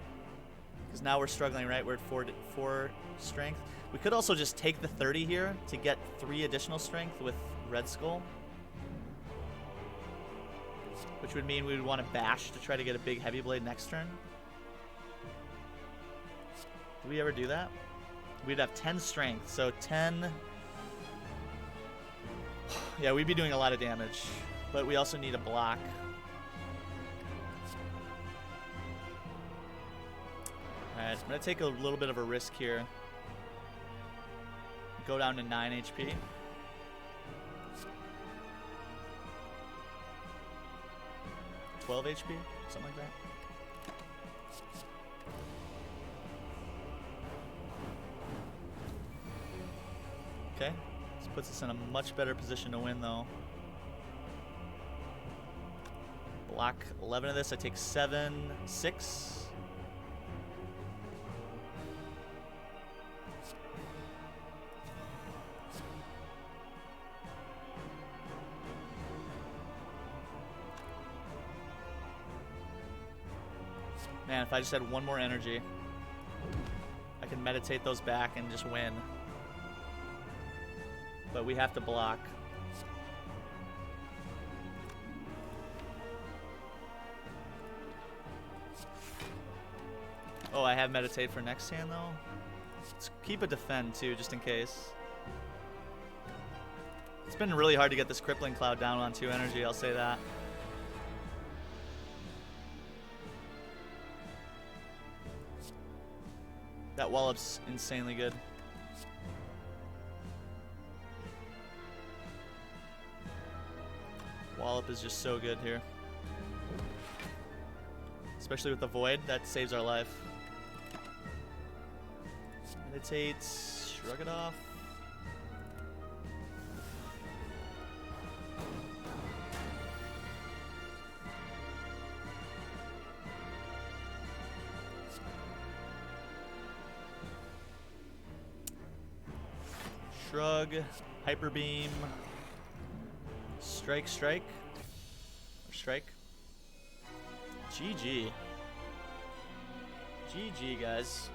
Because now we're struggling, right? We're at 4 strength. We could also just take the 30 here to get 3 additional strength with Red Skull. Which would mean we would want to bash to try to get a big heavy blade next turn. Do we ever do that? We'd have 10 strength, so 10... Yeah, we'd be doing a lot of damage. But we also need a block. Alright, I'm going to take a little bit of a risk here. Go down to 9 HP. $12 HP, something like that. Okay, this puts us in a much better position to win, though. Block 11 of this. I take 7, 6. Man, if I just had one more energy, I can meditate those back and just win. But we have to block. Oh, I have meditate for next hand, though. Let's keep a defend, too, just in case. It's been really hard to get this crippling cloud down on 2 energy, I'll say that. That wallop's insanely good. Wallop is just so good here. Especially with the void, that saves our life. Meditate, shrug it off. Shrug, hyper beam, strike, strike, or strike. GG. GG, guys.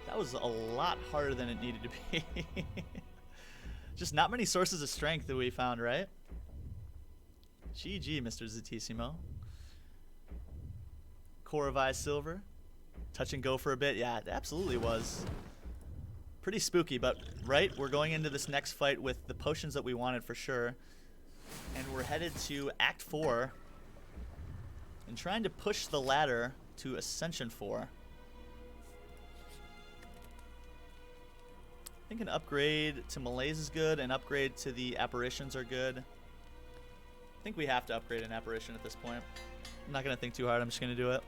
That was a lot harder than it needed to be. Just not many sources of strength that we found, right? GG, Mr. Zatissimo. Korovai Silver. Touch and go for a bit. Yeah, it absolutely was. Pretty spooky, but right, we're going into this next fight with the potions that we wanted for sure. And we're headed to Act 4 and trying to push the ladder to Ascension 4. I think an upgrade to Malaise is good, an upgrade to the Apparitions are good. I think we have to upgrade an Apparition at this point. I'm not going to think too hard, I'm just going to do it.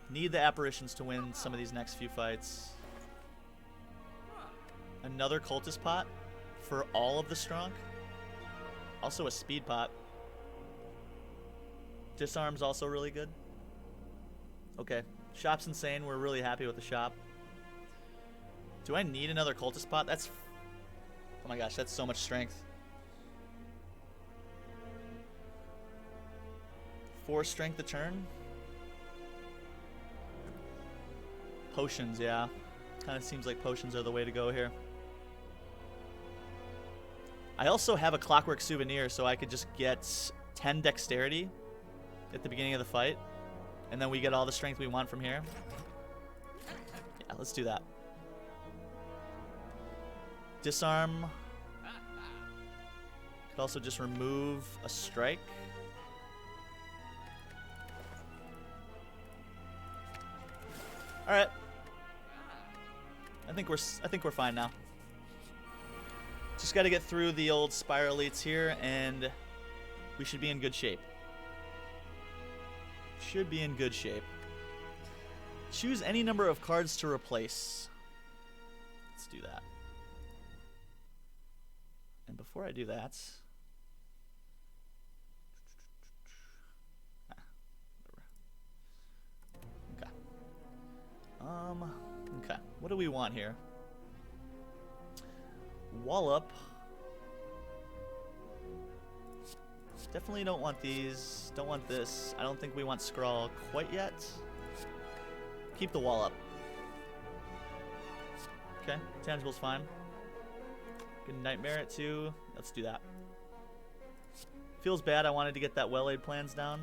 Need the Apparitions to win some of these next few fights. Another Cultist pot for all of the Strong. Also a Speed pot. Disarm's also really good. Okay, shop's insane. We're really happy with the shop. Do I need another Cultist pot? That's... Oh my gosh, that's so much strength. 4 strength a turn. Potions, yeah. Kind of seems like potions are the way to go here. I also have a clockwork souvenir, so I could just get 10 dexterity at the beginning of the fight. And then we get all the strength we want from here. Yeah, let's do that. Disarm. Could also just remove a strike. All right. I think we're fine now. Just got to get through the old Spire elites here, and we should be in good shape. Should be in good shape. Choose any number of cards to replace. Let's do that. And before I do that, okay. What do we want here? Wallop. Definitely don't want these. Don't want this. I don't think we want Scrawl quite yet. Keep the Wallop. Okay, Tangible's fine. Good Nightmare it too. Let's do that. Feels bad. I wanted to get that well-laid plans down.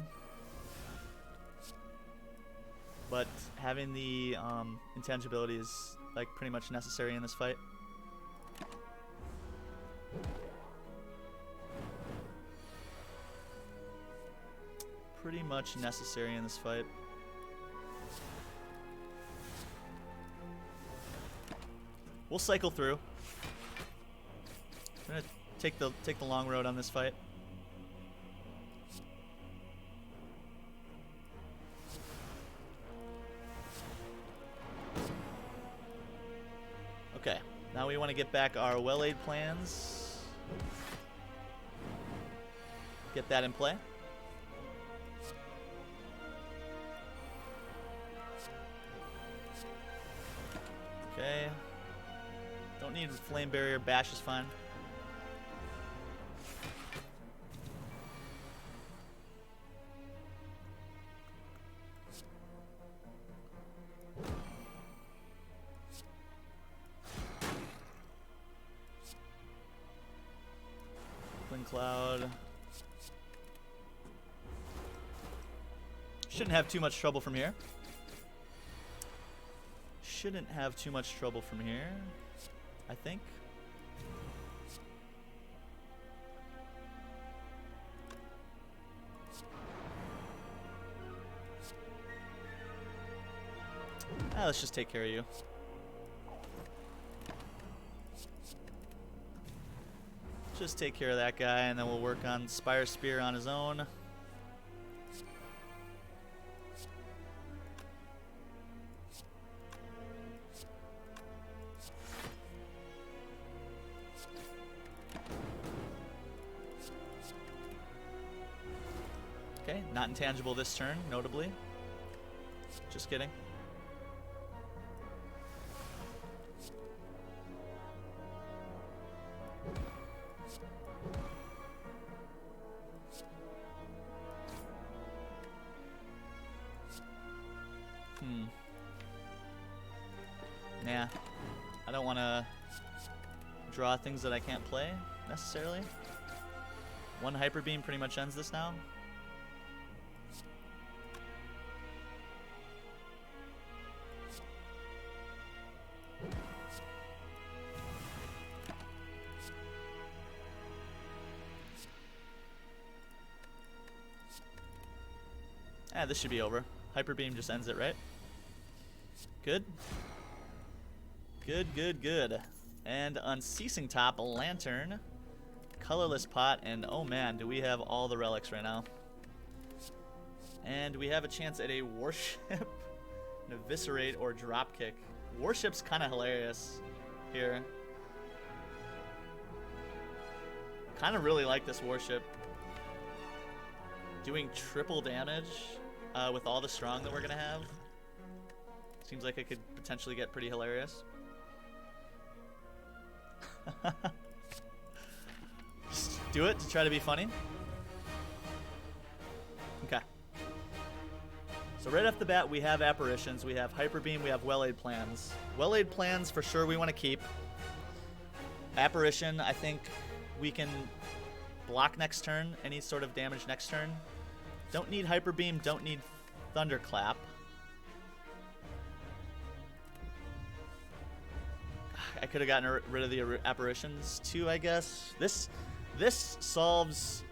But having the intangibility is like pretty much necessary in this fight. Pretty much necessary in this fight. We'll cycle through. I'm gonna take the long road on this fight. Okay, now we want to get back our well-laid plans. Get that in play. Okay. Don't need flame barrier. Bash is fine. Cloud. Shouldn't have too much trouble from here. Shouldn't have too much trouble from here, I think. Let's just take care of you. Just take care of that guy, and then we'll work on Spire Spear on his own. Okay, not intangible this turn, notably. Just kidding. Nah, I don't want to draw things that I can't play, necessarily. One Hyper Beam pretty much ends this now. This should be over. Hyper Beam just ends it, right? Good. Good. And Unceasing Top, Lantern, Colorless Pot, and oh man, do we have all the relics right now. And we have a chance at a Warship, an Eviscerate, or Dropkick. Warship's kind of hilarious here. Kind of really like this Warship. Doing triple damage with all the strong that we're going to have. Seems like it could potentially get pretty hilarious. Just do it to try to be funny. Okay. So right off the bat, we have apparitions, we have hyper beam, we have well-laid plans. Well-laid plans for sure we want to keep. Apparition, I think we can block next turn, any sort of damage next turn. Don't need hyper beam, don't need thunderclap. I could have gotten rid of the apparitions too, I guess. This solves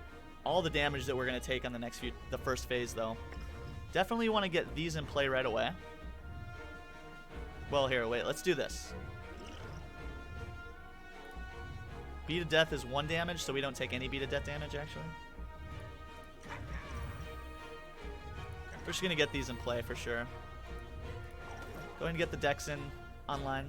all the damage that we're gonna take on the first phase, though. Definitely want to get these in play right away. Well, here, wait, let's do this. Beat of Death is 1 damage, so we don't take any Beat of Death damage, actually. We're just gonna get these in play for sure. Go ahead and get the decks in online.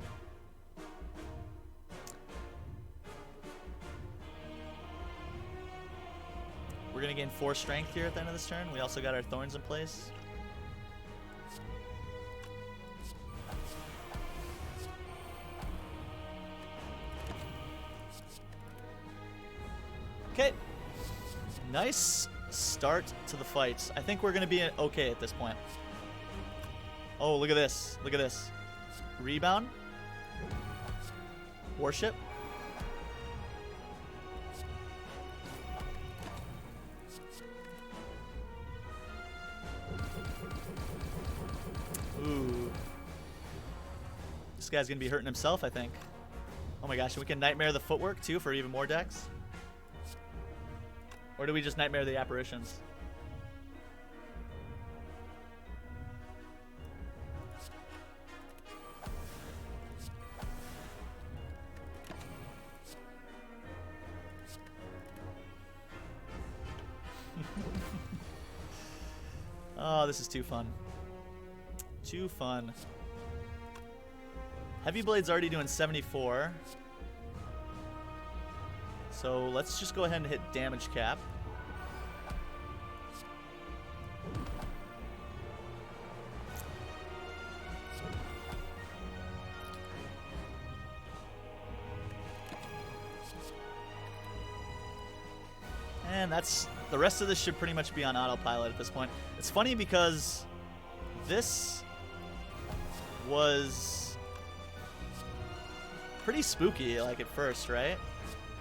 We're going to gain 4 strength here at the end of this turn. We also got our thorns in place. Okay. Nice start to the fight. I think we're going to be okay at this point. Oh, look at this. Look at this. Rebound. Worship. Ooh. This guy's gonna be hurting himself, I think. Oh my gosh, we can Nightmare the footwork too for even more decks? Or do we just Nightmare the apparitions? Oh, this is too fun. Too fun. Heavy Blade's already doing 74. So let's just go ahead and hit damage cap. And that's the rest of this should pretty much be on autopilot at this point. It's funny because this was pretty spooky, like at first, right?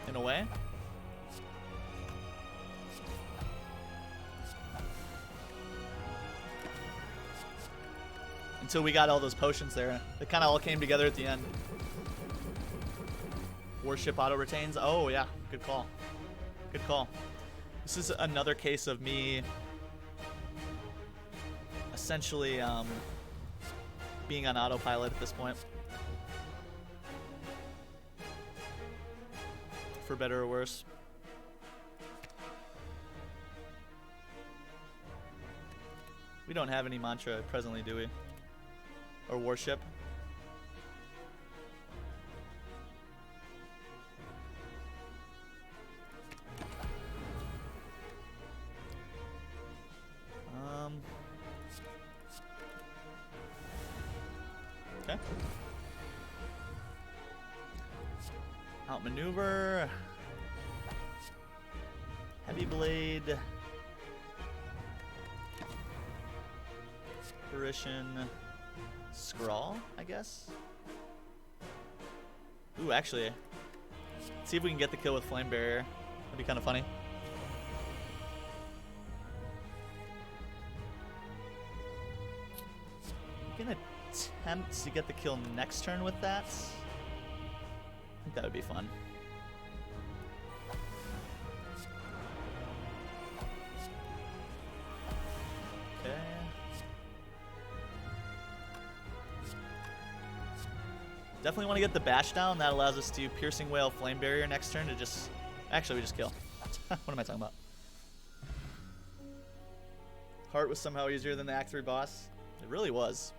In a way. Until we got all those potions there. It kind of all came together at the end. Worship auto retains. Oh, yeah. Good call. Good call. This is another case of me essentially being on autopilot at this point. For better or worse. We don't have any mantra presently, do we? Or worship? Okay. Outmaneuver. Heavy Blade. Apparition. Scrawl, I guess. Ooh, actually. Let's see if we can get the kill with Flame Barrier. That'd be kind of funny. I'm gonna attempt to get the kill next turn with that. I think that would be fun. Okay. Definitely want to get the bash down. That allows us to Piercing Wail, Flame Barrier next turn to just... Actually, we just kill. What am I talking about? Heart was somehow easier than the Act 3 boss. It really was.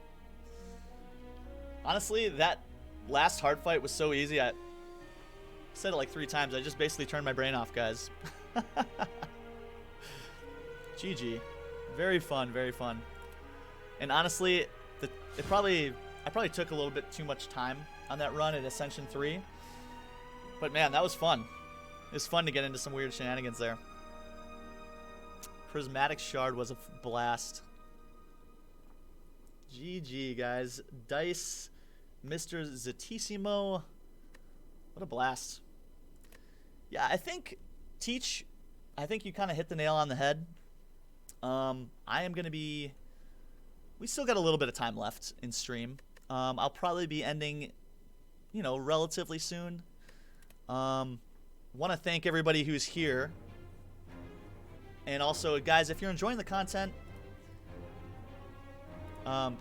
Honestly, that last hard fight was so easy. I said it like 3 times. I just basically turned my brain off, guys. GG. Very fun, very fun. And honestly, I probably took a little bit too much time on that run at Ascension 3. But man, that was fun. It was fun to get into some weird shenanigans there. Prismatic Shard was a blast. GG, guys. Dice, Mr. Zatissimo. What a blast. Yeah, I think, Teach, I think you kind of hit the nail on the head. I am going to be... We still got a little bit of time left in stream. I'll probably be ending, you know, relatively soon. Want to thank everybody who's here. And also, guys, if you're enjoying the content,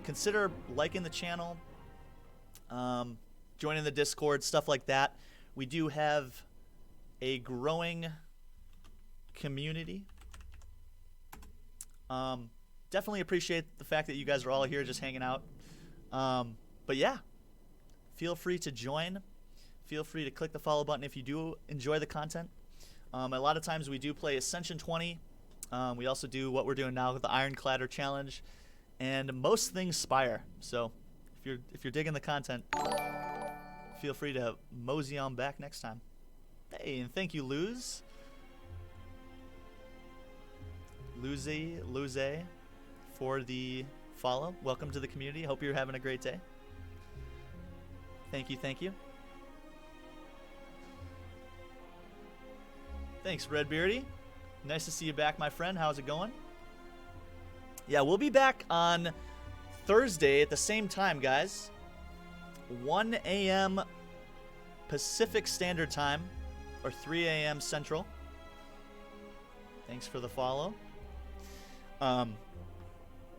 consider liking the channel, joining the Discord, stuff like that. We do have a growing community. Definitely appreciate the fact that you guys are all here just hanging out. But yeah, feel free to join. Feel free to click the follow button if you do enjoy the content. A lot of times we do play Ascension 20. We also do what we're doing now with the Ironcladder challenge, and most things Spire. So if you're digging the content, feel free to mosey on back next time. Hey, and thank you, Luze, for the follow. Welcome to the community. Hope you're having a great day. Thank you, thank you. Thanks, Redbeardy. Nice to see you back, my friend. How's it going? Yeah, we'll be back on Thursday at the same time, guys. 1 a.m. Pacific Standard Time, or 3 a.m. Central. Thanks for the follow.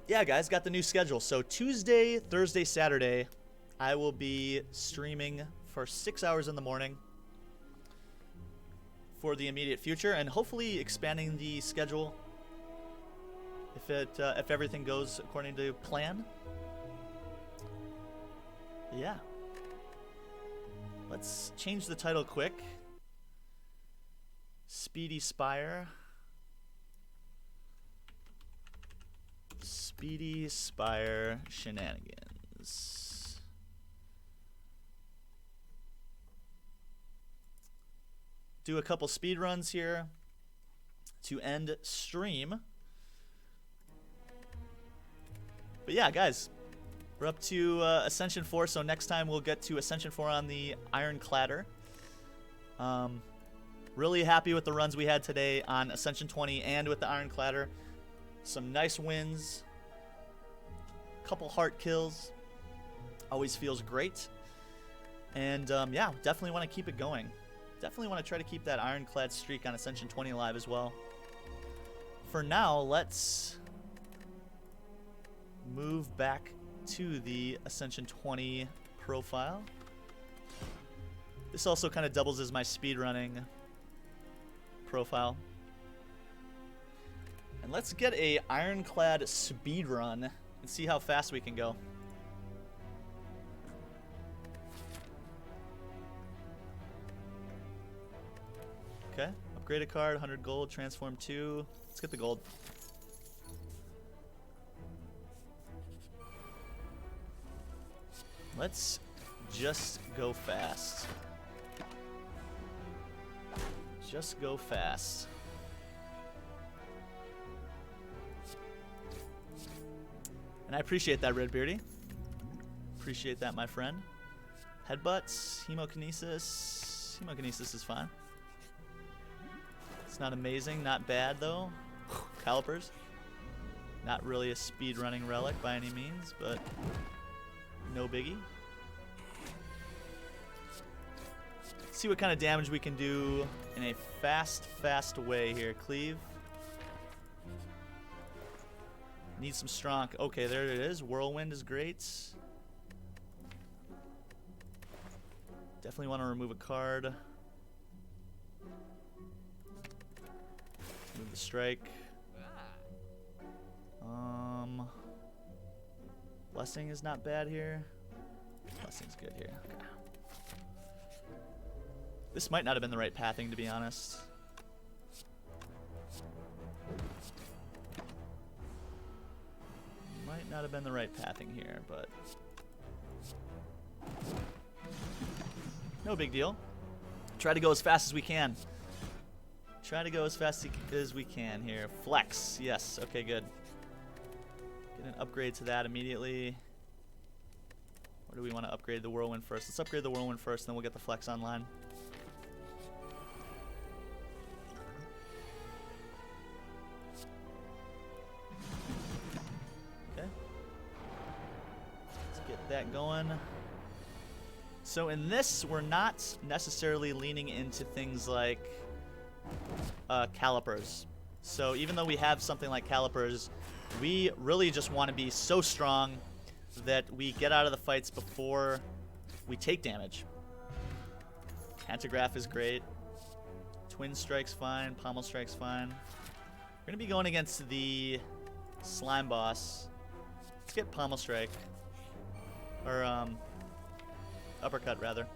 Yeah, guys, got the new schedule. So Tuesday, Thursday, Saturday, I will be streaming for 6 hours in the morning for the immediate future, and hopefully expanding the schedule if everything goes according to plan. Yeah. Let's change the title quick. Speedy Spire. Speedy Spire Shenanigans. Do a couple speed runs here to end stream. But yeah, guys, we're up to Ascension 4, so next time we'll get to Ascension 4 on the Ironcladder. Really happy with the runs we had today on Ascension 20 and with the Ironcladder. Some nice wins. Couple heart kills. Always feels great. And yeah, definitely want to keep it going. Definitely want to try to keep that ironclad streak on Ascension 20 alive as well. For now, let's move back to the Ascension 20 profile. This also kind of doubles as my speedrunning profile. And let's get a ironclad speedrun and see how fast we can go. Okay, upgrade a card, 100 gold, transform 2. Let's get the gold. Let's just go fast. Just go fast. And I appreciate that, Redbeardy. Appreciate that, my friend. Headbutts, hemokinesis. Hemokinesis is fine. It's not amazing, not bad though. Calipers. Not really a speedrunning relic by any means, but no biggie. See what kind of damage we can do in a fast way here. Cleave. Need some strong. Okay, there it is. Whirlwind is great. Definitely want to remove a card. Move the strike. Blessing is not bad here. Blessing's good here. Okay. This might not have been the right pathing, to be honest. Might not have been the right pathing here, but no big deal. Try to go as fast as we can. Try to go as fast as we can here. Flex. Yes. Okay, good. Get an upgrade to that immediately. Or do we want to upgrade the whirlwind first? Let's upgrade the whirlwind first, then we'll get the flex online. Okay. Let's get that going. So in this, we're not necessarily leaning into things like calipers. So even though we have something like calipers, we really just want to be so strong that we get out of the fights before we take damage. Pantograph is great. Twin Strike's fine. Pommel Strike's fine. We're going to be going against the slime boss. Let's get Pommel Strike. Or, uppercut, rather.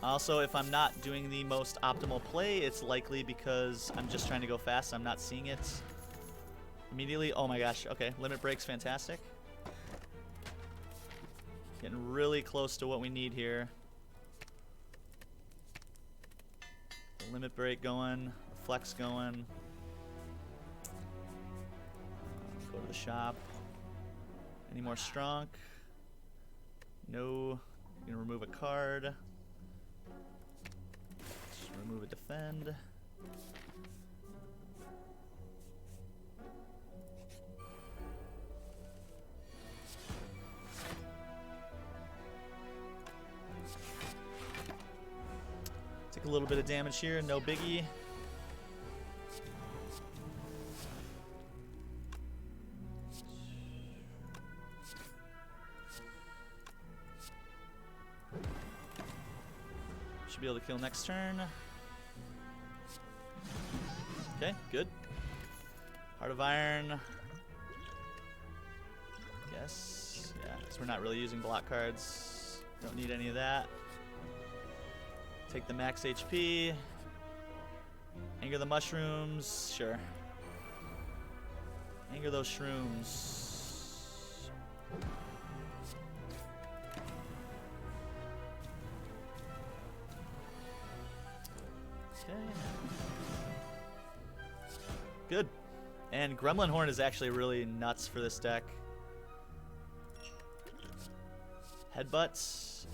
Also, if I'm not doing the most optimal play, it's likely because I'm just trying to go fast. I'm not seeing it immediately. Oh my gosh. Okay, limit break's fantastic. Getting really close to what we need here. The limit break going, the flex going. Go to the shop. Any more strong? No. Gonna remove a card. Remove a defend. Take a little bit of damage here, no biggie. Should be able to kill next turn. Okay, good. Heart of Iron. Yes. Yeah, because we're not really using block cards. Don't need any of that. Take the max HP. Anger the mushrooms. Sure. Anger those shrooms. Okay. Good. And Gremlin Horn is actually really nuts for this deck. Headbutt.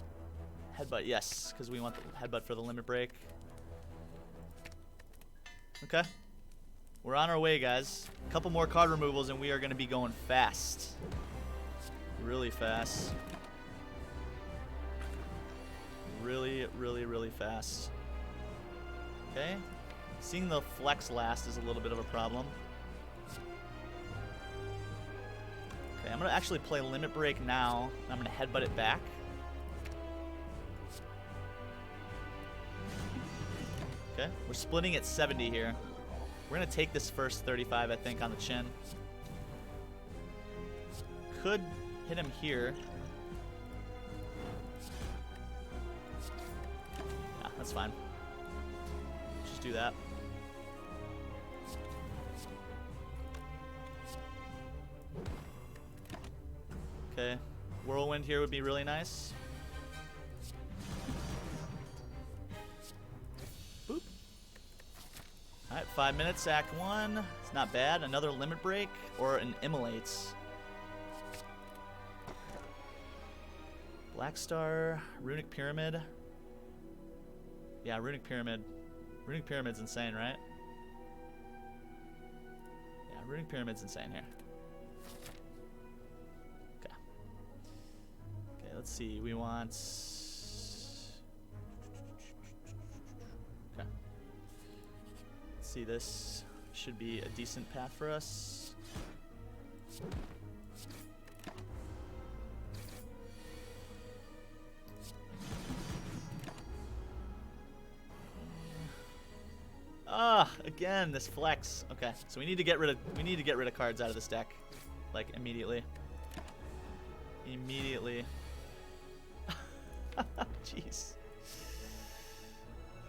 Headbutt, yes, because we want the headbutt for the limit break. Okay. We're on our way, guys. A couple more card removals and we are going to be going fast. Really fast. Really, really, really fast. Okay. Seeing the flex last is a little bit of a problem. Okay, I'm going to actually play Limit Break now. I'm going to headbutt it back. Okay, we're splitting at 70 here. We're going to take this first 35, I think, on the chin. Could hit him here. Yeah, that's fine. Just do that. Okay, Whirlwind here would be really nice. Boop. Alright, 5 minutes, Act 1. It's not bad. Another Limit Break or an Immolates. Black Star, Runic Pyramid. Yeah, Runic Pyramid. Runic Pyramid's insane, right? Yeah, Runic Pyramid's insane here. Let's see, we want... Okay. Let's see, this should be a decent path for us. Again, this flex. Okay, so we need to get rid of cards out of this deck. Like, immediately. Immediately. Jeez.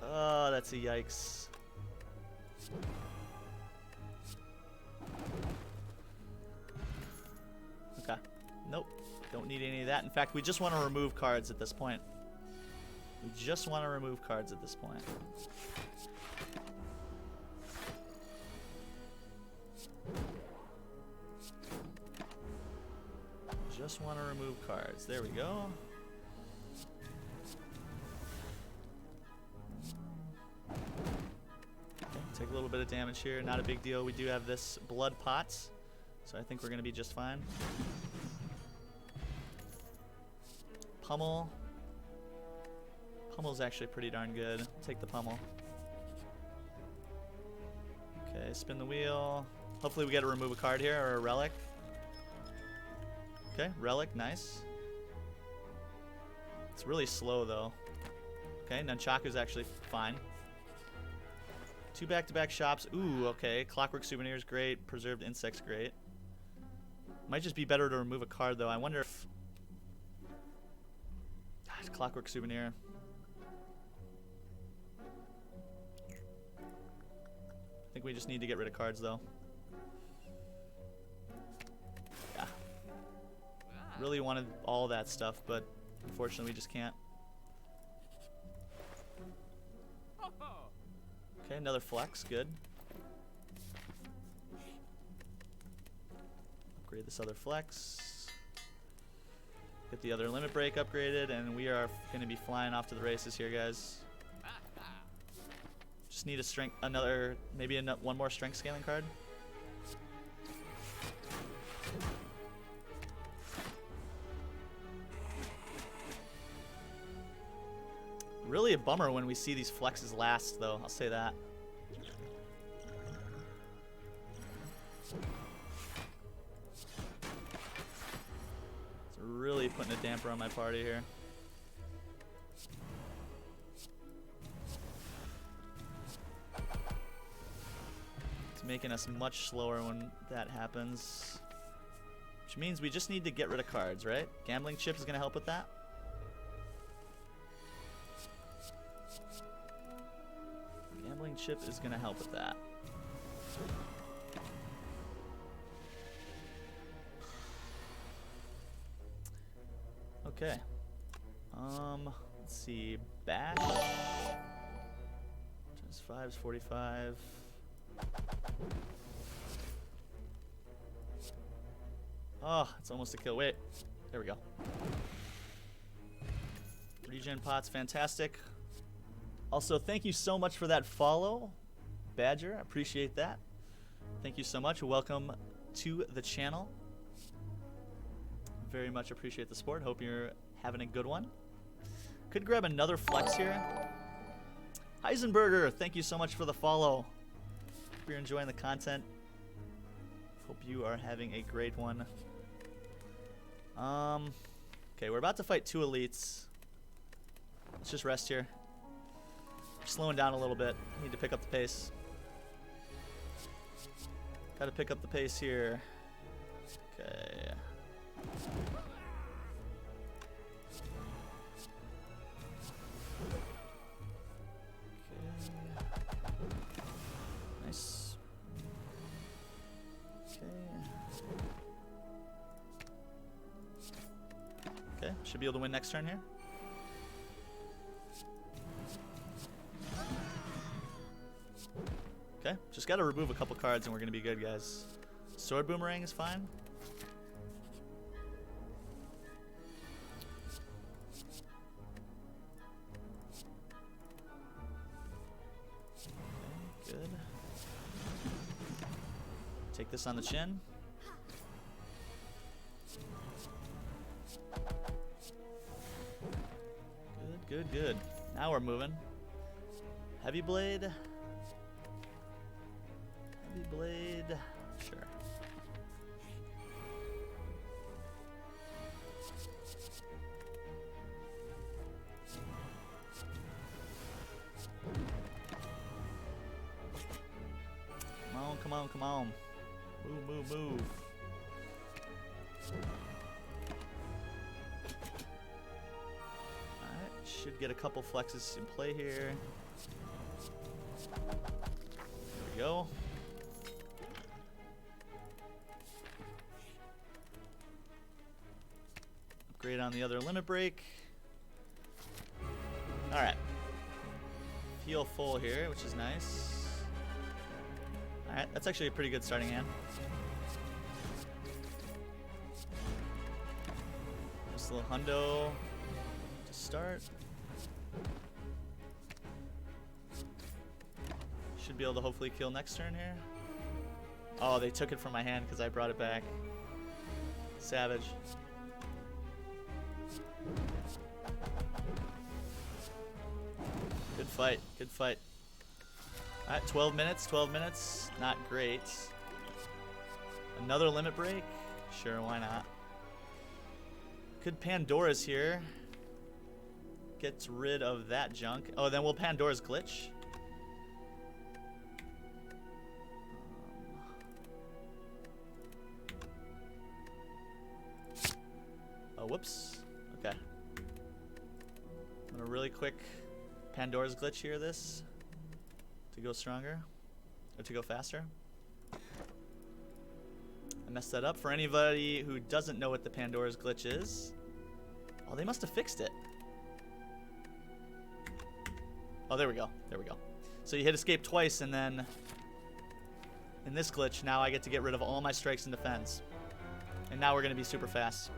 Oh, that's a yikes. Okay. Nope. Don't need any of that. In fact, we just want to remove cards at this point. We just want to remove cards at this point. Just want to remove cards. There we go. Okay, take a little bit of damage here. Not a big deal. We do have this blood pots, so I think we're going to be just fine. Pummel. Pummel's actually pretty darn good. Take the pummel. Okay, spin the wheel. Hopefully we get to remove a card here or a relic. Okay, relic, nice. It's really slow though. Okay, Nunchaku's actually fine. 2 back-to-back shops. Ooh, okay. Clockwork Souvenirs, great. Preserved Insects, great. Might just be better to remove a card though. I wonder if... God, Clockwork Souvenir. I think we just need to get rid of cards though. Yeah. Really wanted all that stuff, but unfortunately we just can't. Okay, another flex, good. Upgrade this other flex. Get the other limit break upgraded, and we are going to be flying off to the races here, guys. Just need a strength, maybe one more strength scaling card. Really a bummer when we see these flexes last, though. I'll say that. It's really putting a damper on my party here. It's making us much slower when that happens. Which means we just need to get rid of cards, right? Gambling chip is going to help with that. Gambling chip is going to help with that. Okay. Let's see. Bash. Times 5 is 45. Oh, it's almost a kill. Wait. There we go. Regen pots, fantastic. Also, thank you so much for that follow, Badger. I appreciate that. Thank you so much. Welcome to the channel. Very much appreciate the support. Hope you're having a good one. Could grab another flex here. Heisenberger, thank you so much for the follow. Hope you're enjoying the content. Hope you are having a great one. Okay, we're about to fight 2 elites. Let's just rest here. Slowing down a little bit. Need to pick up the pace. Gotta pick up the pace here. Okay. Nice. Okay, should be able to win next turn here. Okay, just got to remove a couple cards and we're going to be good, guys. Sword Boomerang is fine. Okay, good. Take this on the chin. Good, good, good. Now we're moving. Heavy Blade. Blade, sure. Come on, come on, come on. Move, move, move. Alright, should get a couple flexes in play here. There we go. Upgrade on the other limit break. Alright. Feel full here, which is nice. Alright, that's actually a pretty good starting hand. Nice little hundo to start. Should be able to hopefully kill next turn here. Oh, they took it from my hand because I brought it back. Savage. Good fight. Good fight. Alright, 12 minutes. 12 minutes. Not great. Another limit break? Sure, why not? Could Pandora's here. Gets rid of that junk. Oh, then will Pandora's glitch? Oh, whoops. Okay. I'm gonna really quick Pandora's glitch here this to go stronger or to go faster. I messed that up. For anybody who doesn't know what the Pandora's glitch is, oh, they must have fixed it. Oh, there we go. There we go. So you hit escape twice, and then in this glitch, now I get to get rid of all my strikes and defense. And now we're going to be super fast.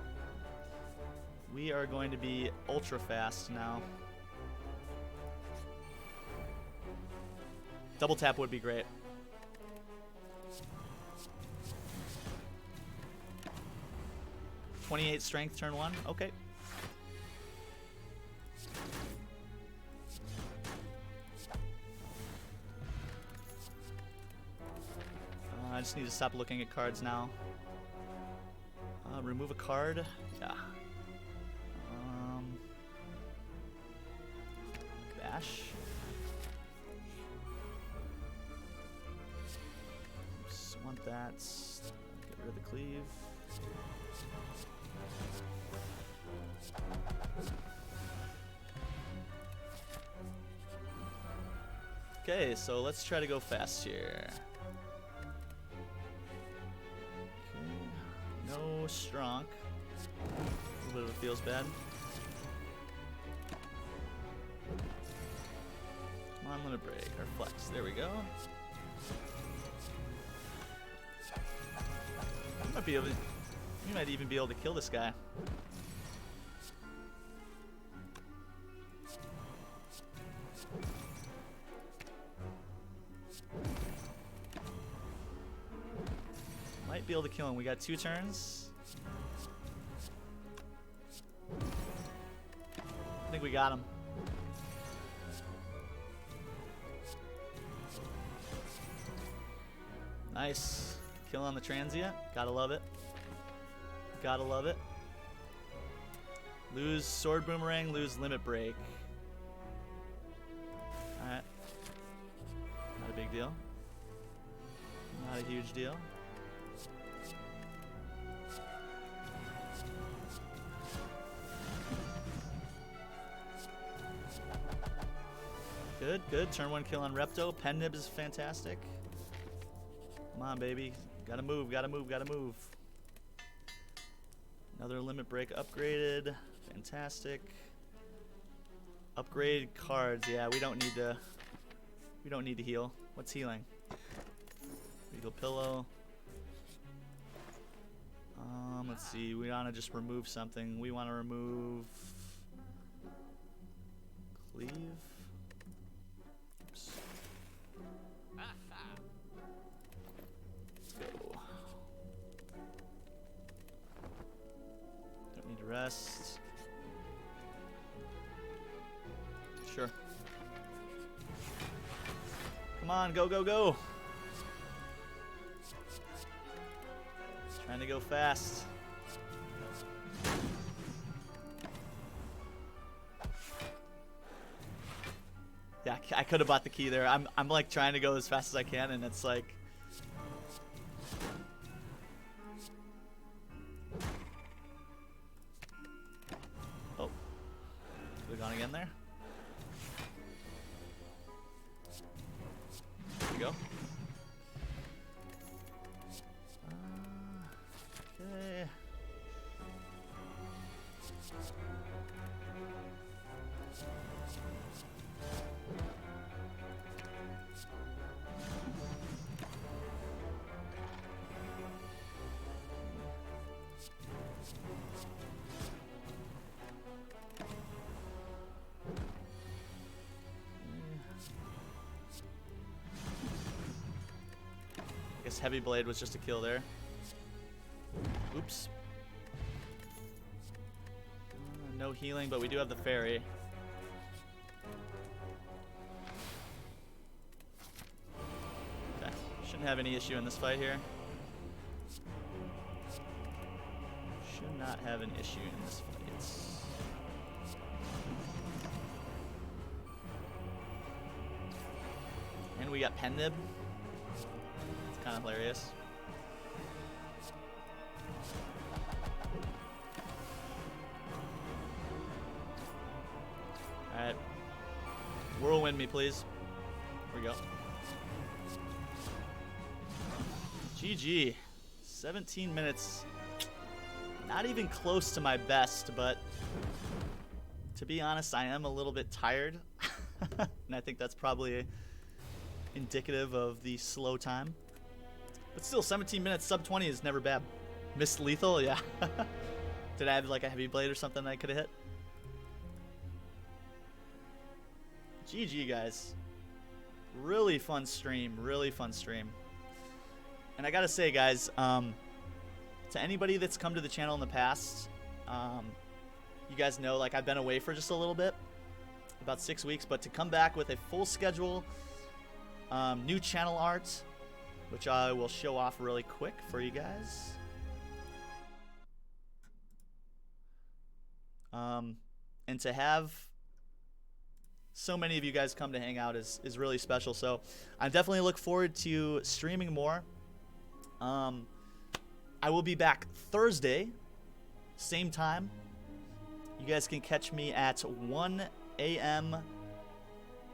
We are going to be ultra fast now. Double tap would be great. .28 strength, turn 1. Okay. I just need to stop looking at cards now. Remove a card. Yeah. Bash. Just want that. Get rid of the cleave. Okay, so let's try to go fast here. Okay. No strong. A little bit of it feels bad. Come on, limit break or flex. There we go. You might even be able to kill this guy. Might be able to kill him. We got 2 turns. I think we got him. Nice. Kill on the transient. Gotta love it. Gotta love it. Lose sword boomerang, lose limit break. Alright. Not a big deal. Not a huge deal. Good, good. Turn 1 kill on Repto. Pen Nib is fantastic. Come on, baby. Gotta move, gotta move, gotta move. Another limit break upgraded. Fantastic. Upgrade cards. Yeah, we don't need to heal. What's healing? Regal Pillow. Let's see. We want to just remove something. We want to remove Cleave. Oops. Let's go. Don't need to rest. Sure. Come on, go, go, go. Trying to go fast. Yeah, I could have bought the key there. I'm like trying to go as fast as I can, and it's like oh, could have gone again there. There we go. Okay. His heavy blade was just a kill there. Oops. No healing, but we do have the fairy. Okay. Shouldn't have any issue in this fight here. Should not have an issue in this fight. And we got Pendib. It's kind of hilarious. Alright. Whirlwind me, please. Here we go. GG. 17 minutes. Not even close to my best, but to be honest, I am a little bit tired. And I think that's probably indicative of the slow time. But still, 17 minutes, sub 20 is never bad. Missed lethal, yeah. Did I have like a heavy blade or something that I could have hit? GG, guys. Really fun stream. Really fun stream. And I gotta say, guys, to anybody that's come to the channel in the past, you guys know, like, I've been away for just a little bit, about 6 weeks, but to come back with a full schedule, new channel art, which I will show off really quick for you guys. And to have so many of you guys come to hang out is really special. So I definitely look forward to streaming more. I will be back Thursday, same time. You guys can catch me at 1 a.m.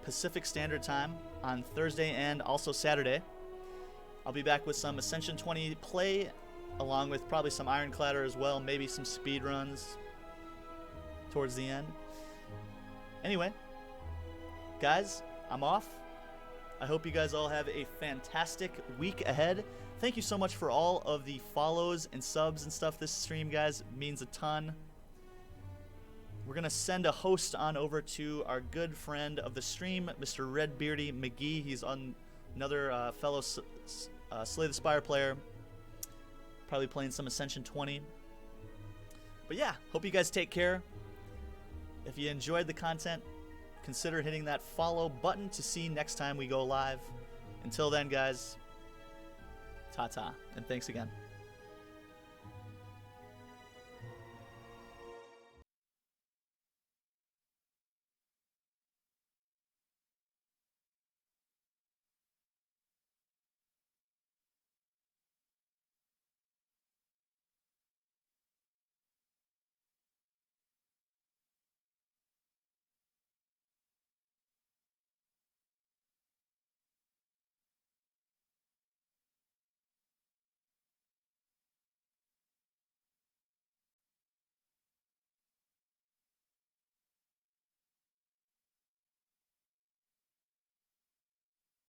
Pacific Standard Time on Thursday and also Saturday. I'll be back with some Ascension 20 play, along with probably some Ironcladder as well, maybe some speed runs towards the end. Anyway, guys, I'm off. I hope you guys all have a fantastic week ahead. Thank you so much for all of the follows and subs and stuff this stream, guys. It means a ton. We're going to send a host on over to our good friend of the stream, Mr. Redbeardy McGee. He's on another fellow Slay the Spire player, probably playing some Ascension 20. But yeah, hope you guys take care. If you enjoyed the content, consider hitting that follow button to see next time we go live. Until then, guys, ta-ta, and thanks again.